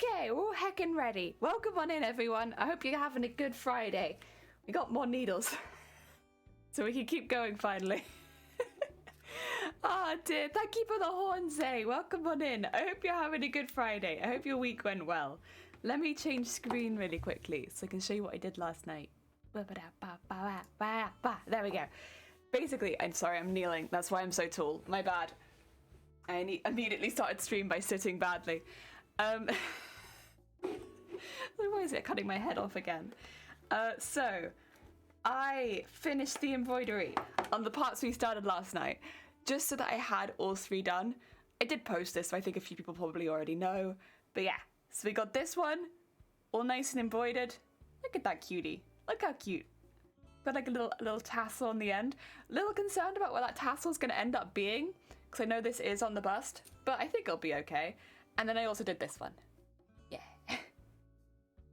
Okay, we're all heckin' ready. Welcome on in, everyone. I hope you're having a good Friday. We got more needles. So we can keep going, finally. Ah, dear. Thank you for the horns, eh? Welcome on in. I hope you're having a good Friday. I hope your week went well. Let me change screen really quickly so I can show you what I did last night. There we go. Basically, I'm sorry, I'm kneeling. That's why I'm so tall. My bad. I immediately started stream by sitting badly. Why is it cutting my head off again? So, I finished the embroidery on the parts we started last night, just so that I had all three done. I did post this, so I think a few people probably already know. But yeah, so we got this one, all nice and embroidered. Look at that cutie. Look how cute. Got like a little tassel on the end. A little concerned about where that tassel is going to end up being, because I know this is on the bust, but I think it'll be okay. And then I also did this one. Yeah.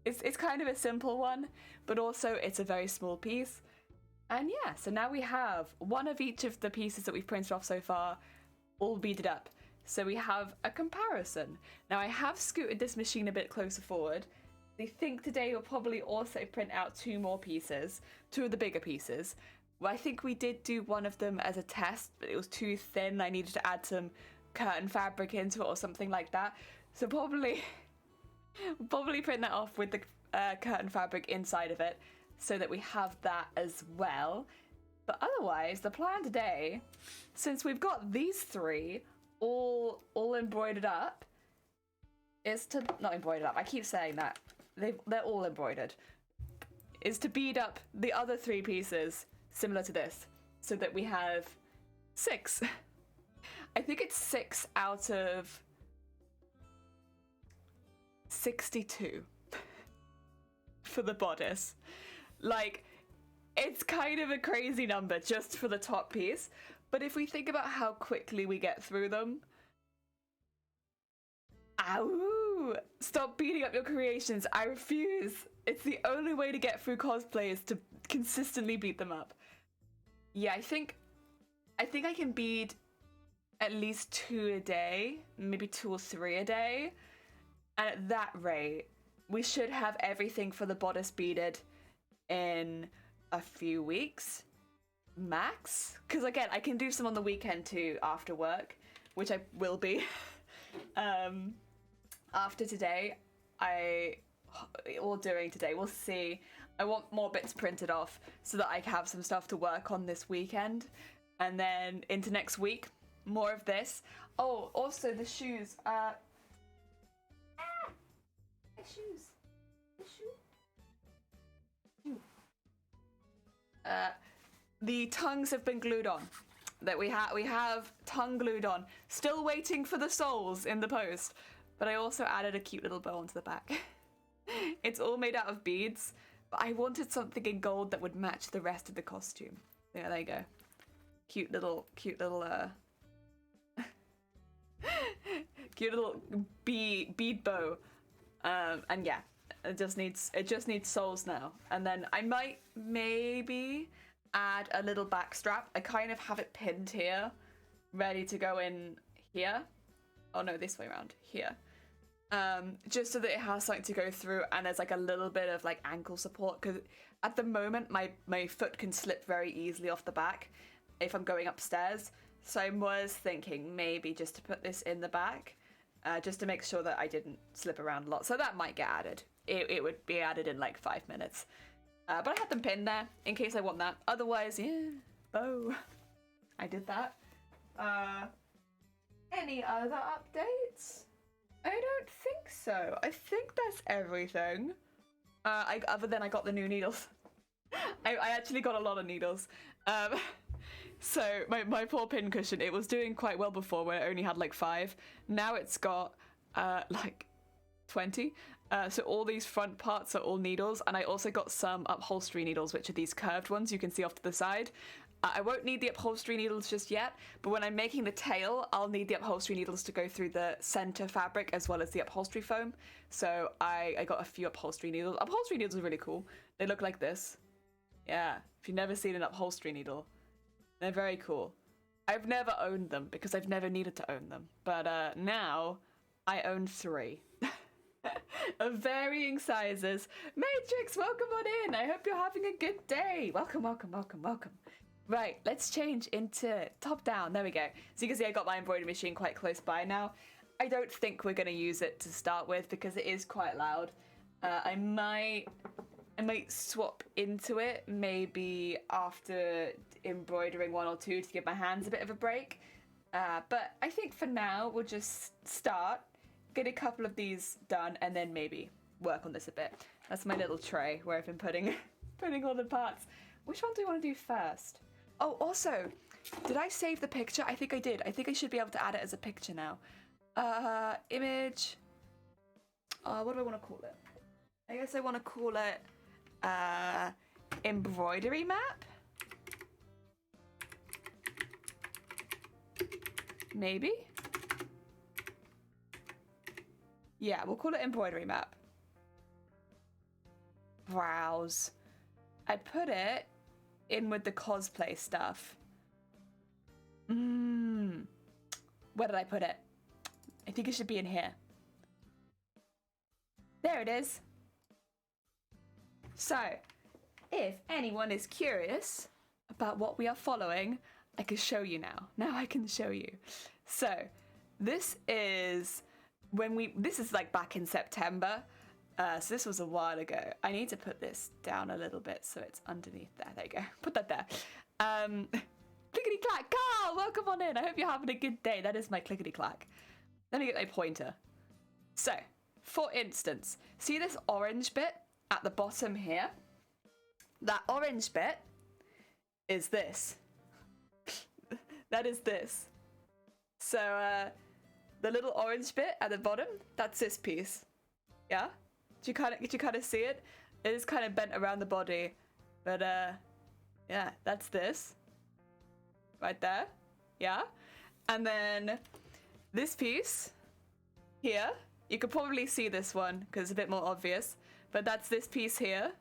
It's kind of a simple one, but also it's a very small piece. And yeah, so now we have one of each of the pieces that we've printed off so far all beaded up. So we have a comparison. Now I have scooted this machine a bit closer forward. I think today we'll probably also print out two more pieces, two of the bigger pieces. Well, I think we did do one of them as a test, but it was too thin. I needed to add some curtain fabric into it or something like that. So probably print that off with the curtain fabric inside of it so that we have that as well. But otherwise, the plan today, since we've got these three all embroidered up, is to, not embroidered up, I keep saying that. They're all embroidered. Is to bead up the other three pieces similar to this so that we have 6. I think it's 6 out of 62 for the bodice. Like, it's kind of a crazy number just for the top piece, but if we think about how quickly we get through them. Ow! Stop beating up your creations. I refuse. It's the only way to get through cosplay is to consistently beat them up. Yeah, I think I can bead at least 2 a day, maybe 2 or 3 a day. And at that rate, we should have everything for the bodice beaded in a few weeks, max. Because again, I can do some on the weekend too after work, which I will be. After today, during today, we'll see. I want more bits printed off so that I can have some stuff to work on this weekend. And then into next week, more of this. Oh, also the shoes. The tongues have been glued on. That we have tongue glued on. Still waiting for the soles in the post. But I also added a cute little bow onto the back. It's all made out of beads, but I wanted something in gold that would match the rest of the costume. Yeah, there you go. Cute little cute little bead bow. And yeah, it just needs soles now. And then I might maybe add a little back strap. I kind of have it pinned here, ready to go in here. Oh no, this way around, here. Just so that it has something to go through and there's like a little bit of like ankle support, because at the moment my foot can slip very easily off the back if I'm going upstairs. So I was thinking maybe just to put this in the back, just to make sure that I didn't slip around a lot. So that might get added. It would be added in like 5 minutes. But I had them pinned there in case I want that. Otherwise, yeah, bow. I did that. Any other updates? I don't think so. I think that's everything. Other than I got the new needles. I actually got a lot of needles. So my poor pin cushion, it was doing quite well before where it only had like 5. Now it's got like 20. So all these front parts are all needles, and I also got some upholstery needles, which are these curved ones you can see off to the side. I won't need the upholstery needles just yet, but when I'm making the tail, I'll need the upholstery needles to go through the center fabric as well as the upholstery foam. So I got a few upholstery needles. Upholstery needles are really cool. They look like this. Yeah, if you've never seen an upholstery needle, they're very cool. I've never owned them because I've never needed to own them, but now I own 3. of varying sizes. Matrix, welcome on in. I hope you're having a good day. Welcome, welcome, welcome, welcome. Right, let's change into top down. There we go. So you can see I got my embroidery machine quite close by now. I don't think we're going to use it to start with because it is quite loud. I might swap into it maybe after embroidering one or two to give my hands a bit of a break. But I think for now we'll just start, get a couple of these done, and then maybe work on this a bit. That's my little tray where I've been putting all the parts. Which one do you want to do first? Oh, also, did I save the picture? I think I did. I think I should be able to add it as a picture now. Image. What do I want to call it? I guess I want to call it embroidery map. Maybe? Yeah, we'll call it embroidery map. Browse. I put it in with the cosplay stuff. Where did I put it? I think it should be in here. There it is. So, if anyone is curious about what we are following, I can show you now. Now I can show you. So, this is this is like back in September. So this was a while ago. I need to put this down a little bit so it's underneath there. There you go. Put that there. Clickety clack. Carl, welcome on in. I hope you're having a good day. That is my clickety clack. Let me get my pointer. So, for instance, see this orange bit at the bottom here? That orange bit is this. That is this. So, the little orange bit at the bottom, that's this piece. Yeah? Did you kind of see it? It is kind of bent around the body, but yeah, that's this. Right there. Yeah? And then this piece here, you could probably see this one because it's a bit more obvious, but that's this piece here.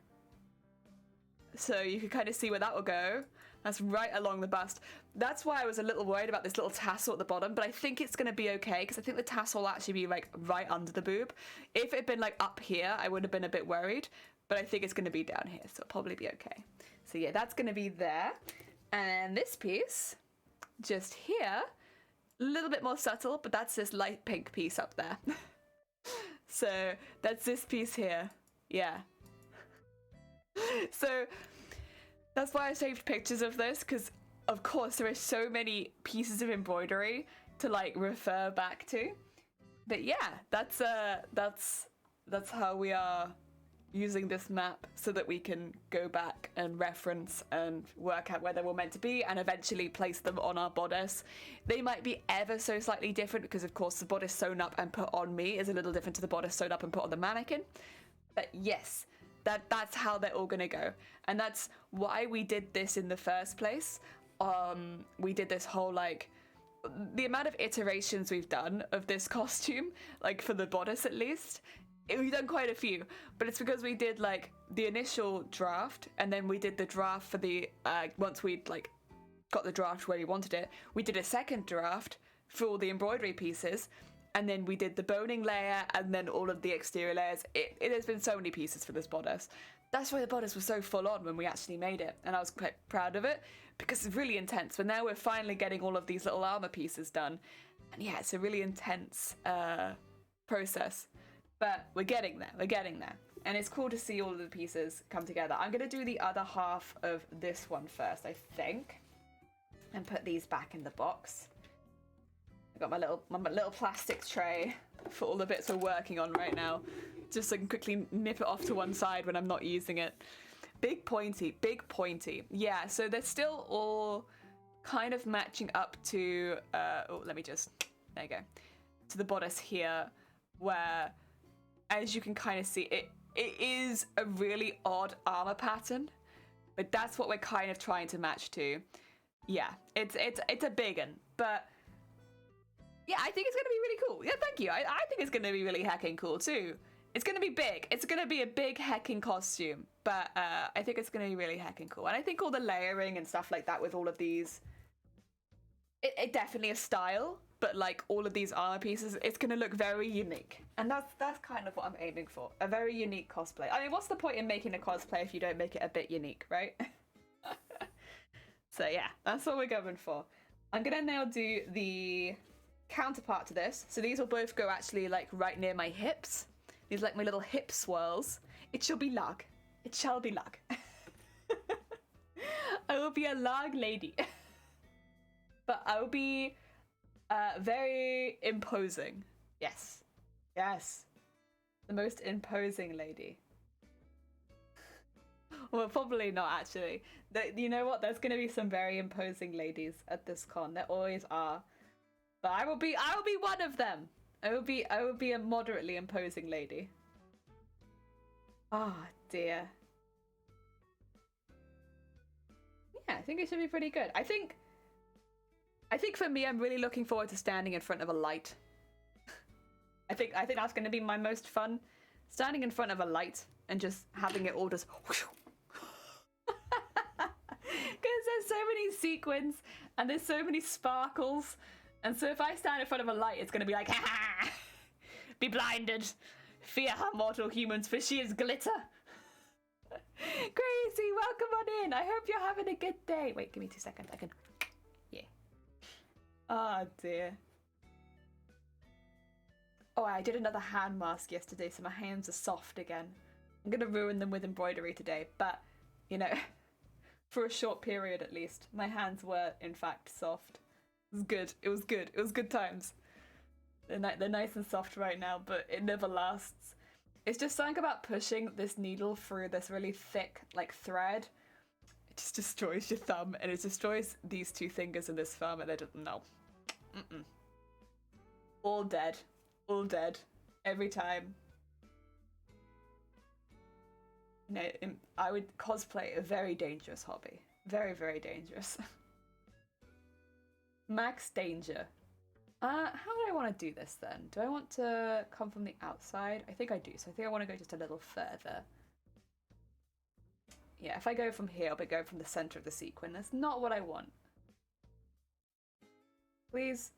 So you can kind of see where that will go. That's right along the bust. That's why I was a little worried about this little tassel at the bottom, but I think it's going to be okay because I think the tassel will actually be like right under the boob. If it had been like up here, I would have been a bit worried, but I think it's going to be down here, so it'll probably be okay. So yeah, that's going to be there. And this piece, just here, a little bit more subtle, but that's this light pink piece up there. So that's this piece here. Yeah. So that's why I saved pictures of this, because of course there are so many pieces of embroidery to like refer back to. But yeah, that's how we are using this map so that we can go back and reference and work out where they were meant to be and eventually place them on our bodice. They might be ever so slightly different because of course the bodice sewn up and put on me is a little different to the bodice sewn up and put on the mannequin. But yes, that's how they're all gonna go. And that's why we did this in the first place. We did this whole like the amount of iterations we've done of this costume, like for the bodice at least, we've done quite a few, but it's because we did like the initial draft and then we did the draft for the once we'd like got the draft where we wanted it, we did a second draft for all the embroidery pieces, and then we did the boning layer and then all of the exterior layers. It has been so many pieces for this bodice. That's why the bodice was so full on when we actually made it, and I was quite proud of it because it's really intense. But now we're finally getting all of these little armor pieces done, and yeah, it's a really intense process. But we're getting there, and it's cool to see all of the pieces come together. I'm gonna do the other half of this one first, I think, and put these back in the box. I got my little plastic tray for all the bits we're working on right now, just so I can quickly nip it off to one side when I'm not using it. Big pointy. Yeah, so they're still all kind of matching up to, there you go, to the bodice here, where, as you can kind of see, it is a really odd armor pattern, but that's what we're kind of trying to match to. Yeah, it's a big one, but yeah, I think it's gonna be really cool. Yeah, thank you. I think it's gonna be really heckin' cool too. It's gonna be big. It's gonna be a big heckin' costume, but I think it's gonna be really heckin' cool. And I think all the layering and stuff like that with all of these, it definitely a style. but like all of these armor pieces, it's gonna look very unique. And that's kind of what I'm aiming for. A very unique cosplay. I mean, what's the point in making a cosplay if you don't make it a bit unique, right? So yeah, that's what we're going for. I'm gonna now do the counterpart to this. So these will both go actually like right near my hips. These are like my little hip swirls. It shall be lag. It shall be lag. I will be a lag lady. But I will be very imposing. Yes. Yes. The most imposing lady. Well, probably not actually. You know what? There's going to be some very imposing ladies at this con. There always are. But I will be one of them. I will be a moderately imposing lady. Ah, oh, dear. Yeah, I think it should be pretty good. I think for me, I'm really looking forward to standing in front of a light. I think that's going to be my most fun. Standing in front of a light and just having it all just... Because there's so many sequins and there's so many sparkles. And so if I stand in front of a light, it's going to be like, ha ha! Be blinded! Fear her, mortal humans, for she is glitter! Crazy, welcome on in! I hope you're having a good day. Wait, give me 2 seconds. I can... Yeah. Oh, dear. Oh, I did another hand mask yesterday, so my hands are soft again. I'm going to ruin them with embroidery today, but, you know, for a short period at least, my hands were, in fact, soft. It was good. It was good. It was good times. They're nice and soft right now, but it never lasts. It's just something about pushing this needle through this really thick, like, thread. It just destroys your thumb, and it destroys these two fingers and this thumb, and they just, no. Mm-mm. All dead. All dead. Every time. You know, I would cosplay a very dangerous hobby. Very, very dangerous. Max danger. How do I want to do this then? Do I want to come from the outside? I think I do, so I think I want to go just a little further. Yeah, if I go from here, I'll be going from the center of the sequin. That's not what I want. Please.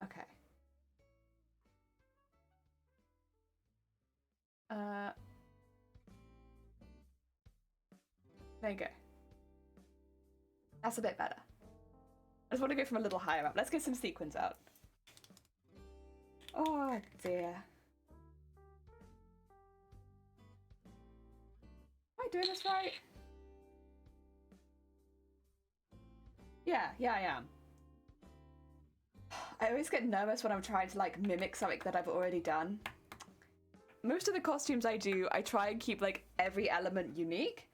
Okay. There you go. That's a bit better. I just want to go from a little higher up. Let's get some sequins out. Oh dear. Am I doing this right? Yeah, I am. I always get nervous when I'm trying to like mimic something that I've already done. Most of the costumes I do, I try and keep like every element unique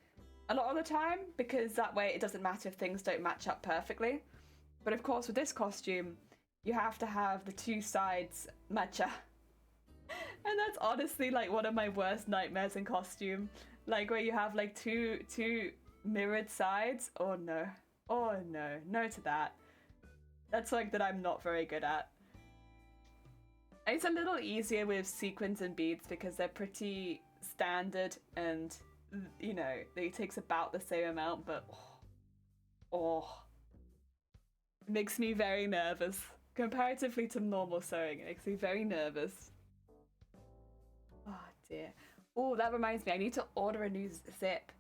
a lot of the time, because that way it doesn't matter if things don't match up perfectly. But of course with this costume, you have to have the two sides match up. And that's honestly like one of my worst nightmares in costume. Like where you have like two mirrored sides. Oh no. Oh no. No to that. That's something that I'm not very good at. It's a little easier with sequins and beads because they're pretty standard and, you know, it takes about the same amount, but it makes me very nervous. Comparatively to normal sewing, it makes me very nervous. Oh dear. Oh, that reminds me, I need to order a new zip.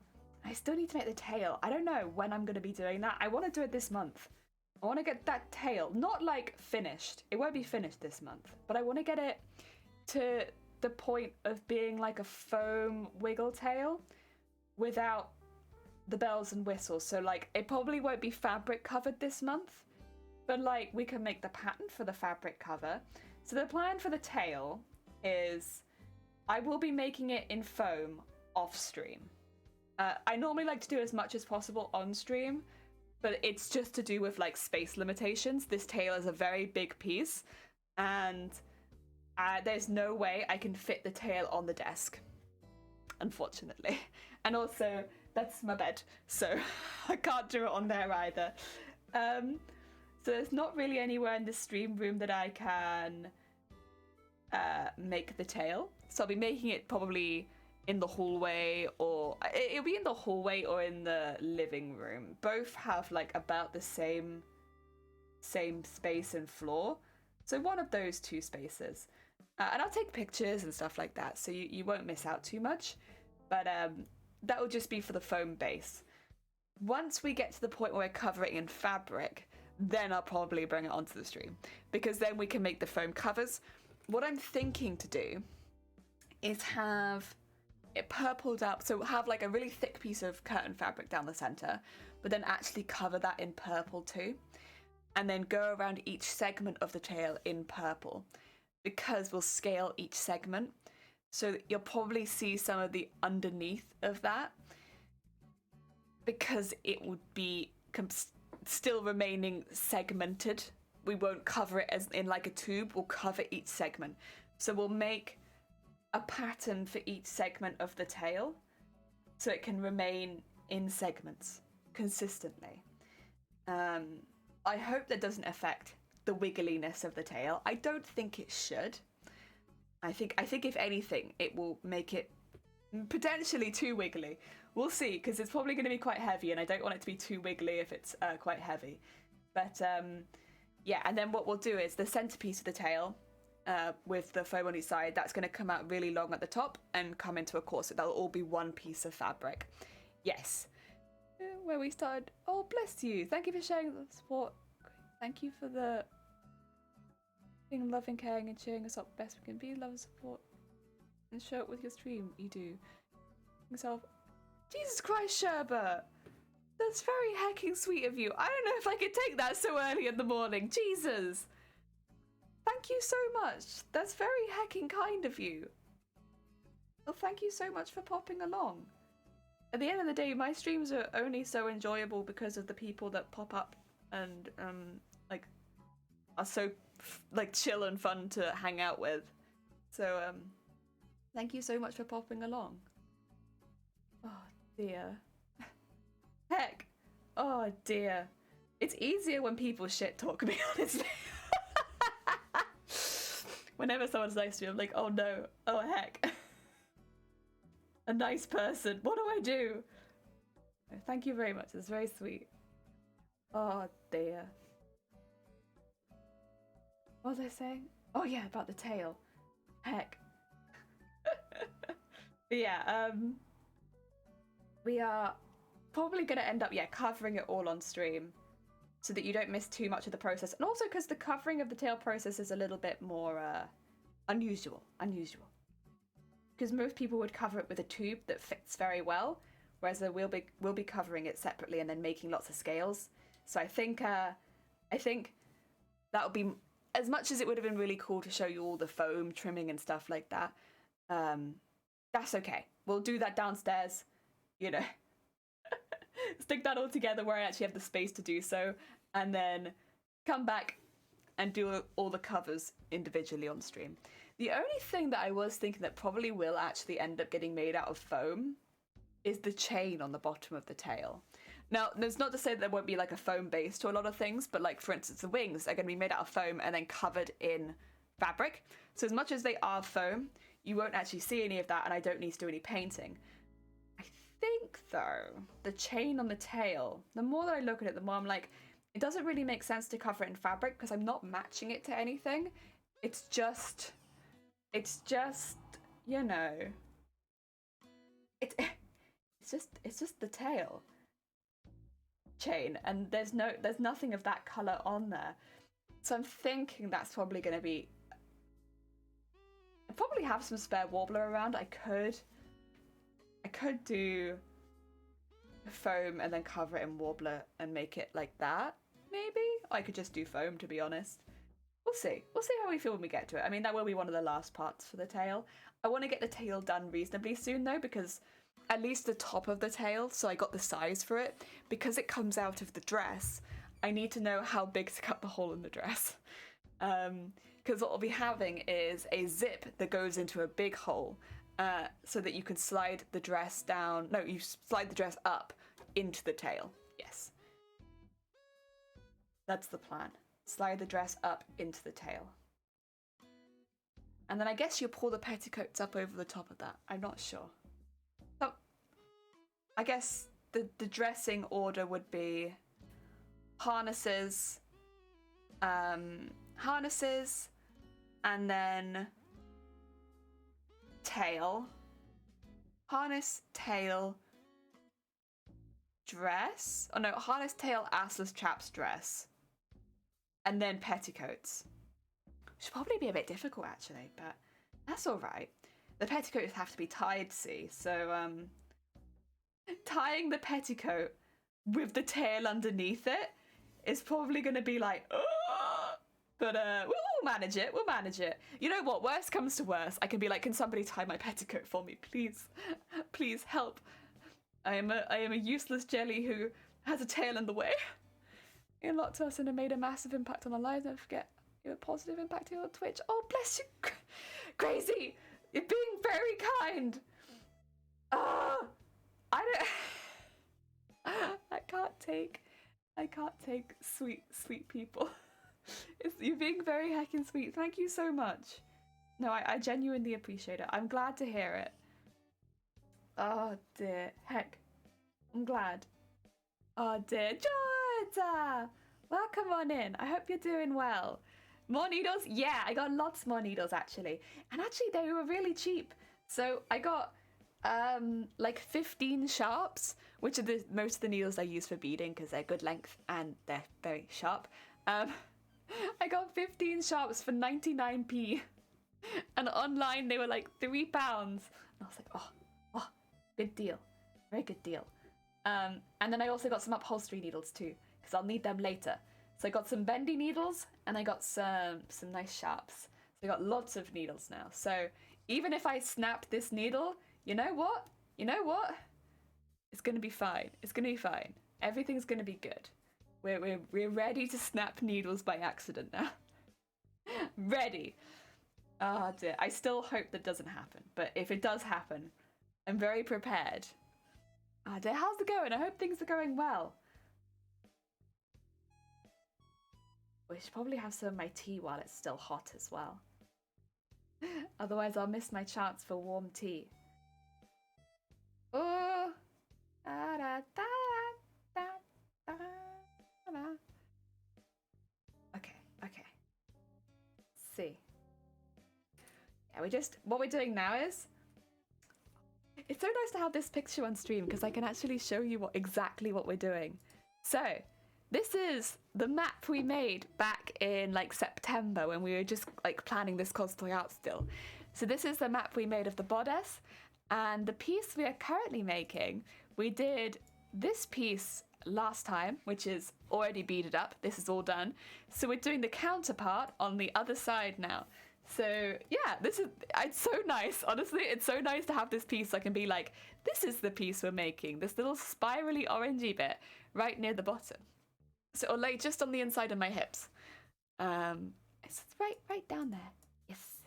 I still need to make the tail. I don't know when I'm going to be doing that. I want to do it this month. I want to get that tail, not like finished. It won't be finished this month, but I want to get it to the point of being like a foam wiggle tail without the bells and whistles. So like it probably won't be fabric covered this month, but like we can make the pattern for the fabric cover. So the plan for the tail is I will be making it in foam off stream. I normally like to do as much as possible on stream, but it's just to do with like space limitations. This tail is a very big piece and there's no way I can fit the tail on the desk, unfortunately. And also that's my bed, so I can't do it on there either. So there's not really anywhere in the stream room that I can make the tail. So I'll be making it probably in the hallway, or it'll be in the hallway or in the living room. Both have like about the same space and floor, so one of those two spaces. And I'll take pictures and stuff like that, so you won't miss out too much. But that will just be for the foam base. Once we get to the point where we're covering in fabric, then I'll probably bring it onto the stream, because then we can make the foam covers. What I'm thinking to do is have it purpled up, so have like a really thick piece of curtain fabric down the center, but then actually cover that in purple too, and then go around each segment of the tail in purple, because we'll scale each segment, so that you'll probably see some of the underneath of that, because it would be still remaining segmented. We won't cover it as in like a tube, we'll cover each segment. So we'll make a pattern for each segment of the tail, so it can remain in segments consistently. I hope that doesn't affect the wiggliness of the tail. I don't think it should. I think if anything, it will make it potentially too wiggly. We'll see, because it's probably going to be quite heavy, and I don't want it to be too wiggly if it's quite heavy. But yeah, and then what we'll do is the centerpiece of the tail, with the foam on each side, that's going to come out really long at the top and come into a corset. That'll all be one piece of fabric. Yes. Where we started. Oh, bless you. Thank you for sharing the support. Thank you for the being loving, caring, and cheering us up best we can be. Love and support. And show it with your stream. You do. Yourself. Jesus Christ, Sherbert! That's very hecking sweet of you. I don't know if I could take that so early in the morning. Jesus! Thank you so much. That's very hecking kind of you. Well, thank you so much for popping along. At the end of the day, my streams are only so enjoyable because of the people that pop up and like are so like chill and fun to hang out with. So thank you so much for popping along. Oh dear. Heck. Oh dear. It's easier when people shit talk me, honestly. Whenever someone's nice to me, I'm like, oh no, oh heck. A nice person, what do I do? Thank you very much, it's very sweet. Oh dear. What was I saying? Oh yeah, about the tail. Heck. Yeah, we are probably gonna end up, yeah, covering it all on stream so that you don't miss too much of the process. And also because the covering of the tail process is a little bit more unusual. Because most people would cover it with a tube that fits very well, whereas we'll be covering it separately and then making lots of scales. So I think that would be, as much as it would have been really cool to show you all the foam trimming and stuff like that, that's okay. We'll do that downstairs, you know. Stick that all together where I actually have the space to do so, and then come back and do all the covers individually on stream. The only thing that I was thinking that probably will actually end up getting made out of foam is the chain on the bottom of the tail. Now, that's not to say that there won't be like a foam base to a lot of things, but like for instance, the wings are going to be made out of foam and then covered in fabric. So as much as they are foam, you won't actually see any of that, and I don't need to do any painting. I think though, the chain on the tail, the more that I look at it, the more I'm like, it doesn't really make sense to cover it in fabric because I'm not matching it to anything. It's just, you know, it's just the tail chain, and there's nothing of that color on there. So I'm thinking that's probably going to be, I probably have some spare warbler around. I could do foam and then cover it in warbler and make it like that, maybe. I could just do foam, to be honest. We'll see how we feel when we get to it. I mean, that will be one of the last parts for the tail. I want to get the tail done reasonably soon though, because at least the top of the tail, so I got the size for it, because it comes out of the dress, I need to know how big to cut the hole in the dress. Because what we'll be having is a zip that goes into a big hole, so that you can slide the dress down. No, you slide the dress up into the tail. Yes. That's the plan. Slide the dress up into the tail. And then I guess you pull the petticoats up over the top of that. I'm not sure. I guess the dressing order would be harnesses, harnesses, and then tail. Harness, tail, dress. Oh no, harness, tail, assless chaps, dress. And then petticoats. Should probably be a bit difficult actually, but that's alright. The petticoats have to be tied, see, so tying the petticoat with the tail underneath it is probably gonna be like, ugh! But we'll manage it, we'll manage it. You know what, worst comes to worst, I can be like, can somebody tie my petticoat for me, please? Please help. I am a useless jelly who has a tail in the way. You unlocked to us and it made a massive impact on our lives. Don't forget your positive impact on Twitch. Oh, bless you, Crazy. You're being very kind. I can't take sweet people. You're being very heckin' sweet. Thank you so much. No, I genuinely appreciate it. I'm glad to hear it. Oh dear, heck. I'm glad. Oh dear, Georgia! Welcome on in. I hope you're doing well. More needles? Yeah, I got lots more needles actually. And actually they were really cheap. So I got like 15 sharps, which are most of the needles I use for beading because they're good length and they're very sharp. I got 15 sharps for 99p. And online they were like £3. And I was like, oh, good deal. Very good deal. And then I also got some upholstery needles too, because I'll need them later. So I got some bendy needles and I got some nice sharps. So I got lots of needles now. So even if I snap this needle, you know what? You know what? It's gonna be fine. It's gonna be fine. Everything's gonna be good. We're ready to snap needles by accident now. Ready. Oh dear. I still hope that doesn't happen. But if it does happen, I'm very prepared. Oh dear, how's it going? I hope things are going well. We should probably have some of my tea while it's still hot as well. Otherwise I'll miss my chance for warm tea. Oh. Da, da, da, da, da, da. Okay. Let's see. Yeah, what we're doing now is, it's so nice to have this picture on stream because I can actually show you exactly what we're doing. So, this is the map we made back in like September when we were just like planning this cosplay out still. So this is the map we made of the bodice, and the piece we are currently making, we did this piece last time, which is already beaded up. This is all done. So we're doing the counterpart on the other side now. So yeah, it's so nice. Honestly, it's so nice to have this piece. I can be like, this is the piece we're making. This little spirally orangey bit right near the bottom. So, or like just on the inside of my hips. It's right down there. Yes.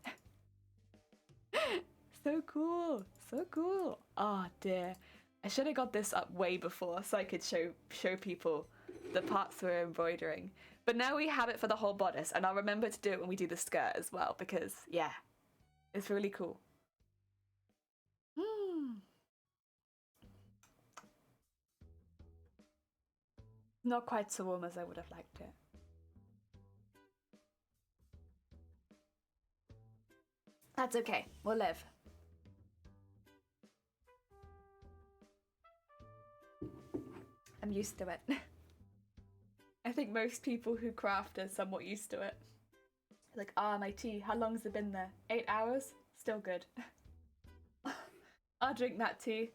So cool. So cool. Oh dear. I should have got this up way before so I could show people the parts we're embroidering. But now we have it for the whole bodice, and I'll remember to do it when we do the skirt as well, because yeah, it's really cool. Not quite so warm as I would have liked it. That's okay, we'll live. I'm used to it. I think most people who craft are somewhat used to it. Like, my tea, how long's it been there? 8 hours? Still good. I'll drink that tea.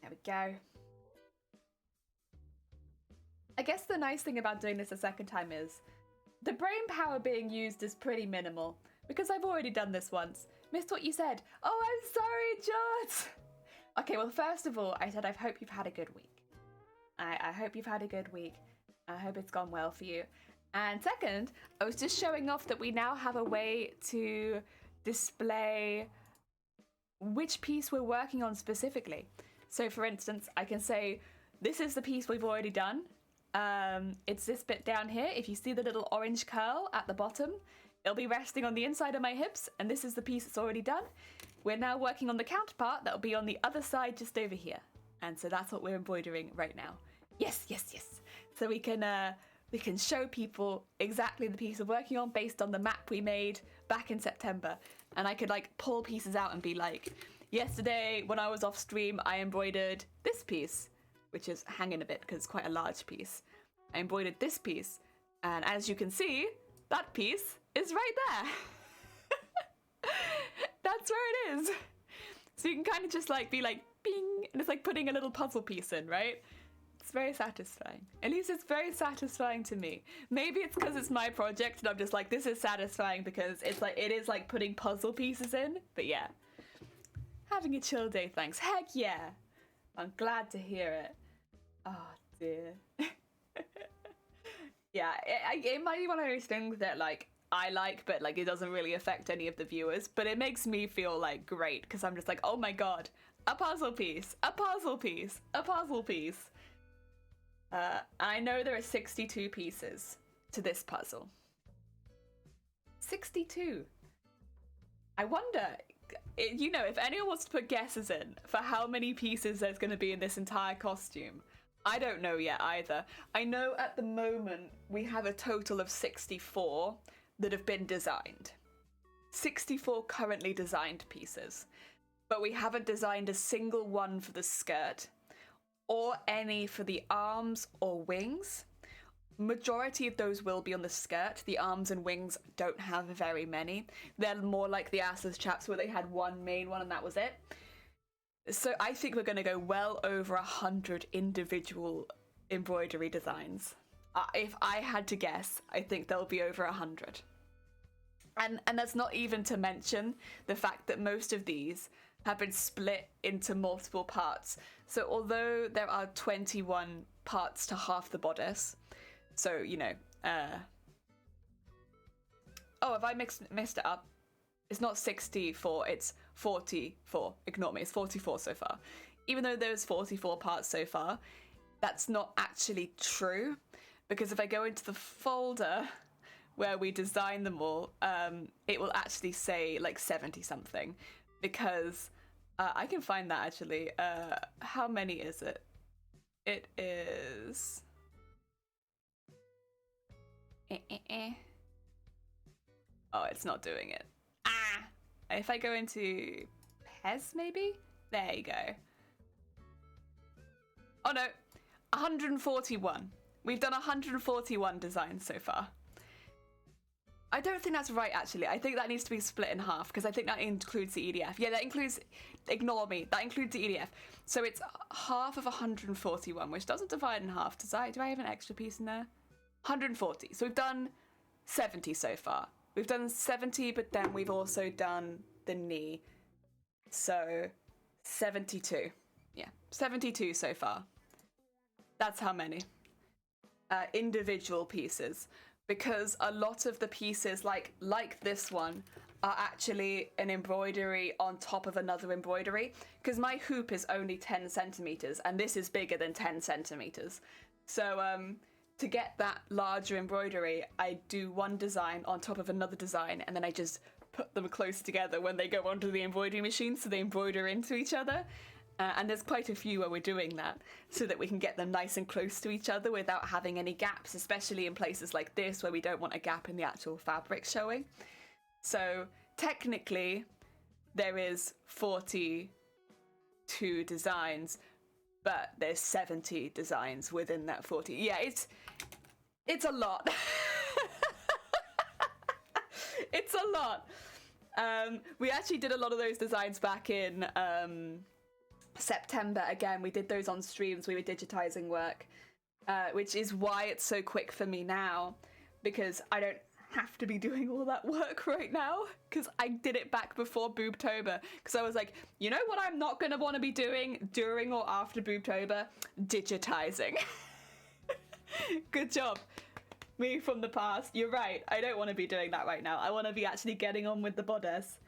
There we go. I guess the nice thing about doing this a second time is the brain power being used is pretty minimal, because I've already done this once. Missed what you said. Oh, I'm sorry, George! Okay, well, first of all, I said I hope you've had a good week. I hope you've had a good week. I hope it's gone well for you. And second, I was just showing off that we now have a way to display which piece we're working on specifically. So for instance, I can say, this is the piece we've already done. It's this bit down here. If you see the little orange curl at the bottom, it'll be resting on the inside of my hips, and this is the piece that's already done. We're now working on the counterpart that'll be on the other side just over here. And so that's what we're embroidering right now. Yes, yes, yes. So we can show people exactly the piece we're working on based on the map we made back in September. And I could like pull pieces out and be like, yesterday when I was off stream, I embroidered this piece, which is hanging a bit because it's quite a large piece. I embroidered this piece, and as you can see, that piece is right there. That's where it is. So you can kind of just like be like, bing, and it's like putting a little puzzle piece in, right? It's very satisfying. At least it's very satisfying to me. Maybe it's because it's my project and I'm just like, this is satisfying because it's like, it is like putting puzzle pieces in. But yeah, having a chill day, thanks. Heck yeah. I'm glad to hear it. Oh dear. Yeah, it might be one of those things that like I like, but like it doesn't really affect any of the viewers, but it makes me feel like great because I'm just like, oh my god, a puzzle piece, a puzzle piece, a puzzle piece. I know there are 62 pieces to this puzzle. 62. I wonder, you know, if anyone wants to put guesses in for how many pieces there's going to be in this entire costume. I don't know yet either. I know at the moment we have a total of 64 that have been designed. 64 currently designed pieces. But we haven't designed a single one for the skirt or any for the arms or wings. Majority of those will be on the skirt. The arms and wings don't have very many. They're more like the asses chaps where they had one main one and that was it. So I think we're going to go well over 100 individual embroidery designs. If I had to guess, I think there'll be over 100. And that's not even to mention the fact that most of these have been split into multiple parts. So although there are 21 parts to half the bodice, so, you know, oh, have I messed it up? It's not 64, it's 44. Ignore me, it's 44 so far. Even though there's 44 parts so far, that's not actually true, because if I go into the folder where we design them all, it will actually say like 70 something, because I can find that actually. How many is it? It is... Oh, it's not doing it. If I go into Pez, maybe? There you go. Oh no, 141. We've done 141 designs so far. I don't think that's right, actually. I think that needs to be split in half, because I think that includes the EDF. Yeah, that includes... Ignore me. That includes the EDF. So it's half of 141, which doesn't divide in half. Do I have an extra piece in there? 140. So we've done 70 so far. We've done 70, but then we've also done the knee. So 72. Yeah, 72 so far. That's how many. Individual pieces. Because a lot of the pieces, like this one, are actually an embroidery on top of another embroidery. Because my hoop is only 10 centimeters, and this is bigger than 10 centimeters. So, to get that larger embroidery, I do one design on top of another design, and then I just put them close together when they go onto the embroidery machine, so they embroider into each other. And there's quite a few where we're doing that, so that we can get them nice and close to each other without having any gaps, especially in places like this where we don't want a gap in the actual fabric showing. So technically, there is 42 designs, but there's 70 designs within that 40. Yeah, it's a lot. It's a lot. We actually did a lot of those designs back in September. Again, we did those on streams. We were digitizing work, which is why it's so quick for me now, because I don't have to be doing all that work right now, because I did it back before Boobtober, because I was like, you know what I'm not going to want to be doing during or after Boobtober? Digitizing. Good job. Me from the past. You're right. I don't want to be doing that right now. I want to be actually getting on with the bodice.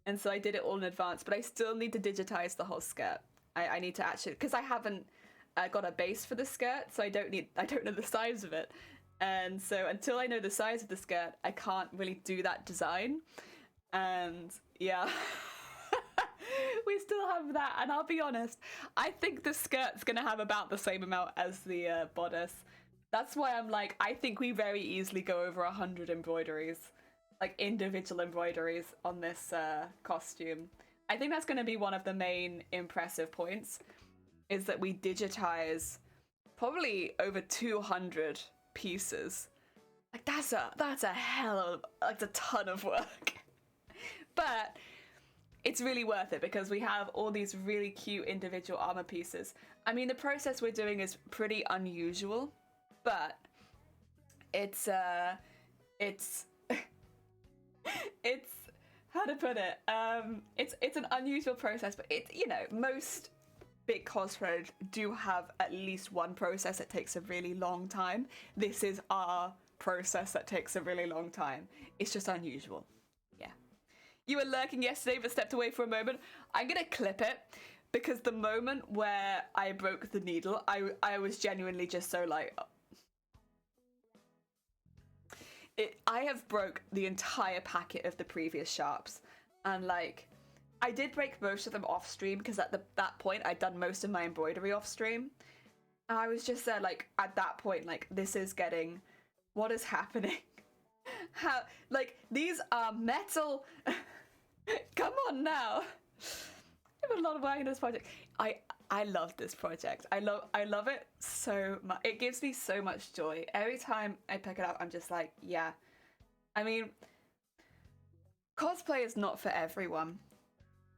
And so I did it all in advance, but I still need to digitize the whole skirt. I need to actually, because I haven't got a base for the skirt, so I don't know the size of it. And so until I know the size of the skirt, I can't really do that design. And yeah, we still have that. And I'll be honest, I think the skirt's gonna have about the same amount as the bodice. That's why I'm like, I think we very easily go over 100 embroideries, like individual embroideries on this costume. I think that's gonna be one of the main impressive points, is that we digitize probably over 200 pieces. Like that's a hell of, like, a ton of work. But it's really worth it because we have all these really cute individual armor pieces. I mean, the process we're doing is pretty unusual, but it's it's how to put it, it's an unusual process, but it, you know, most big cosplayers do have at least one process that takes a really long time. This is our process that takes a really long time. It's just unusual. Yeah. You were lurking yesterday but stepped away for a moment. I'm gonna clip it because the moment where I broke the needle, I was genuinely just so like, I have broke the entire packet of the previous sharps, and like, I did break most of them off stream because at that point I'd done most of my embroidery off stream. And I was just there like, at that point, like, this is getting, what is happening? How, like, these are metal. Come on now. I have a lot of work in this project. I love this project. I love it so much. It gives me so much joy. Every time I pick it up, I'm just like, yeah. I mean, cosplay is not for everyone.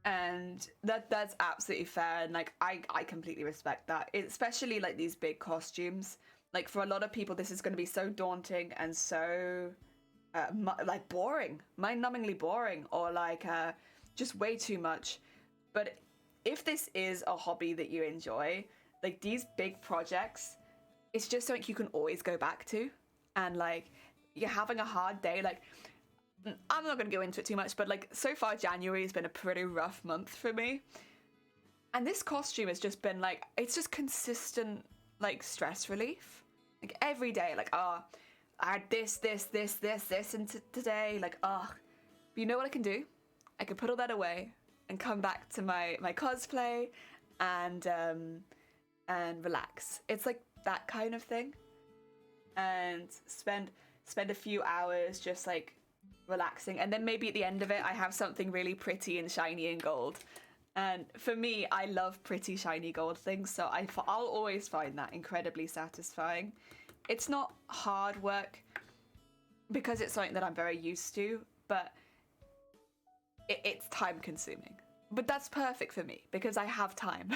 And that's absolutely fair, and like I completely respect that, especially like these big costumes. Like for a lot of people this is going to be so daunting and so like boring, mind-numbingly boring, or like just way too much. But if this is a hobby that you enjoy, like these big projects, it's just something you can always go back to. And like you're having a hard day, like, I'm not going to go into it too much, but like so far January has been a pretty rough month for me. And this costume has just been like, it's just consistent like stress relief. Like every day, like, I had this into today, like, but you know what I can do? I can put all that away and come back to my cosplay and relax. It's like that kind of thing. And spend a few hours just like relaxing, and then maybe at the end of it I have something really pretty and shiny and gold. And for me, I love pretty shiny gold things, so I'll always find that incredibly satisfying. It's not hard work because it's something that I'm very used to, but it's time consuming. But that's perfect for me because I have time.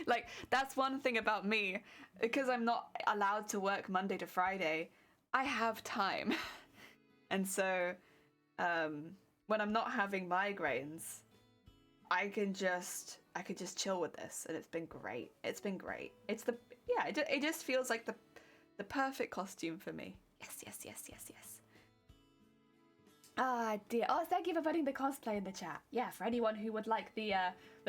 Like, that's one thing about me, because I'm not allowed to work Monday to Friday, I have time. And so when I'm not having migraines, I could just chill with this, and it's been great. It's been great. It just feels like the perfect costume for me. Yes. Ah, dear. Oh, thank you for putting the cosplay in the chat. Yeah, for anyone who would like the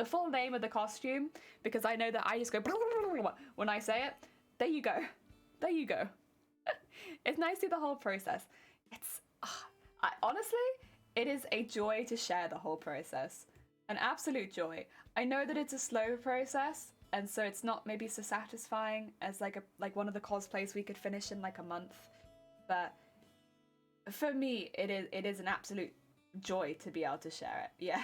full name of the costume, because I know that I just go when I say it. There you go. It's nice to see the whole process. It's honestly, it is a joy to share the whole process. An absolute joy. I know that it's a slow process, and so it's not maybe so satisfying as like one of the cosplays we could finish in like a month. But for me, it is an absolute joy to be able to share it. Yeah.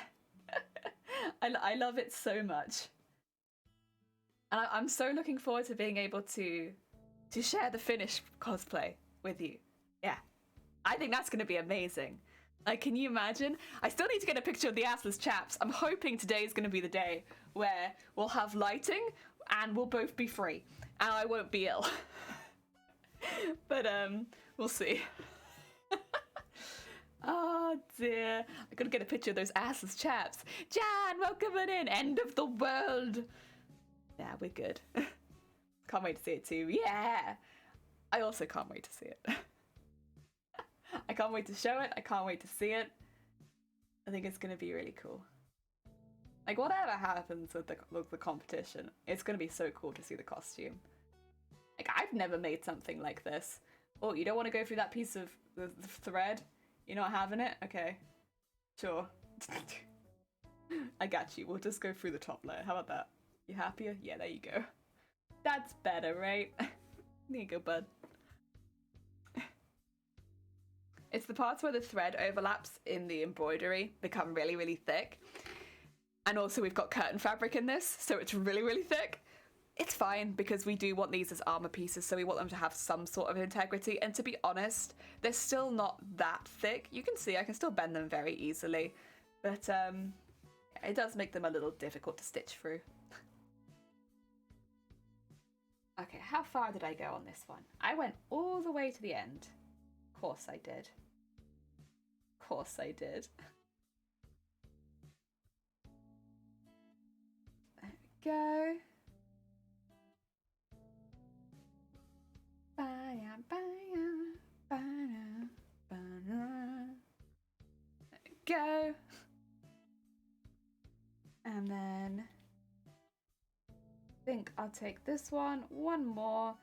I love it so much. And I'm so looking forward to being able to share the finished cosplay with you. Yeah. I think that's going to be amazing. Like, can you imagine? I still need to get a picture of the assless chaps. I'm hoping today is going to be the day where we'll have lighting and we'll both be free. And I won't be ill. But, we'll see. Oh dear. I gotta get a picture of those assless chaps. Jan, welcome in. End of the world. Yeah, we're good. Can't wait to see it too. Yeah. I also can't wait to see it. I can't wait to show it. I can't wait to see it. I think it's gonna be really cool. Like, whatever happens with the competition, it's gonna be so cool to see the costume. Like, I've never made something like this. Oh, you don't want to go through that piece of the thread? You're not having it? Okay. Sure. I got you. We'll just go through the top layer. How about that? You happier? Yeah, there you go. That's better, right? There you go, bud. It's the parts where the thread overlaps in the embroidery become really, really thick. And also we've got curtain fabric in this, so it's really, really thick. It's fine because we do want these as armor pieces, so we want them to have some sort of integrity. And to be honest, they're still not that thick. You can see I can still bend them very easily, but it does make them a little difficult to stitch through. Okay, how far did I go on this one? I went all the way to the end. Of course I did. Of course I did. There we go. There we go. And then I think I'll take this one more,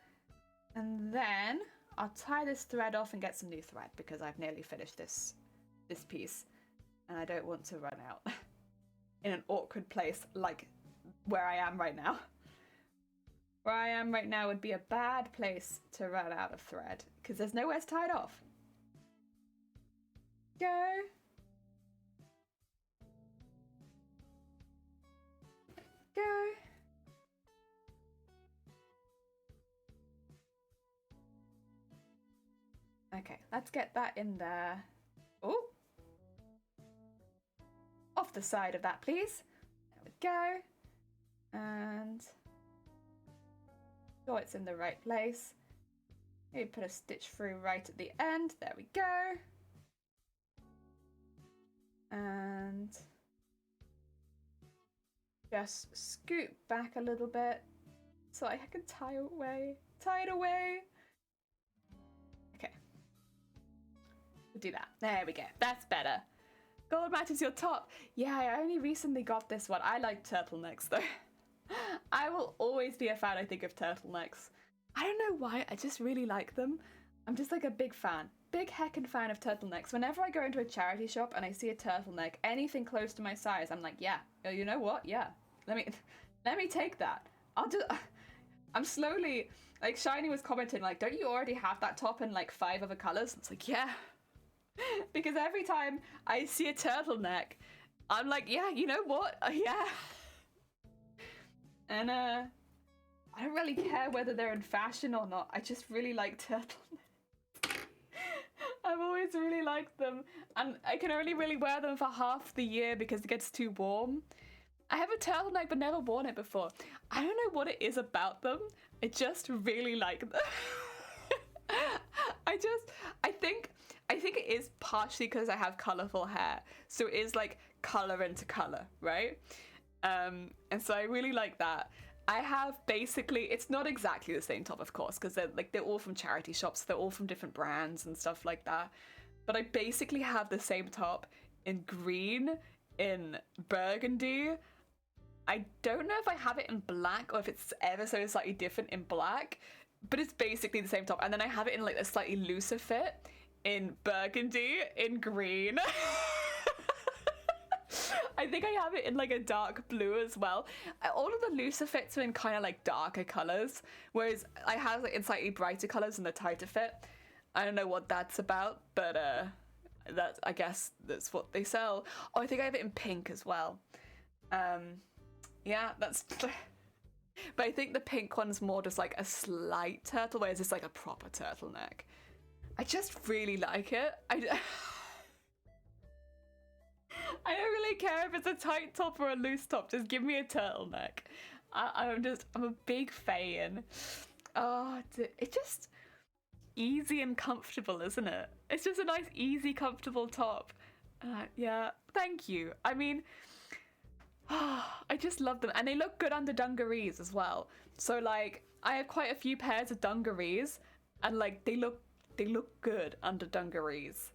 and then I'll tie this thread off and get some new thread because I've nearly finished this piece and I don't want to run out in an awkward place like where I am right now. Where I am right now would be a bad place to run out of thread because there's nowhere to tie it off. Go. Go. Okay, let's get that in there. Oh. Off the side of that, please. There we go. And sure it's in the right place. Maybe put a stitch through right at the end. There we go. And just scoot back a little bit so I can tie it away. Tie it away. Okay. We'll do that. There we go. That's better. Gold matches your top. Yeah, I only recently got this one. I like turtlenecks though. I will always be a fan, I think, of turtlenecks. I don't know why, I just really like them. I'm just like a big fan. Big heckin' fan of turtlenecks. Whenever I go into a charity shop and I see a turtleneck, anything close to my size, I'm like, yeah, you know what? Yeah, let me take that. I'm slowly, like Shiny was commenting, like, don't you already have that top in like 5 other colors? It's like, yeah. Because every time I see a turtleneck, I'm like, yeah, you know what? Yeah. And I don't really care whether they're in fashion or not. I just really like turtlenecks. I've always really liked them. And I can only really wear them for half the year because it gets too warm. I have a turtleneck but never worn it before. I don't know what it is about them. I just really like them. I think it is partially because I have colourful hair. So it is like colour into colour, right? And so I really like that. I have basically, it's not exactly the same top, of course, because they're all from charity shops. They're all from different brands and stuff like that. But I basically have the same top in green, in burgundy. I don't know if I have it in black or if it's ever so slightly different in black, but it's basically the same top. And then I have it in like a slightly looser fit in burgundy, in green. I think I have it in like a dark blue as well. All of the looser fits are in kind of like darker colors, whereas I have it in slightly brighter colors in the tighter fit. I don't know what that's about, but I guess that's what they sell. Oh, I think I have it in pink as well. Yeah, that's. But I think the pink one's more just like a slight turtle, whereas it's like a proper turtleneck. I just really like it. I don't really care if it's a tight top or a loose top. Just give me a turtleneck. I'm a big fan. Oh, it's just easy and comfortable, isn't it? It's just a nice, easy, comfortable top. Yeah, thank you. I mean, I just love them. And they look good under dungarees as well. So like, I have quite a few pairs of dungarees and like, they look good under dungarees.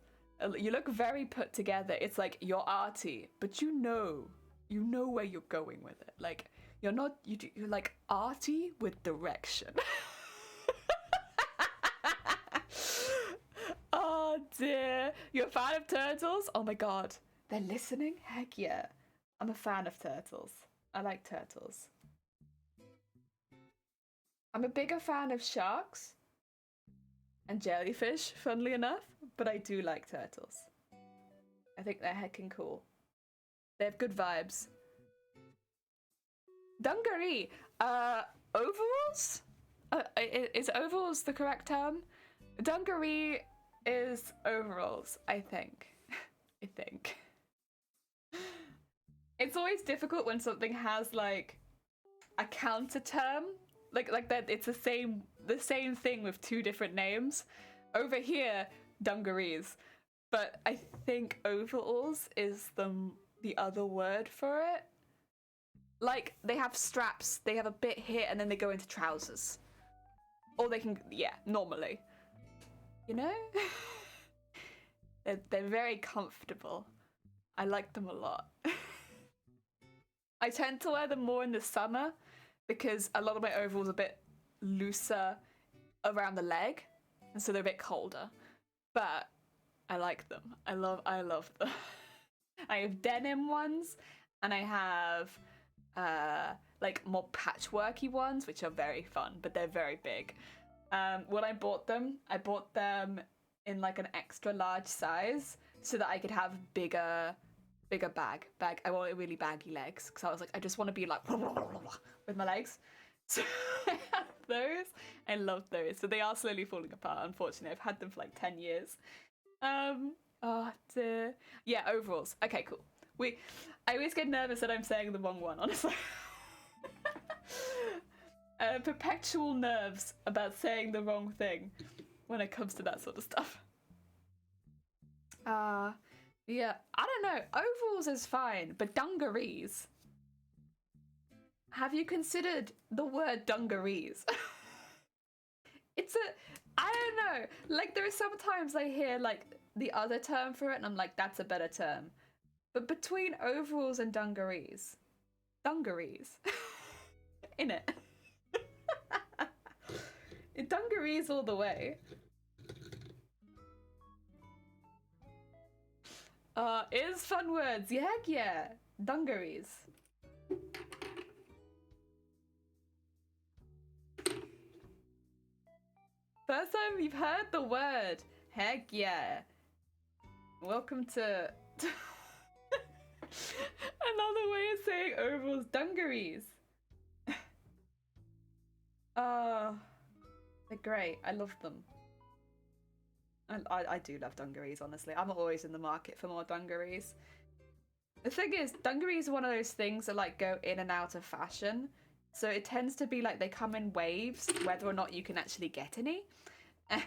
You look very put together. It's like you're arty, but you know where you're going with it. Like you're like arty with direction. Oh dear. You're a fan of turtles? Oh my god. They're listening? Heck yeah. I'm a fan of turtles. I like turtles. I'm a bigger fan of sharks and jellyfish, funnily enough, but I do like turtles. I think they're heckin' cool. They have good vibes. Dungaree. Overalls? Is overalls the correct term? Dungaree is overalls, I think. I think. It's always difficult when something has like a counter term. Like that it's the same thing with two different names. Over here, dungarees. But I think overalls is the other word for it. Like, they have straps, they have a bit here, and then they go into trousers. Or they can, yeah, normally. You know? they're very comfortable. I like them a lot. I tend to wear them more in the summer because a lot of my overalls are a bit looser around the leg, and so they're a bit colder. But I like them. I love them. I have denim ones, and I have like more patchworky ones, which are very fun, but they're very big. When I bought them in like an extra large size so that I could have bigger bag. I wanted really baggy legs because I was like, I just want to be like with my legs. So I have those. I love those. So they are slowly falling apart, unfortunately. I've had them for like 10 years. Oh dear. Yeah, overalls. Okay, cool. I always get nervous that I'm saying the wrong one, honestly. Perpetual nerves about saying the wrong thing when it comes to that sort of stuff. Yeah, I don't know. Overalls is fine, but dungarees. Have you considered the word dungarees? I don't know. Like, there are sometimes I hear like the other term for it and I'm like, that's a better term. But between overalls and dungarees. In it. Dungarees all the way. Is fun words. Yeah, heck yeah. Dungarees. First time you've heard the word. Heck yeah. Welcome to another way of saying overalls. Dungarees. They're great. I love them. I do love dungarees, honestly. I'm always in the market for more dungarees. The thing is, dungarees are one of those things that like go in and out of fashion. So it tends to be like they come in waves, whether or not you can actually get any. And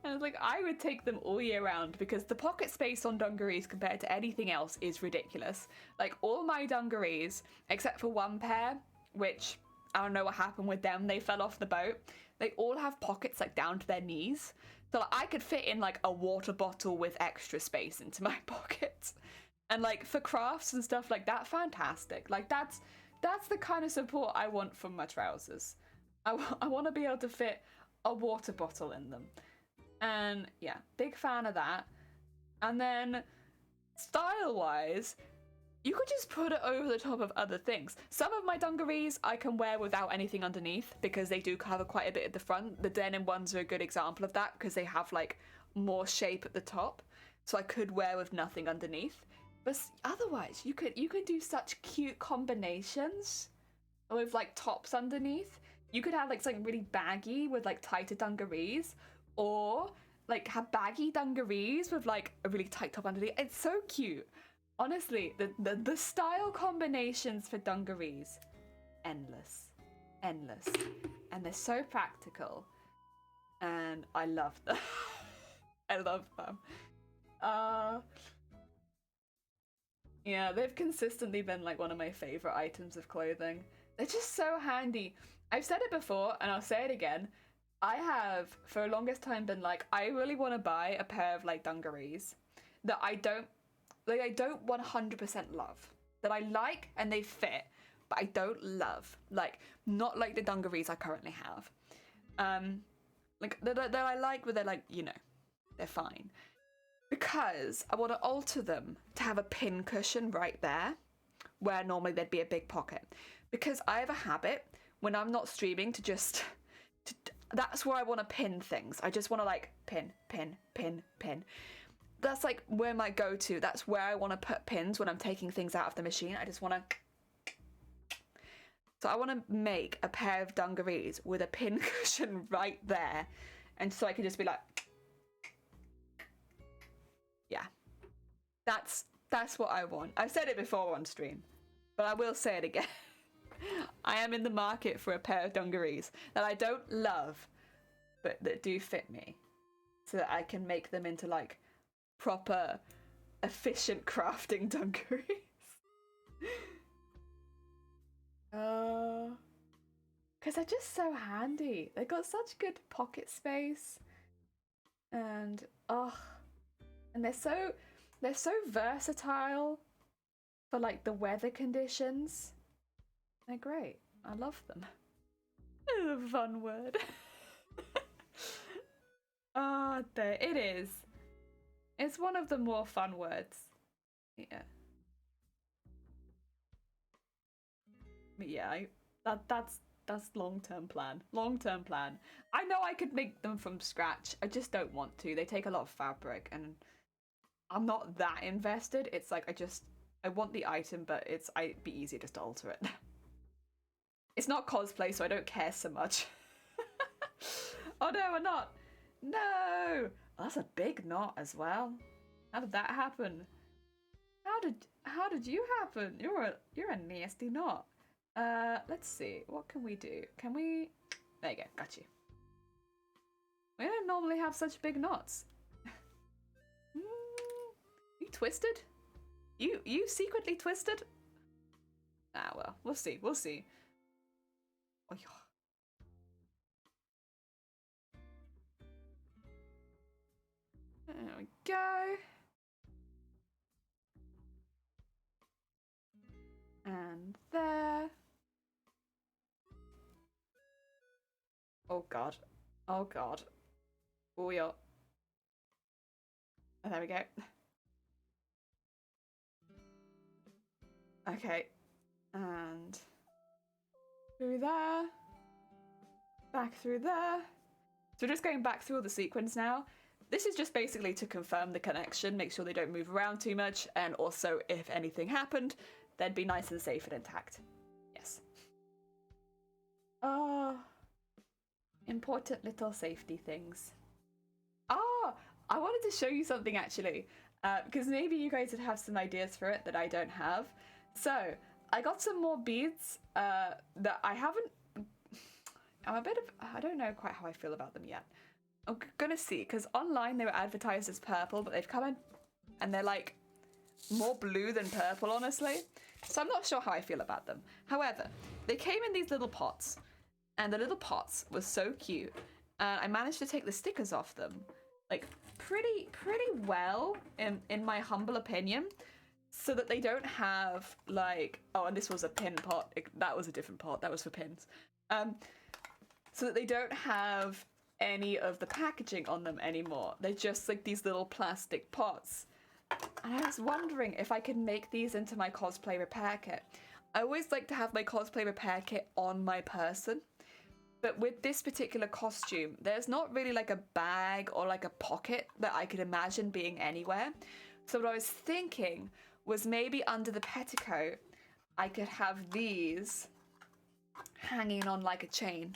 I was like, I would take them all year round because the pocket space on dungarees compared to anything else is ridiculous. Like all my dungarees, except for one pair, which I don't know what happened with them, they fell off the boat. They all have pockets like down to their knees. So like, I could fit in like a water bottle with extra space into my pockets. And like for crafts and stuff like that, fantastic. Like that's the kind of support I want from my trousers. I want to be able to fit a water bottle in them. And yeah, big fan of that. And then style-wise, you could just put it over the top of other things. Some of my dungarees I can wear without anything underneath because they do cover quite a bit at the front. The denim ones are a good example of that because they have like more shape at the top. So I could wear with nothing underneath. But otherwise, you could do such cute combinations with like tops underneath. You could have like something really baggy with like tighter dungarees, or like have baggy dungarees with like a really tight top underneath. It's so cute. Honestly, the style combinations for dungarees, endless. And they're so practical. And I love them. I love them. Yeah, they've consistently been like one of my favorite items of clothing. They're just so handy. I've said it before and I'll say it again. I have for the longest time been like, I really want to buy a pair of like dungarees that I don't 100% love. That I like and they fit, but I don't love. Like, not like the dungarees I currently have. Like that I like, but they're like, you know. they're fine. Because I want to alter them to have a pin cushion right there, where normally there'd be a big pocket. Because I have a habit when I'm not streaming to just, that's where I want to pin things. I just want to like pin, pin, pin, pin. That's like where my go-to, that's where I want to put pins when I'm taking things out of the machine. I just want to, so I want to make a pair of dungarees with a pin cushion right there. And so I can just be like, yeah, that's what I want. I've said it before on stream, but I will say it again. I am in the market for a pair of dungarees that I don't love, but that do fit me, so that I can make them into like proper, efficient crafting dungarees. Because they're just so handy. They got such good pocket space, and and they're so versatile for like the weather conditions. They're great. I love them. It's a fun word. There it is. It's one of the more fun words. Yeah. But yeah, that's long-term plan. Long-term plan. I know I could make them from scratch. I just don't want to. They take a lot of fabric, and I'm not that invested. It's like I want the item, but it'd be easier just to alter it. It's not cosplay, so I don't care so much. Oh no, we're not. No! Oh, that's a big knot as well. How did that happen? How did you happen? You're a nasty knot. Let's see. What can we do? Can we? There you go. Got you. We don't normally have such big knots. You twisted? You secretly twisted? Ah well, we'll see. We'll see. Oh, yeah. There we go. And there. Oh god. Oh god. Oh yeah. Oh, there we go. Okay. And through there. Back through there. So we're just going back through all the sequins now. This is just basically to confirm the connection, make sure they don't move around too much, and also if anything happened, they'd be nice and safe and intact. Yes. Important little safety things. I wanted to show you something actually, because maybe you guys would have some ideas for it that I don't have. So, I got some more beads that I haven't... I don't know quite how I feel about them yet. I'm gonna see, because online they were advertised as purple, but they've come in and they're like more blue than purple, honestly. So I'm not sure how I feel about them. However, they came in these little pots, and the little pots were so cute. I managed to take the stickers off them, like pretty well, in my humble opinion, so that they don't have like, oh, and this was a pin pot. That was a different pot. That was for pins. So that they don't have any of the packaging on them anymore. They're just like these little plastic pots. And I was wondering if I could make these into my cosplay repair kit. I always like to have my cosplay repair kit on my person, but with this particular costume, there's not really like a bag or like a pocket that I could imagine being anywhere. So what I was thinking was maybe under the petticoat, I could have these hanging on like a chain,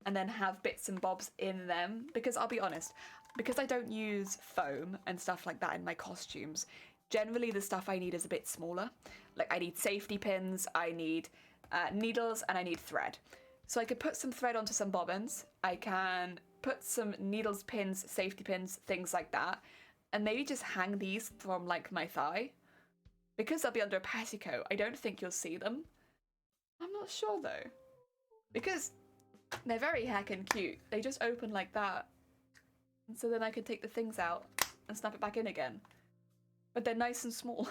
and then have bits and bobs in them, because I'll be honest, because I don't use foam and stuff like that in my costumes, generally the stuff I need is a bit smaller. Like I need safety pins, I need needles, and I need thread. So I could put some thread onto some bobbins, I can put some needles, pins, safety pins, things like that, and maybe just hang these from like my thigh. Because they'll be under a petticoat, I don't think you'll see them. I'm not sure though, because they're very heckin' cute. They just open like that. And so then I could take the things out and snap it back in again. But they're nice and small.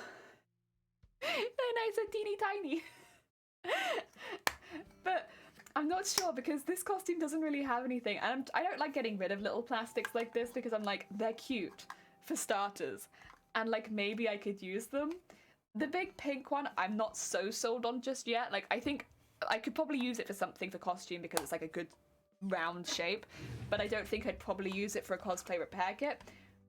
They're nice and teeny tiny. But I'm not sure because this costume doesn't really have anything, and I don't like getting rid of little plastics like this because I'm like, they're cute for starters, and like maybe I could use them. The big pink one, I'm not so sold on just yet. Like, I think I could probably use it for something for costume because it's like a good round shape, but I don't think I'd probably use it for a cosplay repair kit.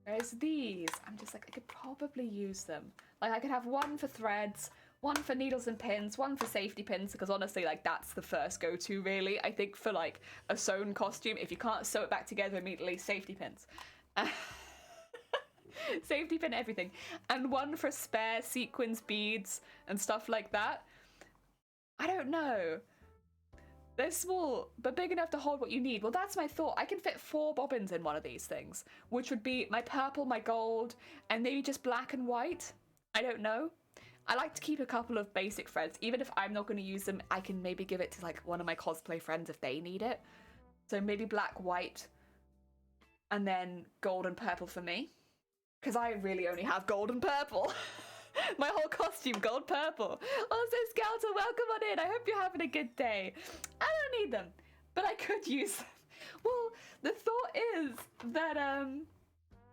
Whereas these, I'm just like, I could probably use them. Like, I could have one for threads, one for needles and pins, one for safety pins, because honestly, like, that's the first go-to, really. I think for, like, a sewn costume, if you can't sew it back together immediately, safety pins. Safety pin everything. And one for spare sequins, beads, and stuff like that. I don't know. They're small, but big enough to hold what you need. Well, that's my thought. I can fit 4 bobbins in one of these things, which would be my purple, my gold, and maybe just black and white. I don't know. I like to keep a couple of basic threads. Even if I'm not going to use them, I can maybe give it to like one of my cosplay friends if they need it. So maybe black, white, and then gold and purple for me. Because I really only have gold and purple. My whole costume, gold, purple. Also, Scouter, welcome on in. I hope you're having a good day. I don't need them, but I could use them. Well, the thought is that,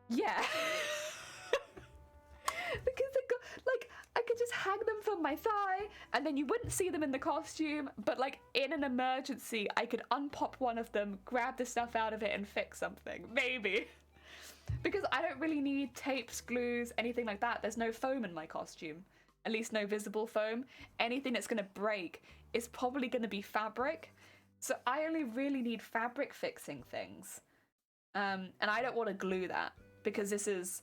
yeah. Because like, I could just hang them from my thigh, and then you wouldn't see them in the costume, but like, in an emergency, I could unpop one of them, grab the stuff out of it, and fix something. Maybe. Because I don't really need tapes, glues, anything like that. There's no foam in my costume. At least no visible foam. Anything that's going to break is probably going to be fabric. So I only really need fabric fixing things. And I don't want to glue that because this is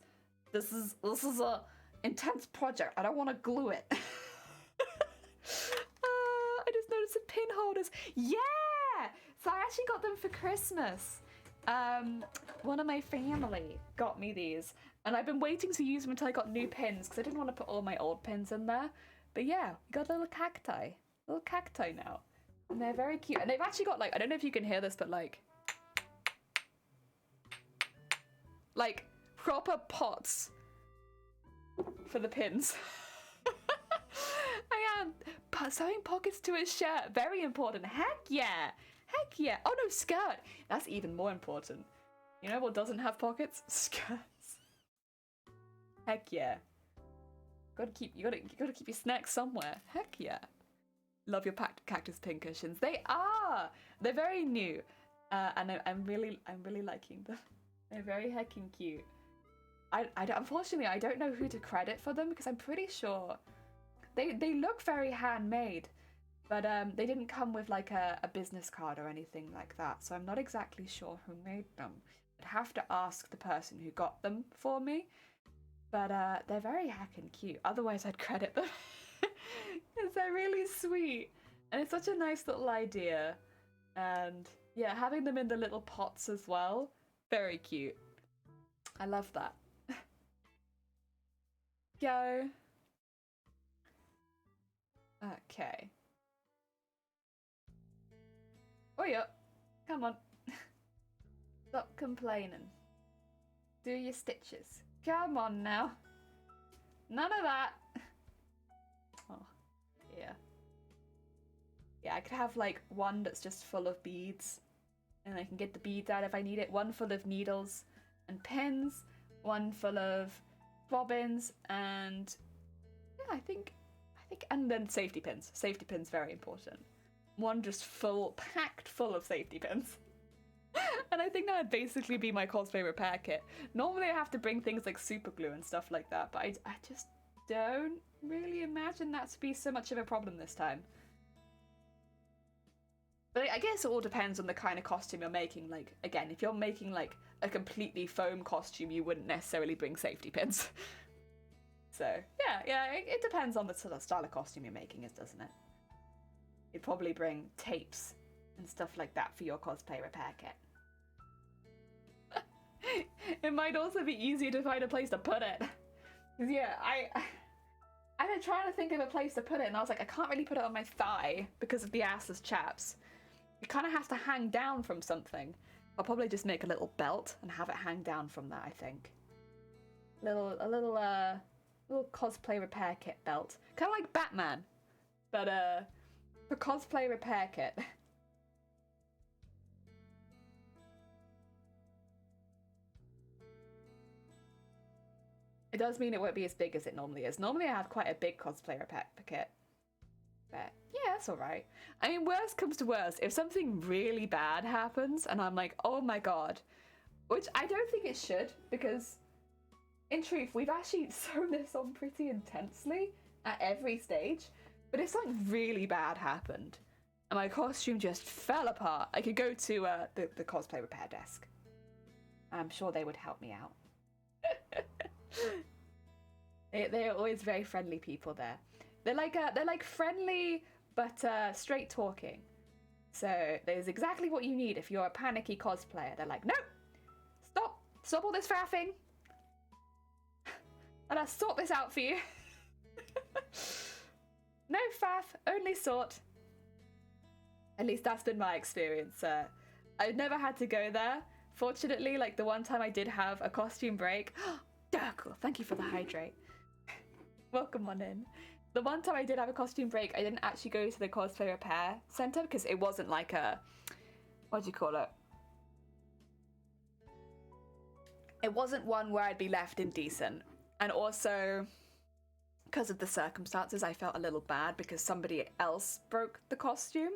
a intense project. I don't want to glue it. I just noticed the pin holders. Yeah! So I actually got them for Christmas. One of my family got me these, and I've been waiting to use them until I got new pins because I didn't want to put all my old pins in there. But yeah, we got little cacti now, and they're very cute. And they've actually got like, I don't know if you can hear this, but like proper pots for the pins. I am sewing pockets to his shirt, very important. Heck yeah. Heck yeah. Oh no, skirt. That's even more important. You know what doesn't have pockets? Skirts. Heck yeah. You gotta keep your snacks somewhere. Heck yeah. Love your cactus pin cushions. They are. They're very new, and I'm really liking them. They're very heckin' cute. Unfortunately, I don't know who to credit for them because I'm pretty sure they look very handmade. But they didn't come with like a business card or anything like that, so I'm not exactly sure who made them. I'd have to ask the person who got them for me. But they're very heckin' cute. Otherwise, I'd credit them. Because they're really sweet. And it's such a nice little idea. And yeah, having them in the little pots as well, very cute. I love that. Go. Okay. Oh yeah, come on. Stop complaining. Do your stitches. Come on now. None of that. Oh, yeah. Yeah, I could have like one that's just full of beads, and I can get the beads out if I need it. One full of needles and pins. One full of bobbins, and yeah, I think, and then safety pins. Safety pins, very important. One just packed full of safety pins. And I think that would basically be my cosplay repair kit. Normally I have to bring things like super glue and stuff like that, but I just don't really imagine that to be so much of a problem this time. But I guess it all depends on the kind of costume you're making. Like, again, if you're making like a completely foam costume, you wouldn't necessarily bring safety pins. So yeah, it depends on the sort of style of costume you're making, doesn't it? You'd probably bring tapes and stuff like that for your cosplay repair kit. It might also be easier to find a place to put it. Because yeah, I've been trying to think of a place to put it, and I was like, I can't really put it on my thigh because of the assless chaps. It kind of has to hang down from something. I'll probably just make a little belt and have it hang down from that, I think. A little cosplay repair kit belt. Kind of like Batman, but for cosplay repair kit. It does mean it won't be as big as it normally is. Normally I have quite a big cosplay repair kit. But yeah, that's alright. I mean, worst comes to worst, if something really bad happens and I'm like, oh my god, which I don't think it should, because in truth, we've actually sewn this on pretty intensely at every stage, but if something really bad happened and my costume just fell apart, I could go to the cosplay repair desk. I'm sure they would help me out. They're always very friendly people there. They're like friendly but straight talking. So there's exactly what you need if you're a panicky cosplayer. They're like, no, stop all this faffing. And I'll sort this out for you. No faff, only sort. At least that's been my experience. I've never had to go there. Fortunately, like the one time I did have a costume break. Cool. Thank you for the hydrate. Welcome on in. The one time I did have a costume break, I didn't actually go to the cosplay repair center because it wasn't like a, what do you call it? It wasn't one where I'd be left indecent. And also, because of the circumstances, I felt a little bad because somebody else broke the costume.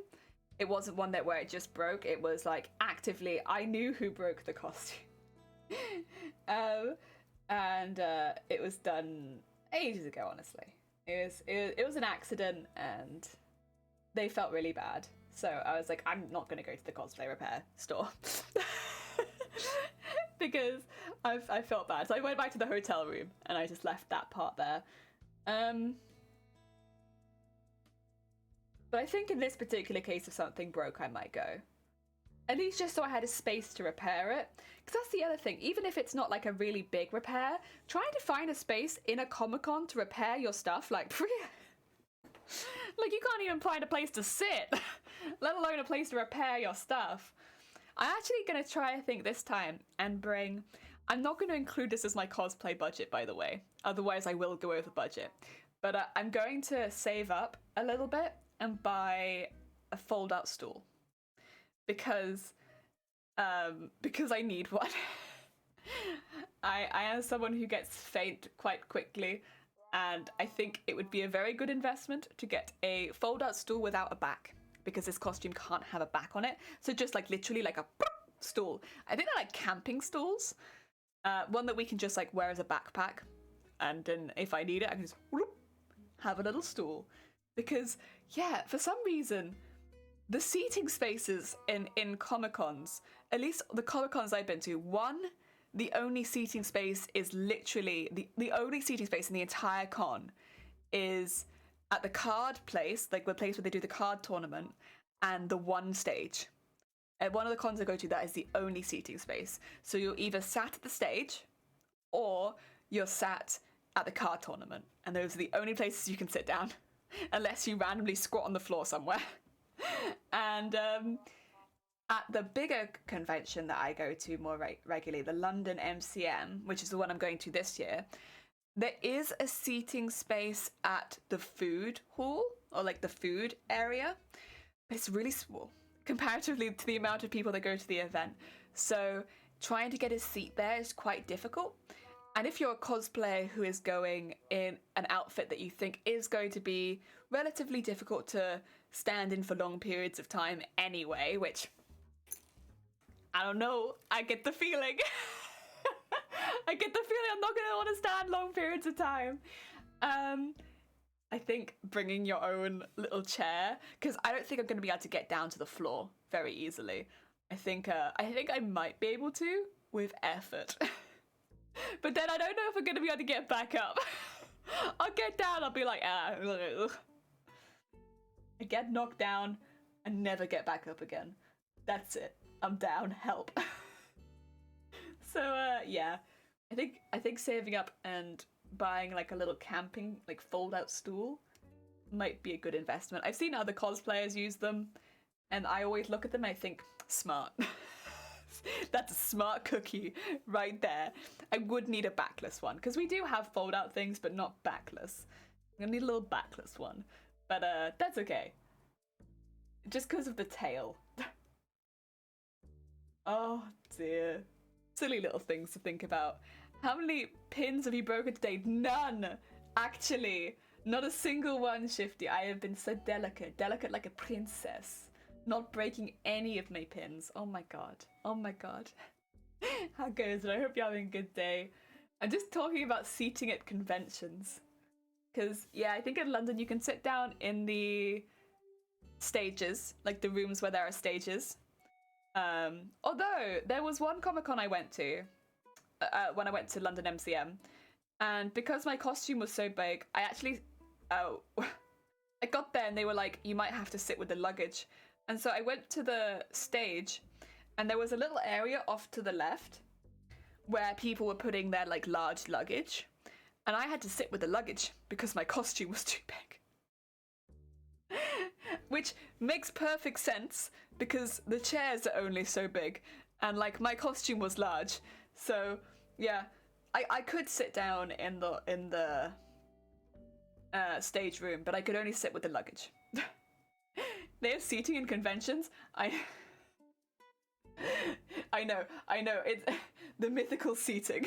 It wasn't one where it just broke. It was like actively, I knew who broke the costume. And it was done ages ago, honestly. It was an accident and they felt really bad. So I was like, I'm not going to go to the cosplay repair store. Because I felt bad. So I went back to the hotel room and I just left that part there. But I think in this particular case, if something broke, I might go. At least just so I had a space to repair it. Because that's the other thing. Even if it's not like a really big repair, trying to find a space in a Comic-Con to repair your stuff, like you can't even find a place to sit, let alone a place to repair your stuff. I'm actually going to try, I think, this time and bring... I'm not going to include this as my cosplay budget, by the way. Otherwise, I will go over budget. But I'm going to save up a little bit and buy a fold-out stool. Because I need one. I am someone who gets faint quite quickly, and I think it would be a very good investment to get a fold-out stool without a back, because this costume can't have a back on it. So just like literally like a stool. I think they're like camping stools. One that we can just like wear as a backpack, and then if I need it, I can just have a little stool. Because yeah, for some reason, the seating spaces in Comic-Cons, at least the Comic-Cons I've been to, the only seating space is literally, the only seating space in the entire con is at the card place, like the place where they do the card tournament, and the one stage. At one of the cons I go to, that is the only seating space. So you're either sat at the stage, or you're sat at the card tournament. And those are the only places you can sit down, unless you randomly squat on the floor somewhere. And at the bigger convention that I go to more regularly, the London MCM, which is the one I'm going to this year, there is a seating space at the food hall, or like the food area, but it's really small comparatively to the amount of people that go to the event. So trying to get a seat there is quite difficult. And if you're a cosplayer who is going in an outfit that you think is going to be relatively difficult to stand in for long periods of time anyway, which, I don't know, I get the feeling. I get the feeling I'm not going to want to stand long periods of time. I think bringing your own little chair, because I don't think I'm going to be able to get down to the floor very easily. I think I might be able to with effort. But then I don't know if I'm going to be able to get back up. I'll get down, I'll be like, ugh. I get knocked down and never get back up again. That's it. I'm down. Help. So, yeah. I think saving up and buying like a little camping, like fold-out stool might be a good investment. I've seen other cosplayers use them, and I always look at them and I think, smart. That's a smart cookie right there. I would need a backless one, because we do have fold-out things, but not backless. I'm gonna need a little backless one. But that's okay. Just because of the tail. Oh dear. Silly little things to think about. How many pins have you broken today? None, actually. Not a single one, Shifty. I have been so delicate like a princess, not breaking any of my pins. Oh my god. Oh my god. How goes it? I hope you're having a good day. I'm just talking about seating at conventions. Because, yeah, I think in London you can sit down in the stages, like the rooms where there are stages. Although, there was one Comic-Con I went to, when I went to London MCM, and because my costume was so big, I actually... I got there and they were like, you might have to sit with the luggage. And so I went to the stage, and there was a little area off to the left where people were putting their like large luggage, and I had to sit with the luggage because my costume was too big. Which makes perfect sense because the chairs are only so big and like my costume was large. So yeah, I could sit down in the stage room, but I could only sit with the luggage. They have seating in conventions. I know, it's the mythical seating.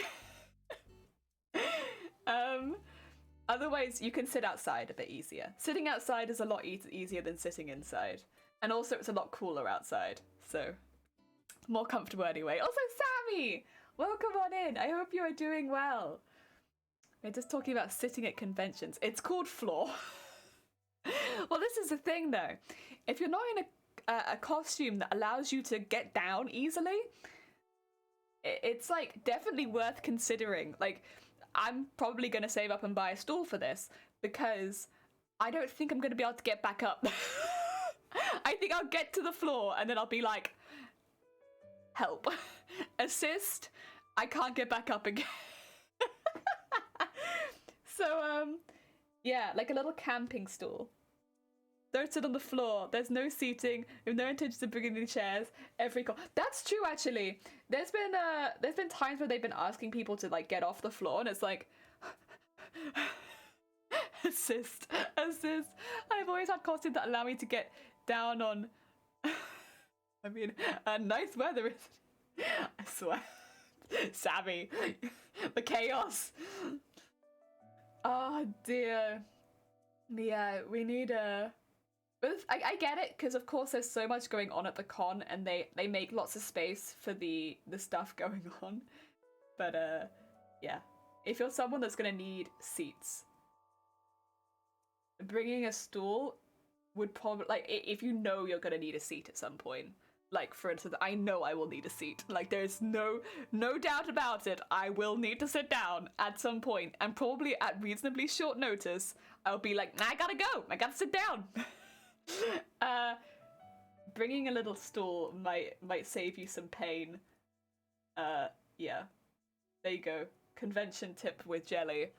Otherwise, you can sit outside a bit easier. Sitting outside is a lot easier than sitting inside. And also, it's a lot cooler outside. So, more comfortable anyway. Also, Sammy! Welcome on in. I hope you are doing well. We're just talking about sitting at conventions. It's called floor. Well, this is the thing, though. If you're not in a costume that allows you to get down easily, it's, like, definitely worth considering. Like, I'm probably going to save up and buy a stool for this because I don't think I'm going to be able to get back up. I think I'll get to the floor and then I'll be like, help. Assist. I can't get back up again. So, yeah, like a little camping stool. Don't sit on the floor. There's no seating. We have no intention of bringing any chairs. That's true, actually. There's been times where they've been asking people to like get off the floor, and it's like, assist. I've always had costumes that allow me to get down on. I mean, nice weather. I swear, Savvy, the chaos. Oh dear. Yeah, we need a. But I get it, because of course there's so much going on at the con, and they make lots of space for the stuff going on. But yeah, if you're someone that's gonna need seats, bringing a stool would probably, like, if you know you're gonna need a seat at some point. Like, for instance, I know I will need a seat. Like, there's no doubt about it. I will need to sit down at some point, and probably at reasonably short notice, I'll be like, I gotta go. I gotta sit down. Bringing a little stool might save you some pain. Yeah. There you go. Convention tip with Jelly.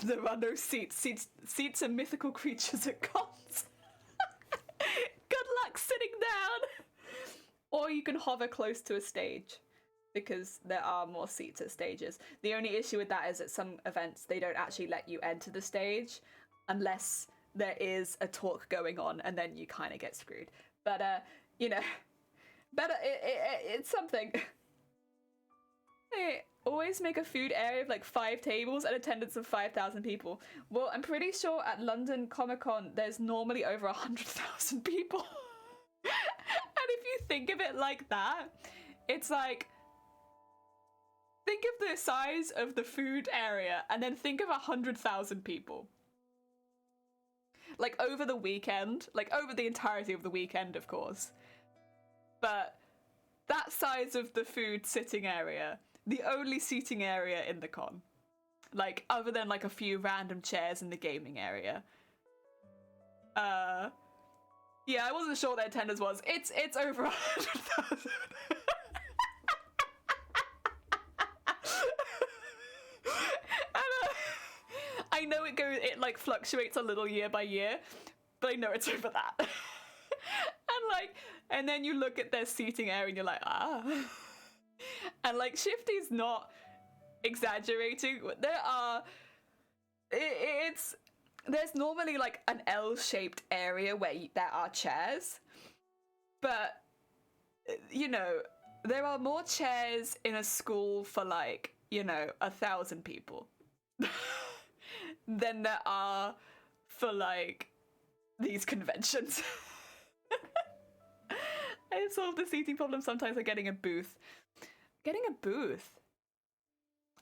There are no seats. Seats are mythical creatures at cons. Good luck sitting down. Or you can hover close to a stage, because there are more seats at stages. The only issue with that is at some events they don't actually let you enter the stage unless there is a talk going on, and then you kind of get screwed. But you know, better it's something. They always make a food area of like 5 tables and attendance of 5,000 people. Well, I'm pretty sure at London Comic-Con there's normally over 100,000 people. And if you think of it like that, it's like, think of the size of the food area and then think of 100,000 people. Like over the weekend, like over the entirety of the weekend, of course. But that size of the food sitting area, the only seating area in the con. Like, other than like a few random chairs in the gaming area. Yeah, I wasn't sure what their attendance was. It's over 100,000. I know it like fluctuates a little year by year, but I know it's over that. And then you look at their seating area and you're like, ah. And like, Shifty's not exaggerating. There's normally like an L-shaped area where there are chairs, but you know, there are more chairs in a school for like you know, 1,000 people than there are for like these conventions. I solve the seating problem sometimes by getting a booth. Getting a booth?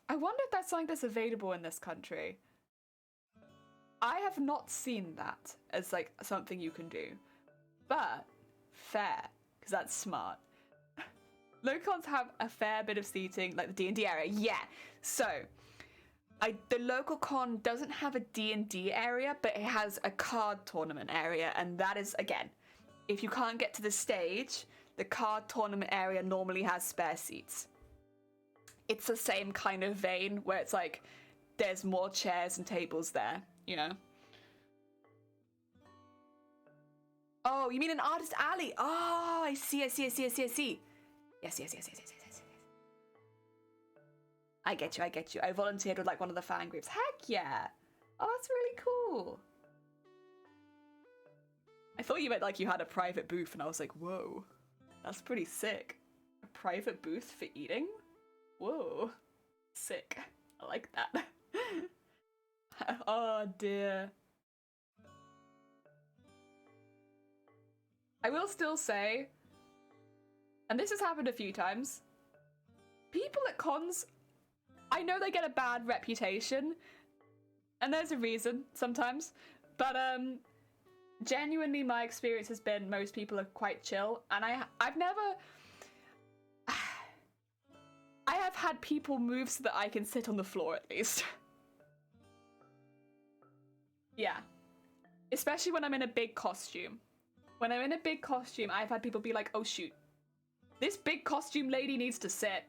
I wonder if that's something that's available in this country. I have not seen that as like something you can do. But fair, because that's smart. Locals have a fair bit of seating, like the D&D area. Yeah, so the local con doesn't have a D&D area, but it has a card tournament area, and that is, again, if you can't get to the stage, the card tournament area normally has spare seats. It's the same kind of vein where it's like there's more chairs and tables there, you know? Oh, you mean an artist alley? Oh, I see. Yes. I get you. I volunteered with like one of the fan groups. Heck yeah. Oh, that's really cool. I thought you meant like you had a private booth, and I was like, whoa, that's pretty sick. A private booth for eating? Whoa, sick. I like that. Oh dear. I will still say, and this has happened a few times, people at cons, I know they get a bad reputation, and there's a reason sometimes, but genuinely my experience has been most people are quite chill, and I've never... I have had people move so that I can sit on the floor at least. Yeah. Especially when I'm in a big costume. When I'm in a big costume, I've had people be like, oh shoot, this big costume lady needs to sit.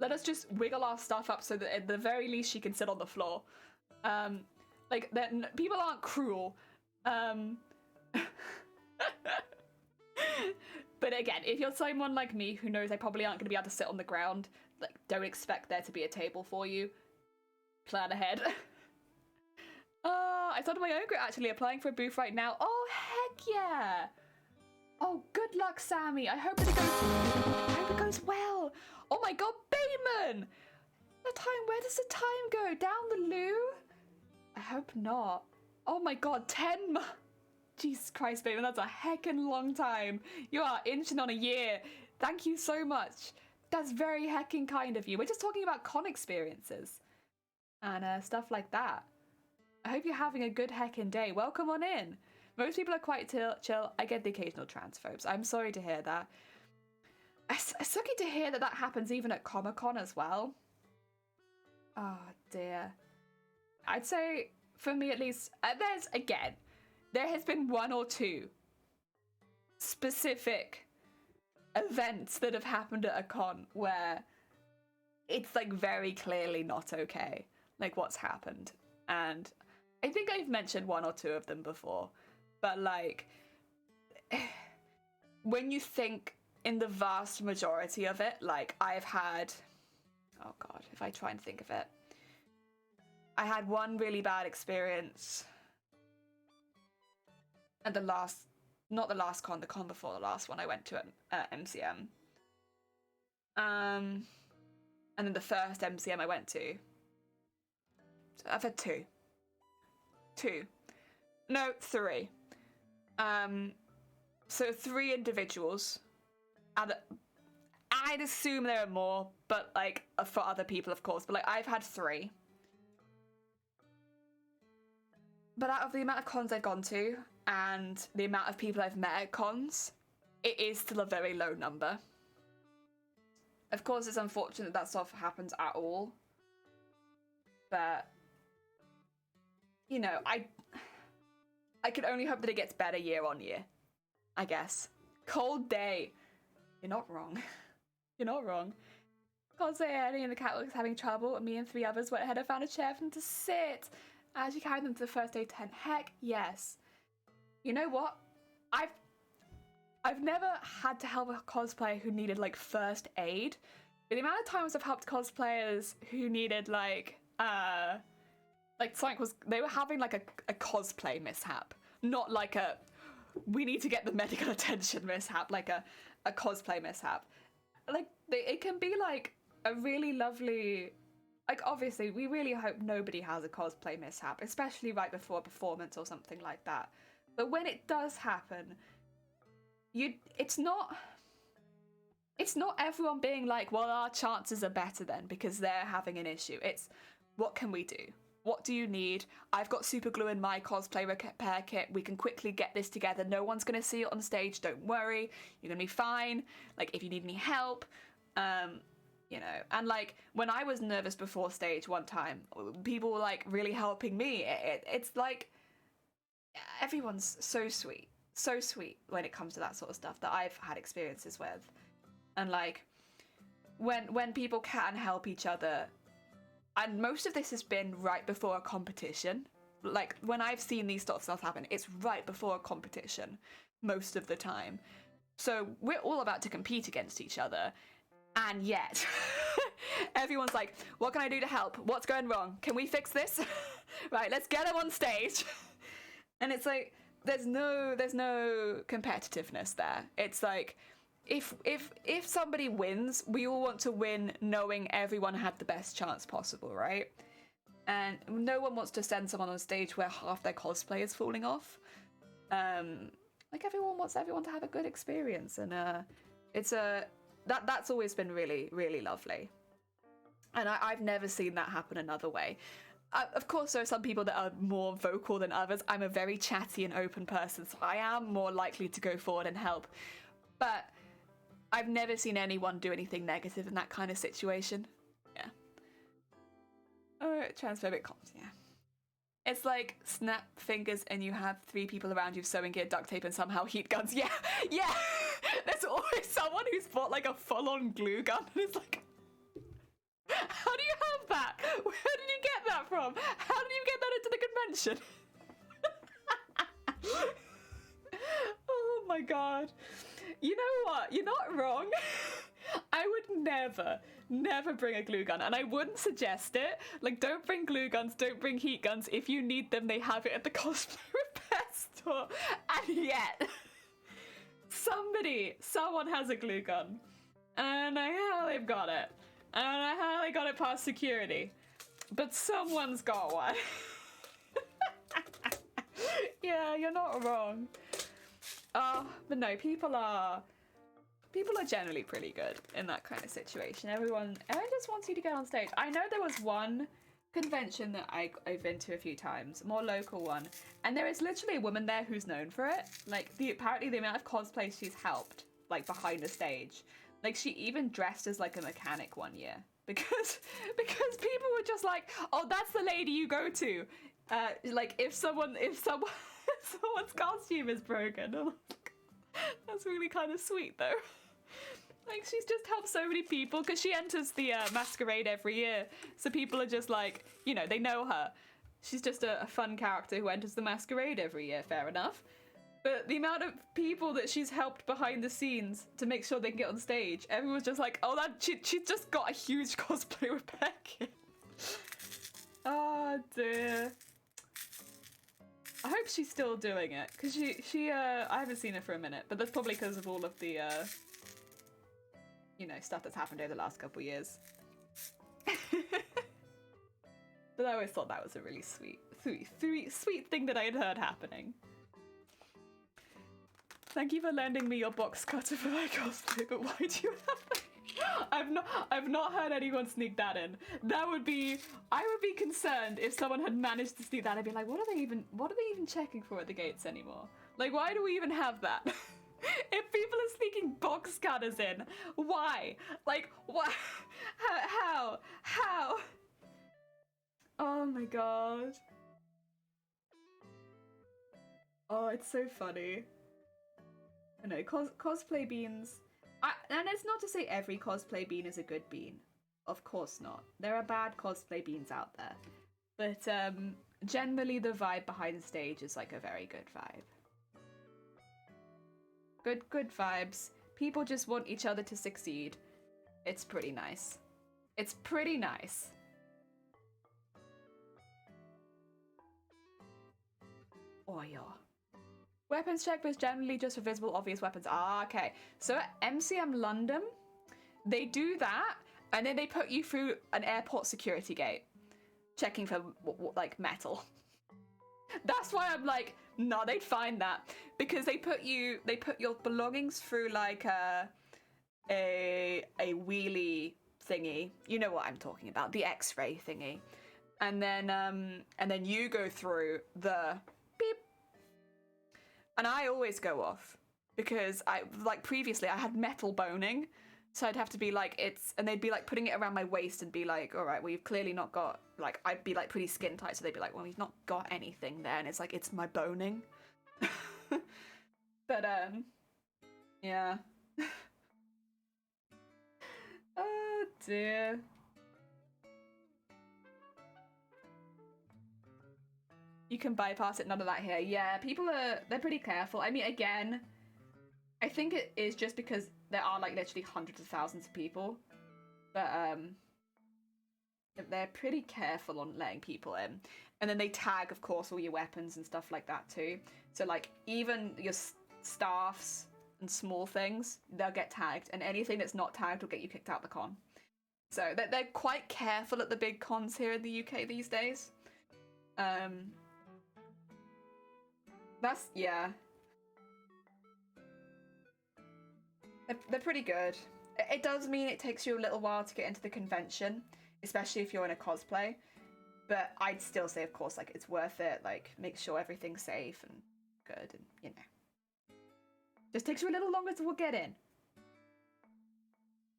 Let us just wiggle our stuff up so that at the very least she can sit on the floor. Like, people aren't cruel. But again, if you're someone like me who knows I probably aren't going to be able to sit on the ground, like, don't expect there to be a table for you. Plan ahead. I started my own group actually, applying for a booth right now. Oh, heck yeah! Oh, good luck, Sammy. I hope it goes well. Oh my god, Bayman! Where does the time go? Down the loo? I hope not. Oh my god, 10 months. Jesus Christ, Bayman, that's a heckin' long time. You are inching on a year. Thank you so much. That's very heckin' kind of you. We're just talking about con experiences and stuff like that. I hope you're having a good heckin' day. Welcome on in. Most people are quite chill. I get the occasional transphobes. I'm sorry to hear that. It's sucky to hear that happens even at Comic-Con as well. Oh dear. I'd say, for me at least, there has been one or two specific events that have happened at a con where it's like very clearly not okay, like what's happened. And I think I've mentioned one or two of them before, but like when you think in the vast majority of it, like I've had, oh god, if I try and think of it, I had one really bad experience at the last, not the last con, the con before the last one I went to at MCM. And then the first MCM I went to. So I've had two. No, three. So 3 individuals. And I'd assume there are more, but like for other people, of course. But like I've had 3. But out of the amount of cons I've gone to and the amount of people I've met at cons, it is still a very low number. Of course, it's unfortunate that stuff happens at all. But, you know, I could only hope that it gets better year on year, I guess. Cold day. You're not wrong. You're not wrong. Cosplay Eddie and the cat was having trouble, and me and 3 others went ahead and found a chair for them to sit. As you carried them to the first aid tent. Heck yes. You know what? I've never had to help a cosplayer who needed like first aid. But the amount of times I've helped cosplayers who needed like something was, they were having like a cosplay mishap. Not like a we need to get the medical attention mishap, like a cosplay mishap. Like it can be like a really lovely like, obviously, we really hope nobody has a cosplay mishap, especially right before a performance or something like that. But when it does happen, it's not everyone being like, well, our chances are better then because they're having an issue. It's, what can we do? What do you need? I've got super glue in my cosplay repair kit. We can quickly get this together. No one's going to see it on stage. Don't worry. You're going to be fine. Like, if you need any help, you know. And, like, when I was nervous before stage one time, people were, like, really helping me. It's like, everyone's so sweet. So sweet when it comes to that sort of stuff that I've had experiences with. And, like, when people can help each other, and most of this has been right before a competition. Like, when I've seen these sort of stuff happen, it's right before a competition most of the time. So we're all about to compete against each other, and yet everyone's like, what can I do to help? What's going wrong? Can we fix this? Right, let's get them on stage. And it's like, there's no competitiveness there. It's like, if somebody wins, we all want to win knowing everyone had the best chance possible, right? And no one wants to send someone on stage where half their cosplay is falling off. Like, everyone wants everyone to have a good experience, and that's always been really, really lovely. And I've never seen that happen another way. Of course, there are some people that are more vocal than others. I'm a very chatty and open person, so I am more likely to go forward and help. But I've never seen anyone do anything negative in that kind of situation. Yeah. Oh, transphobic comments, yeah. It's like snap fingers and you have 3 people around you sewing gear, duct tape, and somehow heat guns. Yeah, yeah. There's always someone who's bought like a full-on glue gun and it's like, how do you have that? Where did you get that from? How did you get that into the convention? Oh my god. You know what? You're not wrong. I would never bring a glue gun, and I wouldn't suggest it. Like, don't bring glue guns, don't bring heat guns. If you need them, they have it at the cosplay repair store. And yet, someone has a glue gun. And I know they've got it. And I know they got it past security. But someone's got one. Yeah, you're not wrong. But no, people are generally pretty good in that kind of situation. Everyone just wants you to get on stage. I know there was one convention that I've been to a few times, more local one, and there is literally a woman there who's known for it. Like, apparently the amount of cosplay she's helped, like, behind the stage. Like, she even dressed as like a mechanic one year because people were just like, oh, that's the lady you go to. Like, if someone's costume is broken. That's really kind of sweet, though. Like, she's just helped so many people because she enters the masquerade every year. So people are just like, you know, they know her. She's just a fun character who enters the masquerade every year, fair enough. But the amount of people that she's helped behind the scenes to make sure they can get on stage, everyone's just like, oh, she's just got a huge cosplay repair kit. Oh, dear. I hope she's still doing it, because she I haven't seen her for a minute, but that's probably because of all of the, you know, stuff that's happened over the last couple of years. But I always thought that was a really sweet thing that I had heard happening. Thank you for lending me your box cutter for my cosplay, but why do you have that? I've not heard anyone sneak that in. I would be concerned if someone had managed to sneak that. I'd be like, what are they even checking for at the gates anymore? Like, why do we even have that? If people are sneaking box cutters in, why? Like, what? How? Oh my god. Oh, it's so funny. I know, cosplay beans. And it's not to say every cosplay bean is a good bean. Of course not. There are bad cosplay beans out there. But generally the vibe behind the stage is like a very good vibe. Good vibes. People just want each other to succeed. It's pretty nice. It's pretty nice. Oh yeah. Weapons check is generally just for visible, obvious weapons. Ah, okay. So at MCM London, they do that, And then they put you through an airport security gate, checking for like metal. That's why I'm like, no, they'd find that, because they put your belongings through like a wheelie thingy. You know what I'm talking about, the X-ray thingy. And then you go through the beep. And I always go off because previously I had metal boning. So I'd have to be like, and they'd be like putting it around my waist and be like, all right, well, you've clearly not got, like, I'd be like pretty skin tight. So they'd be like, well, you've not got anything there. And it's like, it's my boning. But, yeah. Oh dear. You can bypass it, none of that here. Yeah, they're pretty careful. I mean, again, I think it is just because there are like literally hundreds of thousands of people. But they're pretty careful on letting people in. And then they tag, of course, all your weapons and stuff like that too. So like even your staffs and small things, they'll get tagged. And anything that's not tagged will get you kicked out the con. So they're quite careful at the big cons here in the UK these days. Yeah. They're pretty good. It does mean it takes you a little while to get into the convention, especially if you're in a cosplay. But I'd still say, of course, like, it's worth it. Like, make sure everything's safe and good, and, you know. Just takes you a little longer to get in.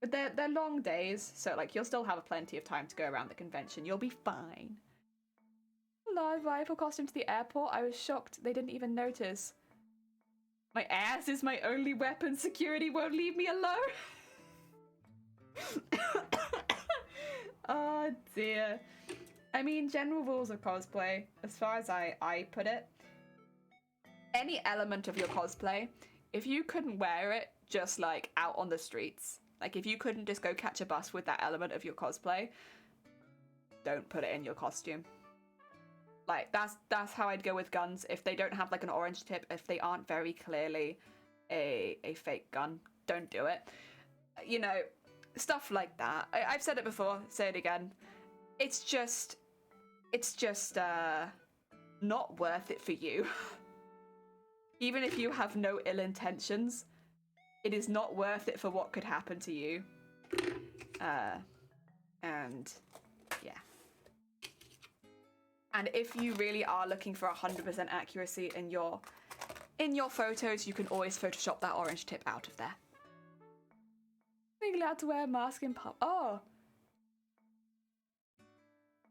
But they're long days, so, like, you'll still have plenty of time to go around the convention. You'll be fine. Live rifle costume to the airport. I was shocked they didn't even notice. My ass is my only weapon. Security won't leave me alone. Oh dear. I mean, general rules of cosplay, as far as I put it, any element of your cosplay, if you couldn't wear it just like out on the streets, like if you couldn't just go catch a bus with that element of your cosplay, don't put it in your costume. Like, that's how I'd go with guns. If they don't have like an orange tip, if they aren't very clearly a fake gun, don't do it. You know, stuff like that. I've said it before, say it again. It's just not worth it for you. Even if you have no ill intentions, it is not worth it for what could happen to you. And yeah. And if you really are looking for 100% accuracy in your photos, you can always Photoshop that orange tip out of there. Being allowed to wear a mask in pub. Oh.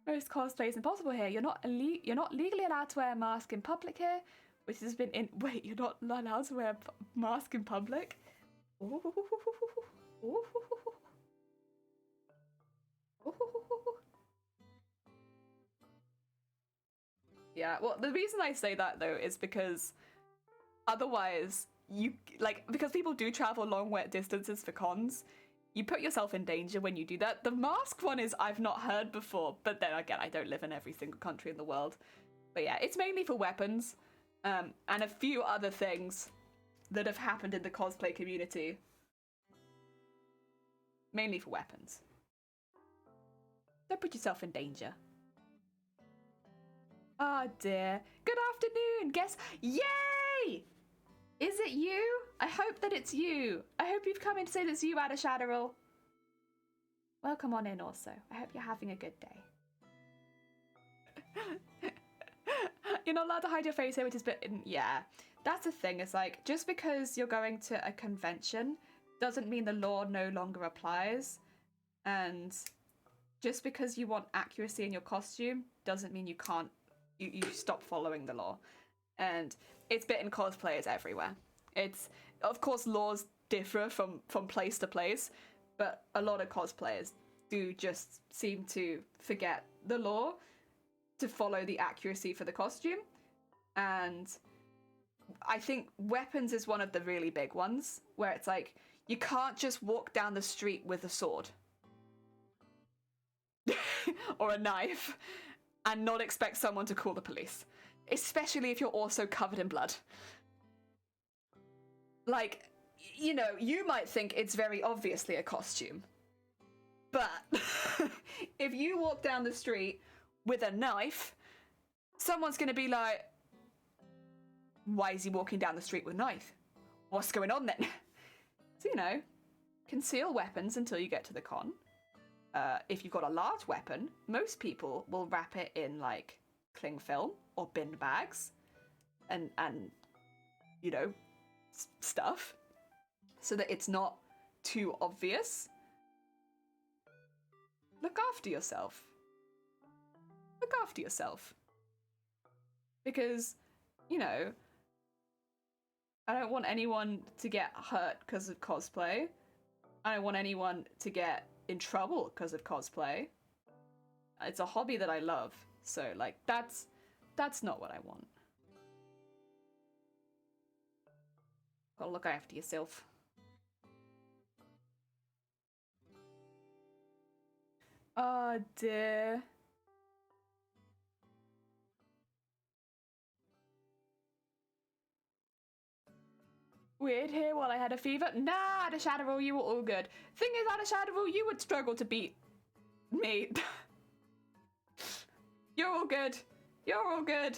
Most cosplay is impossible here. You're not legally allowed to wear a mask in public here, which has been in. Wait, you're not allowed to wear a mask in public? Ooh. Ooh. Ooh. Yeah, well, the reason I say that though is because otherwise because people do travel long distances for cons, you put yourself in danger when you do that. The mask one is I've not heard before, but then again, I don't live in every single country in the world. But yeah, it's mainly for weapons, and a few other things that have happened in the cosplay community. Mainly for weapons. Don't put yourself in danger. Oh dear. Good afternoon. Guess. Yay! Is it you? I hope that it's you. I hope you've come in to say that it's you, Ada Shadowrell. Welcome on in also. I hope you're having a good day. You're not allowed to hide your face here, which is yeah. That's the thing. It's like, just because you're going to a convention doesn't mean the law no longer applies. And just because you want accuracy in your costume doesn't mean you can't you stop following the law. And it's bitten cosplayers everywhere. It's, of course, laws differ from place to place, but a lot of cosplayers do just seem to forget the law to follow the accuracy for the costume. And I think weapons is one of the really big ones, where it's like, you can't just walk down the street with a sword. Or a knife. And not expect someone to call the police. Especially if you're also covered in blood. Like, you know, you might think it's very obviously a costume. But if you walk down the street with a knife, someone's going to be like, why is he walking down the street with a knife? What's going on then? So, you know, conceal weapons until you get to the con. If you've got a large weapon, most people will wrap it in like cling film or bin bags and you know, stuff so that it's not too obvious. Look after yourself. Look after yourself. Because, you know, I don't want anyone to get hurt because of cosplay. I don't want anyone to get in trouble because of cosplay. It's a hobby that I love. So, like, that's not what I want. Gotta look after yourself. Oh dear. Weird here while I had a fever. Nah, at a shadow rule, you were all good. Thing is, at a shadow rule, you would struggle to beat me. You're all good. You're all good.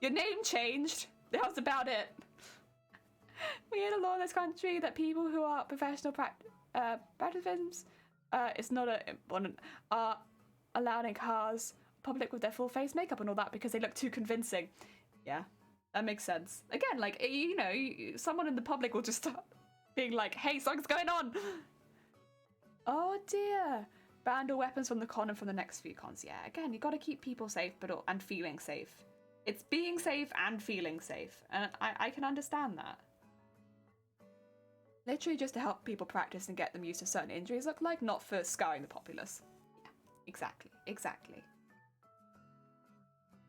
Your name changed. That was about it. We had a law in this country that people who are professional participants, it's not are allowed in cars, public with their full face makeup and all that because they look too convincing. Yeah. That makes sense. Again, like, you know, someone in the public will just start being like, hey, something's going on. Oh dear. Banned all weapons from the con and from the next few cons. Yeah, again, you got to keep people safe and feeling safe. It's being safe and feeling safe. And I can understand that. Literally just to help people practice and get them used to certain injuries look like, not for scarring the populace. Yeah, exactly. Exactly.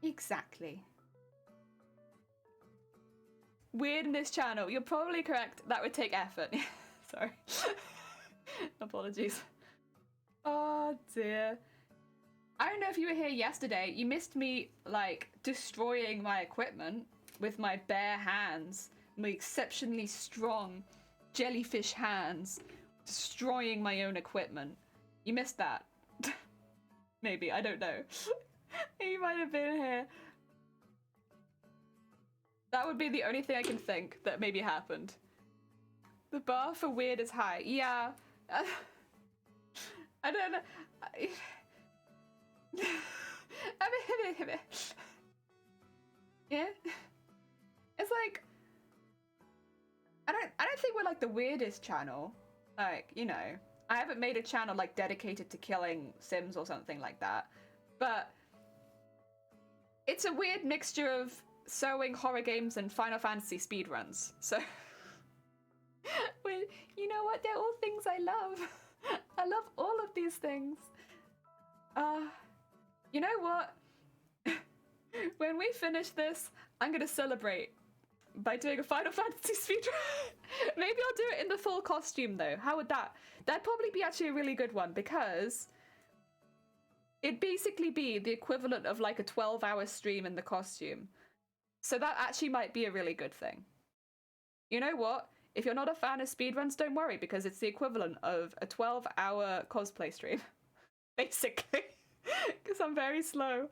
Exactly. Weird in this channel. You're probably correct. That would take effort. Sorry. Apologies. Oh dear. I don't know if you were here yesterday. You missed me, like, destroying my equipment with my bare hands. My exceptionally strong jellyfish hands. Destroying my own equipment. You missed that. Maybe. I don't know. You might have been here. That would be the only thing I can think that maybe happened. The bar for weird is high. Yeah. I don't know. Yeah. It's like I don't think we're like the weirdest channel. Like, you know, I haven't made a channel like dedicated to killing Sims or something like that. But it's a weird mixture of sewing, horror games, and Final Fantasy speedruns. So, well, you know what? They're all things I love. I love all of these things. You know what? When we finish this, I'm gonna celebrate by doing a Final Fantasy speedrun. Maybe I'll do it in the full costume though. How would that? That'd probably be actually a really good one because it'd basically be the equivalent of like a 12-hour stream in the costume. So that actually might be a really good thing. You know what? If you're not a fan of speedruns, don't worry, because it's the equivalent of a 12-hour cosplay stream. Basically. Because I'm very slow.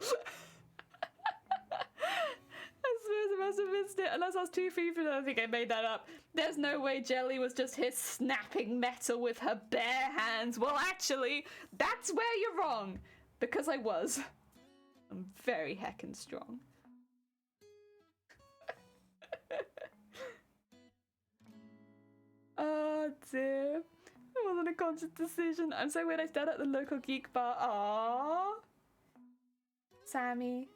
I suppose I must have missed it, unless I was too free for that. I think I made that up. There's no way Jelly was just here snapping metal with her bare hands. Well, actually, that's where you're wrong. Because I was. I'm very heckin' strong. Oh dear. It wasn't a conscious decision. I'm so weird I stayed at the local geek bar. Aww. Sammy.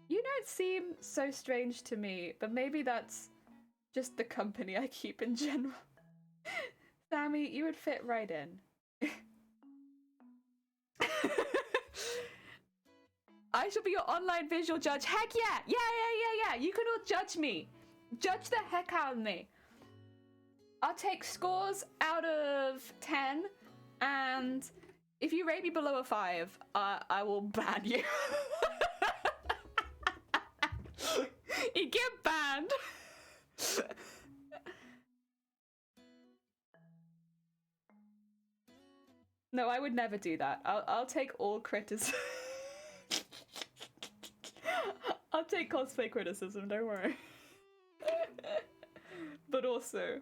You don't seem so strange to me, but maybe that's just the company I keep in general. Sammy, you would fit right in. I shall be your online visual judge. Heck yeah! Yeah. You can all judge me. Judge the heck out of me. I'll take scores out of 10, and if you rate me below a 5, I will ban you. You get banned. No, I would never do that. I'll take all criticism. I'll take cosplay criticism, don't worry. But also,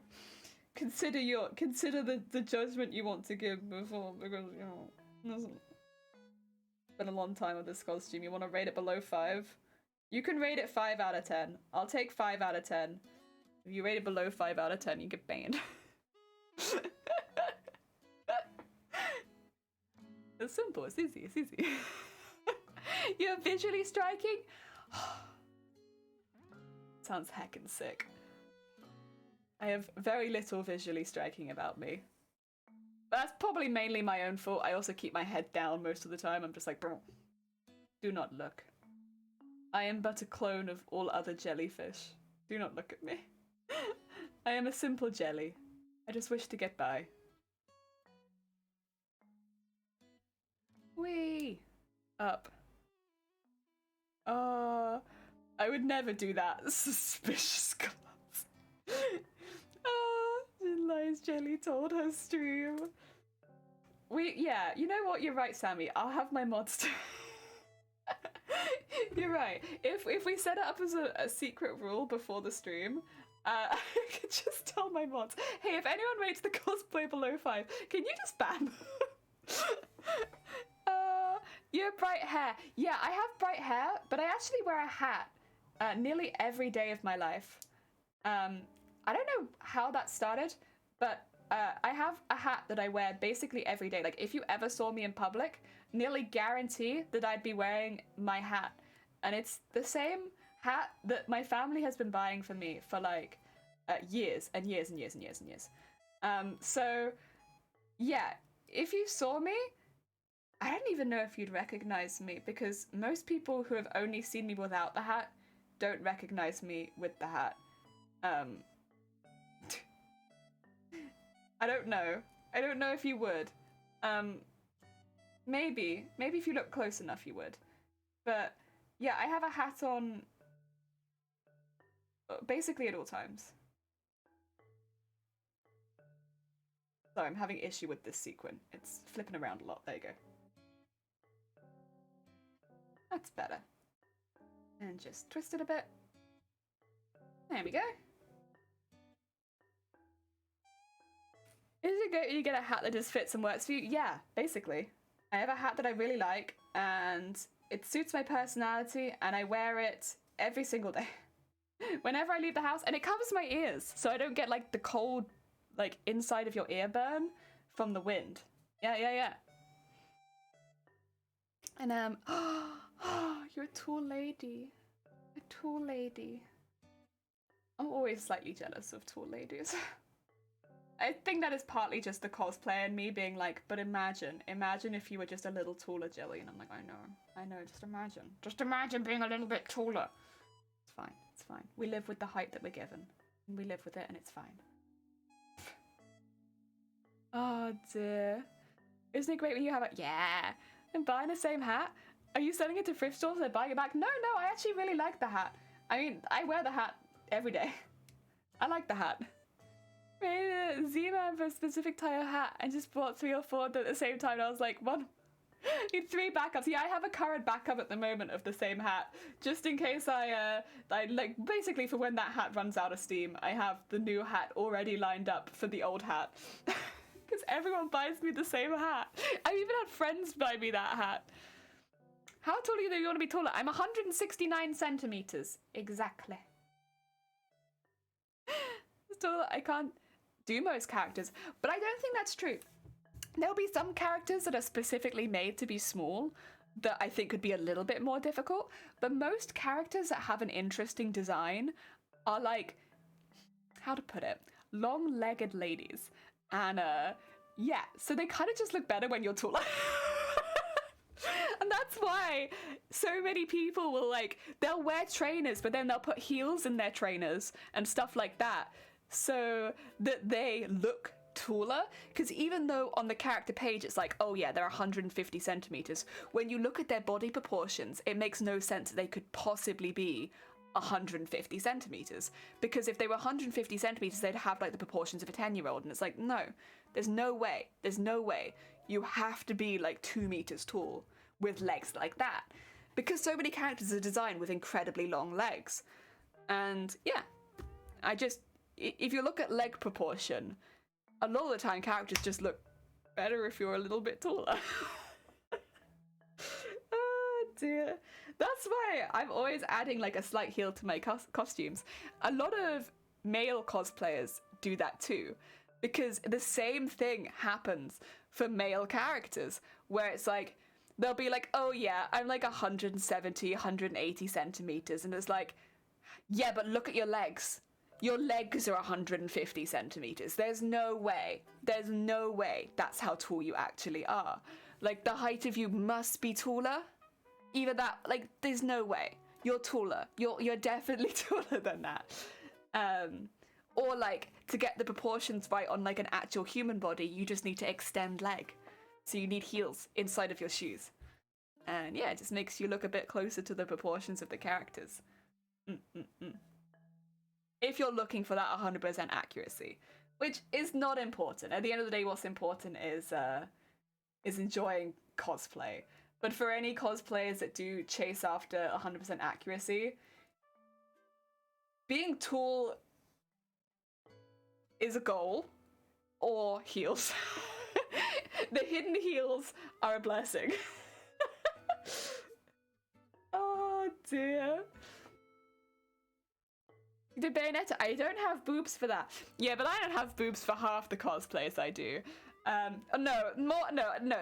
consider the judgment you want to give before, because, you know, it's been a long time with this costume. You want to rate it below 5? You can rate it 5 out of 10. I'll take 5 out of 10. If you rate it below 5 out of 10, you get banned. It's simple, it's easy, it's easy. You're visually striking? Sounds heckin' sick. I have very little visually striking about me. That's probably mainly my own fault. I also keep my head down most of the time. I'm just like, bro, do not look. I am but a clone of all other jellyfish. Do not look at me. I am a simple jelly. I just wish to get by. Whee! Up. I would never do that. Suspicious class. Lies Jelly told her stream. Yeah, you know what? You're right, Sammy. I'll have my mods You're right. If we set it up as a secret rule before the stream, I could just tell my mods, hey, if anyone rates the cosplay below 5, can you just ban? You have bright hair. Yeah, I have bright hair, but I actually wear a hat nearly every day of my life. I don't know how that started, but I have a hat that I wear basically every day. Like, if you ever saw me in public, nearly guarantee that I'd be wearing my hat. And it's the same hat that my family has been buying for me for like years and years and years and years and years. So yeah, if you saw me, I don't even know if you'd recognize me, because most people who have only seen me without the hat don't recognize me with the hat. I don't know. I don't know if you would. Maybe if you look close enough you would. But yeah, I have a hat on basically at all times. Sorry, I'm having issue with this sequin. It's flipping around a lot. There you go. That's better. And just twist it a bit. There we go. Is it good you get a hat that just fits and works for you? Yeah, basically. I have a hat that I really like, and it suits my personality, and I wear it every single day. Whenever I leave the house, and it covers my ears, so I don't get like the cold, like inside of your ear burn from the wind. Yeah. And you're a tall lady. A tall lady. I'm always slightly jealous of tall ladies. I think that is partly just the cosplay and me being like, but imagine if you were just a little taller, Jelly. And I'm like, I know, just imagine being a little bit taller. It's fine. We live with the height that we're given. And we live with it, and it's fine. Oh dear. Isn't it great when you have yeah, and buying the same hat? Are you selling it to thrift stores and buying it back? No, I actually really like the hat. I mean, I wear the hat every day. I like the hat. Made a Z-Man for a specific type of hat and just bought 3 or 4 at the same time. And I was like, one, need 3 backups. Yeah, I have a current backup at the moment of the same hat, just in case I like, basically for when that hat runs out of steam, I have the new hat already lined up for the old hat. Because everyone buys me the same hat. I've even had friends buy me that hat. How tall are you that you want to be taller? I'm 169 centimeters. Exactly. Taller. I can't do most characters, but I don't think that's true. There'll be some characters that are specifically made to be small that I think could be a little bit more difficult, but most characters that have an interesting design are like, how to put it, long-legged ladies. And yeah, so they kind of just look better when you're taller. And that's why so many people will they'll wear trainers, but then they'll put heels in their trainers and stuff like that, so that they look taller. Because even though on the character page it's like, oh yeah, they're 150 centimeters, when you look at their body proportions, it makes no sense that they could possibly be 150 centimeters. Because if they were 150 centimeters, they'd have like the proportions of a 10-year-old, and it's like, no, there's no way. you have to be like 2 meters tall with legs like that, because so many characters are designed with incredibly long legs. And yeah, if you look at leg proportion, a lot of the time characters just look better if you're a little bit taller. Oh dear. That's why I'm always adding like a slight heel to my costumes. A lot of male cosplayers do that too, because the same thing happens for male characters, where it's like, they'll be like, oh yeah, I'm like 170, 180 centimeters, and it's like, yeah, but look at your legs. Your legs are 150 centimeters. There's no way that's how tall you actually are. Like, the height of you must be taller. Either that, like, there's no way. You're taller. You're definitely taller than that. Or like, to get the proportions right on like an actual human body, you just need to extend leg. So you need heels inside of your shoes. And yeah, it just makes you look a bit closer to the proportions of the characters. If you're looking for that 100% accuracy, which is not important. At the end of the day, what's important is enjoying cosplay. But for any cosplayers that do chase after 100% accuracy, being tall is a goal, or heels. The hidden heels are a blessing. Oh dear. The Bayonetta, I don't have boobs for that. Yeah, but I don't have boobs for half the cosplays I do. No,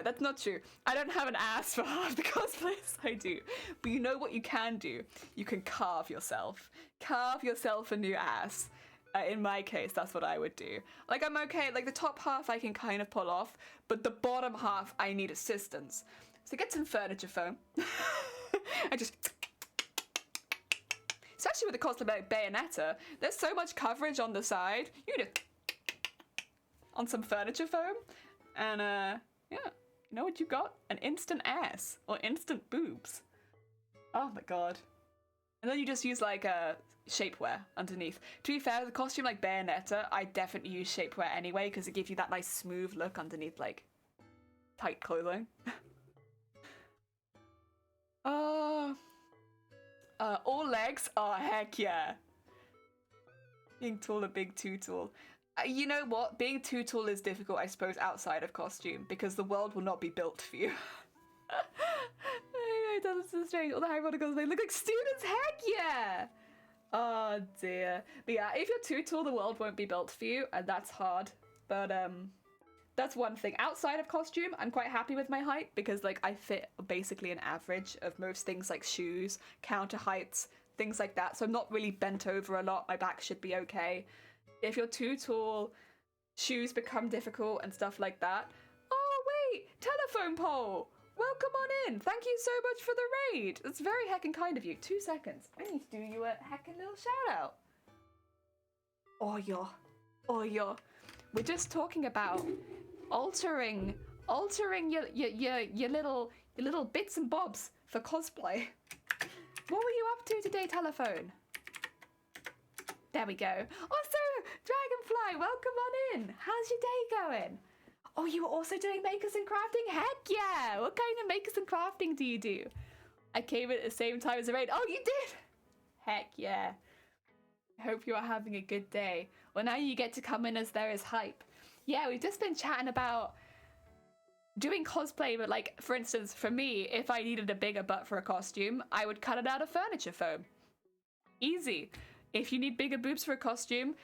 that's not true. I don't have an ass for half the cosplays I do. But you know what you can do? You can carve yourself. Carve yourself a new ass. In my case, that's what I would do. Like, I'm okay, like the top half I can kind of pull off, but the bottom half I need assistance. So get some furniture foam. I just... Especially with the cosplay like Bayonetta, there's so much coverage on the side. You can just... on some furniture foam, and yeah, you know what you got? An instant ass, or instant boobs. Oh my god. And then you just use like a shapewear underneath. To be fair, the costume like Bayonetta, I definitely use shapewear anyway, because it gives you that nice smooth look underneath like tight clothing. All legs? Oh heck yeah. Being tall or being too tall. You know what? Being too tall is difficult, I suppose, outside of costume, because the world will not be built for you. I know, that's so strange. All the Harry Potter girls, they look like students. Heck yeah! Oh dear. But yeah, if you're too tall, the world won't be built for you, and that's hard. But that's one thing. Outside of costume, I'm quite happy with my height, because like I fit basically an average of most things like shoes, counter heights, things like that. So I'm not really bent over a lot. My back should be okay. If you're too tall, shoes become difficult and stuff like that. Oh wait, telephone pole! Welcome on in! Thank you so much for the raid! That's very heckin' kind of you. 2 seconds. I need to do you a heckin' little shout out. Oh yeah. We're just talking about altering your little bits and bobs for cosplay. What were you up to today, telephone? There we go. Also, Dragonfly, welcome on in. How's your day going? Oh, you were also doing makers and crafting? Heck yeah! What kind of makers and crafting do you do? I came in at the same time as the raid. Oh, you did? Heck yeah. I hope you are having a good day. Well, now you get to come in as there is hype. Yeah, we've just been chatting about doing cosplay, but like, for instance, for me, if I needed a bigger butt for a costume, I would cut it out of furniture foam. Easy. If you need bigger boobs for a costume,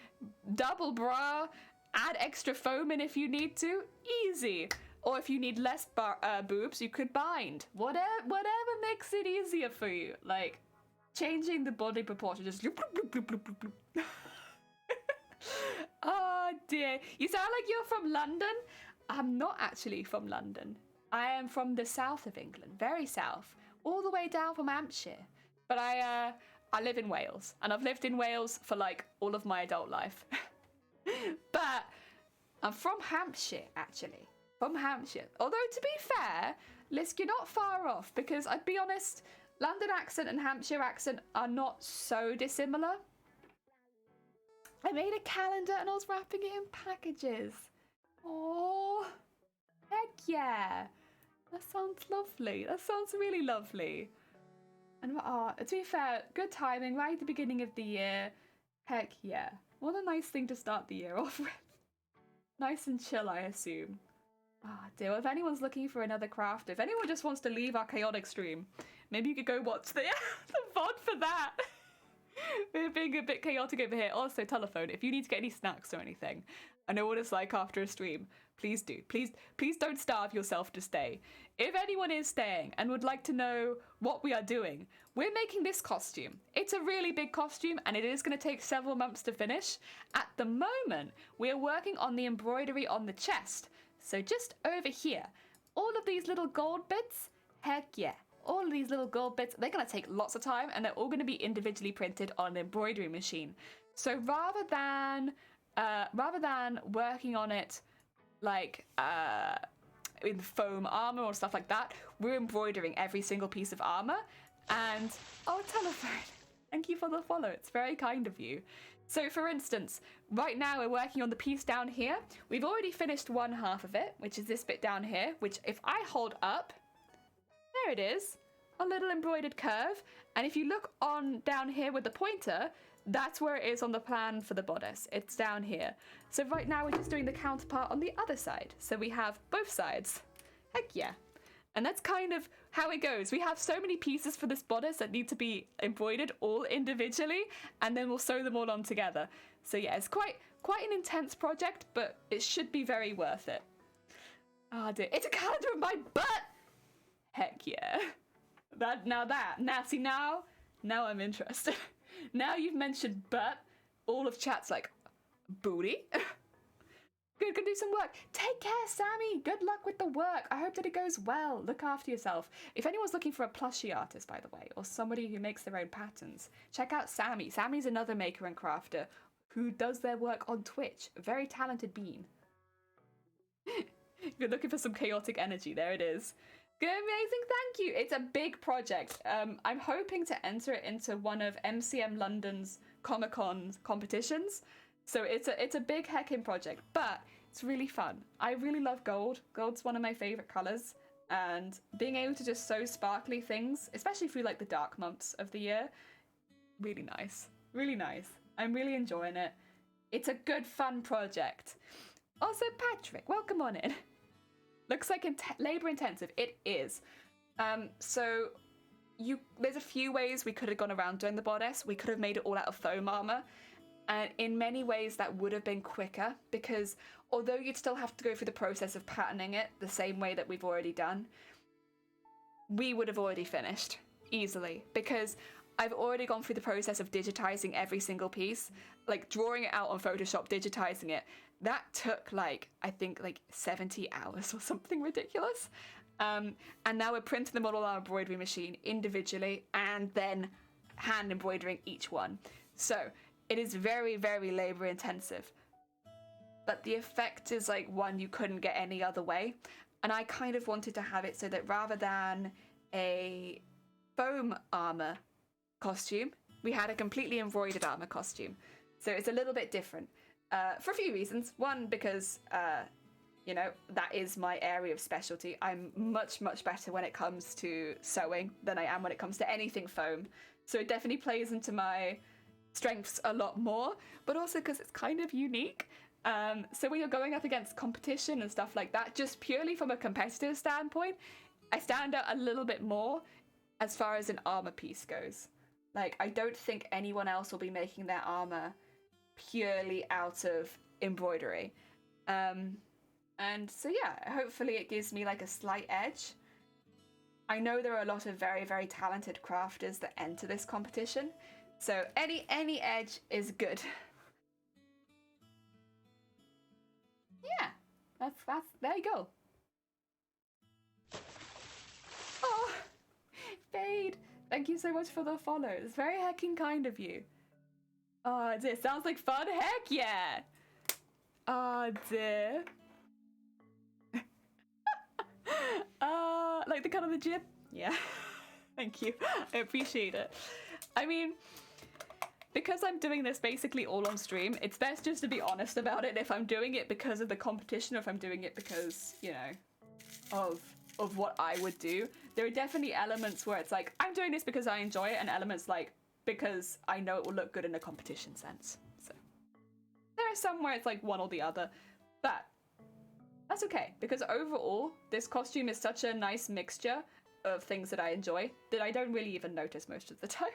double bra, add extra foam in if you need to, easy. Or if you need less boobs, you could bind. Whatever makes it easier for you. Like, changing the body proportion, just... Oh dear. You sound like you're from London. I'm not actually from London. I am from the south of England, very south, all the way down from Hampshire. But I live in Wales, and I've lived in Wales for like all of my adult life. But I'm from Hampshire, actually. From Hampshire. Although, to be fair, Lisk, you're not far off, because I'd be honest, London accent and Hampshire accent are not so dissimilar. I made a calendar and I was wrapping it in packages. Oh, Heck yeah. That sounds lovely. That sounds really lovely. And to be fair, good timing, right at the beginning of the year. Heck yeah. What a nice thing to start the year off with. Nice and chill, I assume. Ah, dear. Well, if anyone's looking for another craft, if anyone just wants to leave our chaotic stream, maybe you could go watch the, the VOD for that. We're being a bit chaotic over here. Also, telephone, if you need to get any snacks or anything, I know what it's like after a stream. Please do. Please don't starve yourself to stay. If anyone is staying and would like to know what we are doing, we're making this costume. It's a really big costume and it is going to take several months to finish. At the moment, we are working on the embroidery on the chest. So just over here, all of these little gold bits, heck yeah. All of these little gold bits, they're going to take lots of time and they're all going to be individually printed on an embroidery machine. So rather than working on it like in foam armor or stuff like that, we're embroidering every single piece of armor. And oh, telephone, thank you for the follow. It's very kind of you. So for instance, right now we're working on the piece down here. We've already finished one half of it, which is this bit down here, which if I hold up, there it is, a little embroidered curve. And if you look on down here with the pointer, that's where it is on the plan for the bodice. It's down here. So right now we're just doing the counterpart on the other side. So we have both sides. Heck yeah. And that's kind of how it goes. We have so many pieces for this bodice that need to be embroidered all individually, and then we'll sew them all on together. So yeah, it's quite an intense project, but it should be very worth it. Ah, dear. It's a calendar of my butt! Heck yeah. Now I'm interested. Now you've mentioned butt, all of chat's like, booty? Good, go do some work. Take care, Sammy. Good luck with the work. I hope that it goes well. Look after yourself. If anyone's looking for a plushie artist, by the way, or somebody who makes their own patterns, check out Sammy. Sammy's another maker and crafter who does their work on Twitch. A very talented bean. If you're looking for some chaotic energy, there it is. Good, amazing, thank you. It's a big project. I'm hoping to enter it into one of MCM London's Comic-Con competitions. So it's a big heckin' project, but it's really fun. I really love gold. Gold's one of my favorite colors, and being able to just sew sparkly things, especially through like the dark months of the year, really nice. Really nice. I'm really enjoying it. It's a good, fun project. Also, Patrick, welcome on in. Looks like labor intensive. It is. So there's a few ways we could have gone around doing the bodice. We could have made it all out of foam armor. And in many ways that would have been quicker, because although you'd still have to go through the process of patterning it the same way that we've already done, we would have already finished easily, because I've already gone through the process of digitizing every single piece, like drawing it out on Photoshop, digitizing it. That took I think 70 hours or something ridiculous. And now we're printing them all on our embroidery machine individually and then hand embroidering each one. So it is very, very labor intensive. But the effect is one you couldn't get any other way. And I kind of wanted to have it so that rather than a foam armor costume, we had a completely embroidered armor costume. So it's a little bit different. For a few reasons. One, because, that is my area of specialty. I'm much, much better when it comes to sewing than I am when it comes to anything foam. So it definitely plays into my strengths a lot more, but also because it's kind of unique. So when you're going up against competition and stuff like that, just purely from a competitive standpoint, I stand out a little bit more as far as an armor piece goes. I don't think anyone else will be making their armor purely out of embroidery. And so yeah, hopefully it gives me a slight edge. I know there are a lot of very, very talented crafters that enter this competition, so any edge is good. Yeah, that's there you go. Oh, Fade, thank you so much for the follow. It's very heckin' kind of you. Oh dear, sounds like fun. Heck yeah. Oh dear. Like the cut of the jib? Yeah. Thank you. I appreciate it. I mean, because I'm doing this basically all on stream, it's best just to be honest about it if I'm doing it because of the competition or if I'm doing it because, of what I would do. There are definitely elements where it's like, I'm doing this because I enjoy it, and elements like, because I know it will look good in a competition sense. So there are some where it's like one or the other, but that's okay, because overall, this costume is such a nice mixture of things that I enjoy that I don't really even notice most of the time.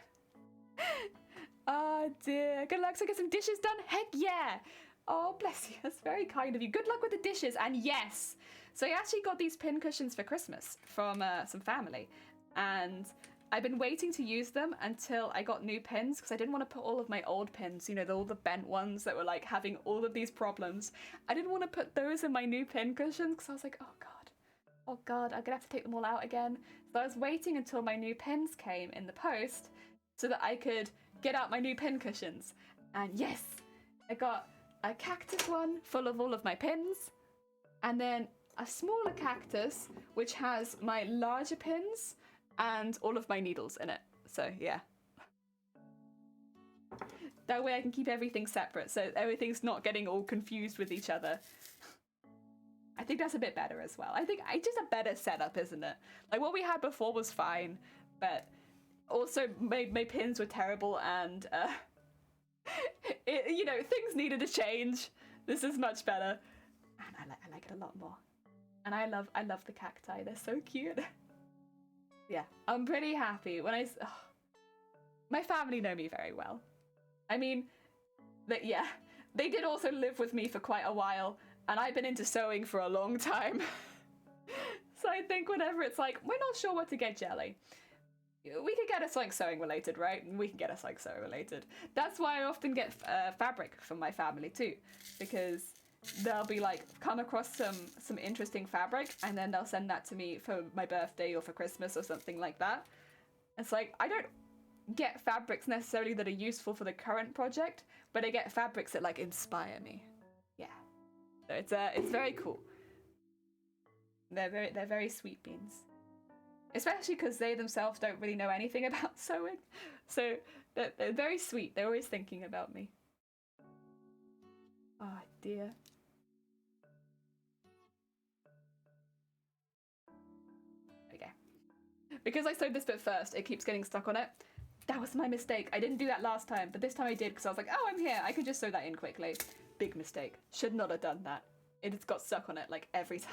Oh dear. Good luck to get some dishes done. Heck yeah. Oh, bless you. That's very kind of you. Good luck with the dishes. And yes. So I actually got these pin cushions for Christmas from some family. And I've been waiting to use them until I got new pins because I didn't want to put all of my old pins, you know, all the bent ones that were like having all of these problems. I didn't want to put those in my new pin cushions because I was like, oh God, I'm gonna have to take them all out again. So I was waiting until my new pins came in the post so that I could get out my new pin cushions. And yes, I got a cactus one full of all of my pins, and then a smaller cactus which has my larger pins and all of my needles in it. So yeah. That way I can keep everything separate so everything's not getting all confused with each other. I think that's a bit better as well. I think it's just a better setup, isn't it? Like what we had before was fine, but also my pins were terrible, and you know, things needed to change. This is much better, and I like it a lot more. And I love the cacti. They're so cute. Yeah, I'm pretty happy when my family know me very well. I mean, yeah, they did also live with me for quite a while. And I've been into sewing for a long time. So I think whenever it's like, we're not sure what to get Jelly, we could get us like sewing related, right? And we can get us like sewing related. That's why I often get fabric from my family too. Because they'll be like, come across some interesting fabric, and then they'll send that to me for my birthday or for Christmas or something like that. It's like, I don't get fabrics necessarily that are useful for the current project, but I get fabrics that like inspire me. Yeah. So it's very cool. They're very sweet beans, especially because they themselves don't really know anything about sewing. So they're very sweet. They're always thinking about me. Oh dear. Okay. Because I sewed this bit first, it keeps getting stuck on it. That was my mistake. I didn't do that last time, but this time I did because I was like, oh, I'm here. I can just sew that in quickly. Big mistake. Should not have done that. It has got stuck on it like every time.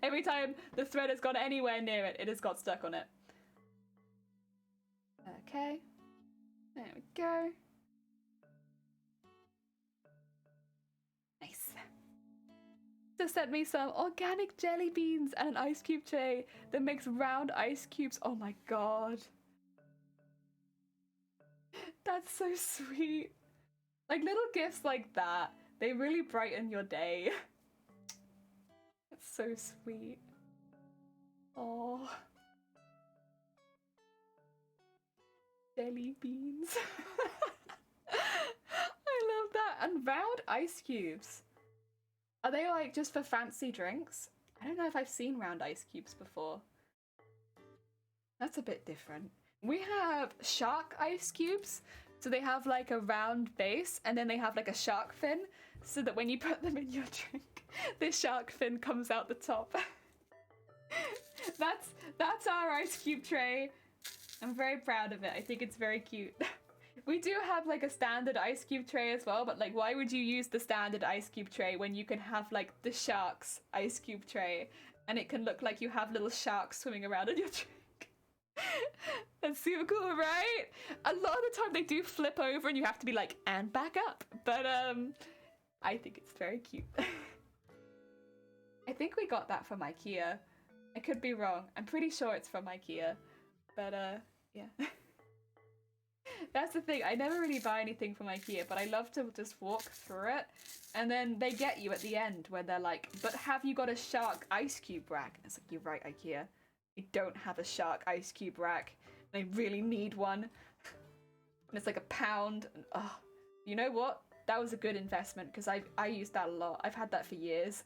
Every time the thread has gone anywhere near it, it has got stuck on it. Okay. There we go. Nice. Just sent me some organic jelly beans and an ice cube tray that makes round ice cubes. Oh my god. That's so sweet. Like little gifts like that, they really brighten your day. It's so sweet. Oh. Jelly beans. I love that. And round ice cubes. Are they like just for fancy drinks? I don't know if I've seen round ice cubes before. That's a bit different. We have shark ice cubes. So they have like a round base, and then they have like a shark fin, so that when you put them in your drink, the shark fin comes out the top. That's our ice cube tray. I'm very proud of it. I think it's very cute. We do have like a standard ice cube tray as well, but like why would you use the standard ice cube tray when you can have like the shark's ice cube tray, and it can look like you have little sharks swimming around in your drink? That's super cool, right? A lot of the time they do flip over and you have to be like, and back up. But I think it's very cute. I think we got that from IKEA. I could be wrong. I'm pretty sure it's from IKEA. But yeah. That's the thing. I never really buy anything from IKEA, but I love to just walk through it. And then they get you at the end where they're like, but have you got a shark ice cube rack? And it's like, you're right, IKEA. I don't have a shark ice cube rack, and I really need one. And it's like £1. And, oh, you know what? That was a good investment because I use that a lot. I've had that for years.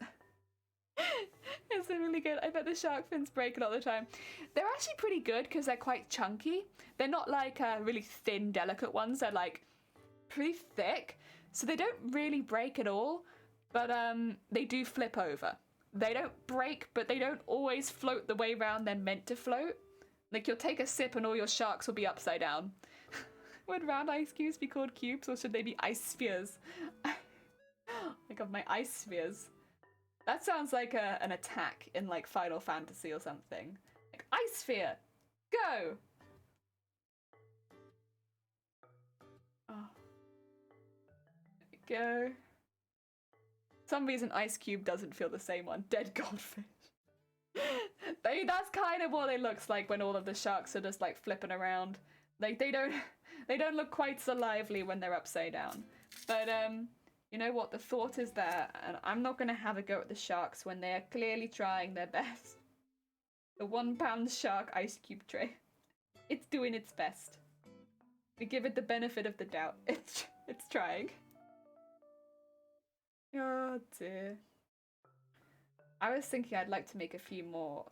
It's really good. I bet the shark fins break a lot of the time. They're actually pretty good because they're quite chunky. They're not like really thin, delicate ones. They're like pretty thick, so they don't really break at all. But they do flip over. they don't break, but they don't always float the way round they're meant to float. Like, you'll take a sip and all your sharks will be upside down. Would round ice cubes be called cubes, or should they be ice spheres? I got my ice spheres. That sounds like an attack in, like, Final Fantasy or something. Like, ice sphere, go! Oh. There we go. For some reason, ice cube doesn't feel the same on dead goldfish. That's kind of what it looks like when all of the sharks are just, like, flipping around. Like, they don't look quite so lively when they're upside down. But, you know what? The thought is there, and I'm not going to have a go at the sharks when they are clearly trying their best. The 1 pound shark ice cube tray. It's doing its best. We give it the benefit of the doubt. It's trying. Oh dear. I was thinking I'd like to make a few more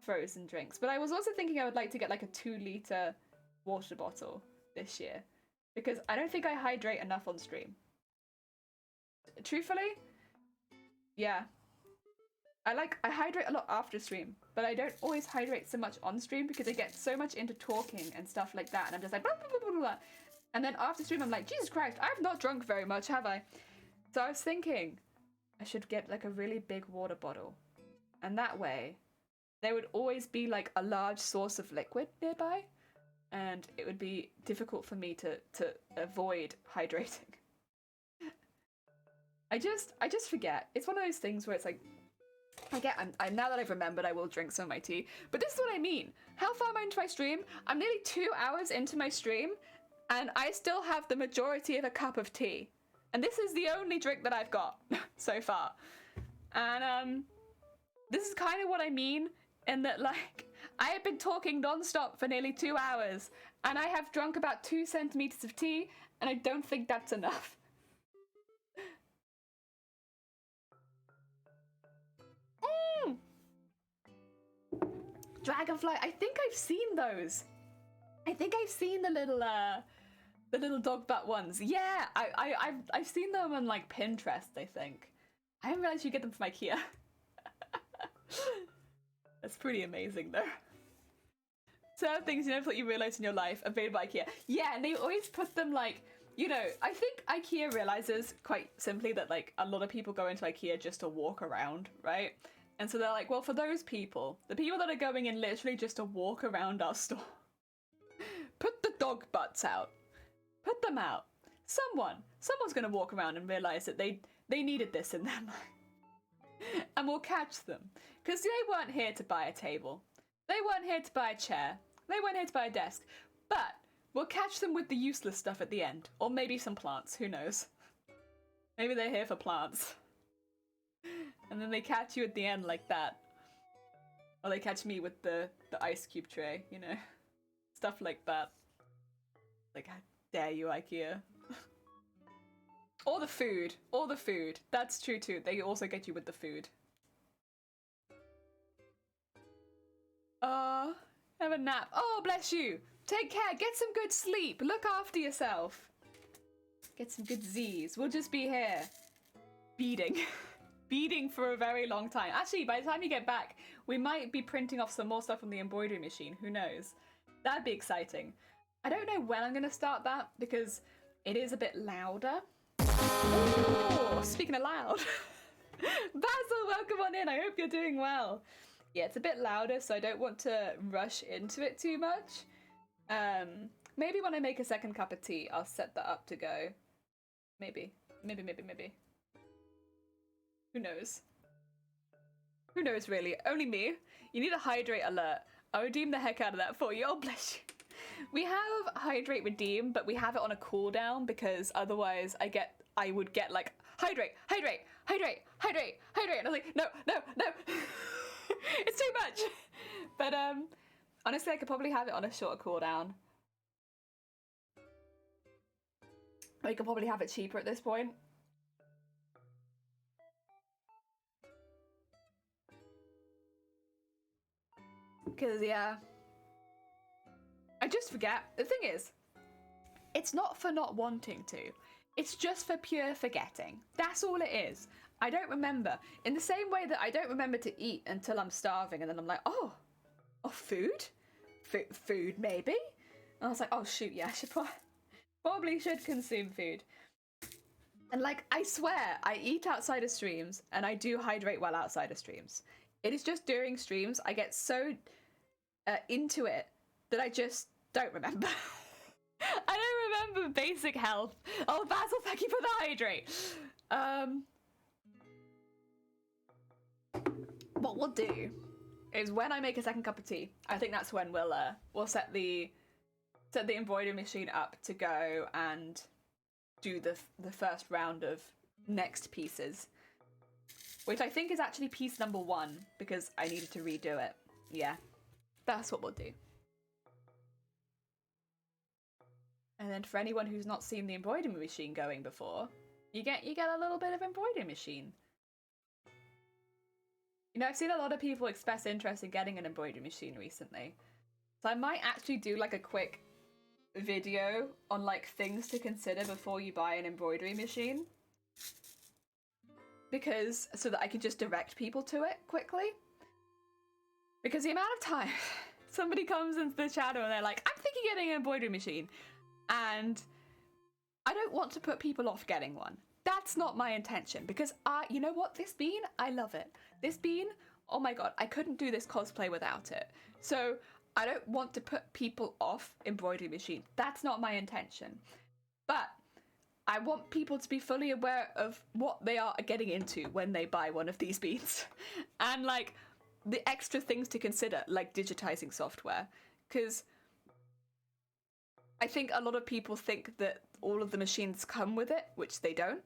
frozen drinks, but I was also thinking I would like to get like a 2-liter water bottle this year, because I don't think I hydrate enough on stream. Truthfully, yeah. I hydrate a lot after stream, but I don't always hydrate so much on stream because I get so much into talking and stuff like that, and I'm just like blah, blah, blah, blah, blah. And then after stream I'm like, Jesus Christ, I've not drunk very much, have I? So I was thinking I should get like a really big water bottle, and that way there would always be like a large source of liquid nearby, and it would be difficult for me to avoid hydrating. I just forget. It's one of those things where it's like, I'm now that I've remembered, I will drink some of my tea. But this is what I mean. How far am I into my stream? I'm nearly 2 hours into my stream, and I still have the majority of a cup of tea. And this is the only drink that I've got so far. And this is kind of what I mean, in that, like, I have been talking non-stop for nearly 2 hours, and I have drunk about 2 centimeters of tea, and I don't think that's enough. Dragonfly, I think I've seen those. I think I've seen the little dog butt ones. Yeah, I've seen them on like Pinterest, I think. I didn't realize you get them from IKEA. That's pretty amazing though. Certain things you never thought you realized in your life available at IKEA. Yeah, and they always put them like, you know, I think IKEA realizes quite simply that like a lot of people go into IKEA just to walk around, right? And so they're like, well, for those people, the people that are going in literally just to walk around our store, put the dog butts out. Put them out. Someone's going to walk around and realize that they needed this in their life. And we'll catch them. Because they weren't here to buy a table. They weren't here to buy a chair. They weren't here to buy a desk. But we'll catch them with the useless stuff at the end. Or maybe some plants, who knows. Maybe they're here for plants. And then they catch you at the end like that. Or they catch me with the ice cube tray, you know. Stuff like that. Like, how dare you, IKEA. Or the food. Or the food. That's true too. They also get you with the food. Have a nap. Oh, bless you. Take care. Get some good sleep. Look after yourself. Get some good Z's. We'll just be here. Beading. Beading for a very long time. Actually, by the time you get back, we might be printing off some more stuff on the embroidery machine. Who knows? That'd be exciting. I don't know when I'm going to start that because it is a bit louder. Ooh, speaking of loud. Basil, welcome on in. I hope you're doing well. Yeah, it's a bit louder, so I don't want to rush into it too much. Maybe when I make a second cup of tea, I'll set that up to go. Maybe. Who knows? Who knows, really? Only me. You need a hydrate alert. I'll redeem the heck out of that for you. Oh, bless you. We have hydrate redeem, but we have it on a cooldown because otherwise I would get like, hydrate. And I was like, no. It's too much. But honestly, I could probably have it on a shorter cooldown. I could probably have it cheaper at this point. Because, yeah. I just forget. The thing is, it's not for not wanting to. It's just for pure forgetting. That's all it is. I don't remember. In the same way that I don't remember to eat until I'm starving, and then I'm like, oh, food? Food, maybe? And I was like, oh shoot, yeah, I should probably should consume food. And like, I swear, I eat outside of streams, and I do hydrate well outside of streams. It is just during streams, I get so into it that I just don't remember. I don't remember basic health. Oh, Basil, thank you for the hydrate. What we'll do is when I make a second cup of tea, I think that's when we'll set the embroidery machine up to go and do the first round of next pieces, which I think is actually piece number 1 because I needed to redo it. Yeah, that's what we'll do. And then for anyone who's not seen the embroidery machine going before, you get a little bit of embroidery machine. You know, I've seen a lot of people express interest in getting an embroidery machine recently. So I might actually do like a quick video on like things to consider before you buy an embroidery machine. Because, so that I can just direct people to it quickly. Because the amount of time somebody comes into the channel and they're like, I'm thinking of getting an embroidery machine. And I don't want to put people off getting one. That's not my intention, because you know what, this bean, I love it. This bean, oh my god, I couldn't do this cosplay without it. So I don't want to put people off embroidery machine. That's not my intention. But I want people to be fully aware of what they are getting into when they buy one of these beans. And like the extra things to consider, like digitizing software. Because I think a lot of people think that all of the machines come with it, which they don't.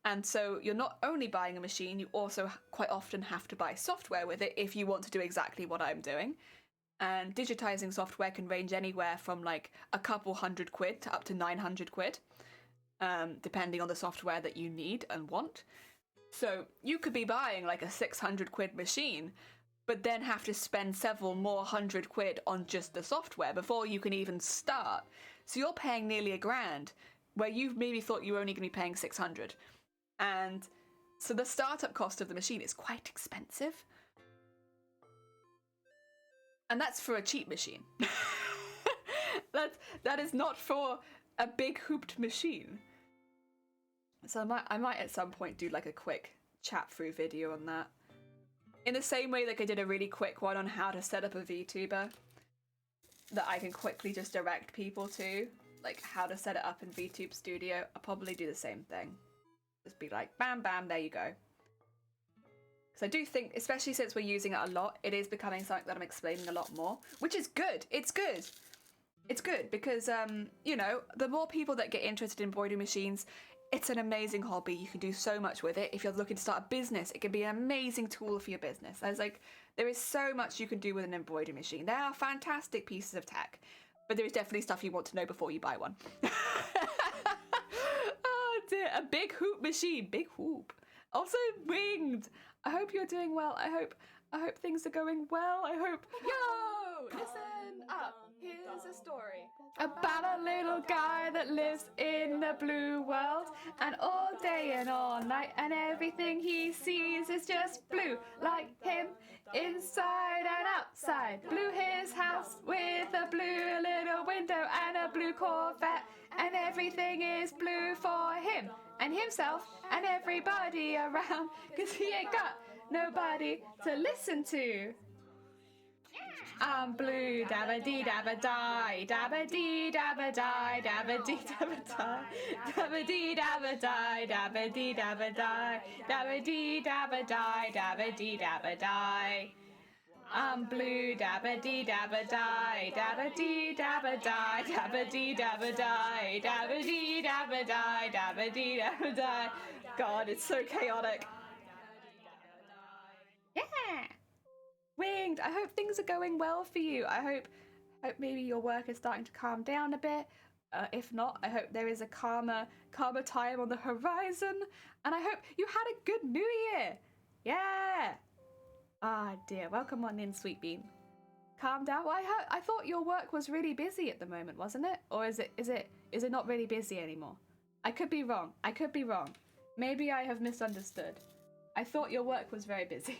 And so you're not only buying a machine, you also quite often have to buy software with it if you want to do exactly what I'm doing. And digitizing software can range anywhere from like a couple £100 to up to 900 quid, depending on the software that you need and want. So you could be buying like a 600 quid machine, but then have to spend several more £100 on just the software before you can even start. So you're paying nearly £1,000, where you maybe thought you were only going to be paying 600. And so the startup cost of the machine is quite expensive. And that's for a cheap machine. That is not for a big hooped machine. So I might at some point do like a quick chat through video on that. In the same way like I did a really quick one on how to set up a VTuber that I can quickly just direct people to, like how to set it up in VTube Studio. I'll probably do the same thing. Just be like, bam, bam, there you go. Because I do think, especially since we're using it a lot, it is becoming something that I'm explaining a lot more, which is good. It's good. It's good because, you know, the more people that get interested in embroidery machines, it's an amazing hobby. You can do so much with it. If you're looking to start a business, it can be an amazing tool for your business. There is so much you can do with an embroidery machine. They are fantastic pieces of tech, but there is definitely stuff you want to know before you buy one. Oh dear, a big hoop machine, big hoop. Also winged. I hope you're doing well. I hope things are going well. I hope. Yo, listen up. Here's a story about a little guy that lives in the blue world, and all day and all night, and everything he sees is just blue, like him, inside and outside. Blue his house with a blue little window and a blue Corvette, and everything is blue for him and himself and everybody around, 'cause he ain't got nobody to listen to. I'm blue, dabba dee dabba die, dabba dee dabba die, dabba dee dabba die, dabba dee dabba die, dabba dee dabba die, dabba dee dabba die, dabba dee dabba die. I'm blue, dabba dee dabba die, dabba dee dabba die, dabba dee dabba die, dabba dee dabba die, dabba dee dabba die. God, it's so chaotic. Yeah. Winged, I hope things are going well for you. I hope maybe your work is starting to calm down a bit. If not, I hope there is a calmer time on the horizon. And I hope you had a good New Year. Yeah. Ah dear, welcome on in, Sweet Bean. Calm down. Well, I thought your work was really busy at the moment, wasn't it? Or is it not really busy anymore? I could be wrong. I could be wrong. Maybe I have misunderstood. I thought your work was very busy.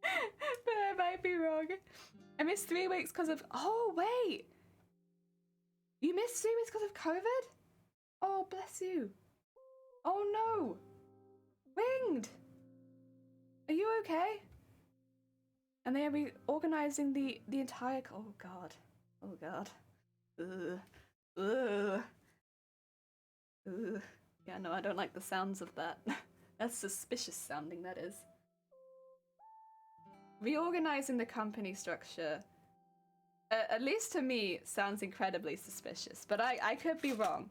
But I might be wrong. I missed 3 weeks because of... Oh, wait. You missed 3 weeks because of COVID? Oh, bless you. Oh, no. Winged. Are you okay? And they are reorganizing the entire... Oh, God. Oh, God. Ugh. Ugh. Ugh. Yeah, no, I don't like the sounds of that. That's suspicious sounding, that is. Reorganizing the company structure, at least to me, sounds incredibly suspicious, but I could be wrong.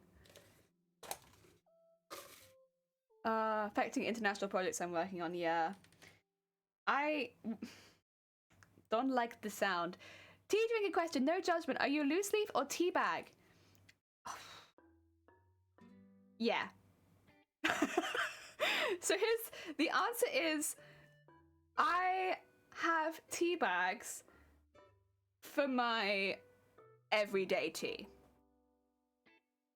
Affecting international projects I'm working on, yeah. I don't like the sound. Tea drinking question, no judgment. Are you a loose leaf or tea bag? Yeah. So the answer is, I have tea bags for my everyday tea.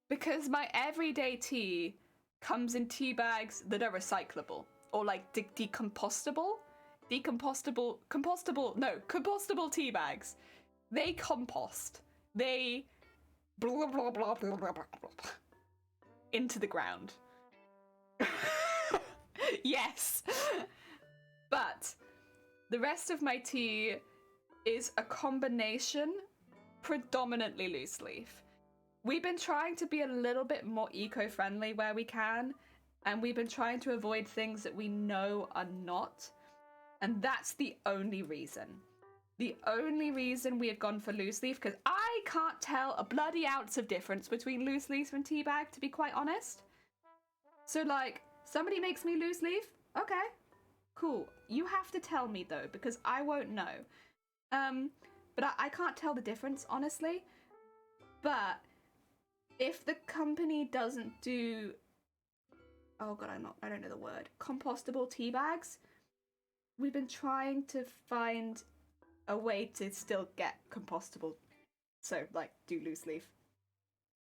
Because my everyday tea comes in tea bags that are recyclable or like compostable tea bags. They compost. They blah blah blah blah blah blah blah into the ground. Yes. But the rest of my tea is a combination, predominantly loose leaf. We've been trying to be a little bit more eco-friendly where we can, and we've been trying to avoid things that we know are not, and that's the only reason. The only reason we have gone for loose leaf, because I can't tell a bloody ounce of difference between loose leaf and tea bag, to be quite honest. So like, somebody makes me loose leaf, okay, cool. You have to tell me though, because I won't know. But I can't tell the difference, honestly. But if the company doesn't do, oh god, I don't know the word, compostable tea bags, we've been trying to find a way to still get compostable. So like, do loose leaf.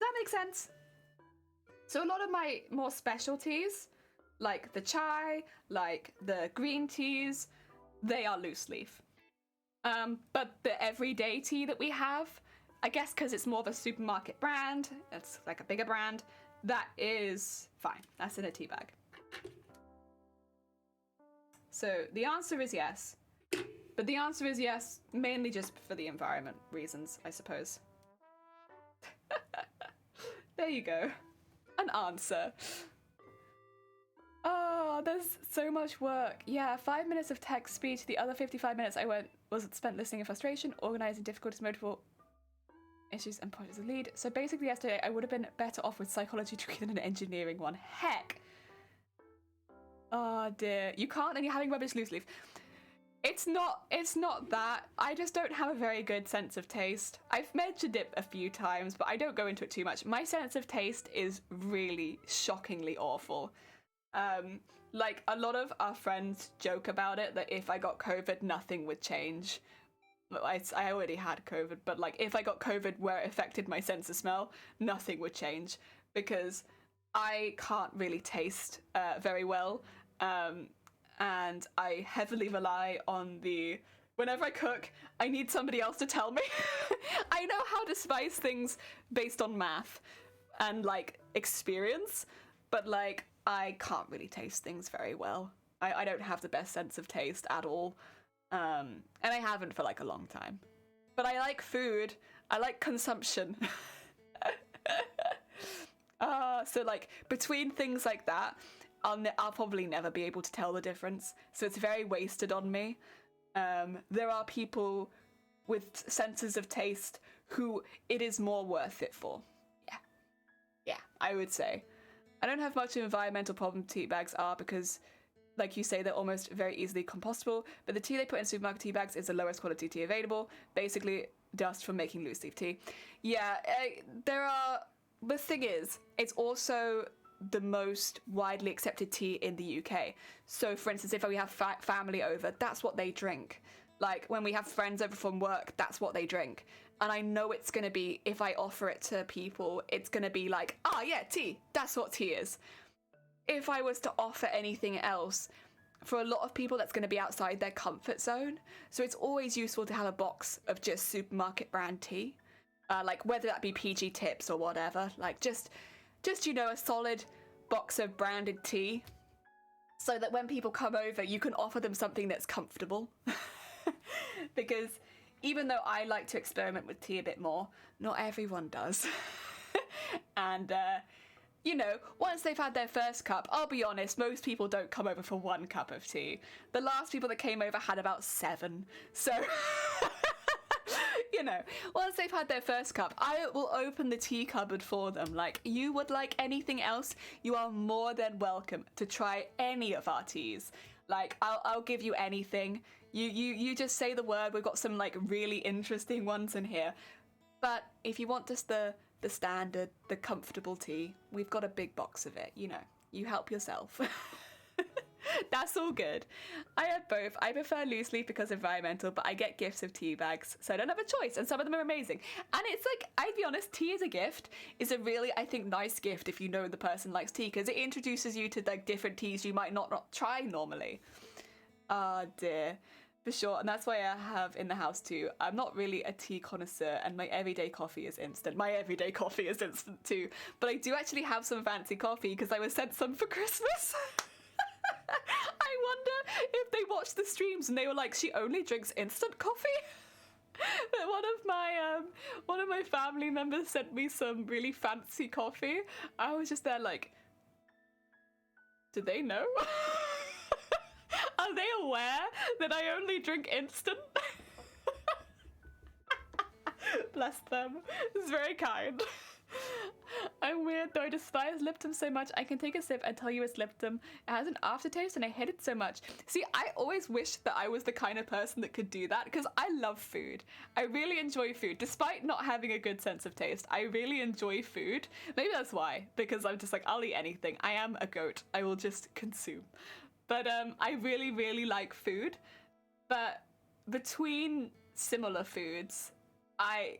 Does that make sense? So a lot of my more specialties, like the chai, like the green teas, they are loose leaf. But the everyday tea that we have, I guess because it's more of a supermarket brand, it's like a bigger brand, that is fine. That's in a tea bag. So the answer is yes. But the answer is yes, mainly just for the environment reasons, I suppose. There you go. An answer. Oh, there's so much work. Yeah, 5 minutes of text speech. The other 55 minutes was spent listening in frustration, organizing difficulties, multiple issues, and projects as lead. So basically yesterday, I would have been better off with psychology degree than an engineering one. Heck. Oh dear. You can't and you're having rubbish loose leaf. It's not that. I just don't have a very good sense of taste. I've mentioned it a few times, but I don't go into it too much. My sense of taste is really shockingly awful. Like, a lot of our friends joke about it, that if I got COVID, nothing would change. I already had COVID, but like, if I got COVID where it affected my sense of smell, nothing would change, because I can't really taste very well. And I heavily rely on whenever I cook, I need somebody else to tell me. I know how to spice things based on math and like experience, but like, I can't really taste things very well. I don't have the best sense of taste at all. And I haven't for like a long time. But I like food. I like consumption. So like, between things like that, I'll probably never be able to tell the difference. So it's very wasted on me. There are people with senses of taste who it is more worth it for. Yeah, I would say. I don't have much of an environmental problem tea bags are, because, like you say, they're almost very easily compostable, but the tea they put in supermarket tea bags is the lowest quality tea available, basically dust from making loose leaf tea. Yeah, the thing is, it's also the most widely accepted tea in the UK. So for instance, if we have family over, that's what they drink. Like when we have friends over from work, that's what they drink. And I know it's going to be, if I offer it to people, it's going to be like, ah, yeah, tea. That's what tea is. If I was to offer anything else, for a lot of people, that's going to be outside their comfort zone. So it's always useful to have a box of just supermarket brand tea. Like whether that be PG Tips or whatever. Like just, you know, a solid box of branded tea. So that when people come over, you can offer them something that's comfortable. Because even though I like to experiment with tea a bit more, not everyone does. And, you know, once they've had their first cup, I'll be honest, most people don't come over for 1 cup of tea. The last people that came over had about 7. So, you know, once they've had their first cup, I will open the tea cupboard for them. Like, you would like anything else, you are more than welcome to try any of our teas. Like, I'll give you anything. You just say the word. We've got some, like, really interesting ones in here. But if you want just the standard, the comfortable tea, we've got a big box of it, you know. You help yourself. That's all good. I have both. I prefer loose leaf because environmental, but I get gifts of tea bags, so I don't have a choice, and some of them are amazing. And it's like, I'd be honest, tea as a gift is a really, I think, nice gift if you know the person likes tea, because it introduces you to, like, different teas you might not try normally. Ah, dear. For sure, and that's why I have in the house too. I'm not really a tea connoisseur, and my everyday coffee is instant. My everyday coffee is instant too. But I do actually have some fancy coffee because I was sent some for Christmas. I wonder if they watched the streams and they were like, she only drinks instant coffee? But one of my family members sent me some really fancy coffee. I was just there like, do they know? Are they aware that I only drink instant? Bless them. It's very kind. I'm weird though. I despise Lipton so much. I can take a sip and tell you it's Lipton. It has an aftertaste and I hate it so much. See, I always wish that I was the kind of person that could do that because I love food. I really enjoy food. Despite not having a good sense of taste, I really enjoy food. Maybe that's why. Because I'm just like, I'll eat anything. I am a goat. I will just consume. But I really, really like food. But between similar foods, I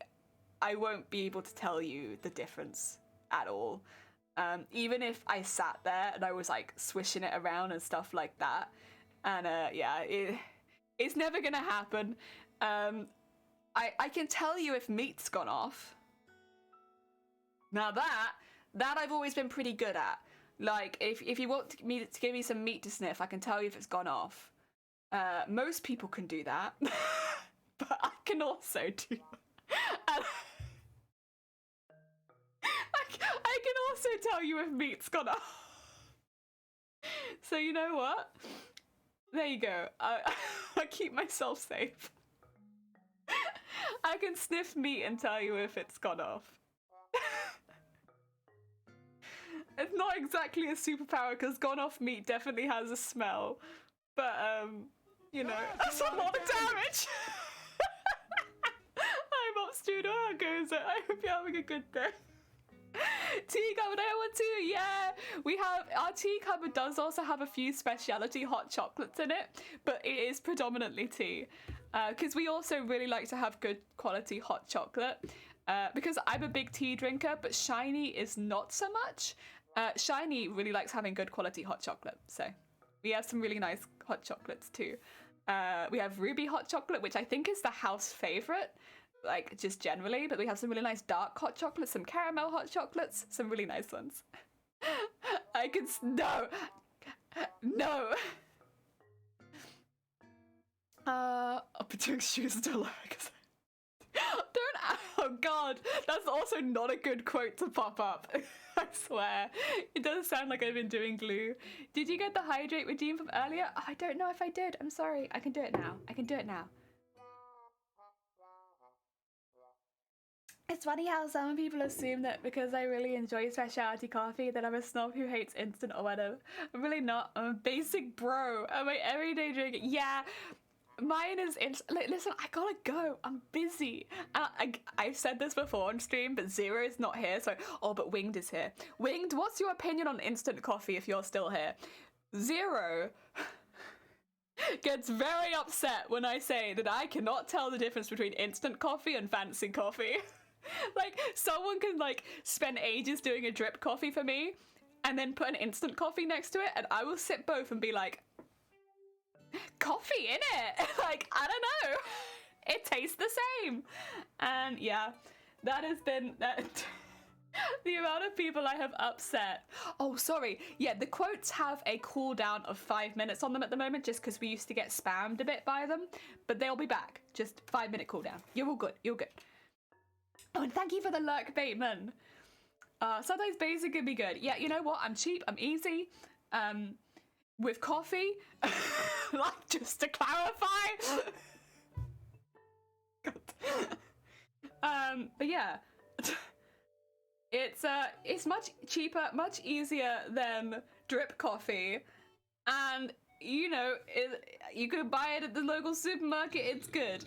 won't be able to tell you the difference at all. Even if I sat there and I was like swishing it around and stuff like that. And yeah, it's never gonna happen. I can tell you if meat's gone off. Now that I've always been pretty good at. Like, if you want me to give me some meat to sniff, I can tell you if it's gone off. Most people can do that. But I can also do... And I can also tell you if meat's gone off. So you know what? There you go. I keep myself safe. I can sniff meat and tell you if it's gone off. It's not exactly a superpower because gone off meat definitely has a smell. But, you know, that's a lot of damage. I'm up, Studio. How goes it? I hope you're having a good day. Tea cupboard, I want to, yeah. We have, our tea cupboard does also have a few specialty hot chocolates in it, but it is predominantly tea. Because we also really like to have good quality hot chocolate. Because I'm a big tea drinker, but Shiny is not so much. Shiny really likes having good quality hot chocolate, so we have some really nice hot chocolates too. We have Ruby hot chocolate, which I think is the house favorite, like just generally, but we have some really nice dark hot chocolates, some caramel hot chocolates, some really nice ones. I can, no. I'll be doing shoes still like. Don't, oh god, that's also not a good quote to pop up. I swear. It does sound like I've been doing glue. Did you get the hydrate redeem from earlier? Oh, I don't know if I did. I'm sorry. I can do it now. I can do it now. It's funny how some people assume that because I really enjoy specialty coffee that I'm a snob who hates instant or whatever. I'm really not. I'm a basic bro. I'm an everyday drinker. Yeah. Mine is listen, I gotta go. I'm busy. I've said this before on stream, but Zero is not here. So, oh, but Winged is here. Winged, what's your opinion on instant coffee if you're still here? Zero. gets very upset when I say that I cannot tell the difference between instant coffee and fancy coffee. Like, someone can, like, spend ages doing a drip coffee for me and then put an instant coffee next to it, and I will sip both and be like, coffee in it. Like, I don't know. It tastes the same. And yeah, that has been that. The amount of people I have upset. Oh, sorry. Yeah, the quotes have a cooldown of 5 minutes on them at the moment, just because we used to get spammed a bit by them. But they'll be back. Just 5-minute cooldown. You're all good. You're good. Oh, and thank you for the lurk, Bateman. Sometimes basic can be good. Yeah, you know what? I'm cheap. I'm easy. With coffee, like, just to clarify. God. But yeah. It's much cheaper, much easier than drip coffee, and you know, you could buy it at the local supermarket. It's good.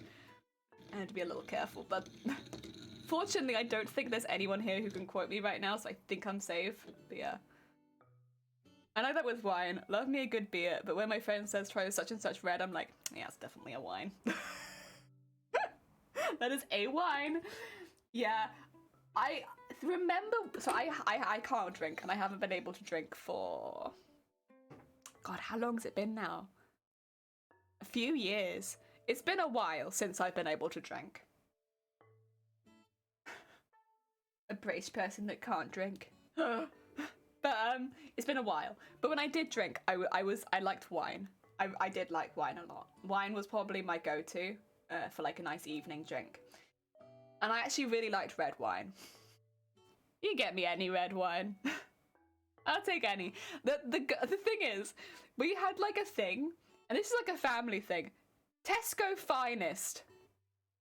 I have to be a little careful, but fortunately, I don't think there's anyone here who can quote me right now, so I think I'm safe. But yeah, I like that with wine. Love me a good beer, but when my friend says try such and such red, I'm like, yeah, it's definitely a wine. That is a wine. Yeah. I remember, so I can't drink, and I haven't been able to drink for, God, how long has it been now? A few years. It's been a while since I've been able to drink. A British person that can't drink. But it's been a while. But when I did drink, I liked wine. I did like wine a lot. Wine was probably my go-to for like a nice evening drink. And I actually really liked red wine. You get me any red wine. I'll take any. The thing is, we had like a thing, and this is like a family thing. Tesco Finest.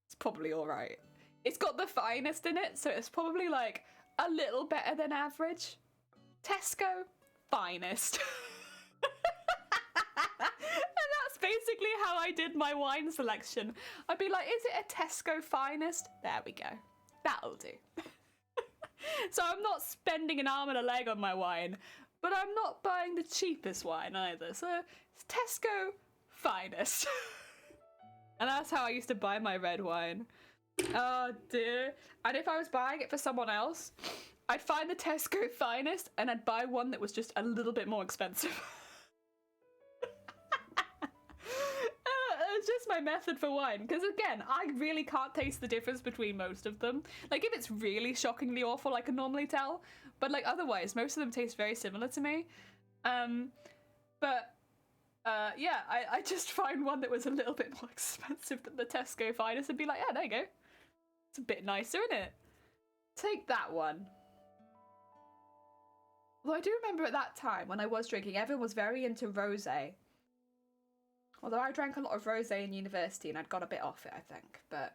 It's probably alright. It's got the finest in it, so it's probably like a little better than average. Tesco Finest. And that's basically how I did my wine selection. I'd be like, is it a Tesco Finest? There we go. That'll do. So I'm not spending an arm and a leg on my wine, but I'm not buying the cheapest wine either. So it's Tesco Finest. And that's how I used to buy my red wine. Oh dear. And if I was buying it for someone else, I'd find the Tesco Finest and I'd buy one that was just a little bit more expensive. It's just my method for wine, because again, I really can't taste the difference between most of them. Like, if it's really shockingly awful, I can normally tell, but like otherwise most of them taste very similar to me. Yeah, I just find one that was a little bit more expensive than the Tesco Finest and be like, yeah, there you go, it's a bit nicer, isn't it? Take that one. Although I do remember at that time when I was drinking, everyone was very into rosé. Although I drank a lot of rosé in university and I'd got a bit off it, I think. But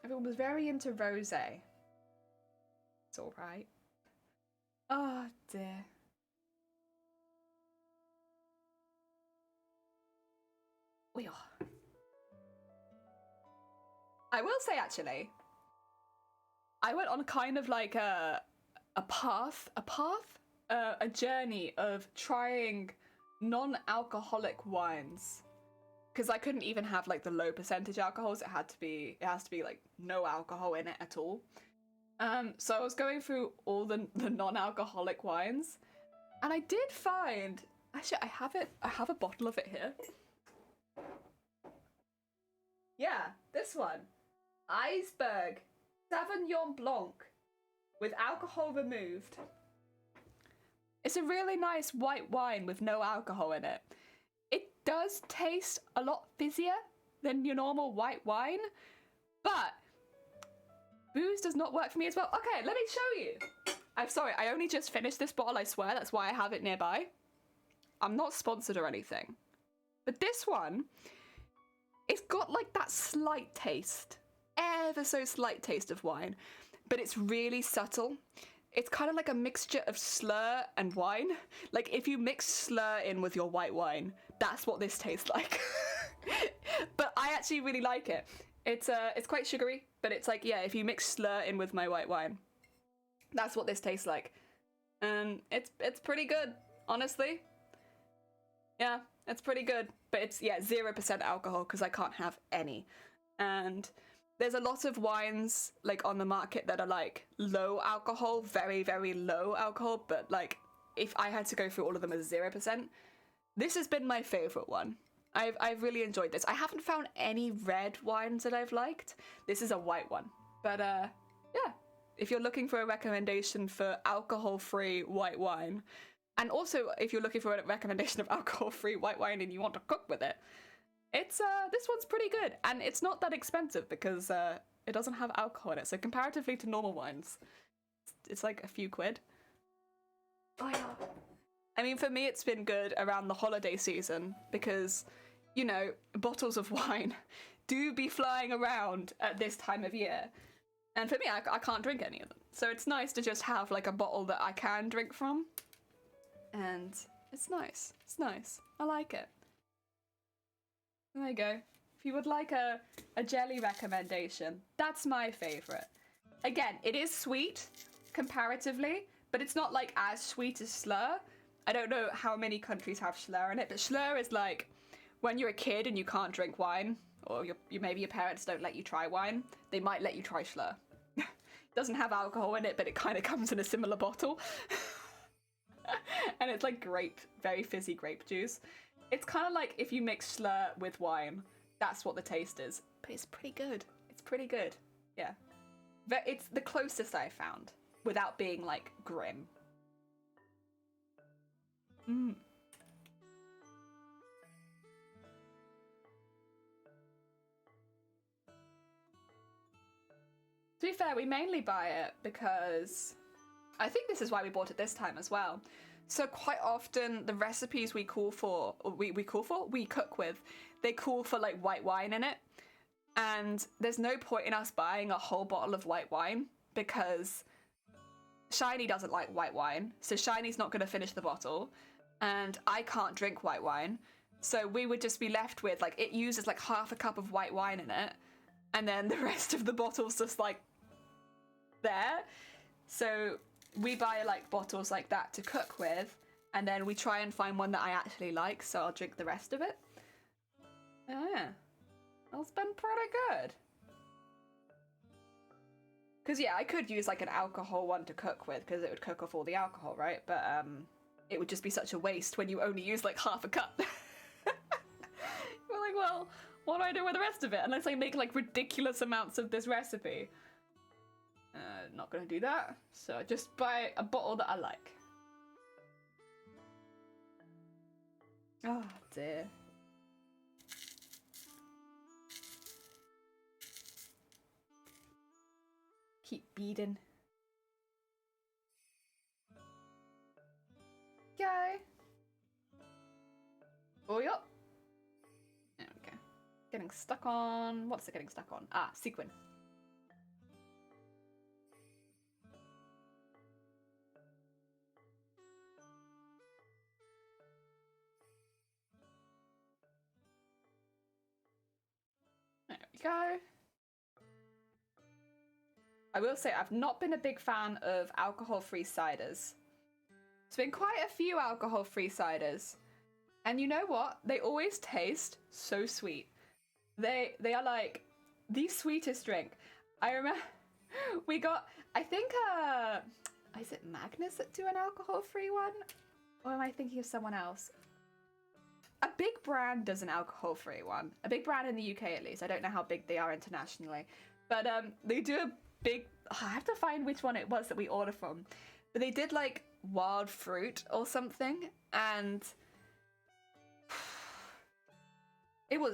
everyone was very into rosé. It's alright. Oh dear. We are. I will say, actually, I went on kind of like a journey of trying non-alcoholic wines. Because I couldn't even have like the low percentage alcohols. It has to be like no alcohol in it at all. So I was going through all the non-alcoholic wines, and I did find, actually I have a bottle of it here. Yeah, this one. Iceberg Sauvignon Blanc with alcohol removed. It's a really nice white wine with no alcohol in it. It does taste a lot fizzier than your normal white wine, but booze does not work for me as well. Okay, let me show you. I'm sorry, I only just finished this bottle, I swear, that's why I have it nearby. I'm not sponsored or anything. But this one, it's got like that slight taste, ever so slight taste of wine, but it's really subtle. It's kind of like a mixture of slur and wine. Like if you mix slur in with your white wine, that's what this tastes like. But I actually really like it. It's quite sugary, but it's like, yeah, if you mix slur in with my white wine, that's what this tastes like. And it's pretty good, honestly. Yeah, it's pretty good. But it's, yeah, 0% alcohol because I can't have any. And there's a lot of wines like on the market that are like low alcohol, very, very low alcohol. But like if I had to go through all of them as 0%, this has been my favorite one. I've really enjoyed this. I haven't found any red wines that I've liked. This is a white one. But yeah, if you're looking for a recommendation for alcohol-free white wine, and also if you're looking for a recommendation of alcohol-free white wine and you want to cook with it, it's this one's pretty good, and it's not that expensive because it doesn't have alcohol in it. So comparatively to normal wines, it's like a few quid. Oh yeah. I mean, for me, it's been good around the holiday season because, you know, bottles of wine do be flying around at this time of year. And for me, I can't drink any of them. So it's nice to just have like a bottle that I can drink from. And it's nice. It's nice. I like it. There you go. If you would like a jelly recommendation, that's my favourite. Again, it is sweet comparatively, but it's not like as sweet as Slur. I don't know how many countries have Slur in it, but Slur is like when you're a kid and you can't drink wine, or maybe your parents don't let you try wine, they might let you try Slur. It doesn't have alcohol in it, but it kind of comes in a similar bottle. And it's like grape, very fizzy grape juice. It's kind of like if you mix Slur with wine, that's what the taste is. But it's pretty good. It's pretty good. Yeah. It's the closest I found without being like grim. Mm. To be fair, we mainly buy it because I think this is why we bought it this time as well. So quite often the recipes we cook with, they call for like white wine in it. And there's no point in us buying a whole bottle of white wine because Shiny doesn't like white wine. So Shiny's not going to finish the bottle. And I can't drink white wine. So we would just be left with like, it uses like half a cup of white wine in it. And then the rest of the bottle's just like there. So we buy like bottles like that to cook with, and then we try and find one that I actually like, so I'll drink the rest of it. Oh yeah, that's been pretty good. Because yeah, I could use like an alcohol one to cook with, because it would cook off all the alcohol, right? But it would just be such a waste when you only use like half a cup. We're like, well, what do I do with the rest of it? Unless I make like ridiculous amounts of this recipe. Not gonna do that, so I just buy a bottle that I like. Oh dear. Keep beading. Okay. Oh yup. There we go. Getting stuck on. What's it getting stuck on? Ah, sequin. There we go. I will say I've not been a big fan of alcohol-free ciders. There's been quite a few alcohol-free ciders. And you know what? They always taste so sweet. They are like the sweetest drink. I remember we got, I think, is it Magnus that do an alcohol-free one? Or am I thinking of someone else? A big brand does an alcohol-free one. A big brand in the UK, at least. I don't know how big they are internationally. But they do a big... I have to find which one it was that we ordered from. But they did, like, wild fruit or something. And...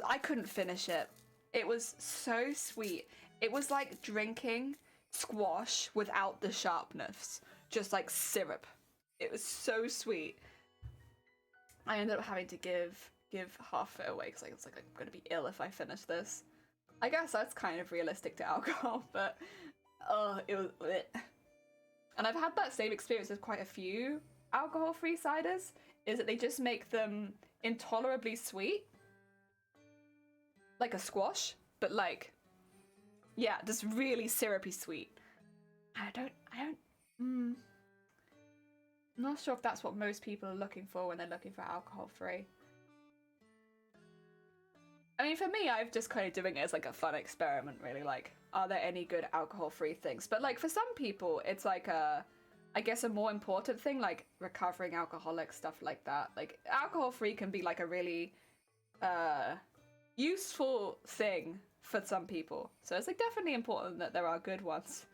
I couldn't finish it. It was so sweet. It was like drinking squash without the sharpness. Just like syrup. It was so sweet. I ended up having to give half it away because I was like, I'm gonna be ill if I finish this. I guess that's kind of realistic to alcohol, but it was bleh. And I've had that same experience with quite a few alcohol-free ciders, is that they just make them intolerably sweet. Like a squash, but like, yeah, just really syrupy sweet. I'm not sure if that's what most people are looking for when they're looking for alcohol-free. I mean, for me, I've just kind of doing it as like a fun experiment, really. Like, are there any good alcohol-free things? But like for some people, it's like I guess a more important thing, like recovering alcoholics, stuff like that. Like alcohol-free can be like a really useful thing for some people. So it's like definitely important that there are good ones.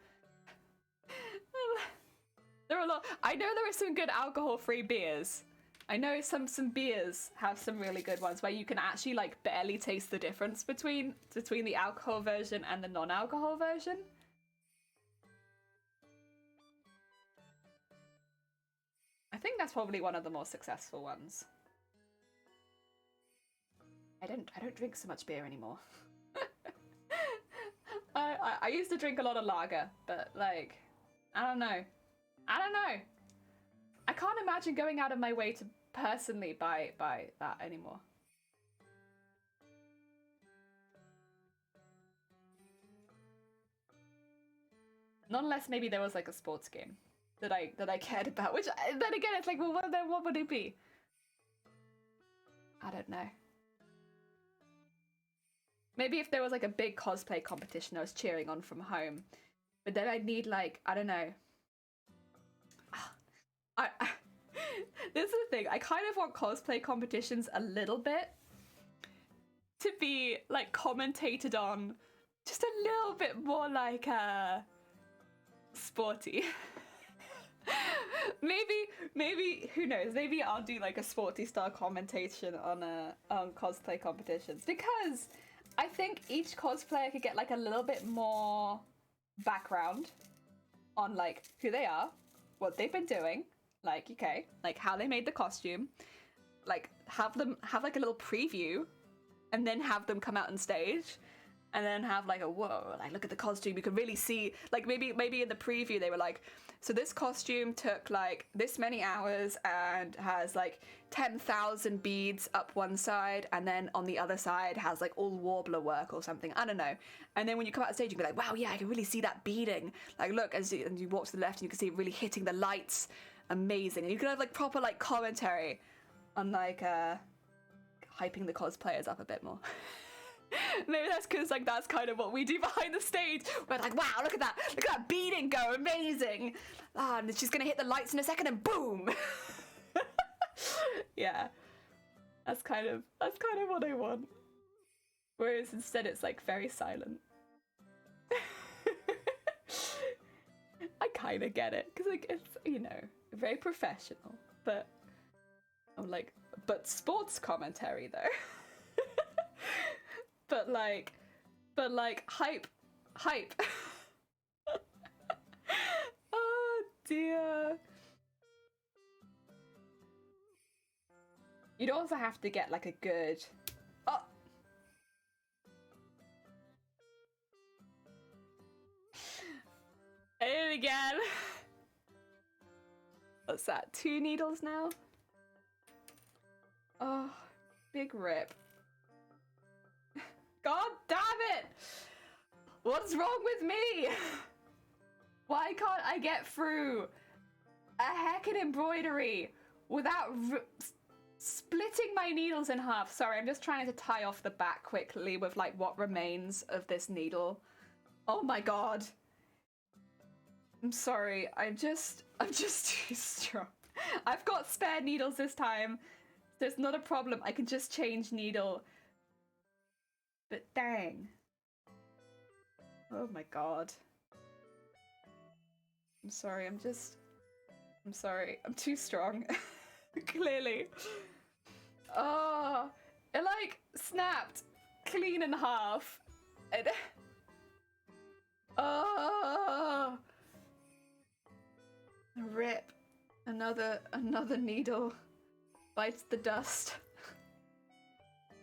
There are a lot. I know there are some good alcohol-free beers. I know some beers have some really good ones where you can actually like barely taste the difference between the alcohol version and the non-alcohol version. I think that's probably one of the more successful ones. I don't drink so much beer anymore. I used to drink a lot of lager, but like I don't know. I can't imagine going out of my way to personally buy that anymore. Not unless maybe there was like a sports game that I cared about, which then again it's like, well, then what would it be? I don't know. Maybe if there was like a big cosplay competition I was cheering on from home, but then I'd need like, I don't know. This is the thing, I kind of want cosplay competitions a little bit to be like commentated on just a little bit more like sporty. maybe who knows, maybe I'll do like a sporty style commentation on cosplay competitions, because I think each cosplayer could get like a little bit more background on like who they are, what they've been doing, like okay, like how they made the costume, like have like a little preview, and then have them come out on stage, and then have like a whoa, like look at the costume. You can really see, like maybe in the preview they were like, so this costume took like this many hours and has like 10,000 beads up one side, and then on the other side has like all warbler work or something. I don't know. And then when you come out on stage, you can be like, wow, yeah, I can really see that beading. Like look, and you walk to the left, and you can see it really hitting the lights. Amazing. And you can have like proper like commentary on like hyping the cosplayers up a bit more. Maybe that's because like that's kind of what we do behind the stage. We're like, wow, look at that beading go, amazing. And she's gonna hit the lights in a second, and boom. Yeah, that's kind of what I want. Whereas instead it's like very silent. I kind of get it, because like it's, you know, very professional, but I'm like, but sports commentary though. but like hype. Oh dear. You'd also have to get like a good, oh. And again. What's that? 2 needles now? Oh, big rip. God damn it! What's wrong with me? Why can't I get through a heckin' embroidery without splitting my needles in half? Sorry, I'm just trying to tie off the back quickly with like what remains of this needle. Oh my god. I'm sorry, I'm just too strong. I've got spare needles this time. There's not a problem, I can just change needle. But dang. Oh my god. I'm sorry, I'm sorry, I'm too strong. Clearly. Oh, it like snapped clean in half. Oh. Rip. Another needle bites the dust.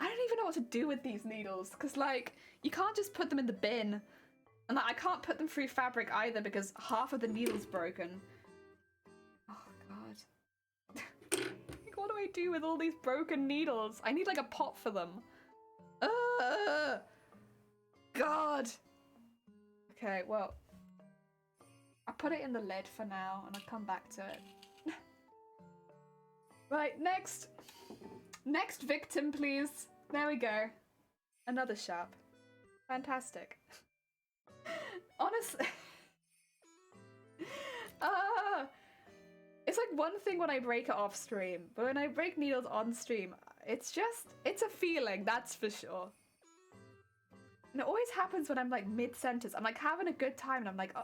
I don't even know what to do with these needles, because like you can't just put them in the bin, and like, I can't put them through fabric either because half of the needle's broken. Oh god. Like, what do I do with all these broken needles? I need like a pot for them. God. Okay, well, I'll put it in the lid for now and I'll come back to it. Right, next victim, please. There we go. Another sharp. Fantastic. Honestly. It's like one thing when I break it off stream, but when I break needles on stream, it's a feeling, that's for sure. And it always happens when I'm like mid-sentence. I'm like having a good time and I'm like, oh,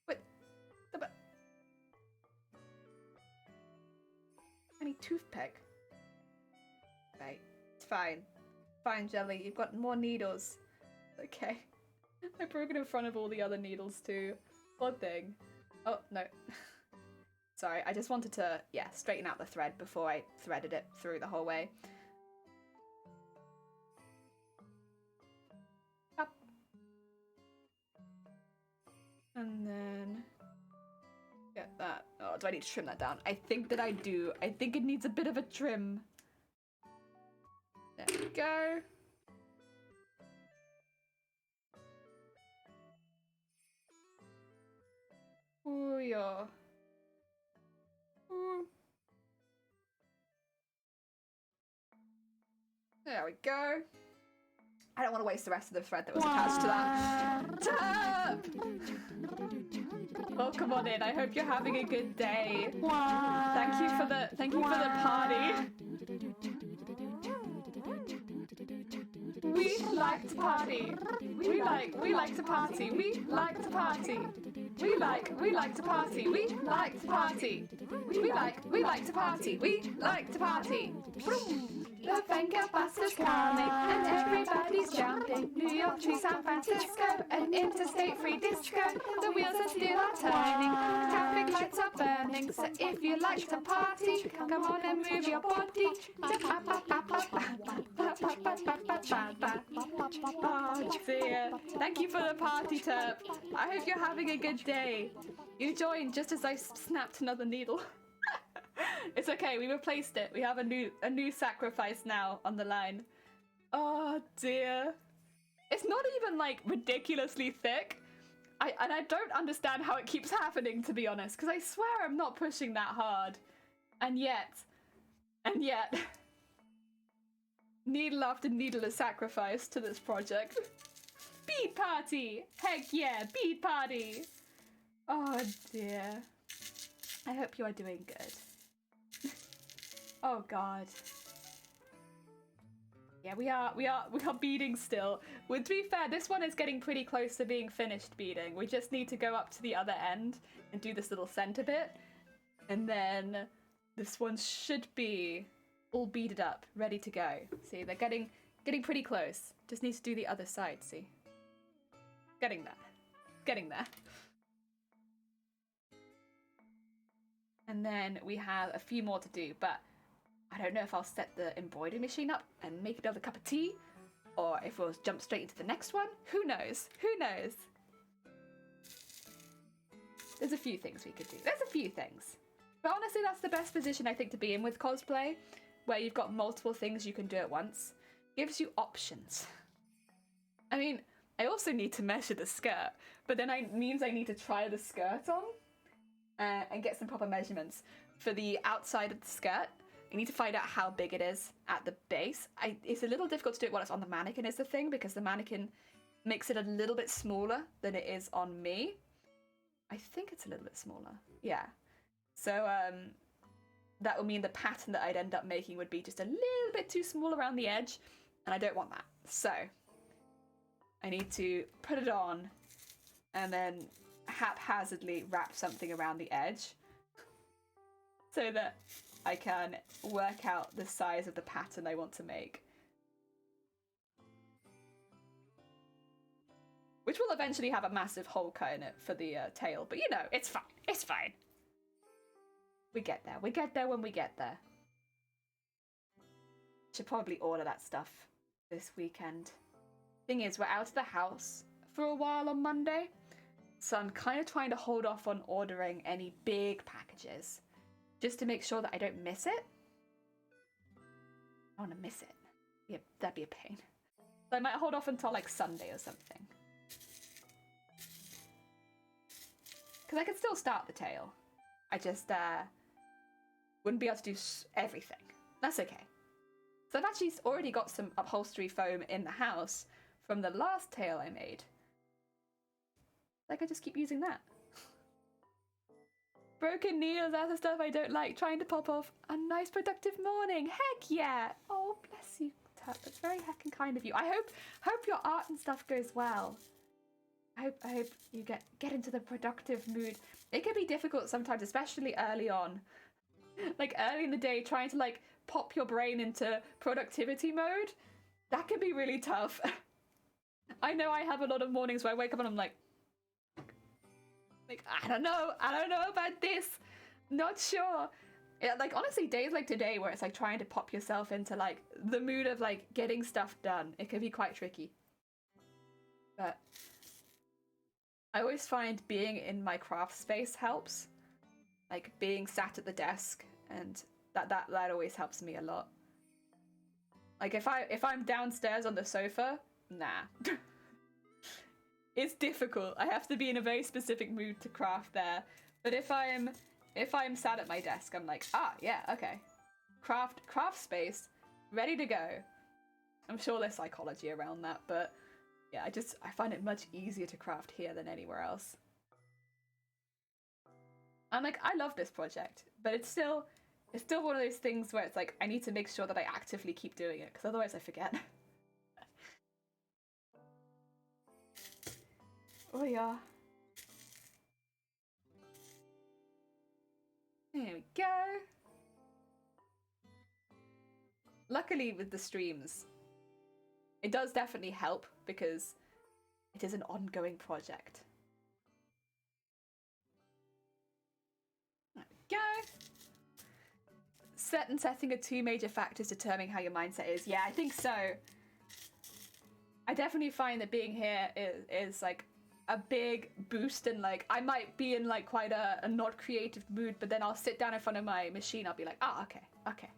wait. I need toothpick. Right, it's fine. Fine, Jelly, you've got more needles. Okay. I broke it in front of all the other needles too. Odd thing. Oh, no. Sorry, I just wanted to, yeah, straighten out the thread before I threaded it through the whole way. Up. And then get that. Oh, do I need to trim that down? I think that I do. I think it needs a bit of a trim. There we go. Ooh, yeah. Ooh. There we go. I don't want to waste the rest of the thread that was attached to that. Welcome on in. I hope you're having a good day. Thank you for the party. We like to party. We like to party. We like to party. We like to party. We like to party. We like to party. We like to party. The Venga bus is coming and everybody's jumping. New York to San Francisco, an interstate free disco. The wheels are still are turning, traffic lights are burning. So if you like to party, come on and move your body. Oh dear. Thank you for the party, Terp. I hope you're having a good day. You joined just as I snapped another needle. It's okay, we replaced it. We have a new sacrifice now on the line. Oh dear. It's not even like ridiculously thick. I don't understand how it keeps happening, to be honest, because I swear I'm not pushing that hard. And yet, needle after needle is sacrificed to this project. Bead party! Heck yeah, bead party! Oh dear. I hope you are doing good. Oh god. Yeah, we are beading still. Well, to be fair, this one is getting pretty close to being finished beading. We just need to go up to the other end and do this little center bit. And then this one should be all beaded up, ready to go. See, they're getting pretty close. Just need to do the other side, see? Getting there. Getting there. And then we have a few more to do, but I don't know if I'll set the embroidery machine up and make another cup of tea, or if we'll jump straight into the next one. Who knows? Who knows? There's a few things we could do. There's a few things. But honestly, that's the best position I think to be in with cosplay, where you've got multiple things you can do at once. Gives you options. I mean, I also need to measure the skirt, but then it means I need to try the skirt on and get some proper measurements. For the outside of the skirt, I need to find out how big it is at the base. It's a little difficult to do it while it's on the mannequin is the thing, because the mannequin makes it a little bit smaller than it is on me. I think it's a little bit smaller. Yeah. So that would mean the pattern that I'd end up making would be just a little bit too small around the edge, and I don't want that. So I need to put it on and then haphazardly wrap something around the edge so that I can work out the size of the pattern I want to make. Which will eventually have a massive hole cut in it for the tail, but you know, it's fine. It's fine. We get there. We get there when we get there. Should probably order that stuff this weekend. Thing is, we're out of the house for a while on Monday, so I'm kind of trying to hold off on ordering any big packages, just to make sure that I don't miss it. I want to miss it. Yeah, that'd be a pain. So I might hold off until like Sunday or something. Because I could still start the tail. I just wouldn't be able to do everything. That's okay. So I've actually already got some upholstery foam in the house from the last tail I made. I could just keep using that. Broken needles, that's the stuff I don't like. Trying to pop off a nice productive morning. Heck yeah! Oh, bless you, Tut. That's very heckin' kind of you. I hope your art and stuff goes well. I hope you get into the productive mood. It can be difficult sometimes, especially early on. Like early in the day, trying to like pop your brain into productivity mode. That can be really tough. I know I have a lot of mornings where I wake up and I'm like, I don't know about this. Not sure. Yeah, like honestly, days like today where it's like trying to pop yourself into like the mood of like getting stuff done, it can be quite tricky. But I always find being in my craft space helps. Like being sat at the desk, and that always helps me a lot. Like if I'm downstairs on the sofa, nah. It's difficult. I have to be in a very specific mood to craft there. But if I'm sat at my desk, I'm like, yeah, okay. Craft space, ready to go. I'm sure there's psychology around that, but yeah, I find it much easier to craft here than anywhere else. I'm like, I love this project, but it's still one of those things where it's like I need to make sure that I actively keep doing it, because otherwise I forget. Oh yeah. There we go. Luckily with the streams, it does definitely help because it is an ongoing project. There we go. Set and setting are two major factors determining how your mindset is. Yeah, I think so. I definitely find that being here is like a big boost, and like I might be in like quite a not creative mood, but then I'll sit down in front of my machine, I'll be like, okay,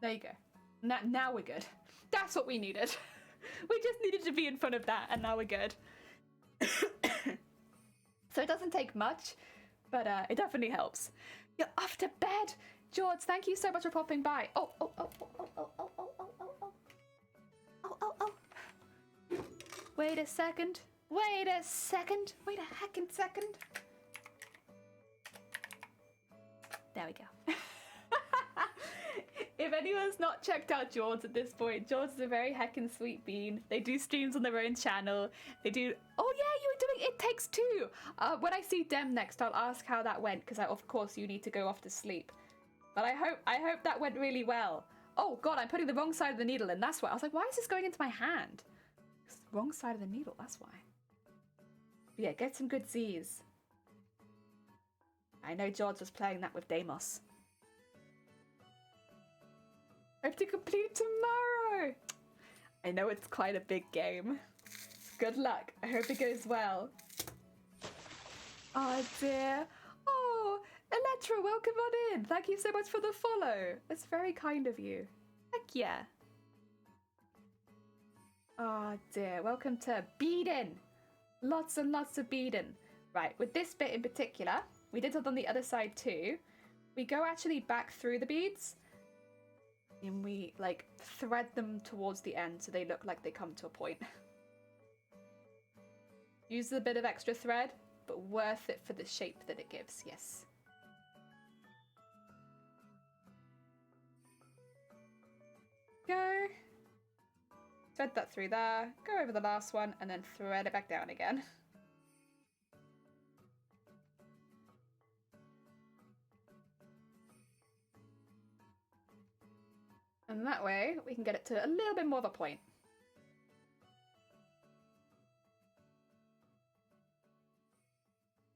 there you go. Now we're good. That's what we needed. We just needed to be in front of that, and now we're good. So it doesn't take much, but it definitely helps. You're off to bed, George. Thank you so much for popping by. Oh. Wait a second. Wait a heckin' second. There we go. If anyone's not checked out George at this point, George is a very heckin' sweet bean. They do streams on their own channel. They do... Oh yeah, you were doing It Takes Two. When I see Dem next, I'll ask how that went, because of course you need to go off to sleep. But I hope that went really well. Oh god, I'm putting the wrong side of the needle in, that's why. I was like, why is this going into my hand? It's the wrong side of the needle, that's why. But yeah, get some good Z's. I know George was playing that with Deimos. Hope to complete tomorrow! I know it's quite a big game. Good luck. I hope it goes well. Oh dear. Oh, Electra, welcome on in. Thank you so much for the follow. That's very kind of you. Heck yeah. Oh dear. Welcome to beading. Lots and lots of beading. Right, with this bit in particular, we did it on the other side too. We go actually back through the beads, and we like thread them towards the end so they look like they come to a point. Use a bit of extra thread, but worth it for the shape that it gives, yes. Go. Thread that through there, go over the last one, and then thread it back down again. And that way, we can get it to a little bit more of a point.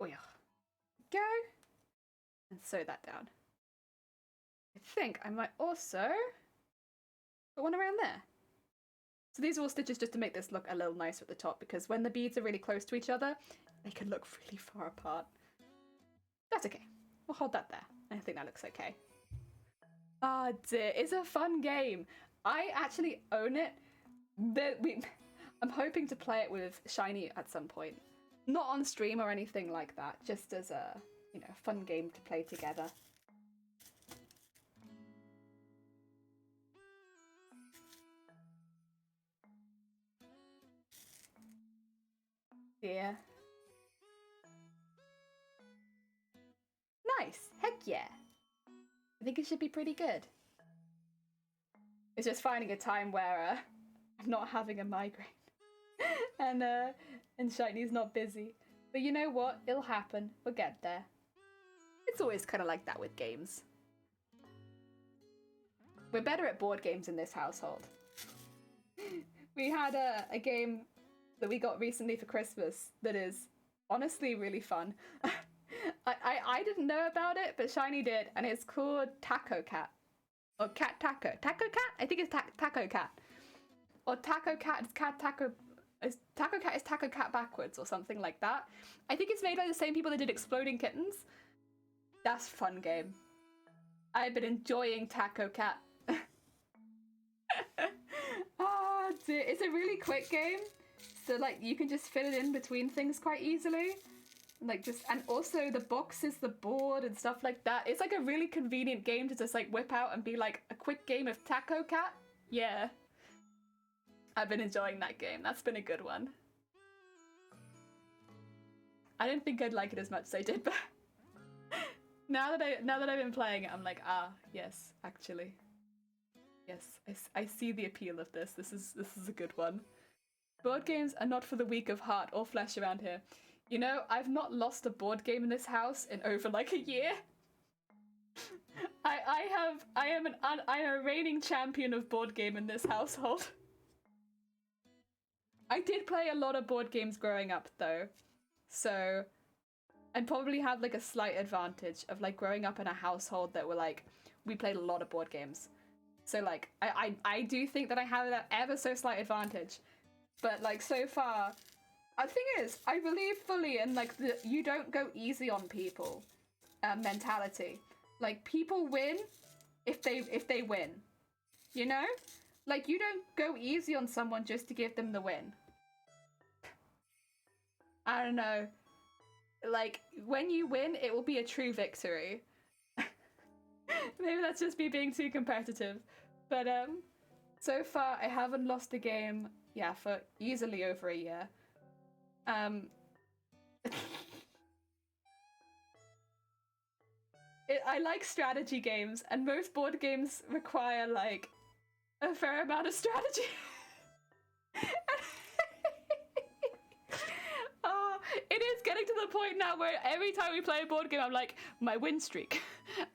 Oh yeah. Go. And sew that down. I think I might also put one around there. So these are all stitches just to make this look a little nicer at the top, because when the beads are really close to each other, they can look really far apart. That's okay. We'll hold that there. I think that looks okay. Ah dear, it's a fun game. I actually own it. I'm hoping to play it with Shiny at some point. Not on stream or anything like that, just as a, you know, fun game to play together. dear. Nice. Heck yeah. I think it should be pretty good. It's just finding a time where I'm not having a migraine and Shiny's not busy. But you know what? It'll happen. We'll get there. It's always kind of like that with games. We're better at board games in this household. We had a game that we got recently for Christmas that is honestly really fun. I didn't know about it, but Shiny did, and it's called Taco Cat. Or Cat Taco. Taco Cat? I think it's Taco Cat. Or Taco Cat is Cat Taco... Taco Cat is Taco Cat backwards, or something like that. I think it's made by the same people that did Exploding Kittens. That's a fun game. I've been enjoying Taco Cat. Oh, dear. It's a really quick game. So, like, you can just fit it in between things quite easily. Like, just, and also the box is the board and stuff like that. It's like a really convenient game to just, like, whip out and be like, a quick game of Taco Cat? Yeah. I've been enjoying that game. That's been a good one. I didn't think I'd like it as much as I did, but now that I've been playing it, I'm like, ah, yes, actually. Yes, I see the appeal of this. This is a good one. Board games are not for the weak of heart or flesh around here. You know, I've not lost a board game in this house in over like a year. I am a reigning champion of board game in this household. I did play a lot of board games growing up though, so I probably had like a slight advantage of like growing up in a household that were like, we played a lot of board games. So like, I do think that I have that ever so slight advantage. But like so far, the thing is, I believe fully in like the you don't go easy on people mentality. Like people win if they win, you know? Like you don't go easy on someone just to give them the win. I don't know. Like when you win, it will be a true victory. Maybe that's just me being too competitive. But so far I haven't lost a game, yeah, for easily over a year. I like strategy games, and most board games require like a fair amount of strategy. It is getting to the point now where every time we play a board game, I'm like, my win streak.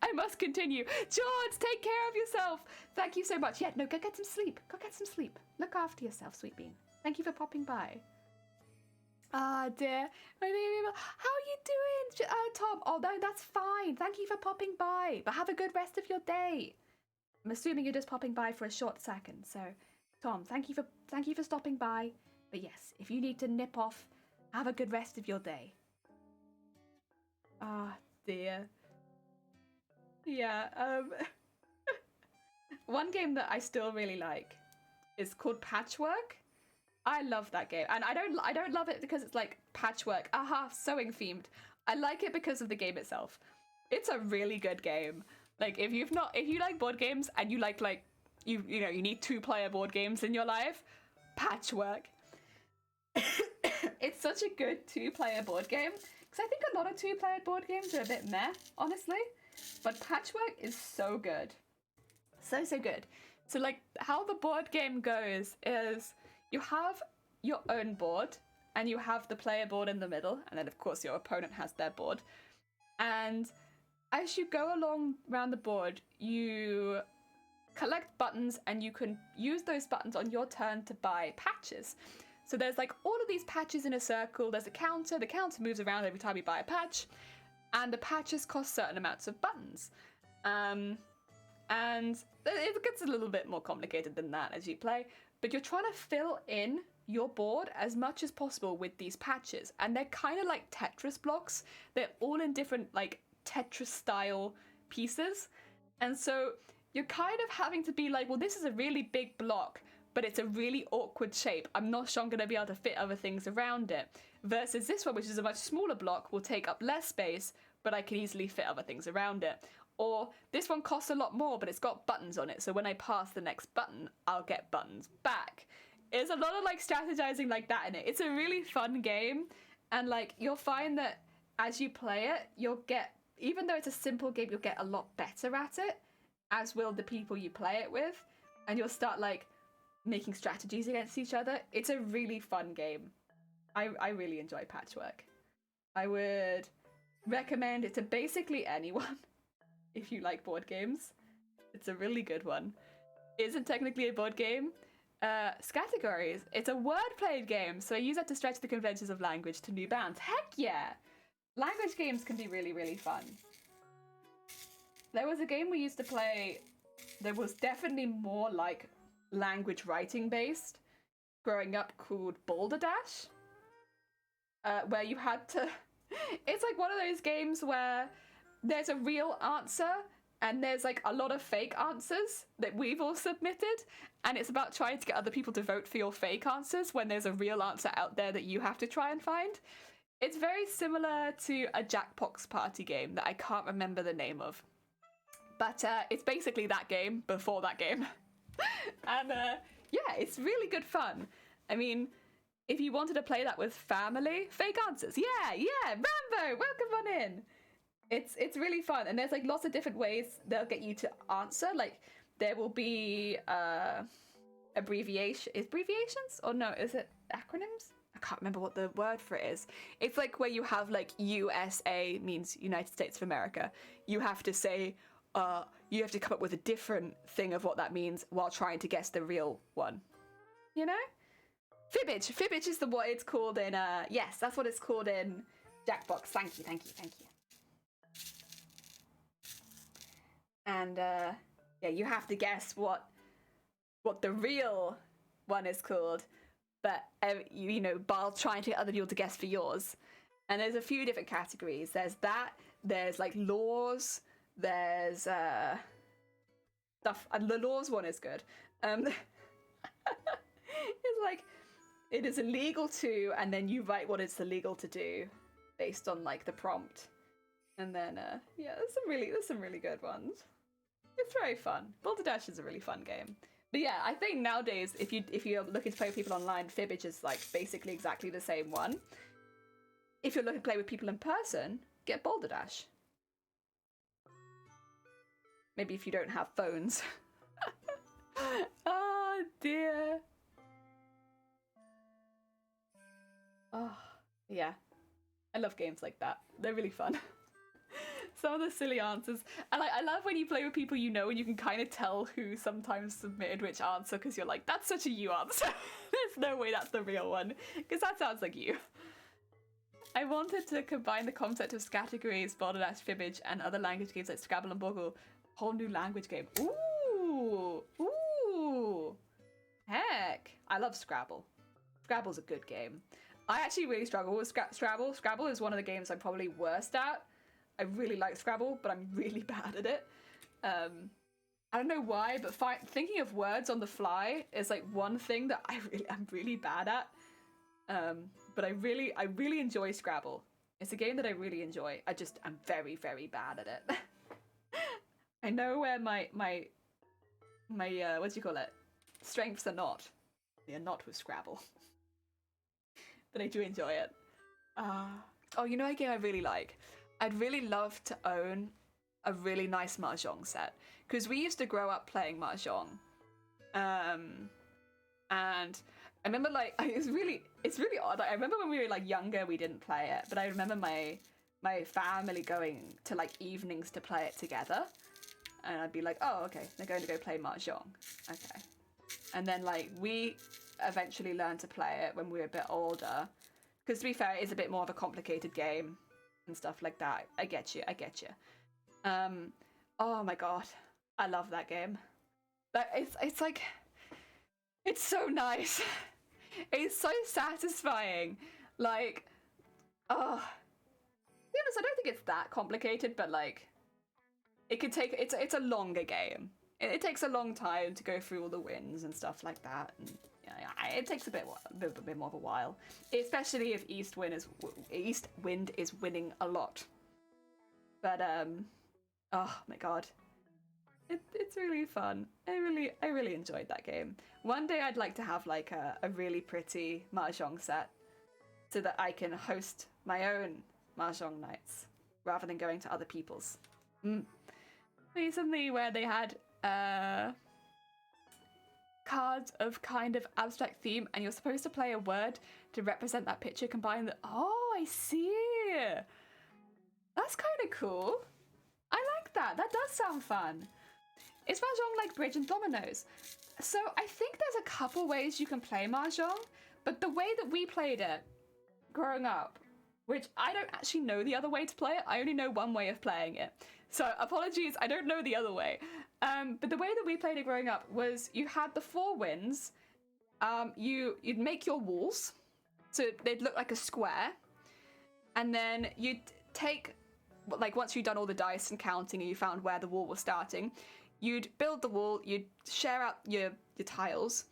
I must continue. George, take care of yourself. Thank you so much. Yeah, no, go get some sleep. Go get some sleep. Look after yourself, Sweet Bean. Thank you for popping by. Ah, dear. My baby, how are you doing, Tom? Oh, no, that's fine. Thank you for popping by. But have a good rest of your day. I'm assuming you're just popping by for a short second. So, Tom, thank you for stopping by. But yes, if you need to nip off, have a good rest of your day. Ah, dear. Yeah, one game that I still really like is called Patchwork. I love that game, and I don't love it because it's like patchwork, sewing themed. I like it because of the game itself. It's a really good game. Like if you like board games and you like you know you need 2-player board games in your life, Patchwork. It's such a good 2-player board game because I think a lot of 2-player board games are a bit meh, honestly. But Patchwork is so good. So good. So like how the board game goes is you have your own board and you have the player board in the middle, and then of course your opponent has their board. And as you go along around the board, you collect buttons and you can use those buttons on your turn to buy patches. So there's like all of these patches in a circle. There's a counter. The counter moves around every time you buy a patch. And the patches cost certain amounts of buttons. And it gets a little bit more complicated than that as you play. But you're trying to fill in your board as much as possible with these patches. And they're kind of like Tetris blocks. They're all in different like Tetris style pieces. And so you're kind of having to be like, well, this is a really big block, but it's a really awkward shape. I'm not sure I'm going to be able to fit other things around it. Versus this one, which is a much smaller block, will take up less space, but I can easily fit other things around it. Or this one costs a lot more, but it's got buttons on it, so when I pass the next button, I'll get buttons back. There's a lot of like strategizing like that in it. It's a really fun game, and like you'll find that as you play it, you'll get, even though it's a simple game, you'll get a lot better at it, as will the people you play it with, and you'll start like making strategies against each other. It's a really fun game. I really enjoy Patchwork. I would recommend it to basically anyone if you like board games. It's a really good one. It isn't technically a board game. Categories. It's a word-played game, so I use that to stretch the conventions of language to new bounds. Heck yeah! Language games can be really, really fun. There was a game we used to play that was definitely more like language writing based growing up, called Boulder Dash, where you had to it's like one of those games where there's a real answer and there's like a lot of fake answers that we've all submitted, and it's about trying to get other people to vote for your fake answers when there's a real answer out there that you have to try and find. It's very similar to a Jackbox party game that I can't remember the name of, but it's basically that game before that game. And yeah, it's really good fun. I mean, if you wanted to play that with family, fake answers, yeah, Rambo, welcome on in. It's really fun, and there's like lots of different ways they'll get you to answer. Like there will be abbreviations, or no, is it acronyms? I can't remember what the word for it is. It's like where you have like USA means United States of America. You have to say, you have to come up with a different thing of what that means while trying to guess the real one. You know? Fibbage is what it's called in, yes, that's what it's called in Jackbox. Thank you. And yeah, you have to guess what the real one is called, but you know, while trying to get other people to guess for yours. And there's a few different categories. There's that. There's like laws. There's stuff, and the laws one is good. It's like it is illegal to, and then you write what it's illegal to do based on like the prompt. And then yeah, there's some really good ones. It's very fun. Boulder Dash is a really fun game. But yeah, I think nowadays if you're looking to play with people online, Fibbage is like basically exactly the same one. If you're looking to play with people in person, get Boulder Dash. Maybe if you don't have phones. Oh dear. Oh yeah, I love games like that. They're really fun. Some of the silly answers, and I love when you play with people you know and you can kind of tell who sometimes submitted which answer, because you're like, that's such a you answer. There's no way that's the real one, because that sounds like you. I wanted to combine the concept of categories, Boulder Dash, Fibbage, and other language games like Scrabble and Boggle. Whole new language game. Ooh, heck, I love Scrabble. Scrabble's a good game. I actually really struggle with Scrabble. Scrabble is one of the games I'm probably worst at. I really like Scrabble, but I'm really bad at it. I don't know why, but thinking of words on the fly is like one thing that I'm really bad at. But I really enjoy Scrabble. It's a game that I really enjoy. I'm very, very bad at it. I know where my what do you call it? Strengths are not. They are not with Scrabble. But I do enjoy it. Oh, you know a game I really like? I'd really love to own a really nice mahjong set, because we used to grow up playing mahjong. And I remember like it's really odd. Like, I remember when we were like younger we didn't play it, but I remember my family going to like evenings to play it together. And I'd be like, oh, okay, they're going to go play mahjong. Okay. And then, like, we eventually learned to play it when we were a bit older. Because, to be fair, it is a bit more of a complicated game and stuff like that. I get you. Oh, my God. I love that game. But it's like... It's so nice. It's so satisfying. Like, oh... To be honest, I don't think it's that complicated, but, like... It could take, it's a longer game. It takes a long time to go through all the wins and stuff like that. And yeah, it takes a bit more of a while, especially if East Wind is winning a lot. But oh my God, It's really fun. I really enjoyed that game. One day I'd like to have like a really pretty mahjong set so that I can host my own mahjong nights rather than going to other people's. Recently, where they had cards of kind of abstract theme, and you're supposed to play a word to represent that picture. Combine the. Oh, I see. That's kind of cool. I like that. That does sound fun. Is mahjong like bridge and dominoes? So I think there's a couple ways you can play mahjong, but the way that we played it growing up, which I don't actually know the other way to play it, I only know one way of playing it. So apologies, I don't know the other way. But the way that we played it growing up was you had the 4 wins. You'd make your walls, so they'd look like a square, and then you'd take, like once you'd done all the dice and counting and you found where the wall was starting, you'd build the wall, you'd share out your tiles,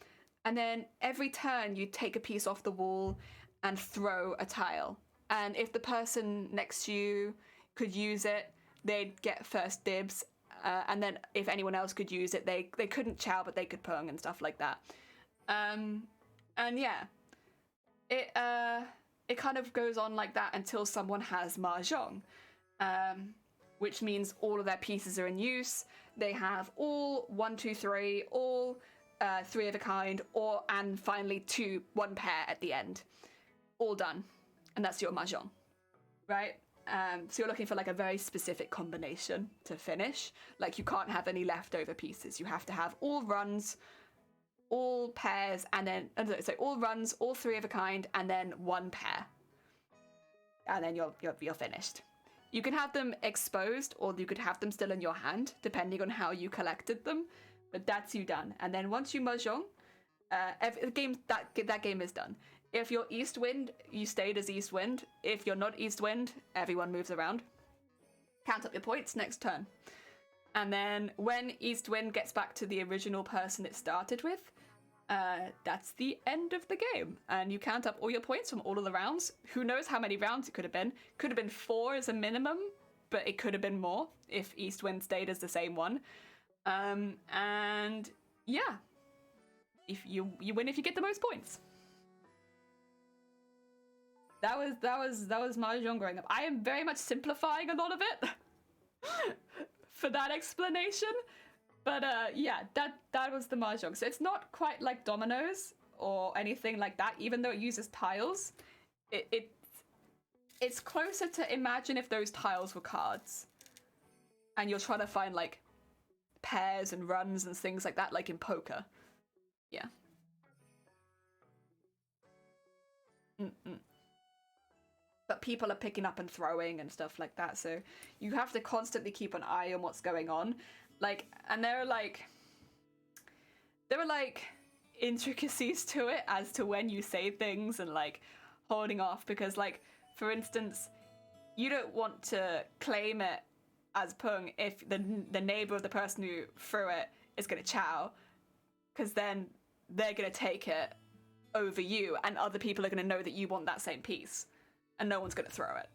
and then every turn you'd take a piece off the wall and throw a tile. And if the person next to you could use it, they'd get first dibs. And then if anyone else could use it, they couldn't chow, but they could pung and stuff like that. And yeah, it kind of goes on like that until someone has mahjong, which means all of their pieces are in use. They have all 1, 2, 3, all 3 of a kind, and finally 1 pair at the end. All done. And that's your mahjong, right? So you're looking for like a very specific combination to finish. Like you can't have any leftover pieces. You have to have all runs, all pairs, and then so all runs, all 3 of a kind, and then 1 pair. And then you're finished. You can have them exposed, or you could have them still in your hand, depending on how you collected them. But that's you done. And then once you mahjong, that game is done. If you're East Wind, you stayed as East Wind. If you're not East Wind, everyone moves around. Count up your points next turn. And then when East Wind gets back to the original person it started with, that's the end of the game. And you count up all your points from all of the rounds. Who knows how many rounds it could have been. Could have been 4 as a minimum, but it could have been more if East Wind stayed as the same one. And yeah, if you win if you get the most points. That was mahjong growing up. I am very much simplifying a lot of it for that explanation, but yeah, that was the mahjong. So it's not quite like dominoes or anything like that, even though it uses tiles. It's closer to imagine if those tiles were cards, and you're trying to find like pairs and runs and things like that, like in poker. Yeah. But people are picking up and throwing and stuff like that, so you have to constantly keep an eye on what's going on. Like, and there were like intricacies to it as to when you say things and like holding off, because like, for instance, you don't want to claim it as pung if the neighbor of the person who threw it is gonna chow, because then they're gonna take it over you, and other people are gonna know that you want that same piece. And no one's going to throw it.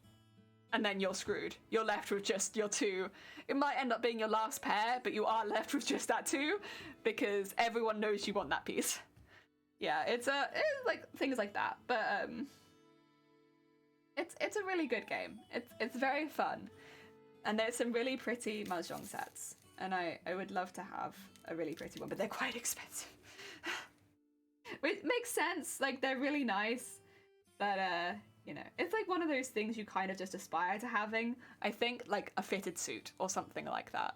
And then you're screwed. You're left with just your 2. It might end up being your last pair, but you are left with just that 2 because everyone knows you want that piece. Yeah, it's like things like that. But it's a really good game. It's very fun. And there's some really pretty mahjong sets. And I would love to have a really pretty one, but they're quite expensive. It makes sense. Like, they're really nice. But you know, it's like one of those things you kind of just aspire to having. I think like a fitted suit or something like that.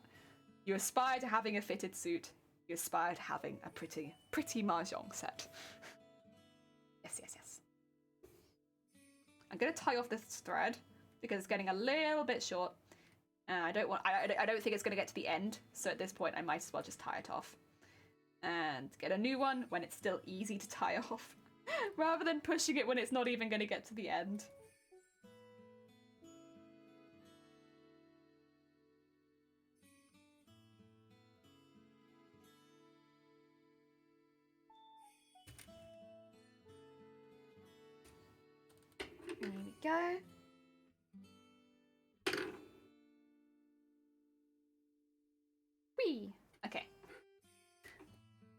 You aspire to having a fitted suit. You aspire to having a pretty mahjong set. Yes. I'm gonna tie off this thread because it's getting a little bit short. I don't think it's gonna get to the end. So at this point, I might as well just tie it off and get a new one when it's still easy to tie off. Rather than pushing it when it's not even going to get to the end. There we go. Whee! Okay.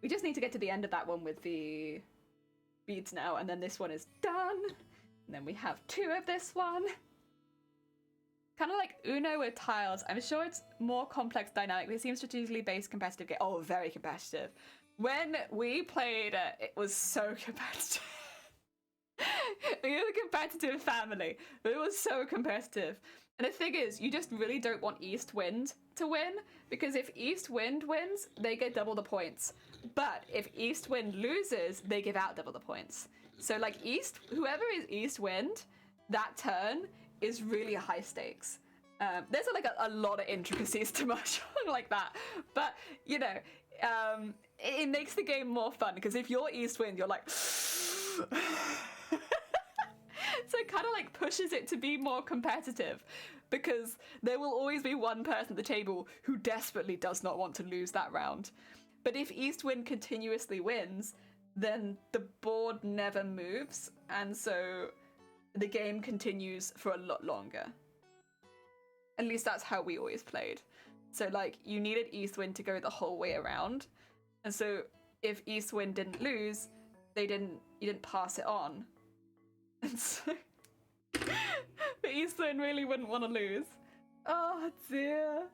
We just need to get to the end of that one with the beads now, and then this one is done. And then we have 2 of this one. Kind of like Uno with tiles. I'm sure it's more complex dynamic, but it seems strategically based competitive game. Oh, very competitive. When we played it was so competitive. We were a competitive family, but it was so competitive. And the thing is, you just really don't want East Wind to win, because if East Wind wins, they get double the points. But if East Wind loses, they give out double the points. So like whoever is East Wind, that turn is really high stakes. There's like a lot of intricacies to mahjong like that, but you know, it makes the game more fun, because if you're East Wind, you're like so it kind of like pushes it to be more competitive, because there will always be one person at the table who desperately does not want to lose that round. But if East Wind continuously wins, then the board never moves, and so the game continues for a lot longer. At least that's how we always played. So like, you needed East Wind to go the whole way around, and so if East Wind didn't lose, you didn't pass it on. And so but East Wind really wouldn't want to lose. Oh dear.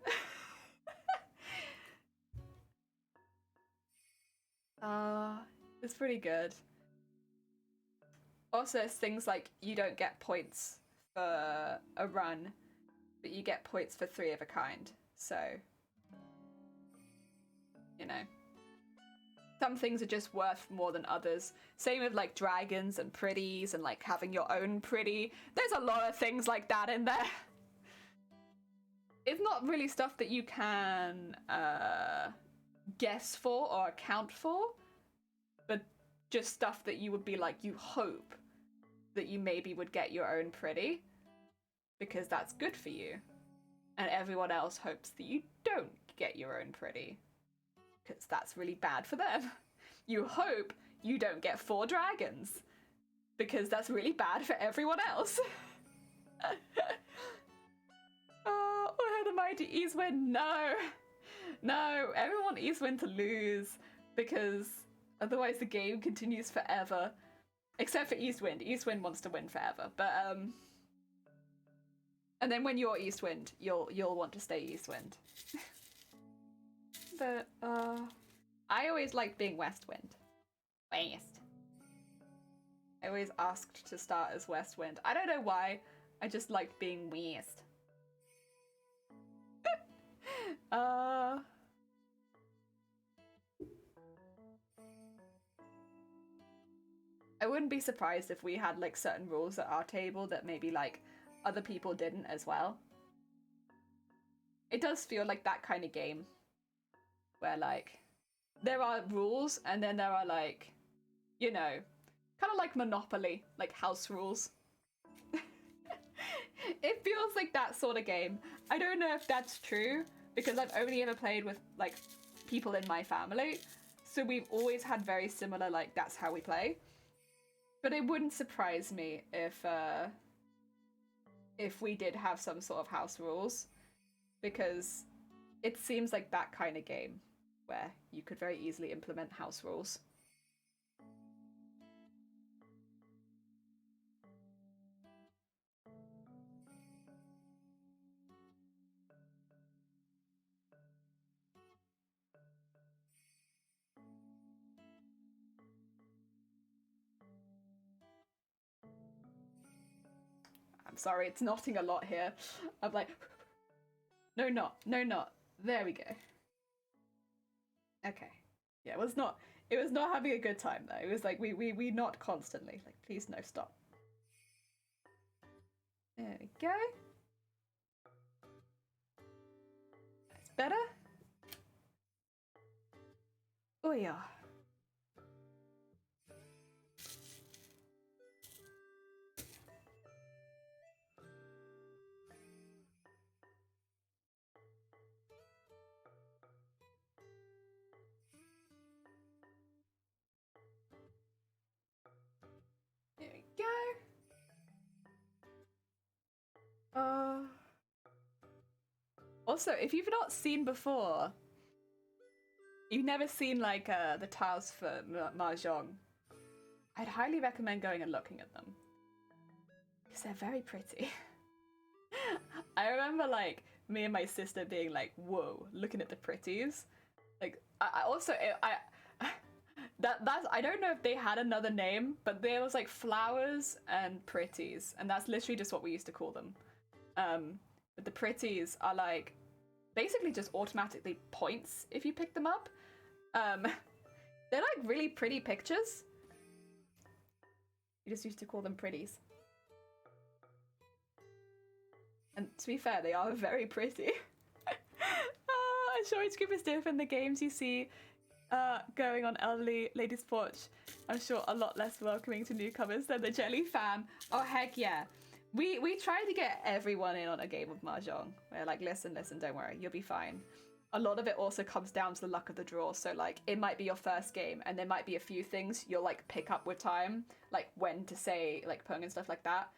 It's pretty good. Also, it's things like you don't get points for a run, but you get points for 3 of a kind. So, you know, some things are just worth more than others. Same with like dragons and pretties and like having your own pretty. There's a lot of things like that in there. It's not really stuff that you can guess for or account for, but just stuff that you would be like, you hope that you maybe would get your own pretty, because that's good for you. And everyone else hopes that you don't get your own pretty, because that's really bad for them. You hope you don't get 4 dragons, because that's really bad for everyone else. Oh, the mighty East Wind, no! No, everyone wants East Wind to lose, because otherwise the game continues forever. Except for East Wind. East Wind wants to win forever, but and then when you're East Wind, you'll want to stay East Wind. But I always liked being West Wind. West. I always asked to start as West Wind. I don't know why. I just liked being West. I wouldn't be surprised if we had like certain rules at our table that maybe like other people didn't as well. It does feel like that kind of game where like there are rules and then there are like, you know, kind of like Monopoly, like house rules. It feels like that sort of game. I don't know if that's true, because I've only ever played with like people in my family, so we've always had very similar like that's how we play. But it wouldn't surprise me if we did have some sort of house rules, because it seems like that kind of game where you could very easily implement house rules. I'm sorry, it's knotting a lot here. I'm like, no knot, no knot. There we go. Okay. Yeah, it was not having a good time though. It was like we knot constantly. Like, please no, stop. There we go. That's better. Oh yeah. There we go. Also, if you've not seen before, you've never seen like the tiles for Mahjong, I'd highly recommend going and looking at them. Because they're very pretty. I remember like me and my sister being like, whoa, looking at the pretties. Like I also that's I don't know if they had another name, but there was like flowers and pretties, and that's literally just what we used to call them. But the pretties are like basically just automatically points if you pick them up. They're like really pretty pictures. We just used to call them pretties. And to be fair, they are very pretty. I'm sure each group is different. The games you see going on Elderly Ladies Porch, I'm sure a lot less welcoming to newcomers than the Jelly Fam. Oh, heck yeah. We try to get everyone in on a game of Mahjong. We're like, listen, don't worry, you'll be fine. A lot of it also comes down to the luck of the draw. So like, it might be your first game and there might be a few things you'll like pick up with time, like when to say like pung and stuff like that.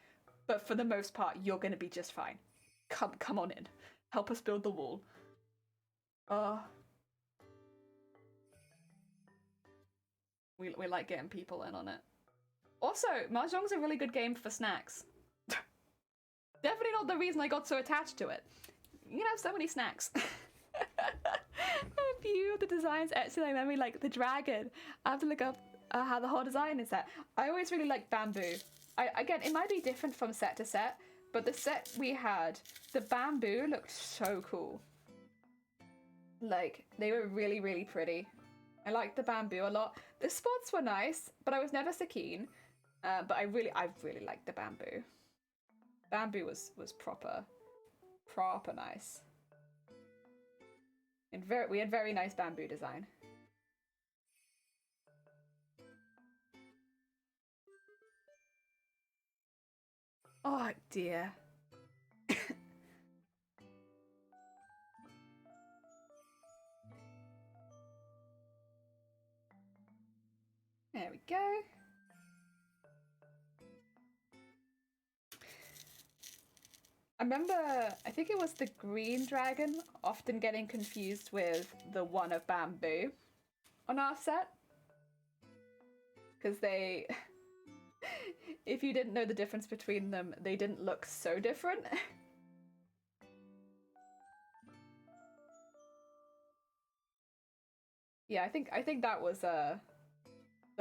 But for the most part, you're gonna be just fine. Come on in. Help us build the wall. We like getting people in on it. Also, Mahjong's a really good game for snacks. Definitely not the reason I got so attached to it. You can have so many snacks. A few of the designs actually I remember, like the dragon. I have to look up how the whole design is set. I always really like bamboo. Again, it might be different from set to set, but the set we had, the bamboo looked so cool. Like, they were really, really pretty. I liked the bamboo a lot. The spots were nice, but I was never so keen. But I really liked the bamboo. Bamboo was proper nice. And we had very nice bamboo design. Oh dear. There we go. I remember, I think it was the green dragon often getting confused with the one of bamboo on our set. Because they, if you didn't know the difference between them, they didn't look so different. Yeah, I think that was the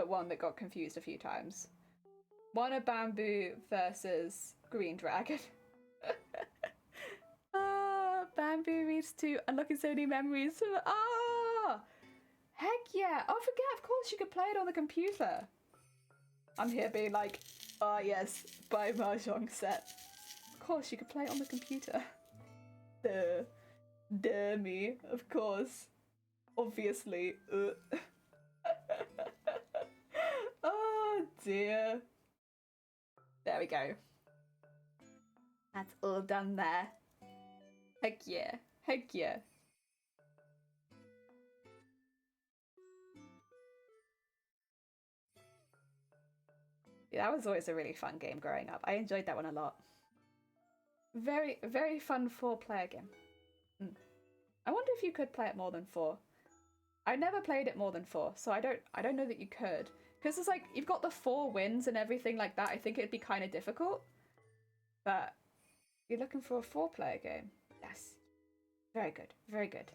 one that got confused a few times. One of bamboo versus green dragon. Bamboo reads to unlocking so many memories. Heck yeah! Oh, forget, of course you could play it on the computer. I'm here being like, yes, buy Mahjong set. Of course you could play it on the computer. Duh me, of course. Obviously. Oh dear. There we go. That's all done there. Heck yeah. Heck yeah. Yeah, that was always a really fun game growing up. I enjoyed that one a lot. Very, very fun 4-player game. I wonder if you could play it more than 4. I never played it more than 4, so I don't know that you could. Because it's like, you've got the 4 wins and everything like that. I think it'd be kind of difficult. But you're looking for a 4-player game. Yes. Very good. Very good.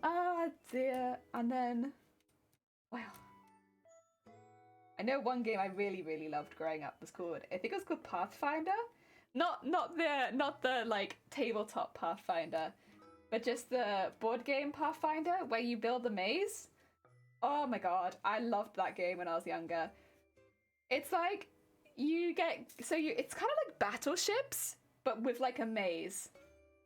Ah, dear. And then, wow. I know one game I really, really loved growing up was called, I think it was called Pathfinder. Not the like tabletop Pathfinder, but just the board game Pathfinder where you build a maze. Oh my god, I loved that game when I was younger. It's like it's kind of like battleships, but with like a maze,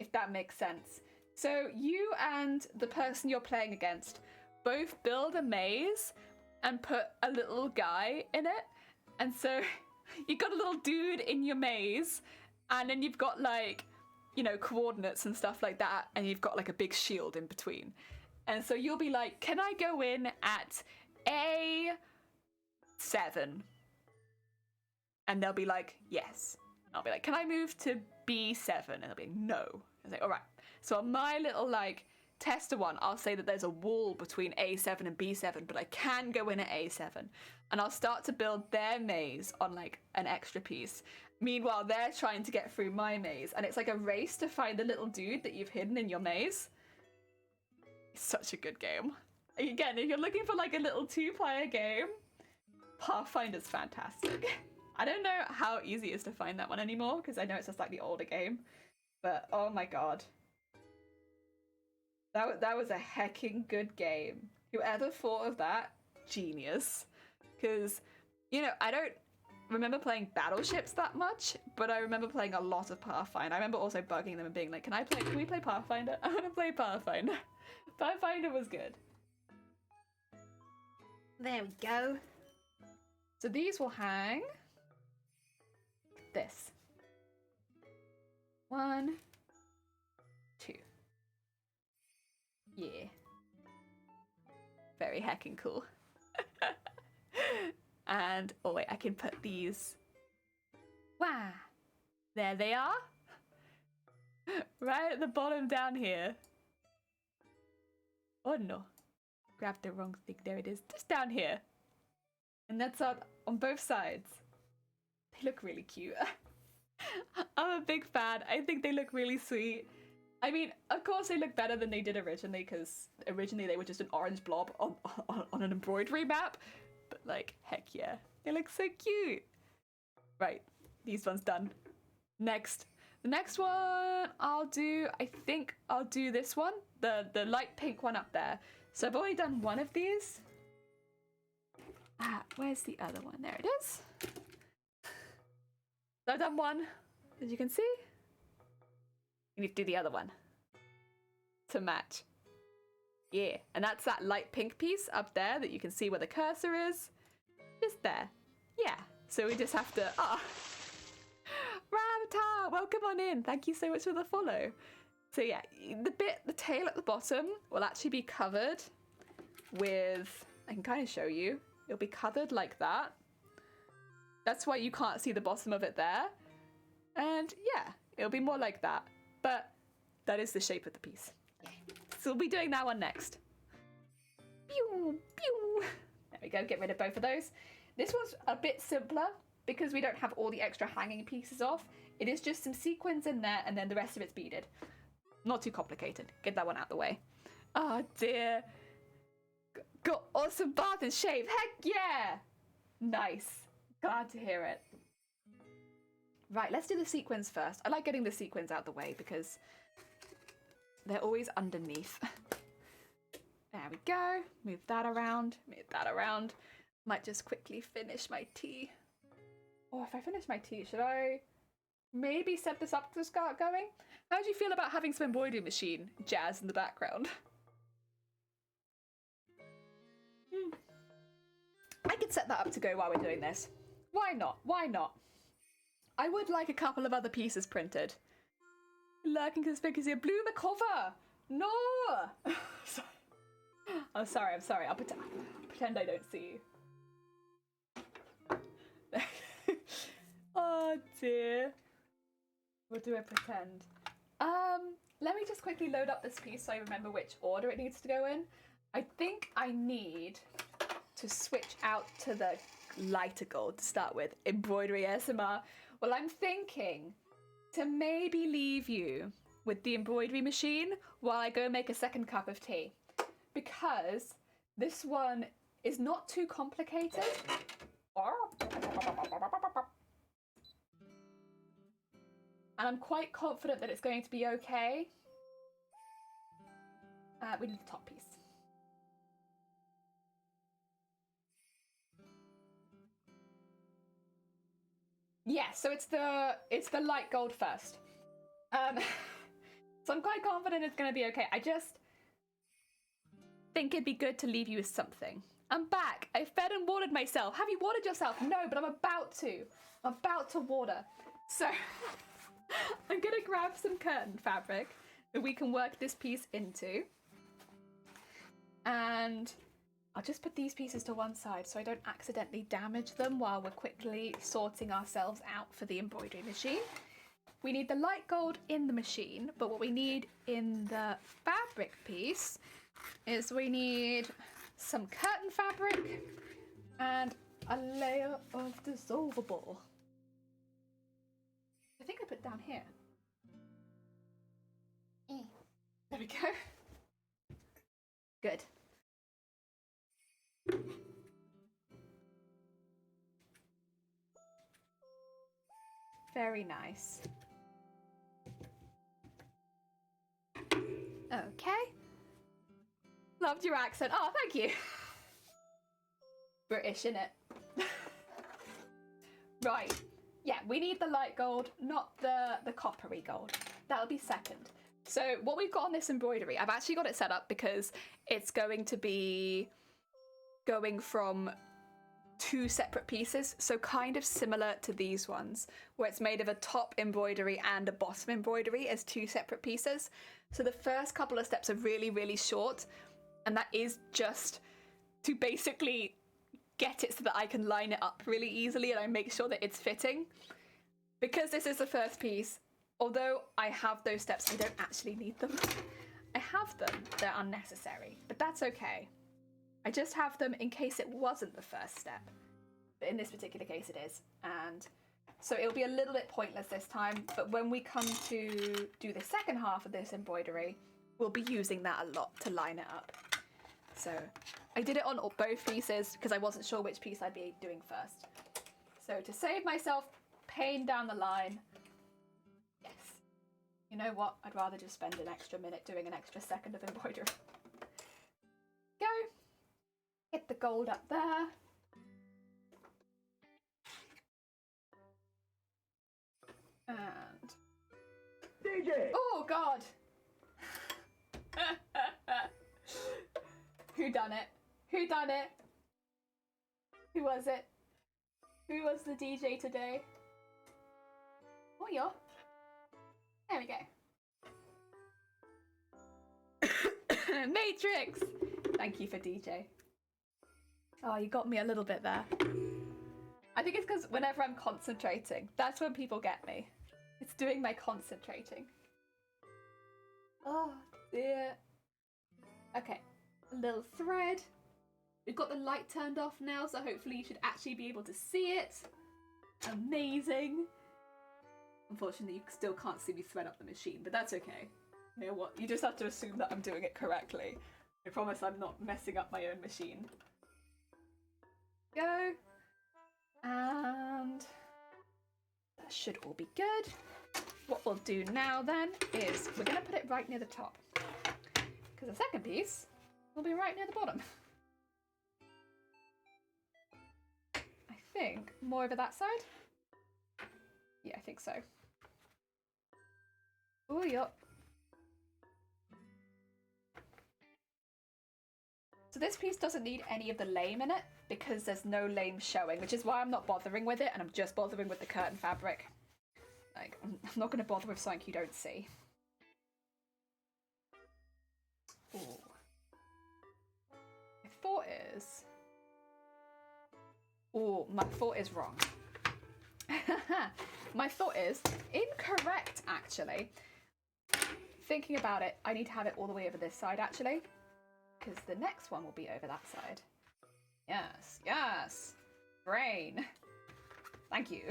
if that makes sense. So you and the person you're playing against both build a maze and put a little guy in it. And so you've got a little dude in your maze, and then you've got like, you know, coordinates and stuff like that, and you've got like a big shield in between. And so you'll be like, can I go in at A7? And they'll be like, yes. And I'll be like, can I move to B7? And they'll be like, no. I was like, all right. So on my little like tester one, I'll say that there's a wall between A7 and B7, but I can go in at A7, and I'll start to build their maze on like an extra piece. Meanwhile, they're trying to get through my maze, and it's like a race to find the little dude that you've hidden in your maze. It's such a good game. Again, if you're looking for like a little 2-player game, Pathfinder's fantastic. I don't know how easy it is to find that one anymore, because I know it's a slightly older game, but oh my god. That was a hecking good game. Whoever thought of that, genius. Because, you know, I don't remember playing Battleships that much, but I remember playing a lot of Pathfinder. I remember also bugging them and being like, can we play Pathfinder? I want to play Pathfinder. Pathfinder was good. There we go. So these will hang like this. 1, 2. Yeah. Very heckin' cool. And, oh wait, I can put these. Wow. There they are. Right at the bottom down here. Oh no. Grabbed the wrong thing. There it is. Just down here. And that's on both sides. They look really cute. I'm a big fan. I think they look really sweet. I mean, of course they look better than they did originally, because originally they were just an orange blob on an embroidery map. But like, heck yeah. They look so cute. Right, these ones done. Next. The next one I think I'll do this one. The light pink one up there. So I've already done one of these. Where's the other one? There it is. So I've done one, as you can see. You need to do the other one to match. Yeah, and that's that light pink piece up there that you can see where the cursor is. Just there. Yeah, so we just have to... Ravatar, welcome on in. Thank you so much for the follow. So yeah, the tail at the bottom will actually be covered with... I can kind of show you. It'll be covered like that. That's why you can't see the bottom of it there. And yeah, it'll be more like that. But that is the shape of the piece. So we'll be doing that one next. Pew, pew. There we go, get rid of both of those. This one's a bit simpler because we don't have all the extra hanging pieces off. It is just some sequins in there and then the rest of it's beaded. Not too complicated. Get that one out the way. Oh dear. Got awesome bath and shave. Heck yeah! Nice. Glad to hear it. Right, let's do the sequins first. I like getting the sequins out the way because they're always underneath. There we go. Move that around. Move that around. Might just quickly finish my tea. Oh, if I finish my tea, should I maybe set this up to start going? How do you feel about having some embroidery machine jazz in the background? I could set that up to go while we're doing this. Why not? Why not? I would like a couple of other pieces printed. Lurking conspicuously, blew the cover! No! I'm sorry. I'll pretend I don't see you. Oh dear. We'll do a pretend. Let me just quickly load up this piece so I remember which order it needs to go in. I think I need to switch out to the lighter gold to start with. Embroidery SMR. Well, I'm thinking to maybe leave you with the embroidery machine while I go make a second cup of tea. Because this one is not too complicated. And I'm quite confident that it's going to be okay. We need the top piece. Yeah, so it's the light gold first. So I'm quite confident it's going to be okay. I just think it'd be good to leave you with something. I'm back. I fed and watered myself. Have you watered yourself? No, but I'm about to. I'm about to water. So I'm going to grab some curtain fabric that we can work this piece into. And I'll just put these pieces to one side so I don't accidentally damage them while we're quickly sorting ourselves out for the embroidery machine. we need the light gold in the machine, but what we need in the fabric piece is we need some curtain fabric and a layer of dissolvable. I think I put it down here. There we go. Good. Very nice. Okay. Loved your accent. Oh, thank you. British, innit? Right. Yeah, we need the light gold, not the coppery gold. That'll be second. So what we've got on this embroidery, I've actually got it set up because it's going to be going from 2 separate pieces, so kind of similar to these ones, where it's made of a top embroidery and a bottom embroidery as 2 separate pieces. So the first couple of steps are really, really short, and that is just to basically get it so that I can line it up really easily and I make sure that it's fitting. Because this is the first piece, although I have those steps, I don't actually need them. I have them, they're unnecessary, but that's okay. I just have them in case it wasn't the first step. But in this particular case it is. And so it'll be a little bit pointless this time, but when we come to do the second half of this embroidery, we'll be using that a lot to line it up. So I did it on both pieces because I wasn't sure which piece I'd be doing first. So to save myself pain down the line, yes. You know what? I'd rather just spend an extra minute doing an extra second of embroidery. Go. Get the gold up there. And DJ! oh god! Who done it? Who done it? Who was it? Who was the DJ today? Oh, yeah. There we go. Matrix! Thank you for DJ. Oh, you got me a little bit there. I think it's because whenever I'm concentrating, that's when people get me. It's doing my concentrating. Oh, dear. Okay, a little thread. We've got the light turned off now, so hopefully you should actually be able to see it. Amazing. Unfortunately, you still can't see me thread up the machine, but that's okay. You know what? You just have to assume that I'm doing it correctly. I promise I'm not messing up my own machine. Go. And that should all be good. What we'll do now then is we're going to put it right near the top, because the second piece will be right near the bottom. I think more over that side. Yeah, I think so. Oh, yup. So this piece doesn't need any of the lame in it because there's no lame showing, which is why I'm not bothering with it, and I'm just bothering with the curtain fabric. Like, I'm not going to bother with something you don't see. Ooh. My thought is... Ooh, my thought is wrong. My thought is incorrect, actually. Thinking about it, I need to have it all the way over this side, actually. Because the next one will be over that side. Yes, yes. Brain. Thank you.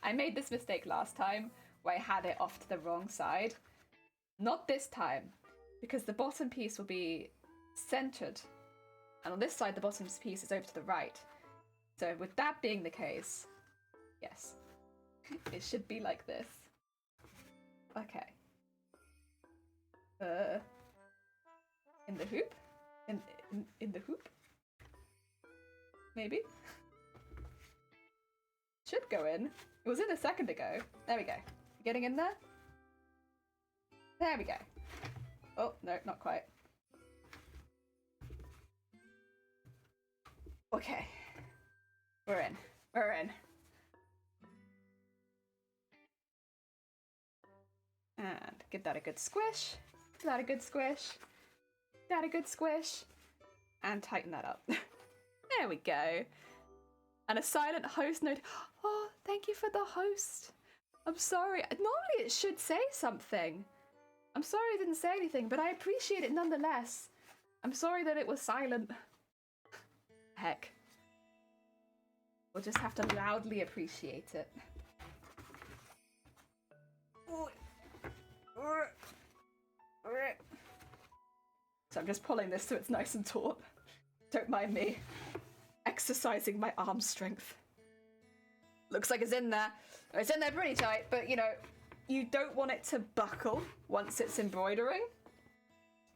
I made this mistake last time where I had it off to the wrong side. Not this time, because the bottom piece will be centered. And on this side, the bottom piece is over to the right. So with that being the case, yes, it should be like this. Okay. In the hoop? In the hoop? Maybe? Should go in. It was in a second ago. There we go. Getting in there? There we go. Oh, no, not quite. Okay. We're in. We're in. And give that a good squish. Give that a good squish. Give that a good squish. And tighten that up. There we go. And a silent host note. Oh, thank you for the host. I'm sorry. Normally it should say something. I'm sorry it didn't say anything, but I appreciate it nonetheless. I'm sorry that it was silent. Heck. We'll just have to loudly appreciate it. So I'm just pulling this so it's nice and taut. Don't mind me. Exercising my arm strength. Looks like it's in there. It's in there pretty tight, but you know, you don't want it to buckle once it's embroidering.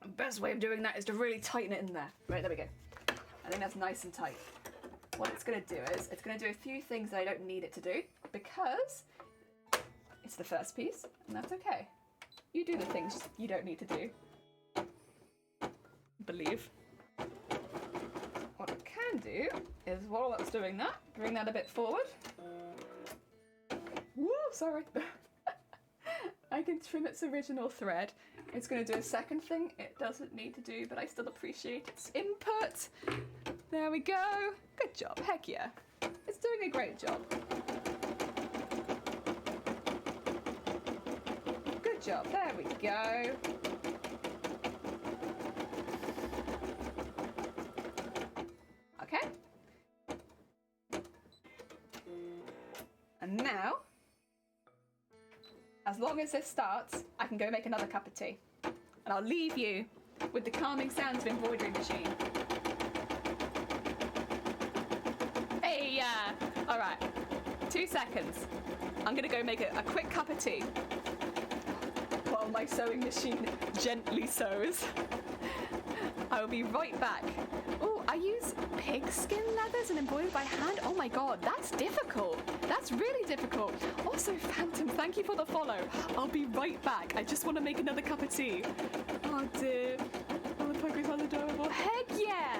The best way of doing that is to really tighten it in there. Right, there we go. I think that's nice and tight. What it's going to do is, it's going to do a few things that I don't need it to do, because it's the first piece, and that's okay. You do the things you don't need to do. Believe. What I can do is, while that's doing that, bring that a bit forward. Woo, sorry. I can trim its original thread. It's going to do a second thing it doesn't need to do, but I still appreciate its input. There we go. Good job. Heck yeah. It's doing a great job. Good job. There we go. Okay. And now, as long as this starts, I can go make another cup of tea. And I'll leave you with the calming sounds of embroidery machine. Hey, all right, 2 seconds. I'm gonna go make a quick cup of tea while my sewing machine gently sews. I'll be right back. Oh, I use pigskin leathers and embroidered by hand. Oh my god, that's difficult. That's really difficult. Also, Phantom, thank you for the follow. I'll be right back. I just want to make another cup of tea. Oh dear. Oh, the puggy sounds adorable. Heck yeah!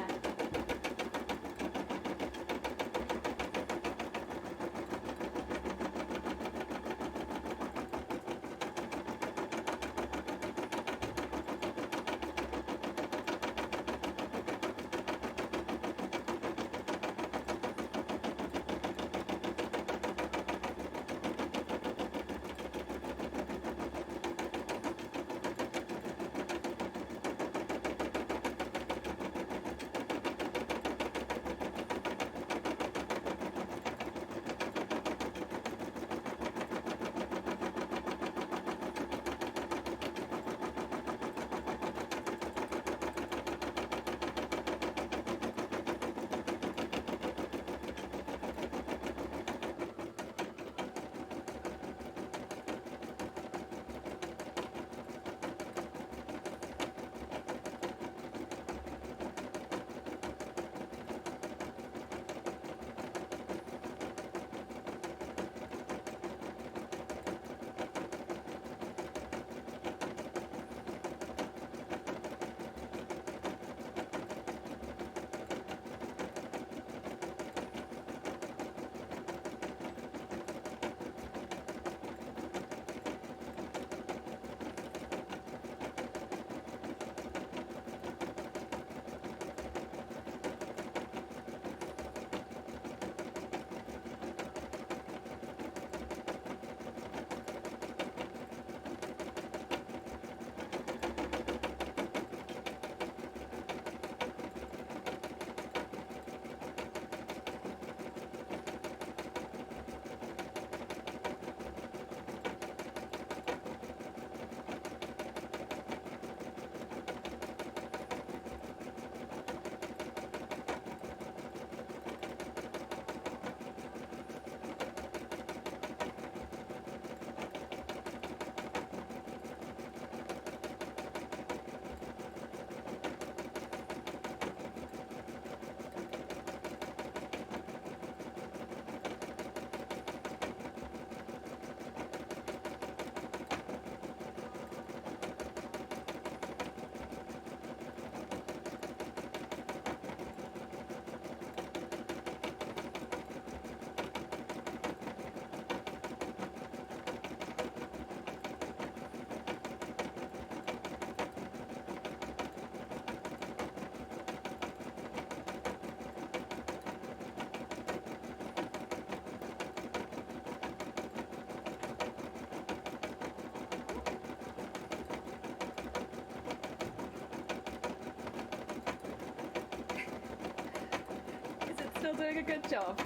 still doing a good job?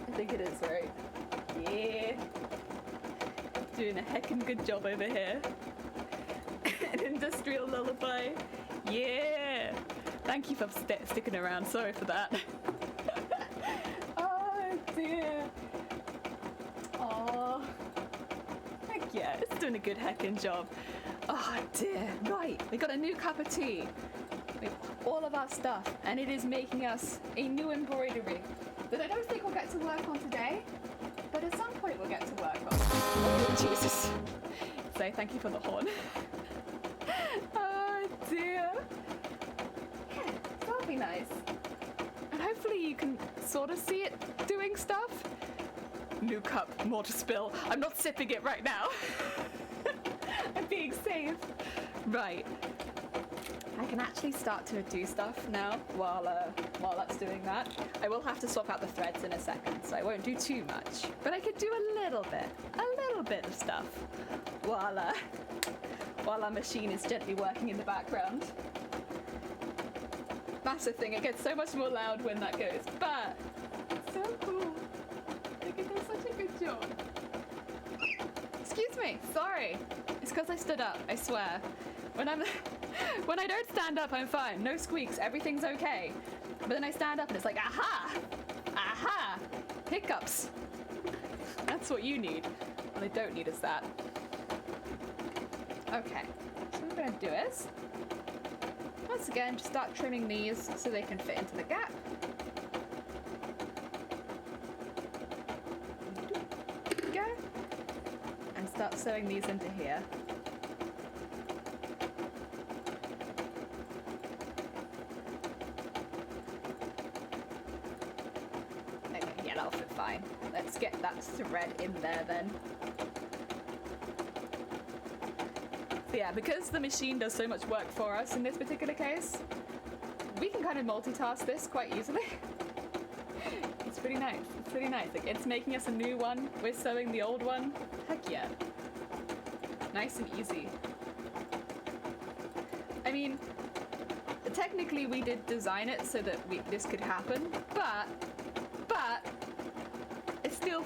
I think it is, right? Yeah. Doing a heckin' good job over here. An industrial lullaby. Yeah. Thank you for sticking around. Sorry for that. Oh dear. Oh. Heck yeah, it's doing a good heckin' job. Oh dear. Right, we got a new cup of tea. All of our stuff, and it is making us a new embroidery that I don't think we'll get to work on today, but at some point we'll get to work on. Oh, Jesus. So thank you for the horn. Oh dear. Yeah, that'll be nice. And hopefully you can sort of see it doing stuff. New cup, more to spill. I'm not sipping it right now. I'm being safe. Right. I can actually start to do stuff now while that's doing that. I will have to swap out the threads in a second, so I won't do too much. But I could do a little bit of stuff while our machine is gently working in the background. Massive thing, it gets so much more loud when that goes, but it's so cool. Like, it does such a good job. Excuse me, sorry. It's because I stood up, I swear. When I don't stand up, I'm fine. No squeaks, everything's okay. But then I stand up and it's like, aha! Aha! Hiccups. That's what you need. What I don't need is that. Okay, so what I'm gonna do is, once again, just start trimming these so they can fit into the gap. There we go. And start sewing these into here. Fine. Let's get that thread in there then. So yeah, because the machine does so much work for us in this particular case, we can kind of multitask this quite easily. It's pretty nice. It's pretty nice. Like, it's making us a new one. We're sewing the old one. Heck yeah. Nice and easy. I mean, technically we did design it so that this could happen, but it still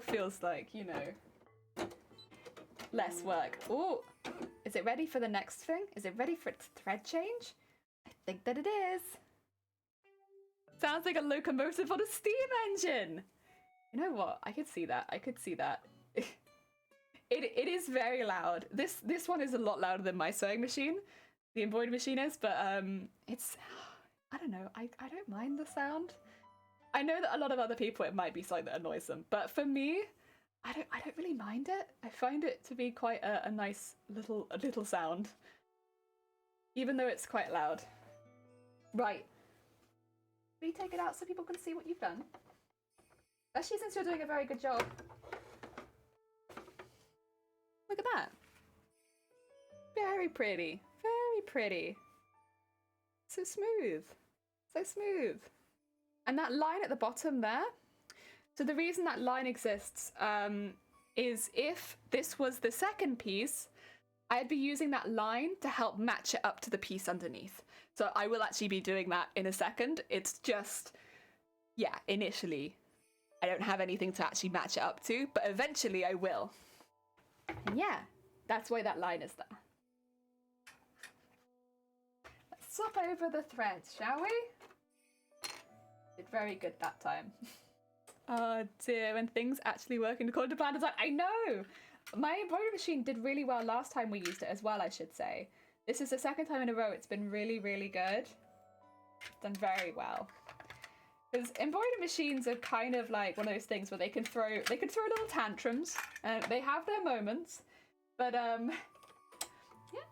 feels like, you know, less work. Ooh, is it ready for the next thing? Is it ready for its thread change? I think that it is. Sounds like a locomotive on a steam engine. You know what? I could see that. I could see that. It is very loud. This one is a lot louder than my sewing machine. The embroidery machine is, but it's, I don't know. I don't mind the sound. I know that a lot of other people, it might be something that annoys them, but for me, I don't really mind it. I find it to be quite a nice little sound, even though it's quite loud. Right. Will you take it out so people can see what you've done? Especially since you're doing a very good job. Look at that. Very pretty. Very pretty. So smooth. So smooth. And that line at the bottom there, so the reason that line exists is if this was the second piece, I'd be using that line to help match it up to the piece underneath. So I will actually be doing that in a second. It's just, yeah, initially, I don't have anything to actually match it up to, but eventually I will. And yeah, that's why that line is there. Let's swap over the threads, shall we? Did very good that time. Oh dear, when things actually work according to plan design. I know! My embroidery machine did really well last time we used it as well, I should say. This is the second time in a row it's been really, really good. It's done very well. Because embroidery machines are kind of like one of those things where they can throw little tantrums. They have their moments. But yeah,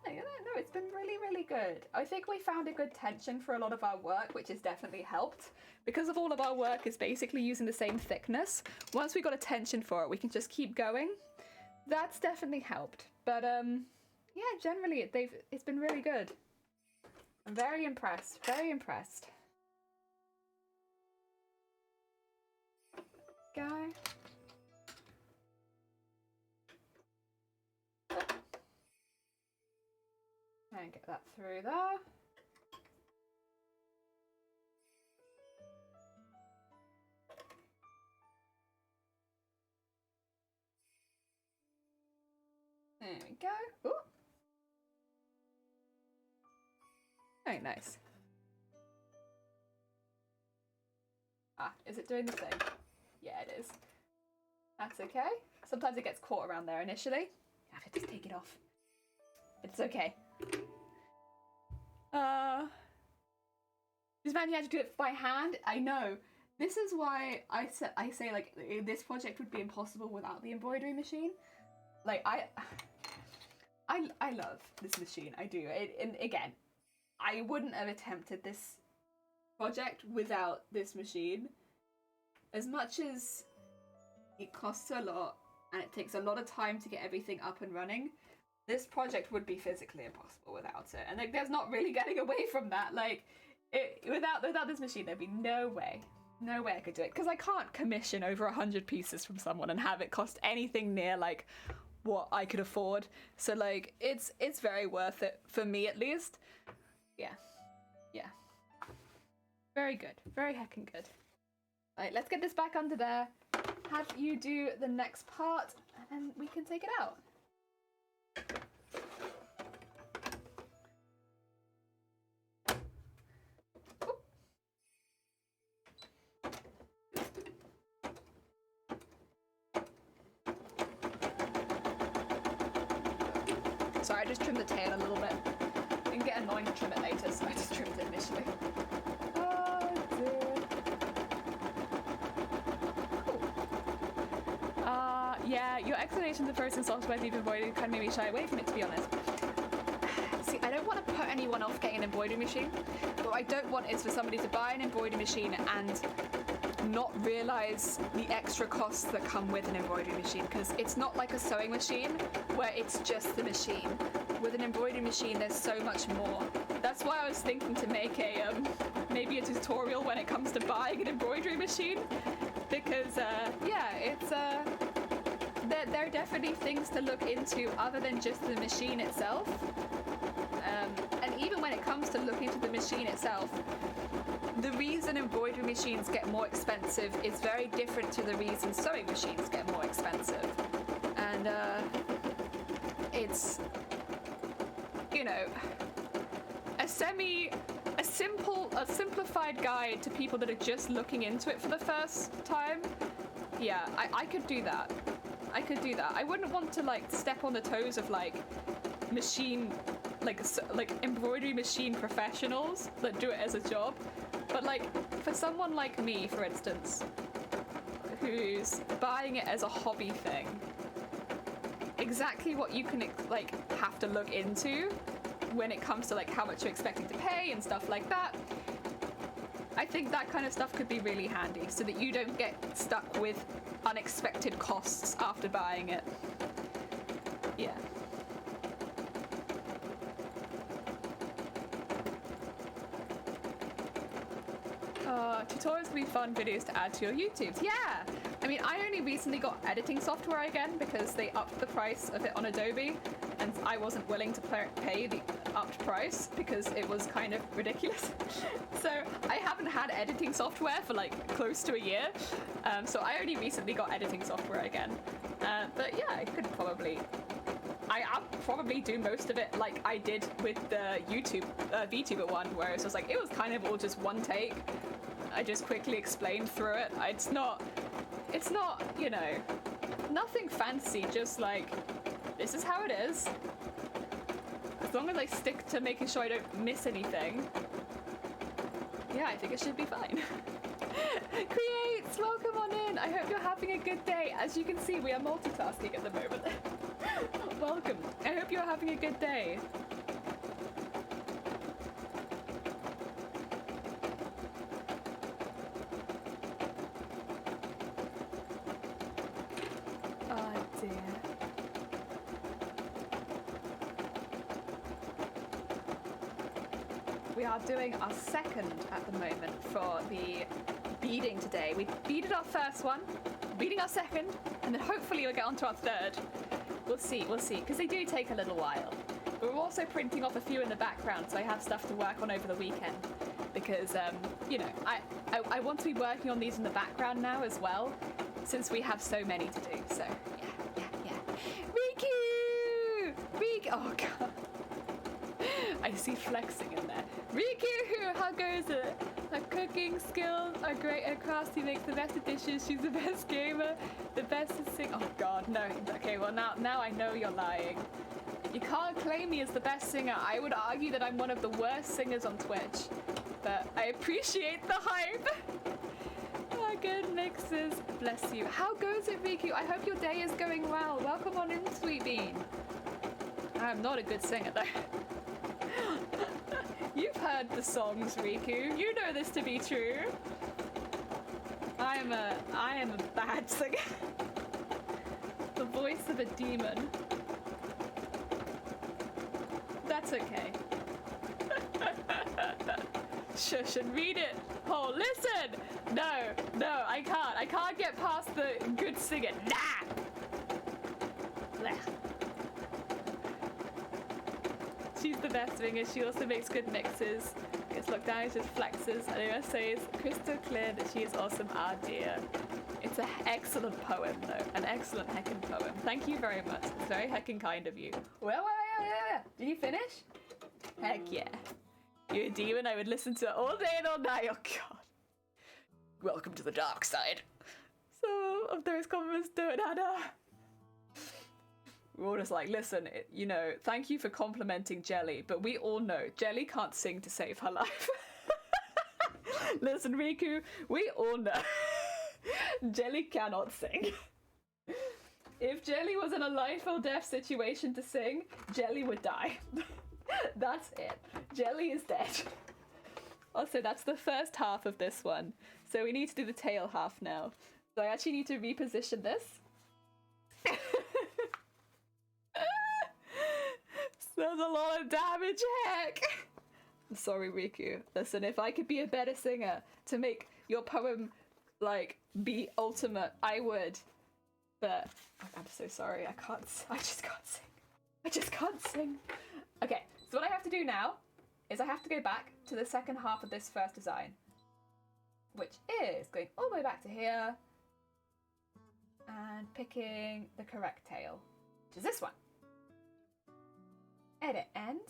no, it's been really, really good. I think we found a good tension for a lot of our work, which has definitely helped. Because of all of our work is basically using the same thickness, once we got a tension for it, we can just keep going. That's definitely helped. But yeah, generally it's been really good. I'm very impressed, very impressed. Guy. And get that through there. There we go. Ooh. Very nice. Ah, is it doing the thing? Yeah, it is. That's okay. Sometimes it gets caught around there initially. I have to just take it off. It's okay. This man, you had to do it by hand? I know. This is why I say like this project would be impossible without the embroidery machine. Like I love this machine. I do. And again, I wouldn't have attempted this project without this machine. As much as it costs a lot and it takes a lot of time to get everything up and running, this project would be physically impossible without it. And like, there's not really getting away from that. Like, without this machine, there'd be no way I could do it, because I can't commission over 100 pieces from someone and have it cost anything near like what I could afford. So like, it's very worth it for me at least. Yeah. Very good. Very heckin' good. Right, let's get this back under there. Have you do the next part, and then we can take it out. Sorry, I just trimmed the tail a little bit. It can get annoying to trim it later, so I just trimmed it initially. Oh dear. Cool. Yeah, your explanations of first and software you've avoided kind of made me shy away from it, to be honest. See, I don't want to put anyone off getting an embroidery machine. What I don't want is for somebody to buy an embroidery machine and not realise the extra costs that come with an embroidery machine, because it's not like a sewing machine where it's just the machine. With an embroidery machine, there's so much more. That's why I was thinking to make a maybe a tutorial when it comes to buying an embroidery machine, because yeah, it's there are definitely things to look into other than just the machine itself. And even when it comes to looking into the machine itself, the reason embroidery machines get more expensive is very different to the reason sewing machines get more expensive. And it's, you know, a simplified guide to people that are just looking into it for the first time. Yeah, I could do that. I could do that. I wouldn't want to like step on the toes of like machine, like embroidery machine professionals that do it as a job. But like, for someone like me, for instance, who's buying it as a hobby thing, exactly what you can like have to look into when it comes to like how much you're expecting to pay and stuff like that, I think that kind of stuff could be really handy so that you don't get stuck with unexpected costs after buying it. Yeah. Tutorials can be fun videos to add to your YouTubes. Yeah! I mean, I only recently got editing software again because they upped the price of it on Adobe, and I wasn't willing to pay the upped price because it was kind of ridiculous. So I haven't had editing software for like close to a year. So I only recently got editing software again. But yeah, I could probably... I'll probably do most of it like I did with the YouTube VTuber one, where it was like, it was kind of all just one take. I just quickly explained through it. It's not, you know, nothing fancy, just like, this is how it is. As long as I stick to making sure I don't miss anything, yeah, I think it should be fine. Creates, welcome on in. I hope you're having a good day. As you can see, we are multitasking at the moment. Welcome. I hope you're having a good day. Oh dear. We are doing our second at the moment for the beading today. We beaded our first one, beading our second, and then hopefully we'll get on to our third. We'll see, because they do take a little while. We're also printing off a few in the background, so I have stuff to work on over the weekend. Because, you know, I want to be working on these in the background now as well, since we have so many to do. So, yeah. Riku! Riku, oh god. I see flexing in there. Riku, how goes it? Her cooking skills are great at crafts. She makes the best of dishes. She's the best gamer, the best to sing. Oh god, no. Okay, well now I know you're lying. You can't claim me as the best singer. I would argue that I'm one of the worst singers on Twitch, but I appreciate the hype. Oh, good mixes. Bless you. How goes it, Riku? I hope your day is going well. Welcome on in, Sweet Bean. I'm not a good singer though. You've heard the songs, Riku. You know this to be true. I am a bad singer. The voice of a demon. That's okay. Shush and read it. Oh, listen. No, I can't. I can't get past the good singing. Nah. Blech. She's the best singer. She also makes good mixes. Gets looked down, she just flexes. And it says crystal clear that she is awesome. Ah dear. It's an excellent poem though. An excellent heckin' poem. Thank you very much. It's very heckin' kind of you. Well, did you finish? Heck yeah. You're a demon. I would listen to it all day and all night. Oh god. Welcome to the dark side. Some of those comments don't add up. We're all just like, listen, thank you for complimenting Jelly, but we all know Jelly can't sing to save her life. Listen, Riku, we all know Jelly cannot sing. If Jelly was in a life or death situation to sing, Jelly would die. That's it. Jelly is dead. Also, that's the first half of this one. So we need to do the tail half now. So I actually need to reposition this. There's a lot of damage, heck! I'm sorry, Riku. Listen, if I could be a better singer to make your poem, be ultimate, I would. But I'm so sorry, I just can't sing. Okay, so what I have to do now is I have to go back to the second half of this first design, which is going all the way back to here and picking the correct tail, which is this one. Edit end,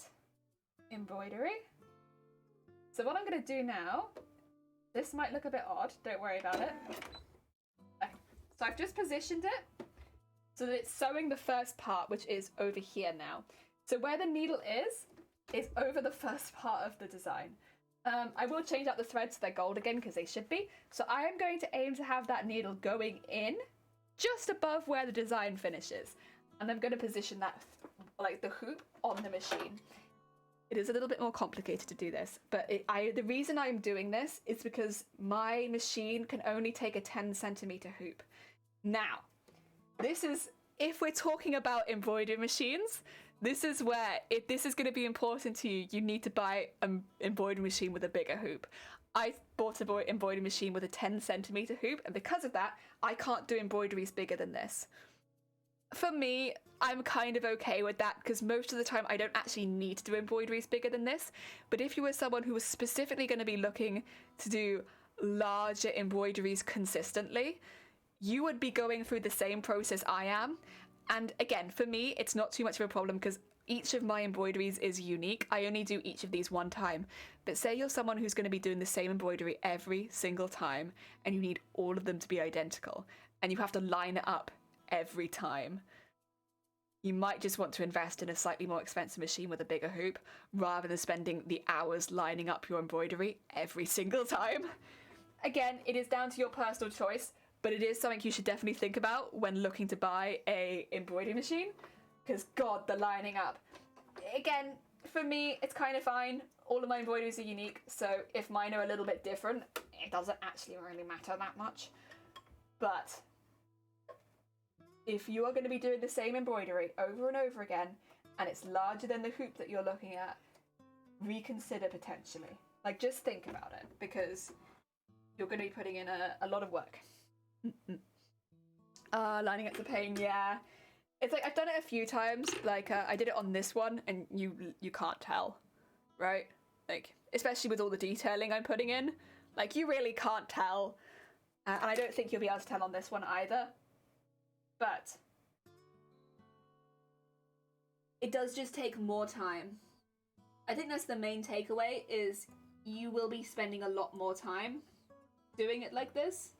embroidery. So what I'm going to do now, this might look a bit odd, don't worry about it. Okay. So I've just positioned it so that it's sewing the first part, which is over here now. So where the needle is over the first part of the design. I will change out the threads so they're gold again because they should be. So I am going to aim to have that needle going in just above where the design finishes. And I'm going to position that the hoop on the machine. It is a little bit more complicated to do this, but the reason I'm doing this is because my machine can only take a 10 centimeter hoop. Now, if we're talking about embroidery machines, this is where, if this is going to be important to you, you need to buy an embroidery machine with a bigger hoop. I bought an embroidery machine with a 10 centimeter hoop, and because of that, I can't do embroideries bigger than this. For me, I'm kind of okay with that because most of the time I don't actually need to do embroideries bigger than this. But if you were someone who was specifically going to be looking to do larger embroideries consistently, you would be going through the same process I am. And again, for me, it's not too much of a problem because each of my embroideries is unique. I only do each of these one time. But say you're someone who's going to be doing the same embroidery every single time and you need all of them to be identical and you have to line it up every time. You might just want to invest in a slightly more expensive machine with a bigger hoop rather than spending the hours lining up your embroidery every single time. Again, it is down to your personal choice, but it is something you should definitely think about when looking to buy a embroidery machine, because god, the lining up. Again, for me, it's kind of fine. All of my embroideries are unique, so if mine are a little bit different, it doesn't actually really matter that much. But if you are going to be doing the same embroidery over and over again, and it's larger than the hoop that you're looking at, reconsider potentially. Just think about it, because you're going to be putting in a lot of work. Lining up the pain, yeah. It's I've done it a few times. I did it on this one, and you can't tell, right? Especially with all the detailing I'm putting in. You really can't tell. And I don't think you'll be able to tell on this one either. But it does just take more time. I think that's the main takeaway, is you will be spending a lot more time doing it like this.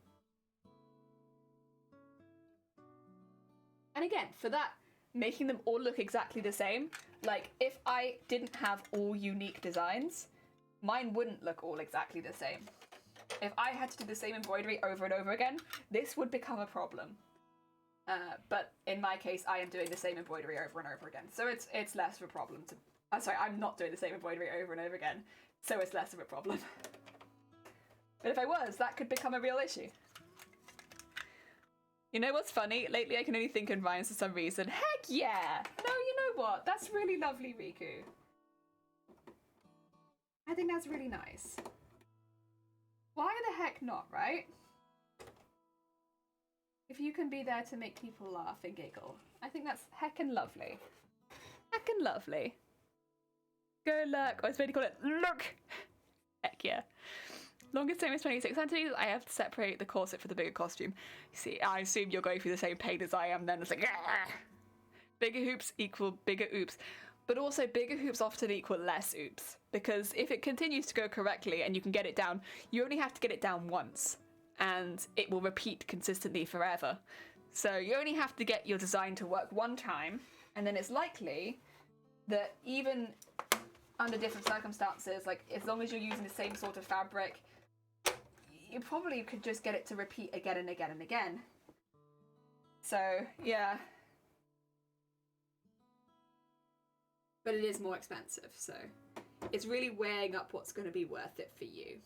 And again, for that, making them all look exactly the same, like if I didn't have all unique designs, mine wouldn't look all exactly the same. If I had to do the same embroidery over and over again, this would become a problem. But in my case, I am doing the same embroidery over and over again, so it's less of a problem to... sorry, I'm not doing the same embroidery over and over again, so it's less of a problem. But if I was, that could become a real issue. You know what's funny? Lately I can only think in rhymes for some reason. Heck yeah! No, you know what? That's really lovely, Riku. I think that's really nice. Why the heck not, right? If you can be there to make people laugh and giggle, I think that's heckin' lovely. Heckin' lovely. Go lurk. I was ready to call it look. Heck yeah. Longest seam is 26 centimeters. I have to separate the corset for the bigger costume. See, I assume you're going through the same pain as I am then. It's like, ah! Bigger hoops equal bigger oops. But also bigger hoops often equal less oops. Because if it continues to go correctly and you can get it down, you only have to get it down once. And it will repeat consistently forever. So you only have to get your design to work one time, and then it's likely that even under different circumstances, like as long as you're using the same sort of fabric, you probably could just get it to repeat again and again and again. So, yeah. But it is more expensive, so it's really weighing up what's going to be worth it for you.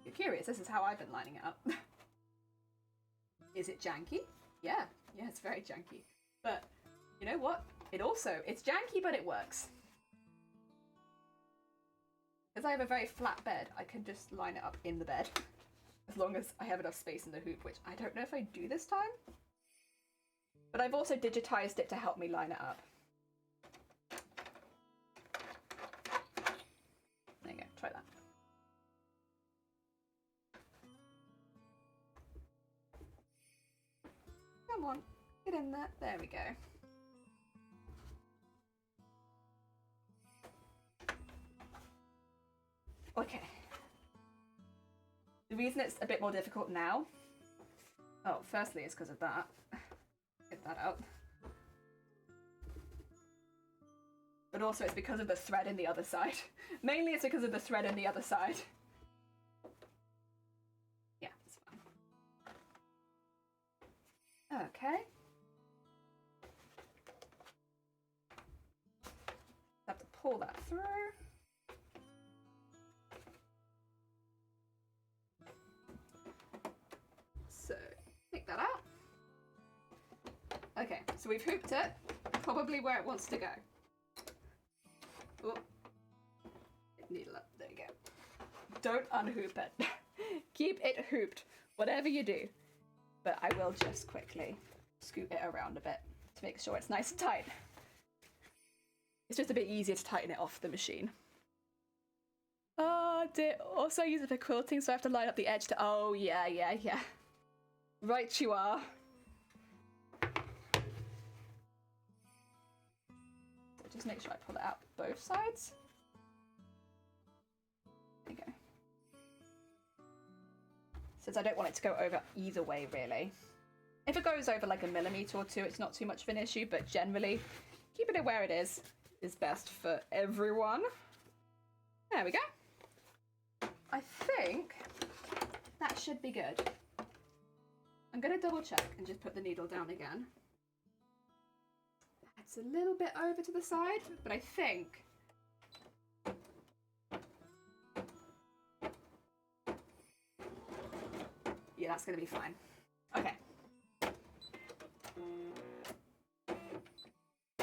You're curious, this is how I've been lining it up. Is it janky? Yeah, it's very janky. But you know what? It's janky, but it works. Because I have a very flat bed, I can just line it up in the bed. As long as I have enough space in the hoop, which I don't know if I do this time. But I've also digitized it to help me line it up. There you go, try that. Come on, get in there. There we go. Okay. The reason it's a bit more difficult now, firstly it's because of that. Get that out. But also it's because of the thread in the other side. Mainly it's because of the thread in the other side. Yeah, it's fine. Okay. Have to pull that through. So, take that out. Okay, so we've hooped it, probably where it wants to go. Oh, needle up, there you go. Don't unhoop it. Keep it hooped, whatever you do. But I will just quickly scoot it around a bit to make sure it's nice and tight. It's just a bit easier to tighten it off the machine. Oh, also use it for quilting, so I have to line up the edge to... Oh, yeah. Right you are. So just make sure I pull it out both sides. There you go. Since I don't want it to go over either way, really. If it goes over like a millimetre or two, it's not too much of an issue, but generally, keeping it where it is best for everyone. There we go. I think that should be good. I'm going to double check and just put the needle down again. It's a little bit over to the side, but I think... Yeah, that's going to be fine. Okay.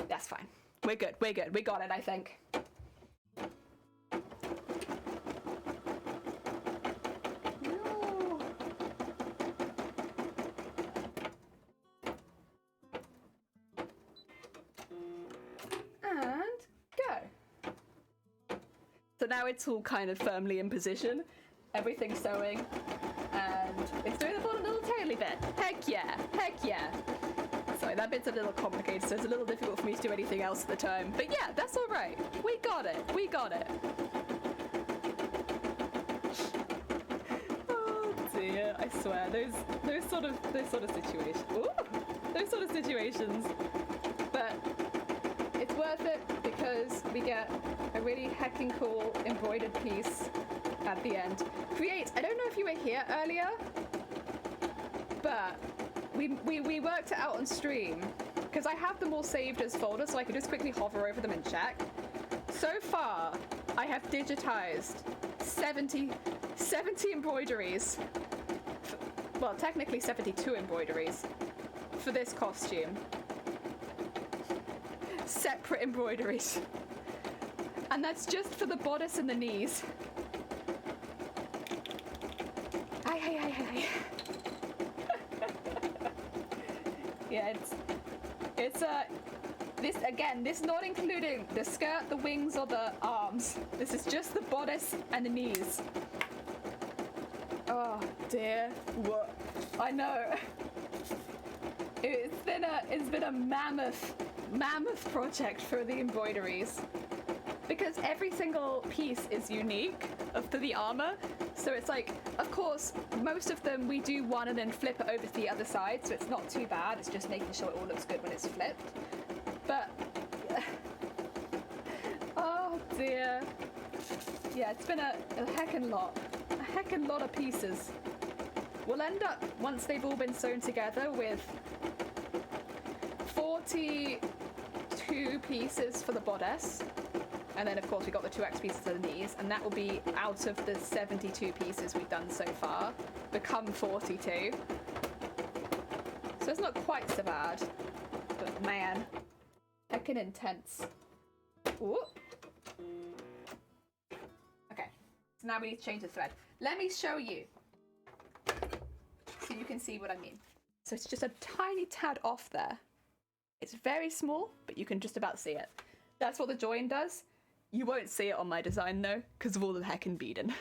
That's fine. We're good. We got it, I think. And go. now it's all kind of firmly in position. Everything's sewing, and it's doing the bottom little taily bit. Heck yeah, heck yeah. Sorry, that bit's a little complicated, so it's a little difficult for me to do anything else at the time. But yeah, that's all right. We got it. We got it. Oh dear, I swear, those sort of situations. Ooh, those sort of situations. But it's worth it because we get a really heckin' cool embroidered piece at the end. Create, I don't know if you were here earlier, but we worked it out on stream because I have them all saved as folders, so I could just quickly hover over them and check. So far, I have digitized 70 embroideries. Well, technically 72 embroideries for this costume. Separate embroideries. And that's just for the bodice and the knees. Aye. Yeah, this not including the skirt, the wings, or the arms. This is just the bodice and the knees. Oh dear. What? I know. It's been a mammoth project for the embroideries. Because every single piece is unique for the armor. So it's like, of course, most of them we do one and then flip it over to the other side, so it's not too bad. It's just making sure it all looks good when it's flipped. But, oh dear. Yeah, it's been a heckin' lot of pieces. We'll end up, once they've all been sewn together, with 42 pieces for the bodice. And then, of course, we got the 2 extra pieces for the knees, and that will be, out of the 72 pieces we've done so far, become 42. So it's not quite so bad, but man, heckin' intense. Ooh. Okay, so now we need to change the thread. Let me show you, so you can see what I mean. So it's just a tiny tad off there. It's very small, but you can just about see it. That's what the join does. You won't see it on my design though, because of all the heckin' beading.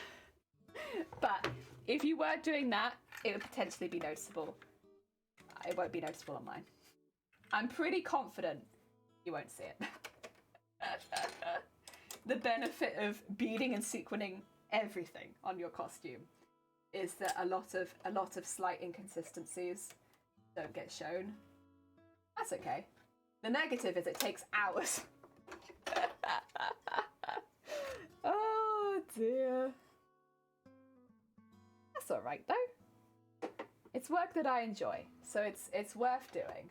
But if you were doing that, it would potentially be noticeable. It won't be noticeable on mine. I'm pretty confident you won't see it. The benefit of beading and sequining everything on your costume is that a lot of slight inconsistencies don't get shown. That's okay. The negative is it takes hours. Oh dear. That's all right though. It's work that I enjoy, so it's worth doing.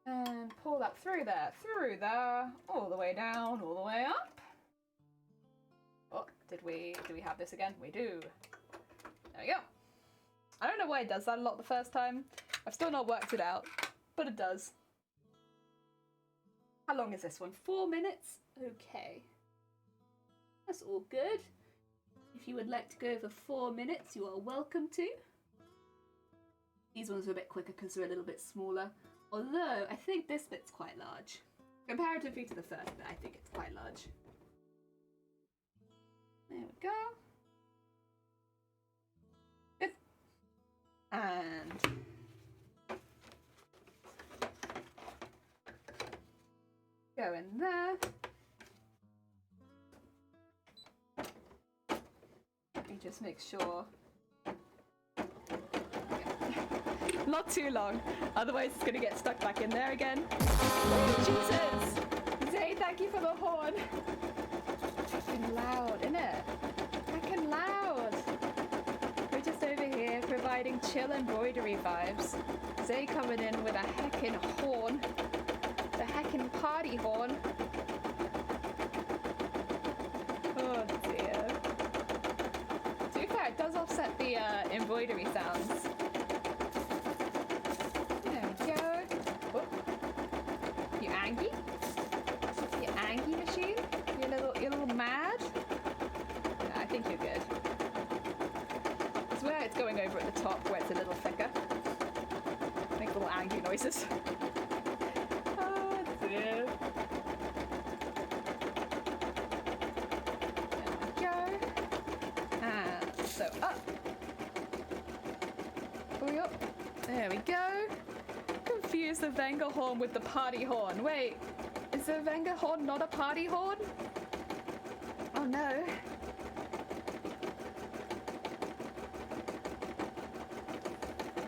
And pull that through there, all the way down, all the way up. Oh, do we have this again? We do. There we go. I don't know why it does that a lot the first time. I've still not worked it out, but it does. How long is this one? 4 minutes? Okay. That's all good. If you would like to go over 4 minutes, you are welcome to. These ones are a bit quicker because they're a little bit smaller. Although, I think this bit's quite large. Comparatively to the first bit, I think it's quite large. There we go. Good. And go in there. Let me just make sure. Not too long, otherwise it's gonna get stuck back in there again. Oh, Jesus! Zay, thank you for the horn. Fucking loud, isn't it? Fucking loud. We're just over here providing chill embroidery vibes. Zay coming in with a heckin' horn. The heckin' party horn. Oh dear. To be fair, it does offset the embroidery sounds. Angie? You Angie machine? You little mad? No, I think you're good. It's where it's going over at the top where it's a little thicker. Make little Angie noises. So up. Pull up. There we go. Confuse the Wenger horn with the party horn. Wait, is the Wenger horn not a party horn? Oh no.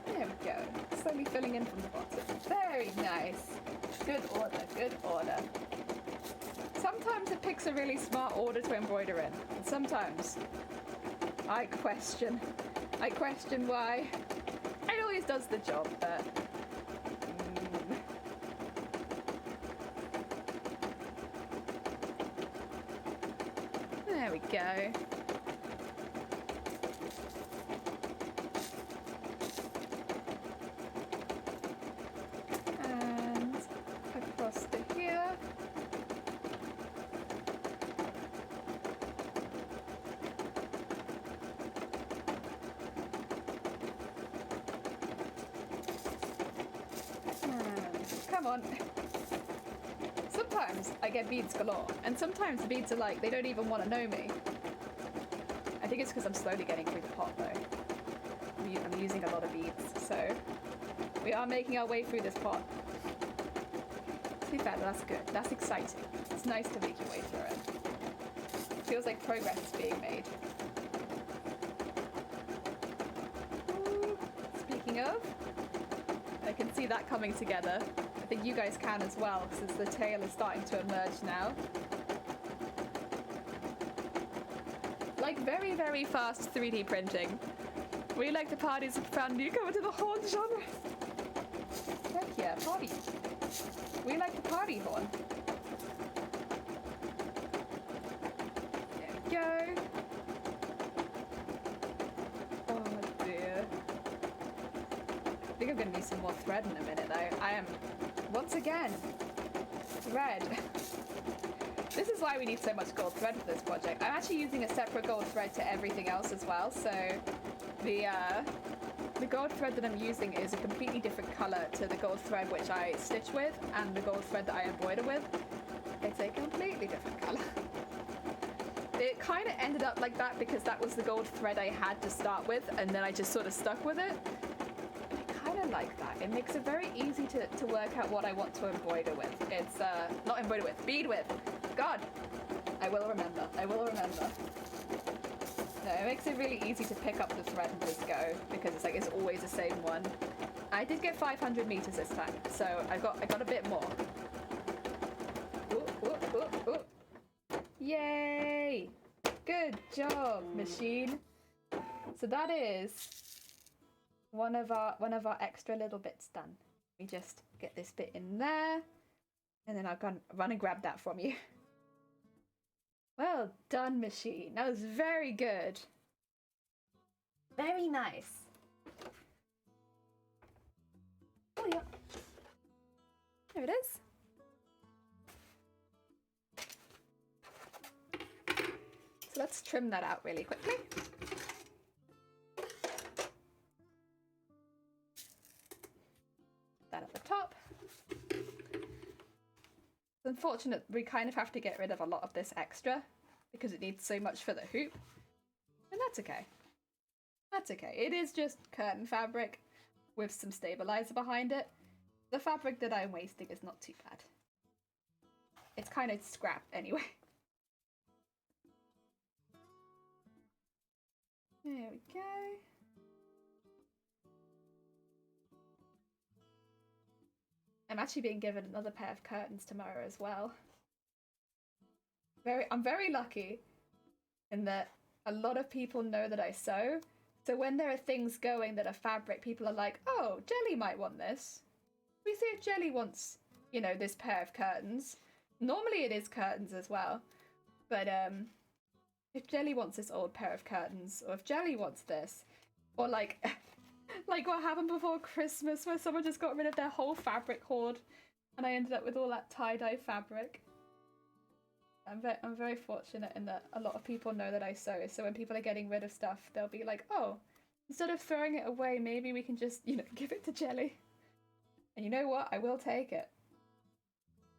There we go. Slowly filling in from the bottom. Very nice. Good order, good order. Sometimes it picks a really smart order to embroider in. And sometimes I question why. It always does the job, but there we go. And across to here. Come on. Sometimes I get beads galore, and sometimes the beads are like, they don't even want to know me. I think it's because I'm slowly getting through the pot though. I'm using a lot of beads, so we are making our way through this pot. Too bad, that's good. That's exciting. It's nice to make your way through it. Feels like progress is being made. Ooh. Speaking of, I can see that coming together. I think you guys can as well, since the tail is starting to emerge now. Like very, very fast 3D printing. We like the parties of found newcomer to the horn genre. Heck yeah, party. We like the party horn. There we go. Oh dear. I think I'm gonna need some more thread in a minute though. I am, once again, thread. This is why we need so much gold thread for this project. I'm actually using a separate gold thread to everything else as well, so the gold thread that I'm using is a completely different color to the gold thread which I stitch with, and the gold thread that I embroider with. It's a completely different color. It kind of ended up like that because that was the gold thread I had to start with, and then I just sort of stuck with it. Like that. It makes it very easy to work out what I want to embroider with. It's not embroider with, bead with. God, I will remember. I will remember. No, it makes it really easy to pick up the thread and just go because it's like it's always the same one. I did get 500 meters this time, so I got a bit more. Ooh, ooh, ooh, ooh. Yay! Good job, machine. So that is one of our extra little bits done. We just get this bit in there, and then I'll run and grab that from you. Well done, machine. That was very good. Very nice. Oh yeah. There it is. So let's trim that out really quickly. That at the top. It's unfortunate we kind of have to get rid of a lot of this extra because it needs so much for the hoop. And that's okay. That's okay. It is just curtain fabric with some stabilizer behind it. The fabric that I'm wasting is not too bad. It's kind of scrap anyway. There we go. I'm actually being given another pair of curtains tomorrow as well. I'm very lucky in that a lot of people know that I sew. So when there are things going that are fabric, people are like, oh, Jelly might want this. We see if Jelly wants, you know, this pair of curtains. Normally it is curtains as well. But if Jelly wants this old pair of curtains, or if Jelly wants this, or like like what happened before Christmas where someone just got rid of their whole fabric hoard and I ended up with all that tie-dye fabric. I'm very fortunate in that a lot of people know that I sew, so when people are getting rid of stuff, they'll be like, oh, instead of throwing it away, maybe we can just, you know, give it to Jelly. And you know what? I will take it.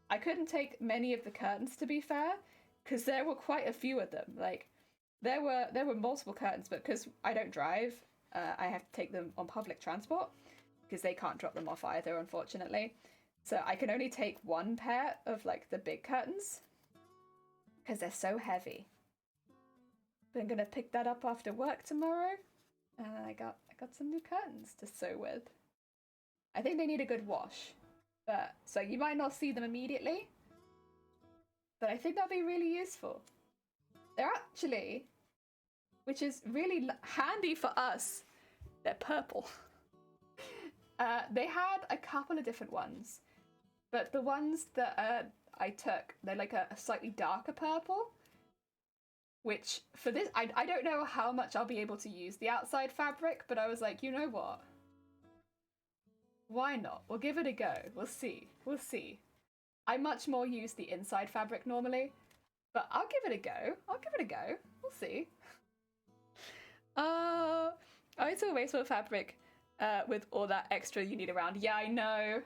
I couldn't take many of the curtains, to be fair, because there were quite a few of them. Like, there were multiple curtains, but because I don't drive, I have to take them on public transport because they can't drop them off either, unfortunately. So I can only take one pair of like the big curtains because they're so heavy. But I'm gonna pick that up after work tomorrow, and I got some new curtains to sew with. I think they need a good wash, but so you might not see them immediately, but I think that'll be really useful. They're actually, which is really handy for us, they're purple. They had a couple of different ones, but the ones that I took, they're like a slightly darker purple, which for this, I don't know how much I'll be able to use the outside fabric, but I was like, you know what? Why not? We'll give it a go. We'll see. We'll see. I much more use the inside fabric normally, but I'll give it a go. I'll give it a go. We'll see. I saw wasteful fabric with all that extra you need around. Yeah, I know.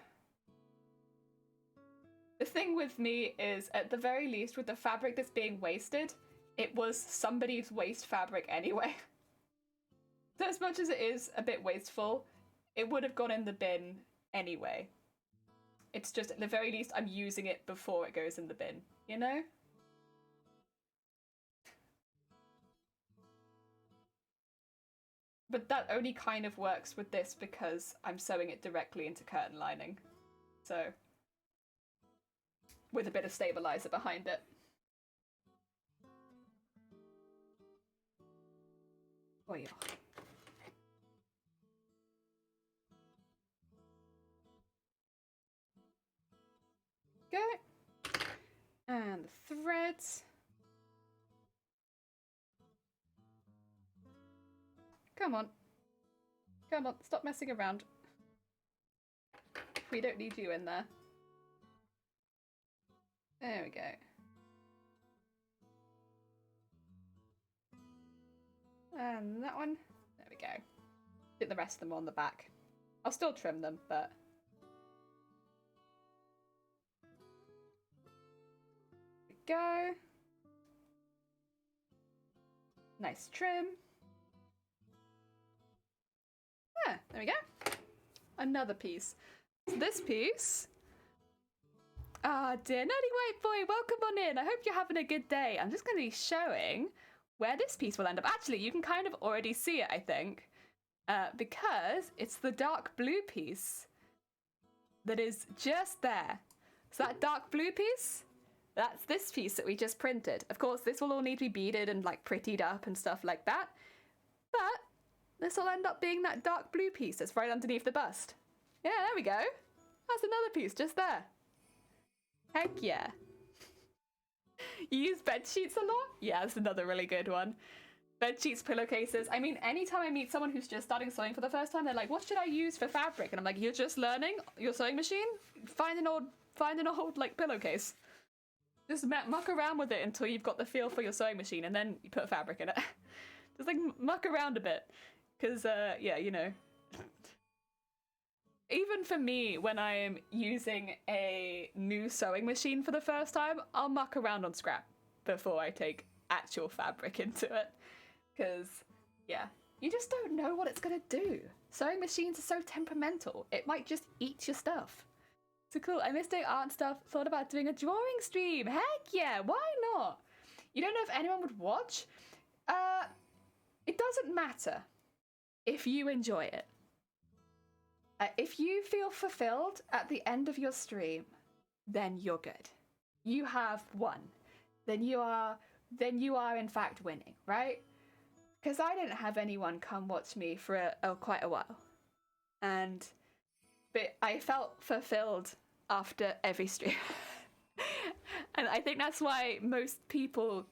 The thing with me is, at the very least, with the fabric that's being wasted, it was somebody's waste fabric anyway. So as much as it is a bit wasteful, it would have gone in the bin anyway. It's just, at the very least, I'm using it before it goes in the bin, you know? But that only kind of works with this because I'm sewing it directly into curtain lining. So, with a bit of stabilizer behind it. Oh yeah. Go. And the threads. Come on. Come on, stop messing around. We don't need you in there. There we go. And that one. There we go. I think the rest of them are on the back. I'll still trim them, but... There we go. Nice trim. Yeah, there we go. Another piece. So this piece... Ah, dear nerdy white boy, welcome on in. I hope you're having a good day. I'm just going to be showing where this piece will end up. Actually, you can kind of already see it, I think, because it's the dark blue piece that is just there. So that dark blue piece, that's this piece that we just printed. Of course, this will all need to be beaded and like prettied up and stuff like that. But this will end up being that dark blue piece that's right underneath the bust. Yeah, there we go. That's another piece just there. Heck yeah. You use bed sheets a lot? Yeah, that's another really good one. Bed sheets, pillowcases. I mean, anytime I meet someone who's just starting sewing for the first time, they're like, what should I use for fabric? And I'm like, you're just learning your sewing machine? Find an old like pillowcase. Just muck around with it until you've got the feel for your sewing machine, and then you put fabric in it. Just like muck around a bit. Because, yeah, you know. Even for me, when I'm using a new sewing machine for the first time, I'll muck around on scrap before I take actual fabric into it. Because, yeah, you just don't know what it's going to do. Sewing machines are so temperamental. It might just eat your stuff. So cool. I miss doing art and stuff. Thought about doing a drawing stream. Heck yeah, why not? You don't know if anyone would watch? It doesn't matter if you enjoy it. If you feel fulfilled at the end of your stream, then you're good. You have won. Then you are in fact winning, right? Because I didn't have anyone come watch me for quite a while, but I felt fulfilled after every stream, and I think that's why most people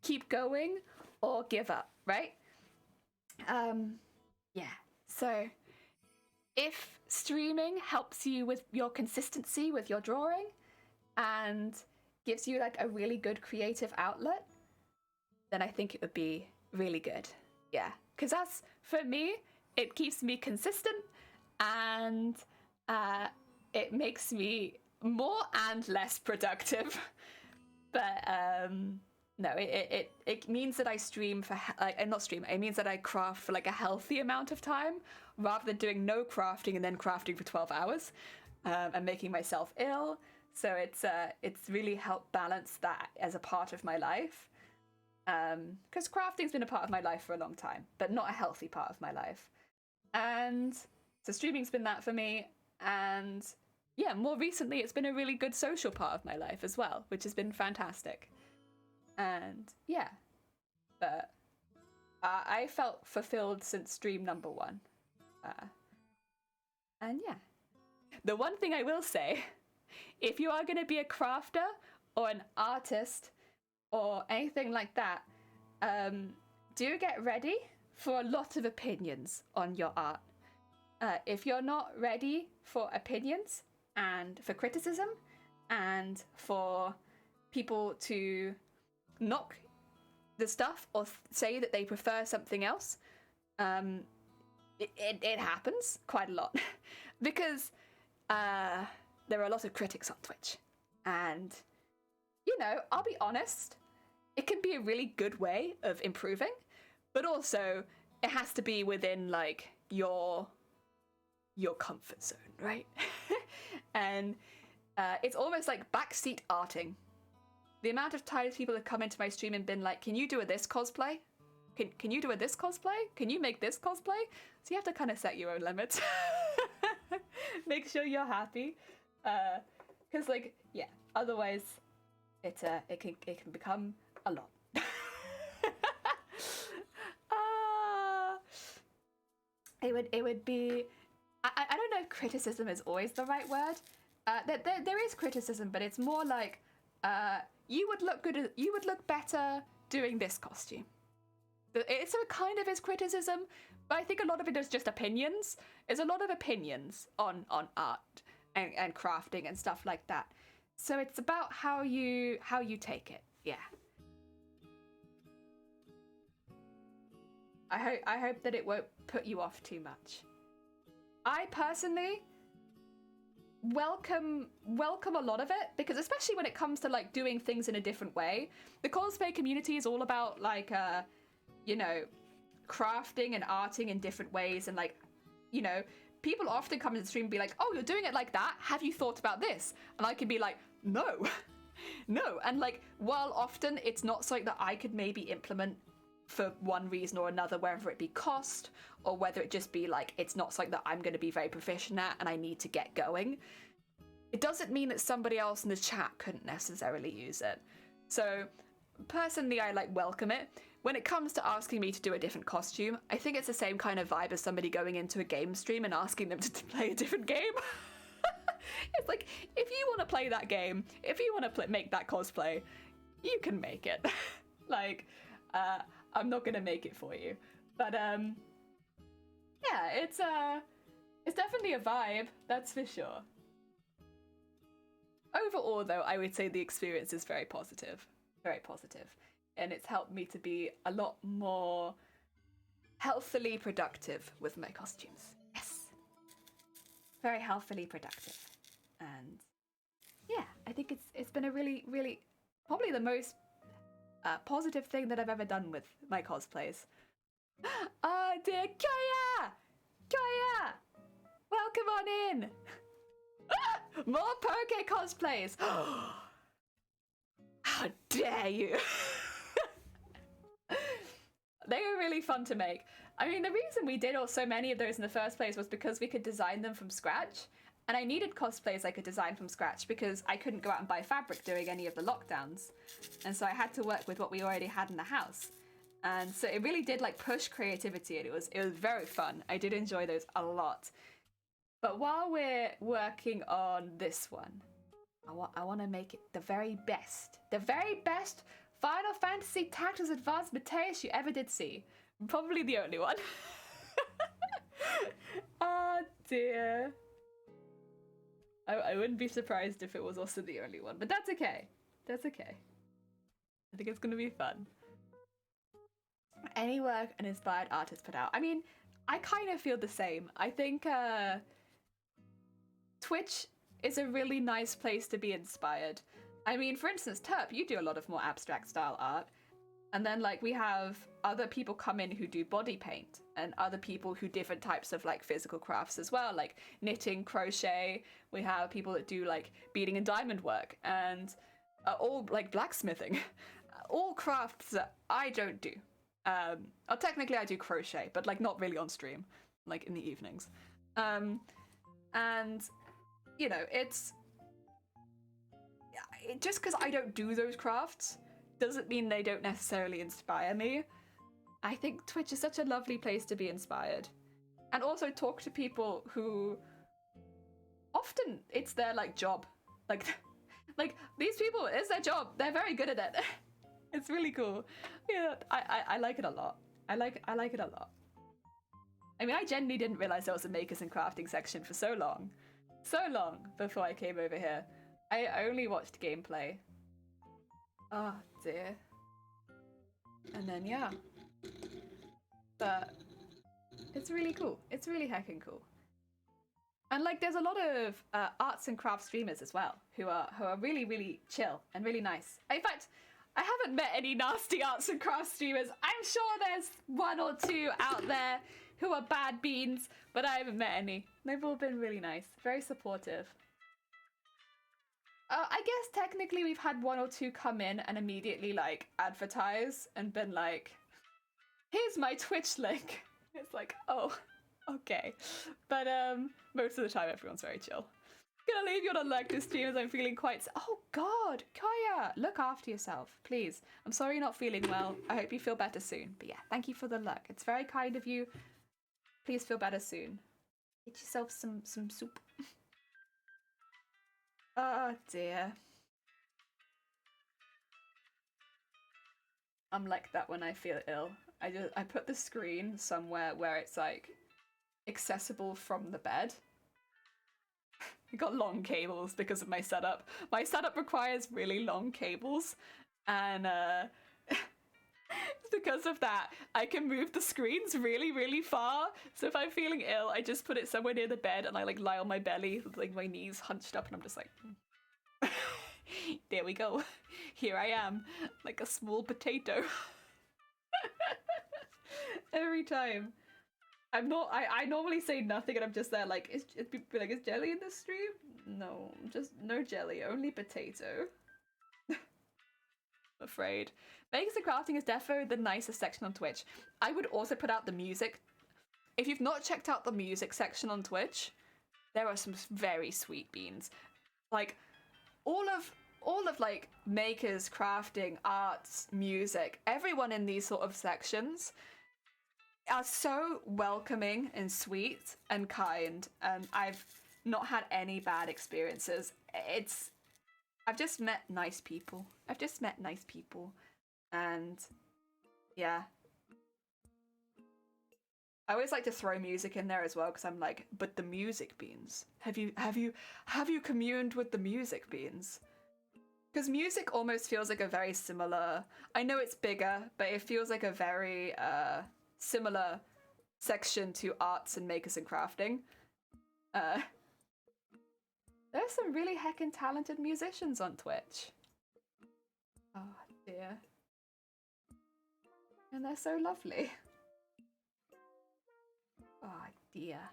keep going or give up, right? Yeah. So. If streaming helps you with your consistency with your drawing and gives you like a really good creative outlet, then I think it would be really good. Yeah, because that's, for me, it keeps me consistent and it makes me more and less productive. But no, it means that I stream for like not stream. It means that I craft for like a healthy amount of time, rather than doing no crafting and then crafting for 12 hours, and making myself ill. So it's really helped balance that as a part of my life. Because crafting's been a part of my life for a long time, but not a healthy part of my life. And so streaming's been that for me. And yeah, more recently, it's been a really good social part of my life as well, which has been fantastic. And yeah, but I felt fulfilled since stream number 1. And yeah, the one thing I will say, if you are going to be a crafter or an artist or anything like that, do get ready for a lot of opinions on your art. If you're not ready for opinions and for criticism and for people to knock the stuff or say that they prefer something else, it happens quite a lot because there are a lot of critics on Twitch. And, you know, I'll be honest, it can be a really good way of improving, but also it has to be within like your comfort zone, right? And it's almost like backseat arting. The amount of times people have come into my stream and been like, can you do a this cosplay? Can you do a this cosplay? Can you make this cosplay? So you have to kind of set your own limits. Make sure you're happy. Because like, yeah, otherwise it can become a lot. It would be, I don't know if criticism is always the right word. There is criticism, but it's more like you would look better doing this costume. So it kind of is criticism, but I think a lot of it is just opinions. There's a lot of opinions on art and crafting and stuff like that. So it's about how you take it. Yeah. I hope that it won't put you off too much. I personally welcome a lot of it, because especially when it comes to like doing things in a different way, the cosplay community is all about like you know, crafting and arting in different ways, and like, you know, people often come to the stream and be like, oh, you're doing it like that, have you thought about this? And I can be like, no. No. And like, while often it's not something that I could maybe implement for one reason or another, whether it be cost or whether it just be like it's not something that I'm going to be very proficient at and I need to get going, it doesn't mean that somebody else in the chat couldn't necessarily use it. So personally, I like welcome it. When it comes to asking me to do a different costume, I think it's the same kind of vibe as somebody going into a game stream and asking them to play a different game. It's like, if you want to play that game, if you want to make that cosplay, you can make it. Like, I'm not gonna make it for you, but yeah, it's definitely a vibe, that's for sure. Overall, though, I would say the experience is very positive, and it's helped me to be a lot more healthily productive with my costumes. Yes, very healthily productive, and yeah, I think it's been a really, really, probably the most positive thing that I've ever done with my cosplays. Oh dear, Kaya! Welcome on in! More Poke cosplays! How dare you! They were really fun to make. I mean, the reason we did so many of those in the first place was because we could design them from scratch. And I needed cosplays I could design from scratch because I couldn't go out and buy fabric during any of the lockdowns. And so I had to work with what we already had in the house. And so it really did like push creativity, and it was very fun. I did enjoy those a lot. But while we're working on this one, I want to make it the very best Final Fantasy Tactics Advanced Mateus you ever did see. Probably the only one. Oh dear. I wouldn't be surprised if it was also the only one, but that's okay. That's okay. I think it's gonna be fun. Any work an inspired artist put out. I mean, I kind of feel the same. I think Twitch is a really nice place to be inspired. I mean, for instance, Terp, you do a lot of more abstract style art. And then, like, we have other people come in who do body paint, and other people who do different types of, like, physical crafts as well, like knitting, crochet. We have people that do, like, beading and diamond work, and all, like, blacksmithing. All crafts that I don't do. Technically I do crochet, but, like, not really on stream, like, in the evenings. And, you know, it's... Just because I don't do those crafts doesn't mean they don't necessarily inspire me. I think Twitch is such a lovely place to be inspired. And also talk to people who often it's their like job. Like these people, it's their job. They're very good at it. It's really cool. Yeah, I like it a lot. I like it a lot. I mean, I genuinely didn't realize there was a makers and crafting section for so long before I came over here. I only watched gameplay. Oh dear. And then yeah. But it's really cool. It's really heckin' cool. And like there's a lot of arts and crafts streamers as well who are really, really chill and really nice. In fact, I haven't met any nasty arts and crafts streamers. I'm sure there's one or two out there who are bad beans, but I haven't met any. They've all been really nice, very supportive. I guess technically we've had one or two come in and immediately like advertise and been like, here's my Twitch link. It's like, oh, okay. But most of the time everyone's very chill. Gonna leave you on a leg to stream as I'm feeling quite... Oh god, Kaya, look after yourself, please. I'm sorry you're not feeling well. I hope you feel better soon. But yeah, thank you for the luck. It's very kind of you. Please feel better soon. Get yourself some soup. Oh dear. I'm like that when I feel ill. I put the screen somewhere where it's like accessible from the bed. I got long cables because of my setup. My setup requires really long cables, and because of that, I can move the screens really, really far. So if I'm feeling ill, I just put it somewhere near the bed and I like lie on my belly with like my knees hunched up and I'm just like, there we go. Here I am, like a small potato. Every time. I normally say nothing and I'm just there like, is jelly in this stream? No, just no jelly, only potato. I'm afraid. Makers and crafting is defo the nicest section on Twitch. I would also put out the music. If you've not checked out the music section on Twitch, there are some very sweet beans. Like, all of like makers, crafting, arts, music, everyone in these sort of sections are so welcoming and sweet and kind, and I've not had any bad experiences. I've just met nice people. And yeah. I always like to throw music in there as well because I'm like, but the music beans. Have you communed with the music beans? Because music almost feels like a very similar... I know it's bigger, but it feels like a very similar section to arts and makers and crafting. There's some really heckin' talented musicians on Twitch. Oh dear. And they're so lovely. Oh dear.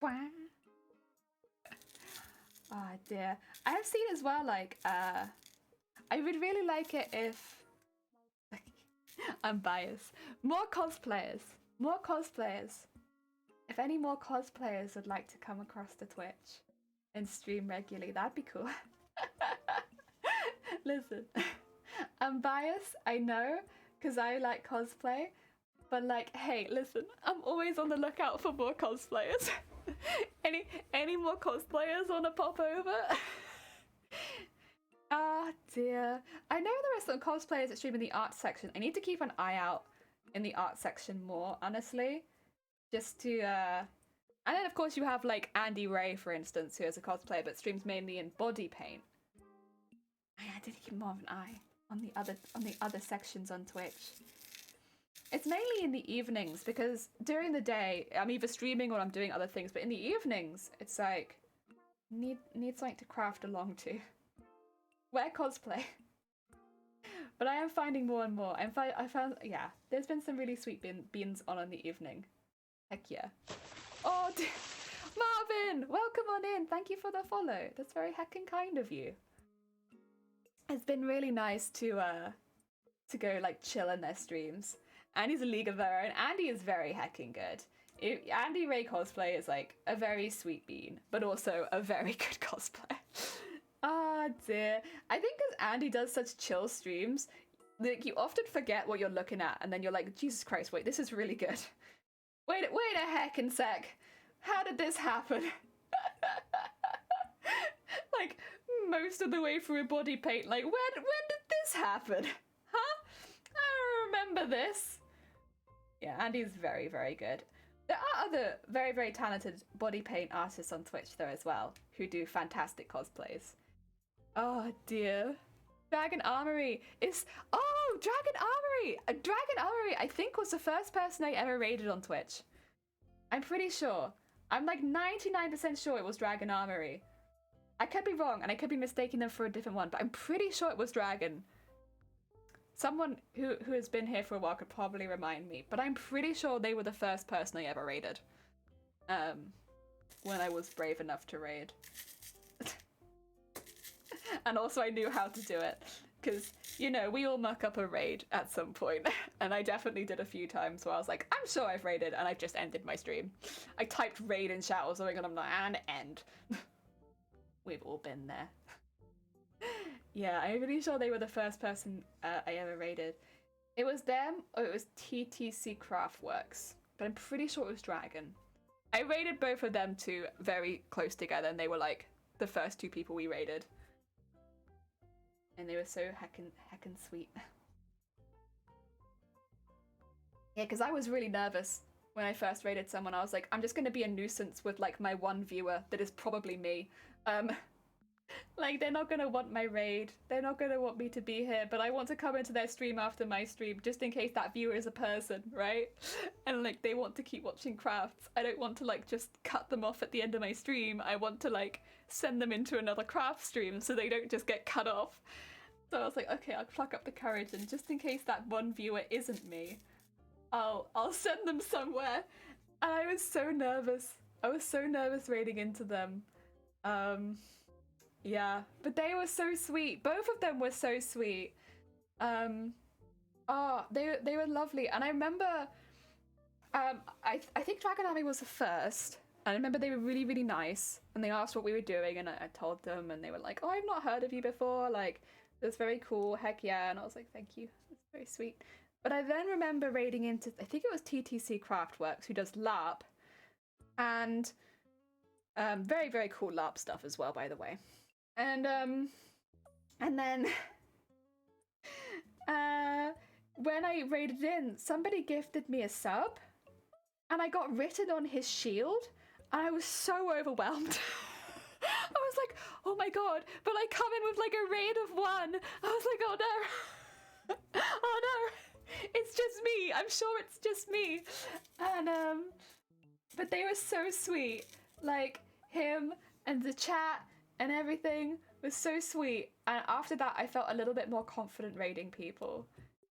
Wow. Oh dear. I have seen as well, like, I would really like it if... I'm biased. More cosplayers. If any more cosplayers would like to come across to Twitch and stream regularly, that'd be cool. Listen, I'm biased, I know, because I like cosplay, but like, hey, listen, I'm always on the lookout for more cosplayers. Any more cosplayers want to pop over? Ah, dear. I know there are some cosplayers that stream in the art section. I need to keep an eye out in the art section more, honestly. Just to, And then, of course, you have, like, Andy Ray, for instance, who is a cosplayer but streams mainly in body paint. I did keep more of an eye on the other sections on Twitch. It's mainly in the evenings, because during the day, I'm either streaming or I'm doing other things, but in the evenings, it's like... Need something to craft along to. Wear cosplay. But I am finding more and more. I found, yeah, there's been some really sweet beans on in the evening. Heck yeah. Oh, Marvin, welcome on in. Thank you for the follow. That's very heckin' kind of you. It's been really nice to go like chill in their streams. Andy's a league of their own. Andy is very heckin' good. Andy Ray cosplay is like a very sweet bean, but also a very good cosplay. Ah, dear. I think because Andy does such chill streams, like you often forget what you're looking at, and then you're like, Jesus Christ, wait, this is really good. Wait a heckin' sec. How did this happen? Like, most of the way through a body paint, like, when did this happen? Huh? I don't remember this. Yeah, Andy's very, very good. There are other very, very talented body paint artists on Twitch, though, as well, who do fantastic cosplays. Oh, dear. Dragon Armory is... Oh, Dragon Armory! Dragon Armory, I think, was the first person I ever raided on Twitch. I'm pretty sure. I'm like 99% sure it was Dragon Armory. I could be wrong, and I could be mistaking them for a different one, but I'm pretty sure it was Dragon. Someone who has been here for a while could probably remind me, but I'm pretty sure they were the first person I ever raided. When I was brave enough to raid. And also I knew how to do it, because, you know, we all muck up a raid at some point, and I definitely did a few times where I was like, I'm sure I've raided, and I've just ended my stream. I typed raid in chat or something, and I'm like, and end. We've all been there. Yeah, I'm really sure they were the first person I ever raided. It was them, or it was TTC Craftworks, but I'm pretty sure it was Dragon. I raided both of them two very close together, and they were like the first two people we raided. And they were so heckin' sweet. Yeah, because I was really nervous when I first raided someone. I was like, I'm just gonna be a nuisance with like my one viewer that is probably me. Like, they're not gonna want my raid. They're not gonna want me to be here, but I want to come into their stream after my stream just in case that viewer is a person, right? And like, they want to keep watching crafts. I don't want to like just cut them off at the end of my stream. I want to like send them into another craft stream so they don't just get cut off. So I was like, okay, I'll pluck up the courage, and just in case that one viewer isn't me, I'll send them somewhere. And I was so nervous. I was so nervous raiding into them. Yeah, but they were so sweet. Both of them were so sweet. Oh, they were lovely. And I remember, I think Dragon Army was the first. And I remember they were really, really nice. And they asked what we were doing, and I told them, and they were like, oh, I've not heard of you before. Like, that's very cool. Heck yeah. And I was like, thank you. That's very sweet. But I then remember raiding into, I think it was TTC Craftworks, who does LARP. And very, very cool LARP stuff as well, by the way. And then when I raided in, somebody gifted me a sub, and I got written on his shield, and I was so overwhelmed. I was like, oh my god, but I come in with like a raid of one. I was like, oh no. Oh no, it's just me. I'm sure it's just me. And but they were so sweet. Like, him and the chat and everything was so sweet. And after that, I felt a little bit more confident raiding people.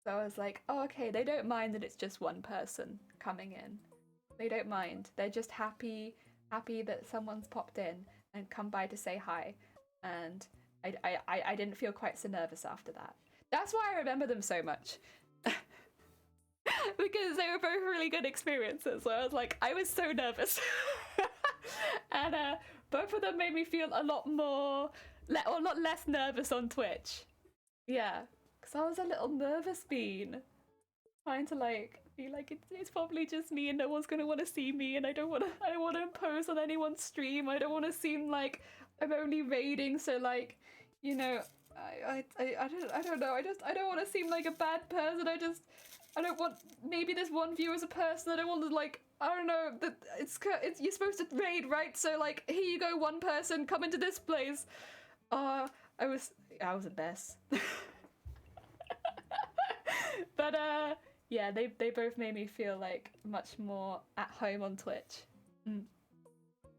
So I was like, oh, okay, they don't mind that it's just one person coming in. They don't mind. They're just happy that someone's popped in and come by to say hi. And I didn't feel quite so nervous after that. That's why I remember them so much. Because they were both really good experiences. So I was like, I was so nervous. And both of them made me feel a lot less nervous on Twitch. Yeah, because I was a little nervous bean. Trying to like be like, it's probably just me and no one's gonna want to see me, and I don't want to impose on anyone's stream. I don't want to seem like I'm only raiding, so like, you know, I don't know. I don't want to seem like a bad person. I don't want, maybe this one viewer is a person. I don't want to like, I don't know, that it's you're supposed to raid, right? So like, here you go, one person, come into this place. I was a mess. But yeah, they both made me feel like much more at home on Twitch.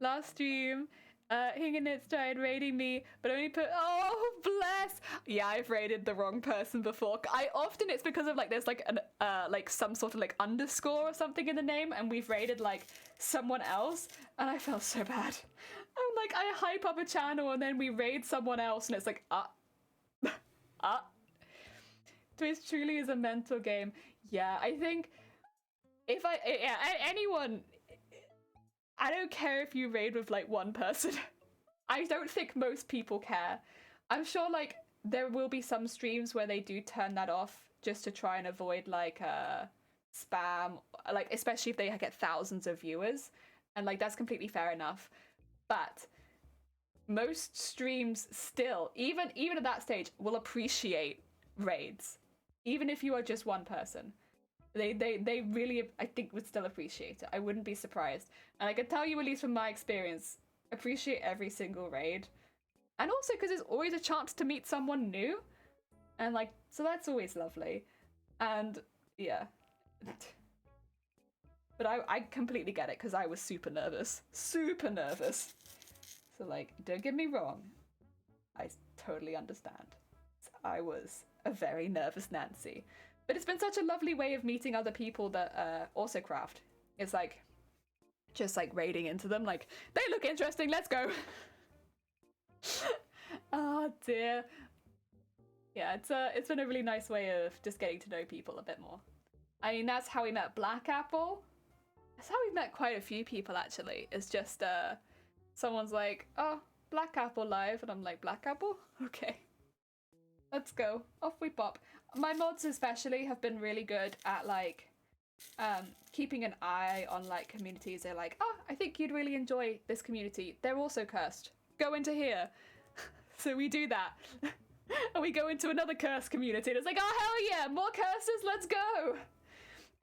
Last stream, Hinganitz tried raiding me, but only put, oh, bless. Yeah, I've raided the wrong person before. It's because of, like, there's, like, like, some sort of, like, underscore or something in the name, and we've raided, like, someone else, and I felt so bad. I'm like, I hype up a channel, and then we raid someone else, and it's like, Twitch truly is a mental game. Yeah, I think anyone, I don't care if you raid with like one person. I don't think most people care. I'm sure like there will be some streams where they do turn that off just to try and avoid like spam, like especially if they get thousands of viewers, and like that's completely fair enough. But most streams still, even at that stage, will appreciate raids, even if you are just one person. They really, I think, would still appreciate it. I wouldn't be surprised. And I can tell you, at least from my experience, appreciate every single raid. And also because there's always a chance to meet someone new. And like, so that's always lovely. And yeah. But I completely get it because I was super nervous. Super nervous. So like, don't get me wrong. I totally understand. I was a very nervous Nancy. But it's been such a lovely way of meeting other people that also craft. It's like, just like raiding into them, like, they look interesting, let's go. Oh dear. Yeah, it's been a really nice way of just getting to know people a bit more. I mean, that's how we met Black Apple. That's how we met quite a few people, actually. It's just, someone's like, oh, Black Apple live, and I'm like, Black Apple? Okay. Let's go. Off we pop. My mods especially have been really good at like keeping an eye on like communities. They're like, oh, I think you'd really enjoy this community. They're also cursed. Go into here. So we do that. And we go into another cursed community. And it's like, oh, hell yeah, more curses, let's go.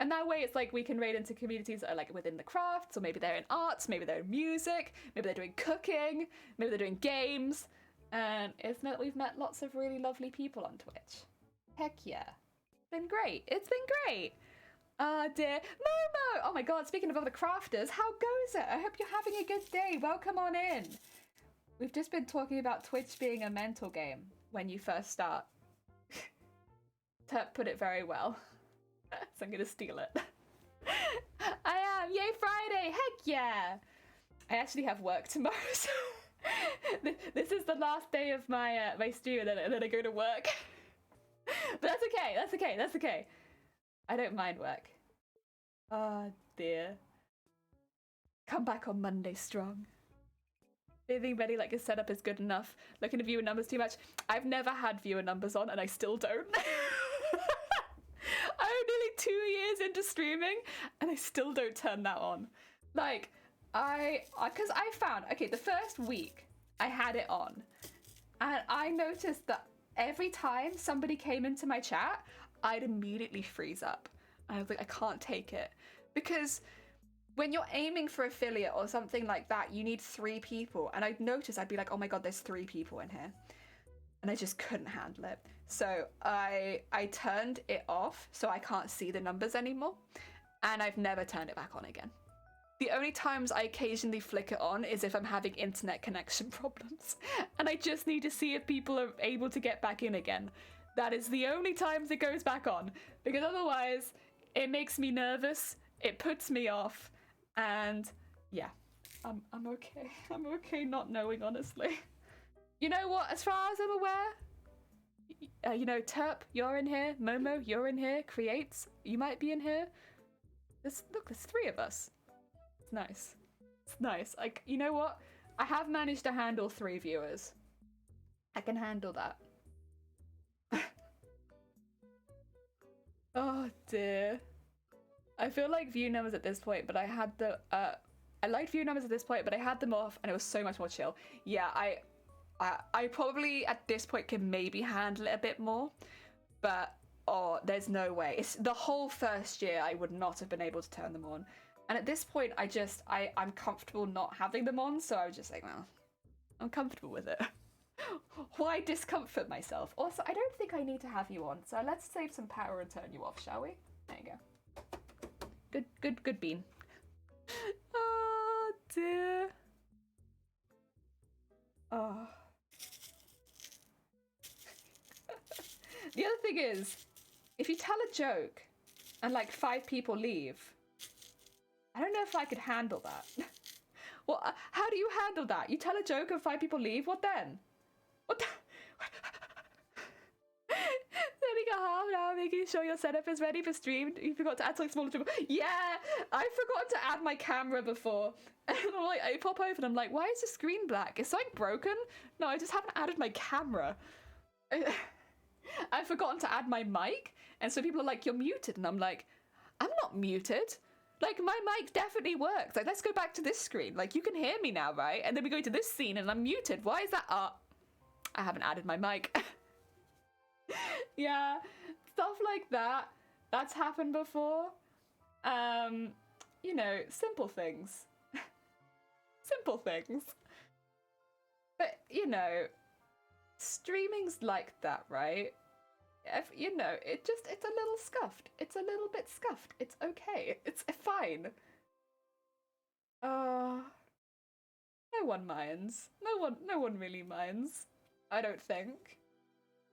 And that way it's like we can raid into communities that are like within the crafts, or maybe they're in arts, maybe they're in music, maybe they're doing cooking, maybe they're doing games. And we've met lots of really lovely people on Twitch. Heck yeah. It's been great. It's been great. Dear Momo! Oh my god, speaking of other crafters, how goes it? I hope you're having a good day. Welcome on in. We've just been talking about Twitch being a mental game when you first start. Terp put it very well. So I'm gonna steal it. I am! Yay, Friday! Heck yeah! I actually have work tomorrow, so this is the last day of my my stream, and then I go to work. But that's okay, that's okay, that's okay. I don't mind work. Oh dear. Come back on Monday strong. Feeling ready like your setup is good enough. Looking at viewer numbers too much. I've never had viewer numbers on, and I still don't. I'm nearly 2 years into streaming, and I still don't turn that on. Like, because I found, okay, the first week I had it on, and I noticed that every time somebody came into my chat, I'd immediately freeze up. I was like, I can't take it. Because when you're aiming for affiliate or something like that, you need 3 people. And I'd notice, I'd be like, oh my god, there's 3 people in here. And I just couldn't handle it. So I turned it off so I can't see the numbers anymore. And I've never turned it back on again. The only times I occasionally flick it on is if I'm having internet connection problems. And I just need to see if people are able to get back in again. That is the only times it goes back on. Because otherwise, it makes me nervous, it puts me off, and yeah, I'm okay. I'm okay not knowing, honestly. You know what, as far as I'm aware, you know, Terp, you're in here, Momo, you're in here, Creates, you might be in here. Look, there's 3 of us. It's nice. It's nice. Like, you know what? I have managed to handle 3 viewers. I can handle that. Oh dear. I feel like view numbers at this point, but I had the I liked view numbers at this point, but I had them off and it was so much more chill. Yeah, I probably at this point can maybe handle it a bit more, but oh, there's no way. It's the whole first year I would not have been able to turn them on. And at this point, I'm comfortable not having them on, so I was just like, well, I'm comfortable with it. Why discomfort myself? Also, I don't think I need to have you on, so let's save some power and turn you off, shall we? There you go. Good bean. Oh dear. Oh. The other thing is, if you tell a joke and like 5 people leave, I don't know if I could handle that. Well, how do you handle that? You tell a joke and 5 people leave, what then? What the? Spending a half an hour making sure your setup is ready for stream. You forgot to add something smaller to... Yeah, I forgot to add my camera before. And I'm like, I pop over and I'm like, why is the screen black? Is something broken? No, I just haven't added my camera. I've forgotten to add my mic. And so people are like, you're muted. And I'm like, I'm not muted. Like, my mic definitely works. Like, let's go back to this screen. Like, you can hear me now, right? And then we go to this scene and I'm muted. Why is that? I haven't added my mic. Yeah, stuff like that. That's happened before. You know, simple things. Simple things. But, you know, streaming's like that, right? If, you know, it's a little scuffed. It's a little bit scuffed. It's okay. It's fine. No one minds. No one really minds. I don't think.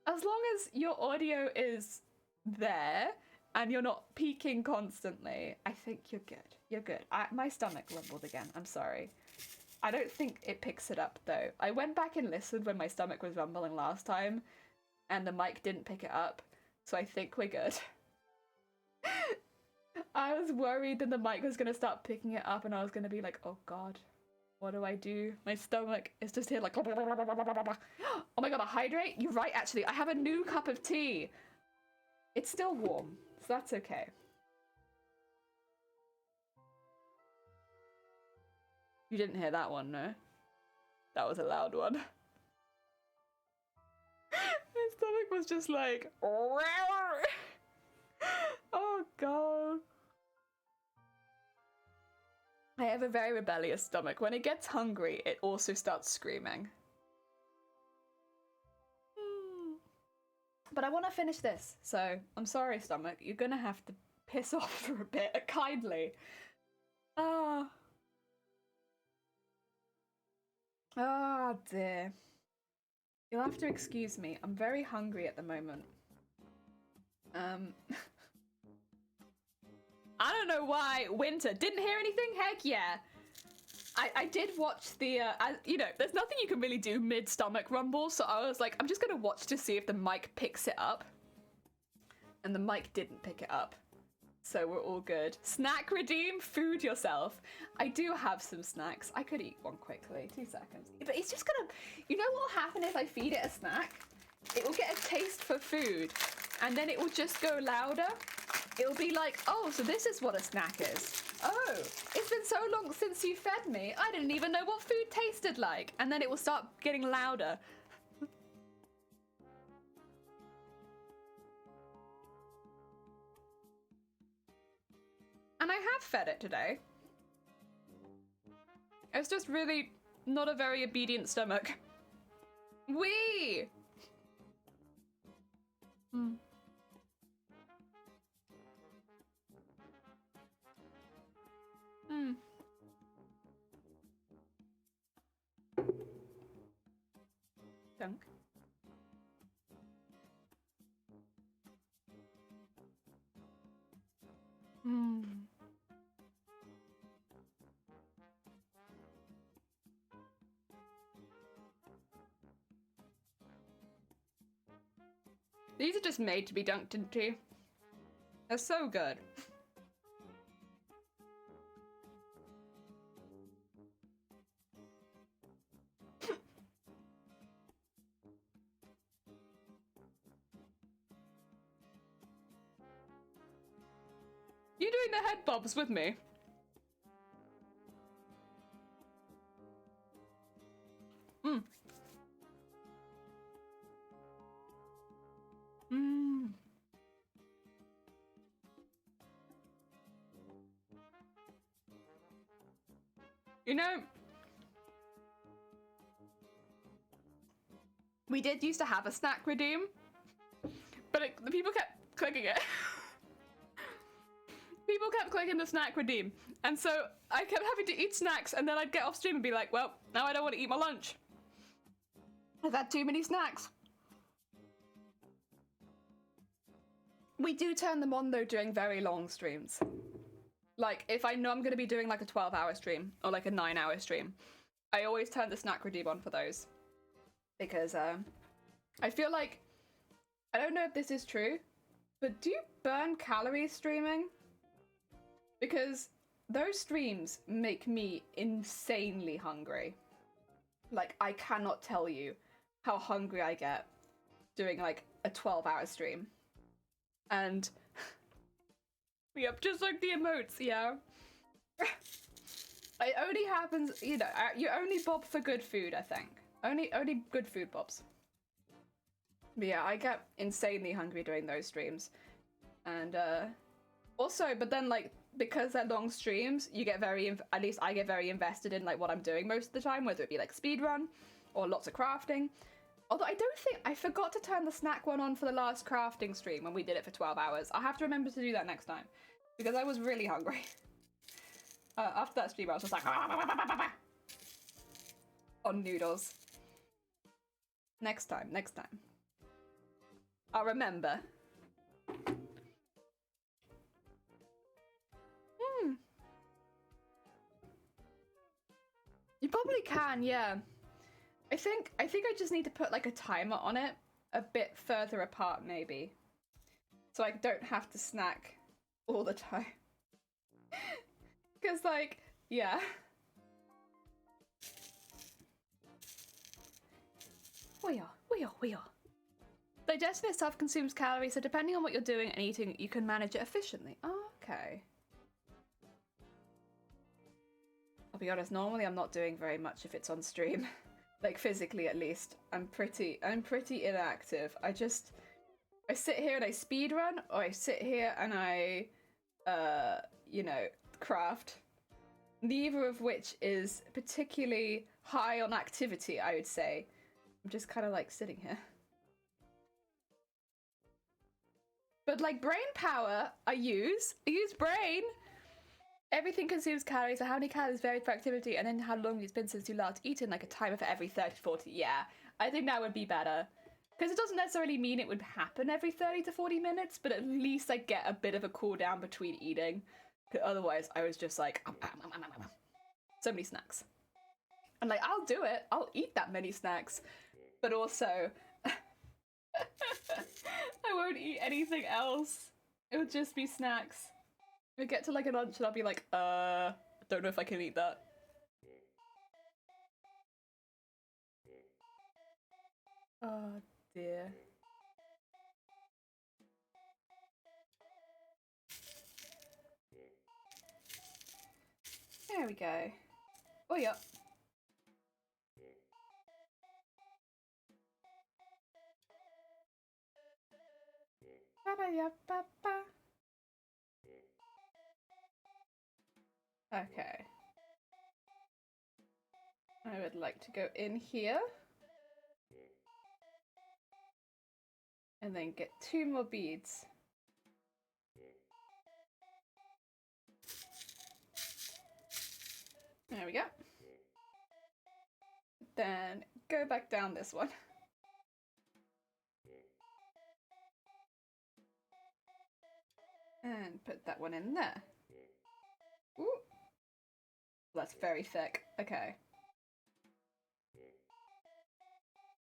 As long as your audio is there and you're not peaking constantly, I think you're good. You're good. My stomach rumbled again. I'm sorry. I don't think it picks it up, though. I went back and listened when my stomach was rumbling last time, and the mic didn't pick it up, so I think we're good. I was worried that the mic was going to start picking it up, and I was going to be like, oh god. What do I do? My stomach is just here like... Oh my god, a hydrate? You're right, actually. I have a new cup of tea. It's still warm, so that's okay. You didn't hear that one, no? That was a loud one. My stomach was just like... Oh god. I have a very rebellious stomach. When it gets hungry, it also starts screaming. But I want to finish this, so I'm sorry, stomach. You're gonna have to piss off for a bit, kindly. Ah. Oh dear. You'll have to excuse me. I'm very hungry at the moment. I don't know why winter didn't hear anything. Heck yeah. I did watch the, you know, there's nothing you can really do mid-stomach rumble, so I was like, I'm just gonna watch to see if the mic picks it up. And the mic didn't pick it up. So we're all good. Snack redeem, food yourself. I do have some snacks. I could eat one quickly, 2 seconds. But it's just gonna, you know what will happen if I feed it a snack? It will get a taste for food, and then it will just go louder. It'll be like, oh, so this is what a snack is. Oh, it's been so long since you fed me. I didn't even know what food tasted like. And then it will start getting louder. And I have fed it today. It's just really not a very obedient stomach. Wee! Dunk. These are just made to be dunked into. They're so good. You doing the head bobs with me? You know, we did used to have a snack redeem, but the people kept clicking it. People kept clicking the snack redeem, and so I kept having to eat snacks, and then I'd get off stream and be like, well, now I don't want to eat my lunch. I've had too many snacks. We do turn them on though during very long streams. Like if I know I'm going to be doing like a 12-hour stream or like a 9-hour stream, I always turn the snack redeem on for those. Because I feel like, I don't know if this is true, but do you burn calories streaming? Because those streams make me insanely hungry. Like I cannot tell you how hungry I get doing like a 12-hour stream. And yep, just like the emotes, yeah. It only happens, you know, you only bob for good food, I think. Only good food bobs. But yeah, I get insanely hungry doing those streams. And also, but then like, because they're long streams, you get at least I get very invested in like what I'm doing most of the time, whether it be like speedrun or lots of crafting. Although I forgot to turn the snack one on for the last crafting stream when we did it for 12 hours. I'll have to remember to do that next time. Because I was really hungry. After that stream I was just like... on noodles. Next time. I'll remember. You probably can, yeah. I think I just need to put like a timer on it a bit further apart maybe. So I don't have to snack all the time. Cause like, yeah. We are. Digestion itself consumes calories, so depending on what you're doing and eating, you can manage it efficiently. Oh, okay. I'll be honest, normally I'm not doing very much if it's on stream. Like physically at least. I'm pretty inactive. I sit here and I speedrun, or I sit here and I you know, craft. Neither of which is particularly high on activity, I would say. I'm just kind of like sitting here. But like brain power, I use brain. Everything consumes calories, so how many calories vary for activity, and then how long it's been since you last eaten, like a timer for every 30 to 40. Yeah, I think that would be better. Because it doesn't necessarily mean it would happen every 30 to 40 minutes, but at least I get a bit of a cool down between eating. Otherwise, I was just like, so many snacks. And like, I'll do it. I'll eat that many snacks. But also, I won't eat anything else. It would just be snacks. We get to like a lunch and I'll be like, I don't know if I can eat that. Oh dear. There we go. Oh yeah. Okay. I would like to go in here. And then get 2 more beads. There we go. Then go back down this one. And put that one in there. Ooh. That's very thick. Okay.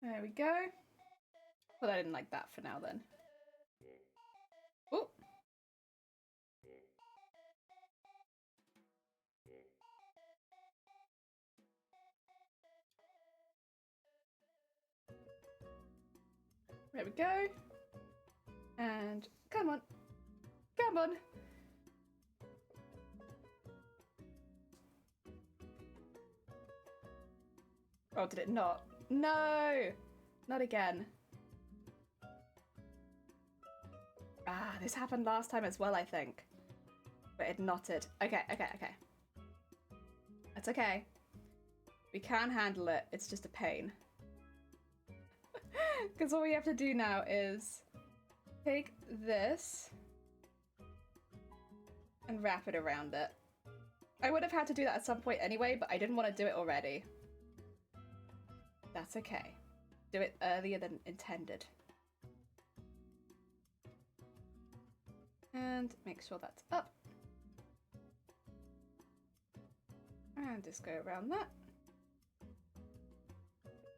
There we go. Well, I didn't like that for now then. Ooh. There we go. And come on. Come on. Oh, did it not? No! Not again. Ah, this happened last time as well, I think. But it knotted. Okay. That's okay. We can handle it. It's just a pain. Because all we have to do now is take this and wrap it around it. I would have had to do that at some point anyway, but I didn't want to do it already. That's okay. do it earlier than intended. And make sure that's up. And just go around that.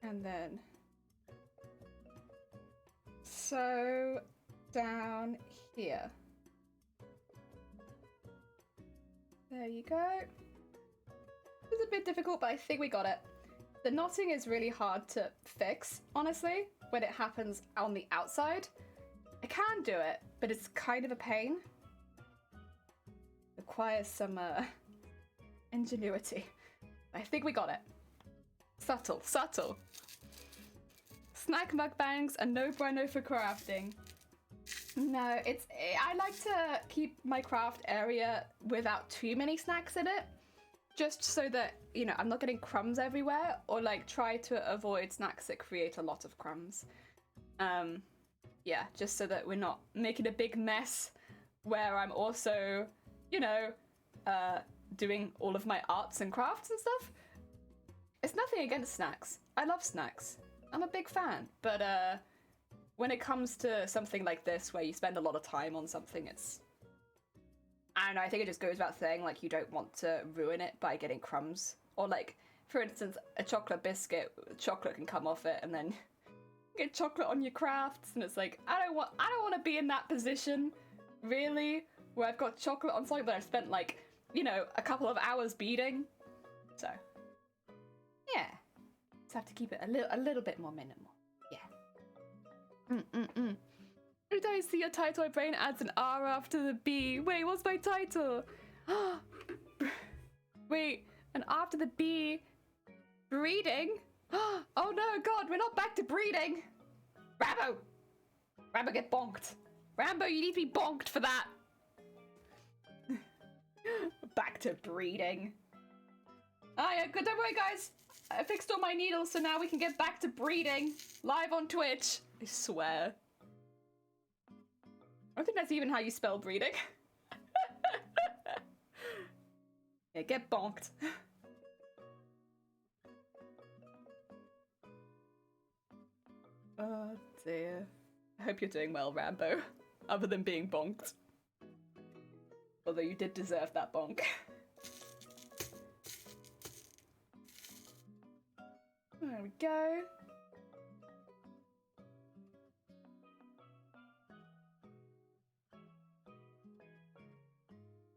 And then sew down here. There you go. It was a bit difficult, but I think we got it. The knotting is really hard to fix, honestly, when it happens on the outside. I can do it, but it's kind of a pain. Requires some ingenuity. I think we got it. Subtle, subtle. Snack mukbangs are no bueno for crafting. No, I like to keep my craft area without too many snacks in it. Just so that, you know, I'm not getting crumbs everywhere, or like try to avoid snacks that create a lot of crumbs. Yeah, just so that we're not making a big mess where I'm also, you know, doing all of my arts and crafts and stuff. It's nothing against snacks. I love snacks. I'm a big fan. But when it comes to something like this where you spend a lot of time on something, it's... I don't know, I think it just goes without saying, like, you don't want to ruin it by getting crumbs. Or like, for instance, a chocolate biscuit, chocolate can come off it and then get chocolate on your crafts, and it's like, I don't want to be in that position, really, where I've got chocolate on something that I've spent, like, you know, a couple of hours beading. So, yeah. Just have to keep it a little bit more minimal. Yeah. Every time I see your title, my brain adds an R after the B. Wait, what's my title? Wait, and after the B, breeding? Oh no, God, we're not back to breeding. Rambo! Rambo, get bonked. Rambo, you need to be bonked for that. Back to breeding. Oh yeah, good, don't worry guys. I fixed all my needles, so now we can get back to breeding. Live on Twitch. I swear. I don't think that's even how you spell breeding. Yeah, get bonked. Oh dear. I hope you're doing well, Rambo. Other than being bonked. Although you did deserve that bonk. There we go.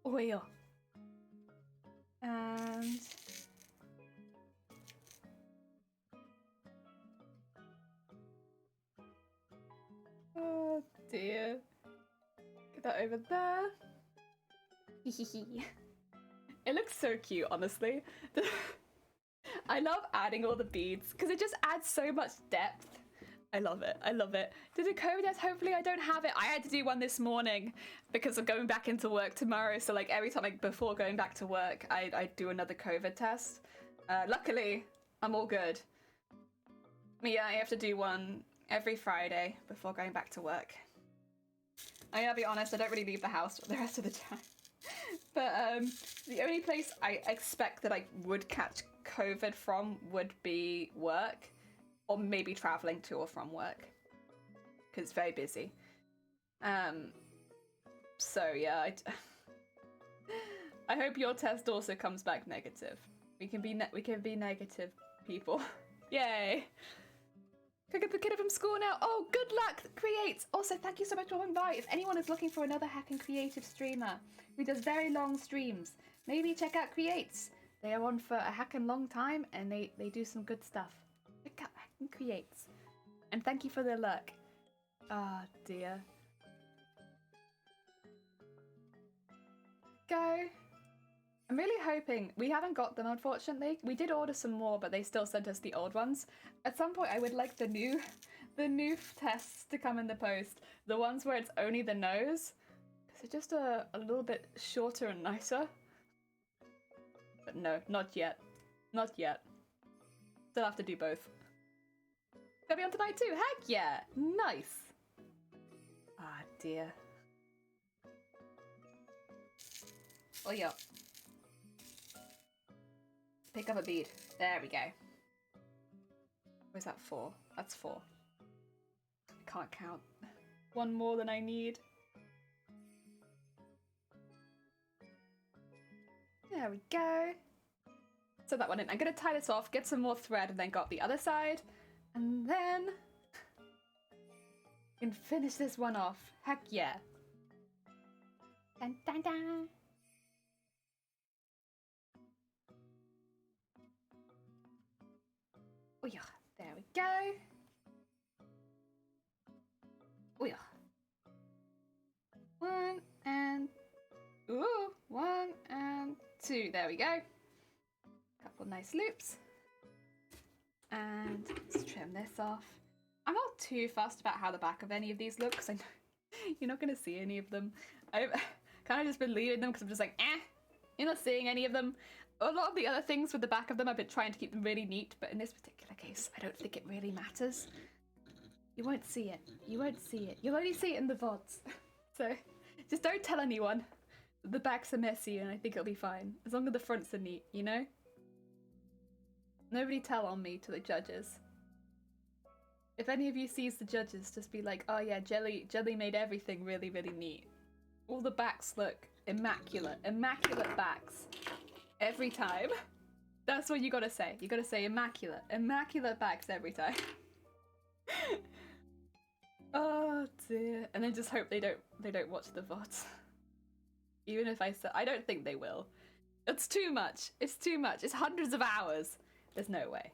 Oil. And... oh dear. Get that over there. It looks so cute, honestly. I love adding all the beads because it just adds so much depth. I love it. I love it. Did a COVID test? Hopefully I don't have it. I had to do one this morning because I'm going back into work tomorrow. So like every time before going back to work, I do another COVID test. Luckily, I'm all good. But yeah, I have to do one every Friday before going back to work. I gotta be honest, I don't really leave the house the rest of the time. But the only place I expect that I would catch COVID from would be work, or maybe traveling to or from work, because it's very busy. So yeah, I hope your test also comes back negative. We can be negative people. Yay! Pick up the kid from school now. Oh, good luck, Creates. Also, thank you so much for coming by. If anyone is looking for another hack and creative streamer who does very long streams, maybe check out Creates. They are on for a hack and long time, and they do some good stuff. Check out Hack and Creates. And thank you for the luck. Ah, dear. Go. I'm really hoping, we haven't got them unfortunately. We did order some more, but they still sent us the old ones. At some point I would like the new tests to come in the post. The ones where it's only the nose. Because they're just a little bit shorter and nicer. But no, not yet. Not yet. Still have to do both. Gonna be on tonight too, heck yeah! Nice! Ah, dear. Oh yeah. Pick up a bead. There we go. Or is that 4? That's 4. I can't count. One more than I need. There we go. So that one in. I'm gonna tie this off, get some more thread, and then go up the other side. And then we can finish this one off. Heck yeah. Dun, dun, dun. Oh yeah, there we go. Oh yeah. 1 and 2. There we go. Couple nice loops. And let's trim this off. I'm not too fussed about how the back of any of these look, because I know you're not going to see any of them. I've kind of just been leaving them because I'm just like, you're not seeing any of them. A lot of the other things with the back of them, I've been trying to keep them really neat, but in this particular case, I don't think it really matters. You won't see it. You won't see it. You'll only see it in the VODs. So just don't tell anyone. The backs are messy and I think it'll be fine. As long as the fronts are neat, you know? Nobody tell on me to the judges. If any of you sees the judges, just be like, oh yeah, Jelly made everything really, really neat. All the backs look immaculate. Immaculate backs. Every time. That's what you gotta say. You gotta say immaculate. Immaculate backs every time. Oh dear. And then just hope they don't watch the VODs. Even if I don't think they will. It's too much. It's too much. It's hundreds of hours. There's no way.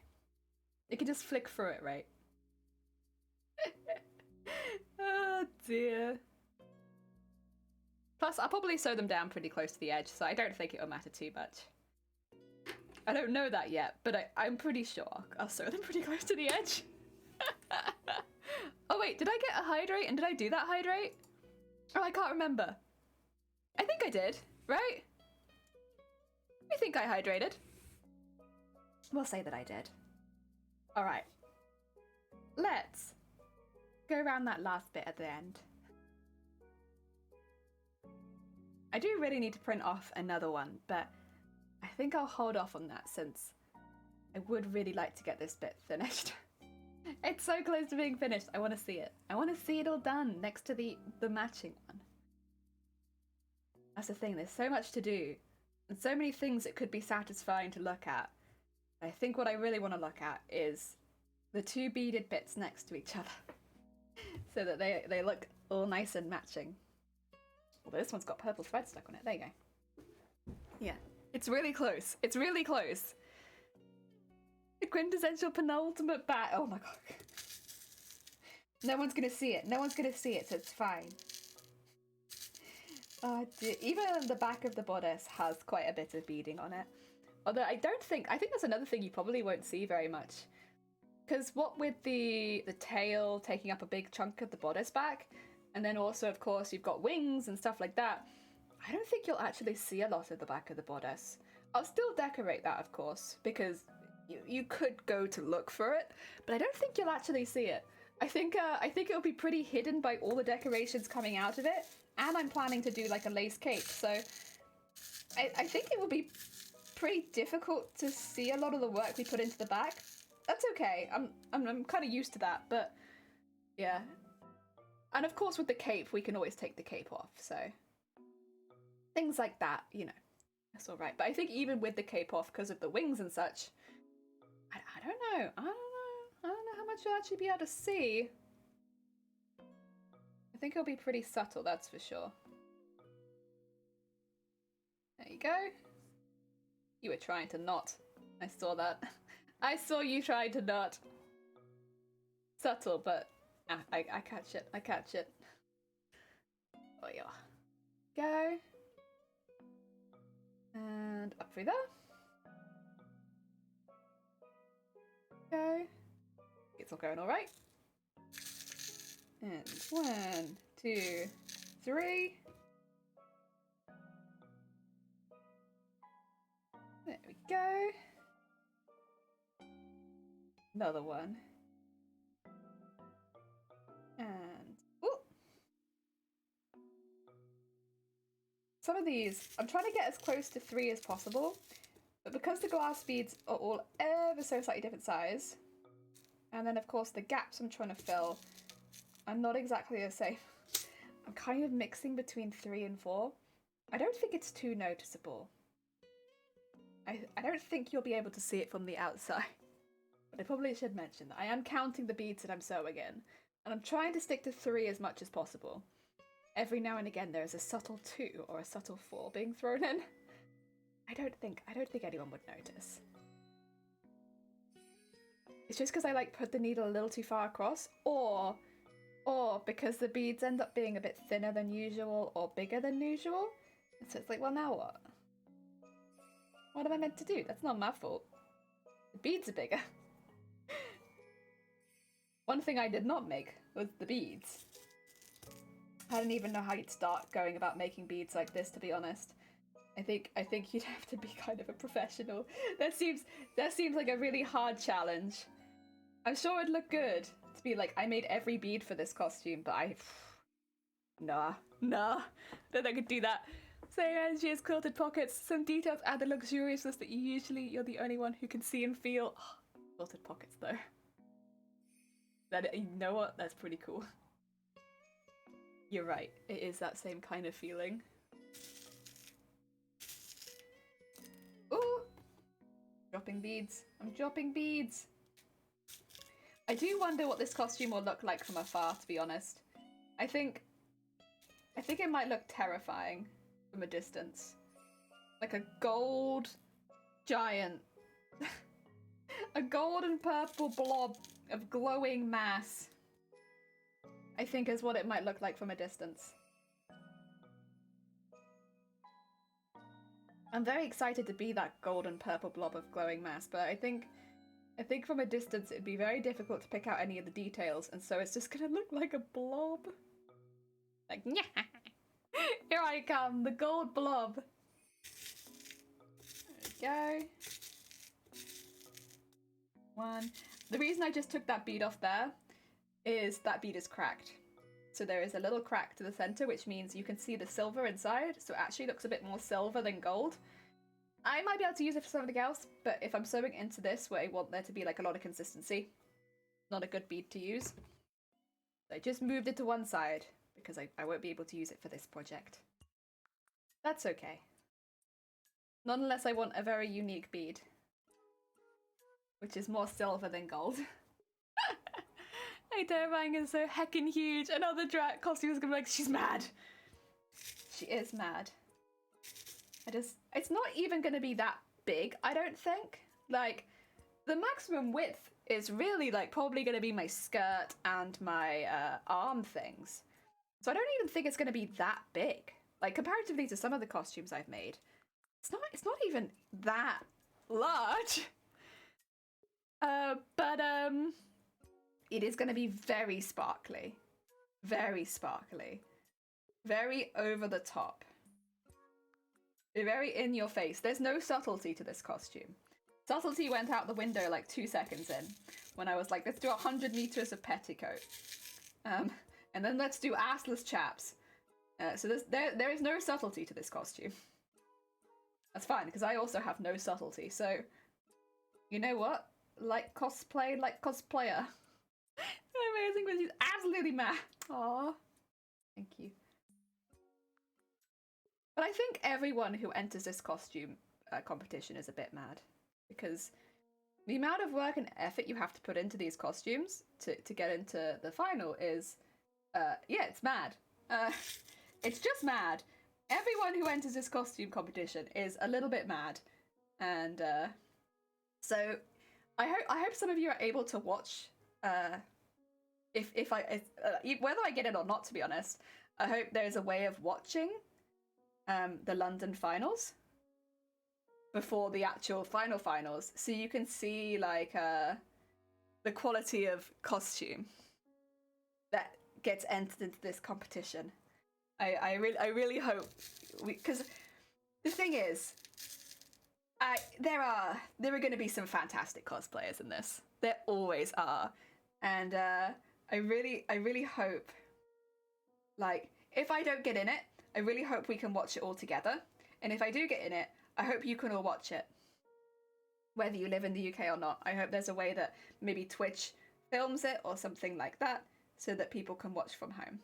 You can just flick through it, right? Oh dear. Plus, I'll probably sew them down pretty close to the edge, so I don't think it'll matter too much. I don't know that yet, but I'm pretty sure I'll sew them pretty close to the edge. Oh wait, did I get a hydrate and did I do that hydrate? Oh, I can't remember. I think I did, right? I think I hydrated. We'll say that I did. All right. Let's go around that last bit at the end. I do really need to print off another one, but I think I'll hold off on that since I would really like to get this bit finished. It's so close to being finished. I want to see it. I want to see it all done next to the matching one. That's the thing. There's so much to do and so many things that could be satisfying to look at. I think what I really want to look at is the 2 beaded bits next to each other so that they look all nice and matching. Although this one's got purple thread stuck on it. There you go. Yeah. It's really close. It's really close. The quintessential penultimate bat. Oh my god. No one's gonna see it. No one's gonna see it, so it's fine. Oh dear. Even the back of the bodice has quite a bit of beading on it. Although I think that's another thing you probably won't see very much. Because what with the tail taking up a big chunk of the bodice back, and then also, of course, you've got wings and stuff like that, I don't think you'll actually see a lot of the back of the bodice. I'll still decorate that, of course, because you could go to look for it, but I don't think you'll actually see it. I think it'll be pretty hidden by all the decorations coming out of it, and I'm planning to do like a lace cape, so I think it will be pretty difficult to see a lot of the work we put into the back. That's okay. I'm kind of used to that, but yeah. And of course with the cape, we can always take the cape off, so things like that, you know, that's all right. But I think even with the cape off, because of the wings and such, I don't know. I don't know how much you'll actually be able to see. I think it'll be pretty subtle, that's for sure. There you go. You were trying to knot. I saw that. I saw you trying to knot. Subtle, but I catch it. I catch it. Oh yeah. Go. And up through there. Go. It's all going all right. And 1, 2, 3. There we go. Another one. And ooh. Some of these, I'm trying to get as close to 3 as possible, but because the glass beads are all ever so slightly different size, And then, of course, the gaps I'm trying to fill are not exactly the same. I'm kind of mixing between 3 and 4. I don't think it's too noticeable. I don't think you'll be able to see it from the outside. But I probably should mention that I am counting the beads that I'm sewing in. And I'm trying to stick to 3 as much as possible. Every now and again there is a subtle 2 or a subtle 4 being thrown in. I don't think anyone would notice. It's just because I like put the needle a little too far across, or because the beads end up being a bit thinner than usual or bigger than usual. And so it's like, well, now what? What am I meant to do? That's not my fault. The beads are bigger. One thing I did not make was the beads. I don't even know how you'd start going about making beads like this, to be honest. I think you'd have to be kind of a professional. That seems like a really hard challenge. I'm sure it'd look good to be like, I made every bead for this costume, but nah, don't think I could do that. Same energy as quilted pockets. Some details add the luxuriousness that you're the only one who can see and feel. Oh, quilted pockets though. You know what? That's pretty cool. You're right. It is that same kind of feeling. Ooh! Dropping beads. I'm dropping beads. I do wonder what this costume will look like from afar, to be honest. I think it might look terrifying from a distance. Like a gold giant. A gold and purple blob of glowing mass. I think is what it might look like from a distance. I'm very excited to be that golden purple blob of glowing mass, but I think from a distance it'd be very difficult to pick out any of the details, and so it's just gonna look like a blob. Like, yeah, here I come, the gold blob. There we go. One. The reason I just took that bead off there is that bead is cracked. So there is a little crack to the center, which means you can see the silver inside, so it actually looks a bit more silver than gold. I might be able to use it for something else, but if I'm sewing into this where I want there to be like a lot of consistency, not a good bead to use. So I just moved it to one side because I won't be able to use it for this project. That's okay. Not unless I want a very unique bead, which is more silver than gold. Hey, terrifying is so heckin' huge. Another drag costume is gonna be like, she's mad. She is mad. It's not even gonna be that big, I don't think. Like, the maximum width is really like probably gonna be my skirt and my arm things. So I don't even think it's gonna be that big. Like, comparatively to some of the costumes I've made, it's not even that large. But it is going to be very sparkly. Very sparkly. Very over the top. Very in your face. There's no subtlety to this costume. Subtlety went out the window like 2 seconds in, when I was like, let's do 100 meters of petticoat. And then let's do assless chaps. So there is no subtlety to this costume. That's fine, because I also have no subtlety, so you know what? Like cosplay, like cosplayer. Amazing, but she's absolutely mad. Aww. Thank you. But I think everyone who enters this costume competition is a bit mad, because the amount of work and effort you have to put into these costumes to get into the final is, yeah, it's mad. It's just mad. Everyone who enters this costume competition is a little bit mad. And so I hope some of you are able to watch, if whether I get it or not, to be honest. I hope there's a way of watching the London finals before the actual finals, so you can see like the quality of costume that gets entered into this competition. I really hope, because the thing is, there are going to be some fantastic cosplayers in this. There always are, and I really hope, like, if I don't get in it, I really hope we can watch it all together. And if I do get in it, I hope you can all watch it, whether you live in the UK or not. I hope there's a way that maybe Twitch films it or something like that so that people can watch from home.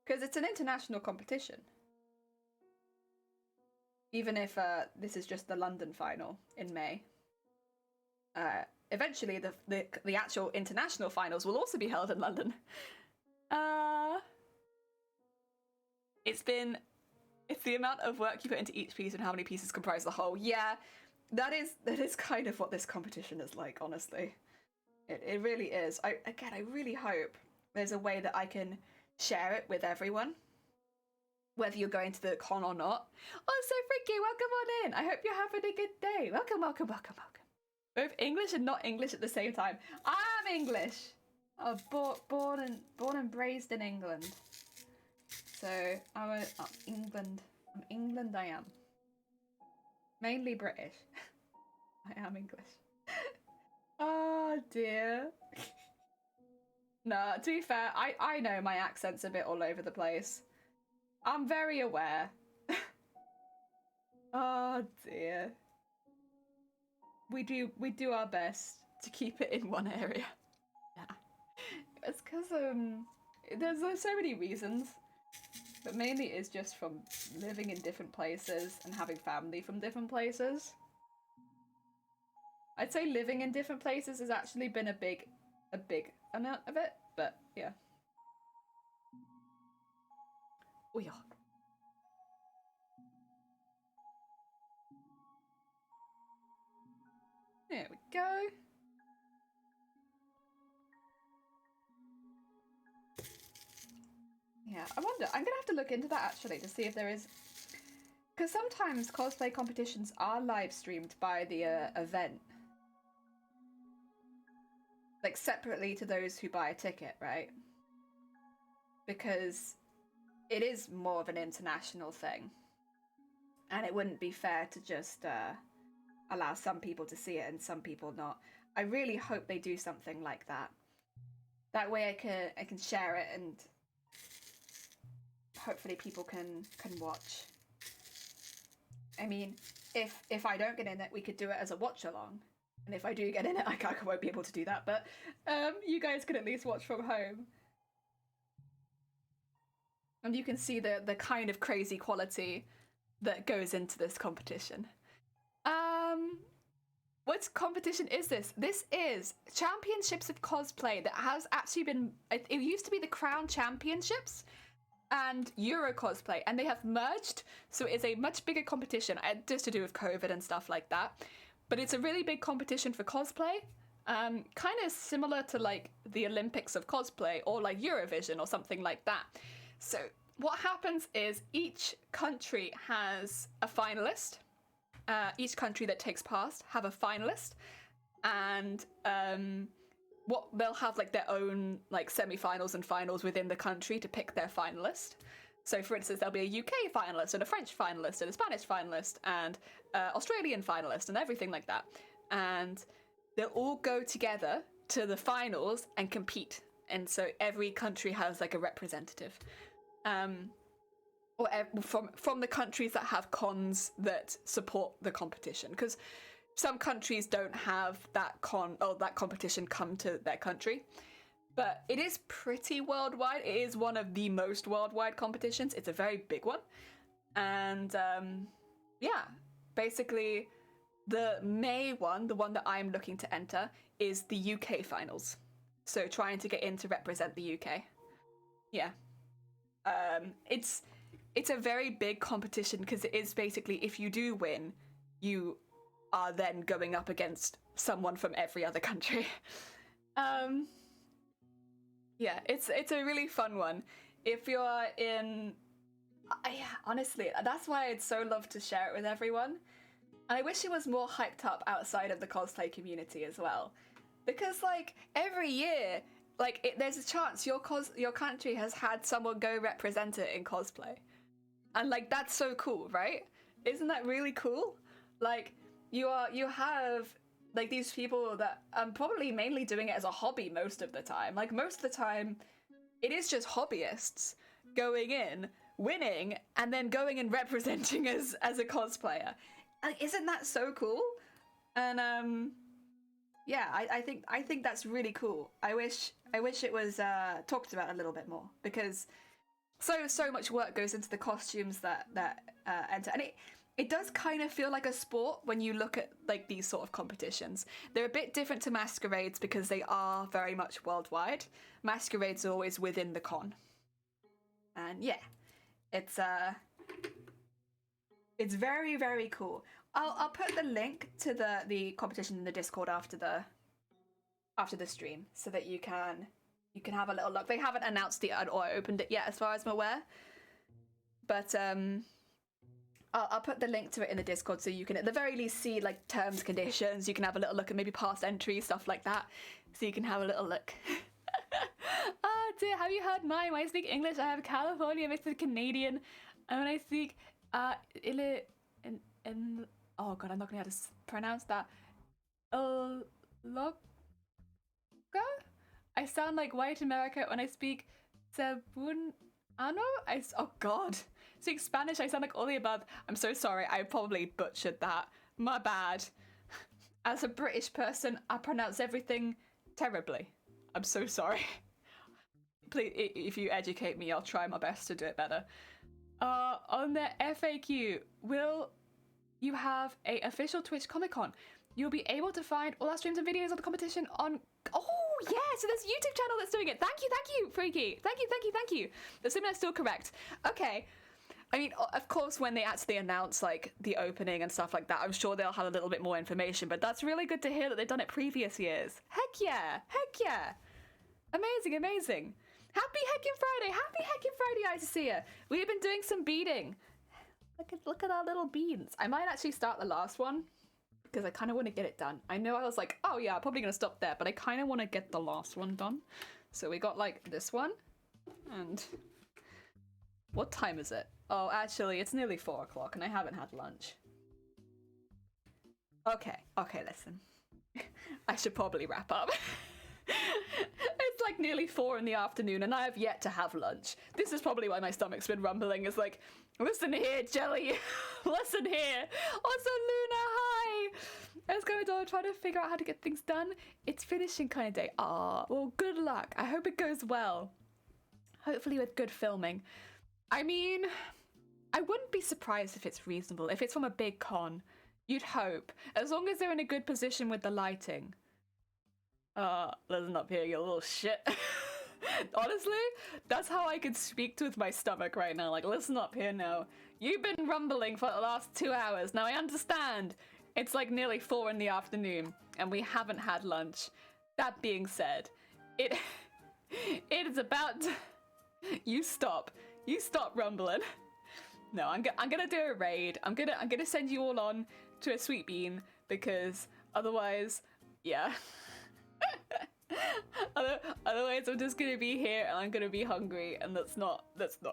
Because it's an international competition. Even if this is just the London final in May. Eventually, the actual international finals will also be held in London. It's the amount of work you put into each piece and how many pieces comprise the whole. Yeah, that is kind of what this competition is like, honestly. It really is. I really hope there's a way that I can share it with everyone, whether you're going to the con or not. Oh, so Freaky, welcome on in. I hope you're having a good day. Welcome, welcome, welcome, welcome. Both English and not English at the same time. I am English. Born and raised in England. So I'm England. I'm England. I am mainly British. I am English. Oh dear. No, to be fair, I know my accent's a bit all over the place. I'm very aware. Oh dear. We do our best to keep it in one area. Yeah. It's because there's so many reasons. But mainly it's just from living in different places and having family from different places. I'd say living in different places has actually been a big amount of it, but yeah. Oh yeah. There we go. Yeah, I wonder. I'm gonna have to look into that actually to see if there is, because sometimes cosplay competitions are live streamed by the event, like separately to those who buy a ticket, right? Because it is more of an international thing, and it wouldn't be fair to just allow some people to see it and some people not. I really hope they do something like that. That way I can share it and hopefully people can watch. I mean, if I don't get in it, we could do it as a watch along. And if I do get in it, I won't be able to do that, but you guys can at least watch from home. And you can see the kind of crazy quality that goes into this competition. What competition is this? This is Championships of Cosplay that has actually been, it used to be the Crown Championships and Euro Cosplay, and they have merged, so it's a much bigger competition, just to do with COVID and stuff like that. But it's a really big competition for cosplay, kind of similar to like the Olympics of cosplay or like Eurovision or something like that. So what happens is each country has a finalist. Each country that takes part have a finalist, and what they'll have like their own like semi-finals and finals within the country to pick their finalist. So for instance, there'll be a UK finalist and a French finalist and a Spanish finalist and Australian finalist and everything like that. And they'll all go together to the finals and compete. And so every country has like a representative. Or from the countries that have cons that support the competition, because some countries don't have that competition come to their country, but it is pretty worldwide. It is one of the most worldwide competitions. It's a very big one, and yeah, basically the May one, the one that I'm looking to enter, is the UK finals. So trying to get in to represent the UK. Yeah, it's a very big competition because it is basically, if you do win, you are then going up against someone from every other country. Yeah, it's a really fun one. If you're in, honestly, that's why I'd so love to share it with everyone. And I wish it was more hyped up outside of the cosplay community as well, because like every year, like there's a chance your country has had someone go represent it in cosplay. And like that's so cool, right? Isn't that really cool? Like you have like these people that probably mainly doing it as a hobby most of the time. Like most of the time, it is just hobbyists going in, winning, and then going and representing as a cosplayer. Like, isn't that so cool? And yeah, I think that's really cool. I wish it was talked about a little bit more, because so much work goes into the costumes that enter, and it does kind of feel like a sport when you look at like these sort of competitions. They're a bit different to masquerades because they are very much worldwide. Masquerades are always within the con, and yeah, it's very, very cool. I'll put the link to the competition in the Discord after the stream, so that you can have a little look. They haven't announced it or opened it yet, as far as I'm aware. But I'll put the link to it in the Discord, so you can at the very least see like terms, conditions. You can have a little look at maybe past entries, stuff like that, so you can have a little look. Oh dear, have you heard mine? When I speak English, I have California mixed with Canadian, and when I speak in oh god, I'm not gonna know how to pronounce that. Loca? I sound like white America when I speak Sabunano. Oh god. Speak Spanish, I sound like all the above. I'm so sorry, I probably butchered that. My bad. As a British person, I pronounce everything terribly. I'm so sorry. Please, if you educate me, I'll try my best to do it better. On the FAQ, will you have a official Twitch Comic Con? You'll be able to find all our streams and videos of the competition on... Oh, yeah, so there's a YouTube channel that's doing it. Thank you, Freaky. Thank you. Assuming that's still correct. Okay. I mean, of course, when they actually announce, like, the opening and stuff like that, I'm sure they'll have a little bit more information, but that's really good to hear that they've done it previous years. Heck yeah. Amazing. Happy Heckin' Friday, I to see ya. We've been doing some beading. Look at our little beans. I might actually start the last one, because I kind of want to get it done. I know I was like, oh yeah, I'm probably going to stop there, but I kind of want to get the last one done. So we got like this one, and what time is it? Oh, actually, it's nearly 4 o'clock, and I haven't had lunch. Okay, listen. I should probably wrap up. It's like nearly 4 in the afternoon, and I have yet to have lunch. This is probably why my stomach's been rumbling. It's like, listen here, Jelly. Listen here. Also, Luna, hi. I was going to try to figure out how to get things done. It's finishing kind of day. Well, good luck. I hope it goes well. Hopefully with good filming. I mean, I wouldn't be surprised if it's reasonable. If it's from a big con, you'd hope. As long as they're in a good position with the lighting. Listen up here, you little shit. Honestly, that's how I could speak with my stomach right now. Like, listen up here now. You've been rumbling for the last 2 hours. Now, I understand. It's like nearly 4 in the afternoon, and we haven't had lunch. That being said, it is about to... You stop rumbling. No, I'm gonna do a raid. I'm gonna send you all on to a sweet bean, because otherwise, yeah. Otherwise, I'm just gonna be here and I'm gonna be hungry, and that's not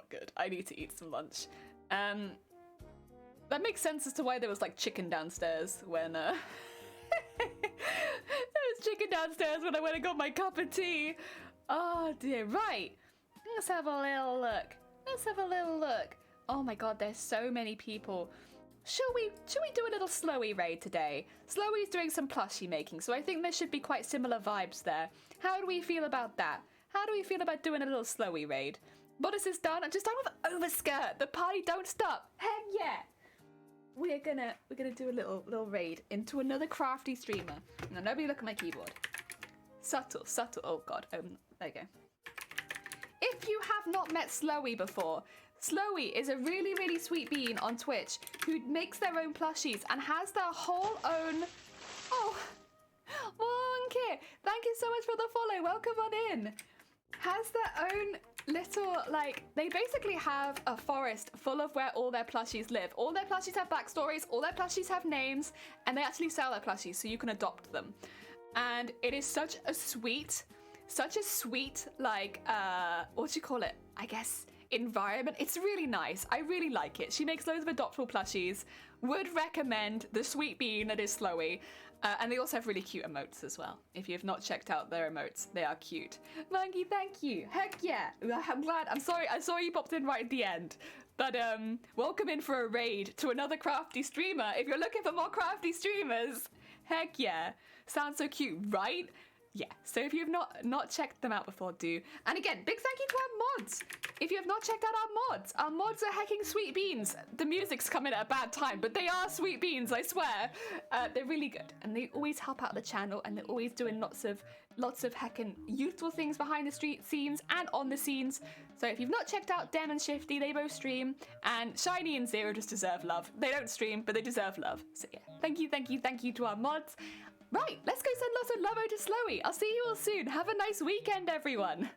good. I need to eat some lunch. That makes sense as to why there was like chicken downstairs when there was chicken downstairs when I went and got my cup of tea. Oh dear. Right. Let's have a little look. Oh my god, there's so many people. Should we do a little Slowy raid today? Slowy's doing some plushie making, so I think there should be quite similar vibes there. How do we feel about that? How do we feel about doing a little Slowy raid? Bodice is done. I'm just done with overskirt. The party don't stop. Heck yeah! We're gonna do a little raid into another crafty streamer. Now nobody look at my keyboard. Subtle. Oh god. There you go. If you have not met Slowy before, Slowy is a really, really sweet bean on Twitch who makes their own plushies and has their whole own... Oh, Wonky, thank you so much for the follow. Welcome on in. Has their own little, like, they basically have a forest full of where all their plushies live. All their plushies have backstories, all their plushies have names, and they actually sell their plushies so you can adopt them. And it is such a sweet, like, what do you call it? I guess... environment. It's really nice. I really like it. She makes loads of adoptable plushies. Would recommend the sweet bean that is Slowy. And they also have really cute emotes as well. If you have not checked out their emotes, they are cute. Monkey, thank you. Heck yeah. I'm glad. I'm sorry. I saw you popped in right at the end. But welcome in for a raid to another crafty streamer. If you're looking for more crafty streamers, Heck yeah. Sounds so cute, right? Yeah, so if you've not checked them out before, do. And again, big thank you to our mods. If you have not checked out our mods are hecking sweet beans. The music's coming at a bad time, but they are sweet beans, I swear. They're really good, and they always help out the channel, and they're always doing lots of heckin' useful things behind the street scenes and on the scenes. So if you've not checked out Den and Shifty, they both stream, and Shiny and Zero just deserve love. They don't stream, but they deserve love. So yeah, thank you to our mods. Right, let's go send lots of love to Slowy. I'll see you all soon. Have a nice weekend, everyone.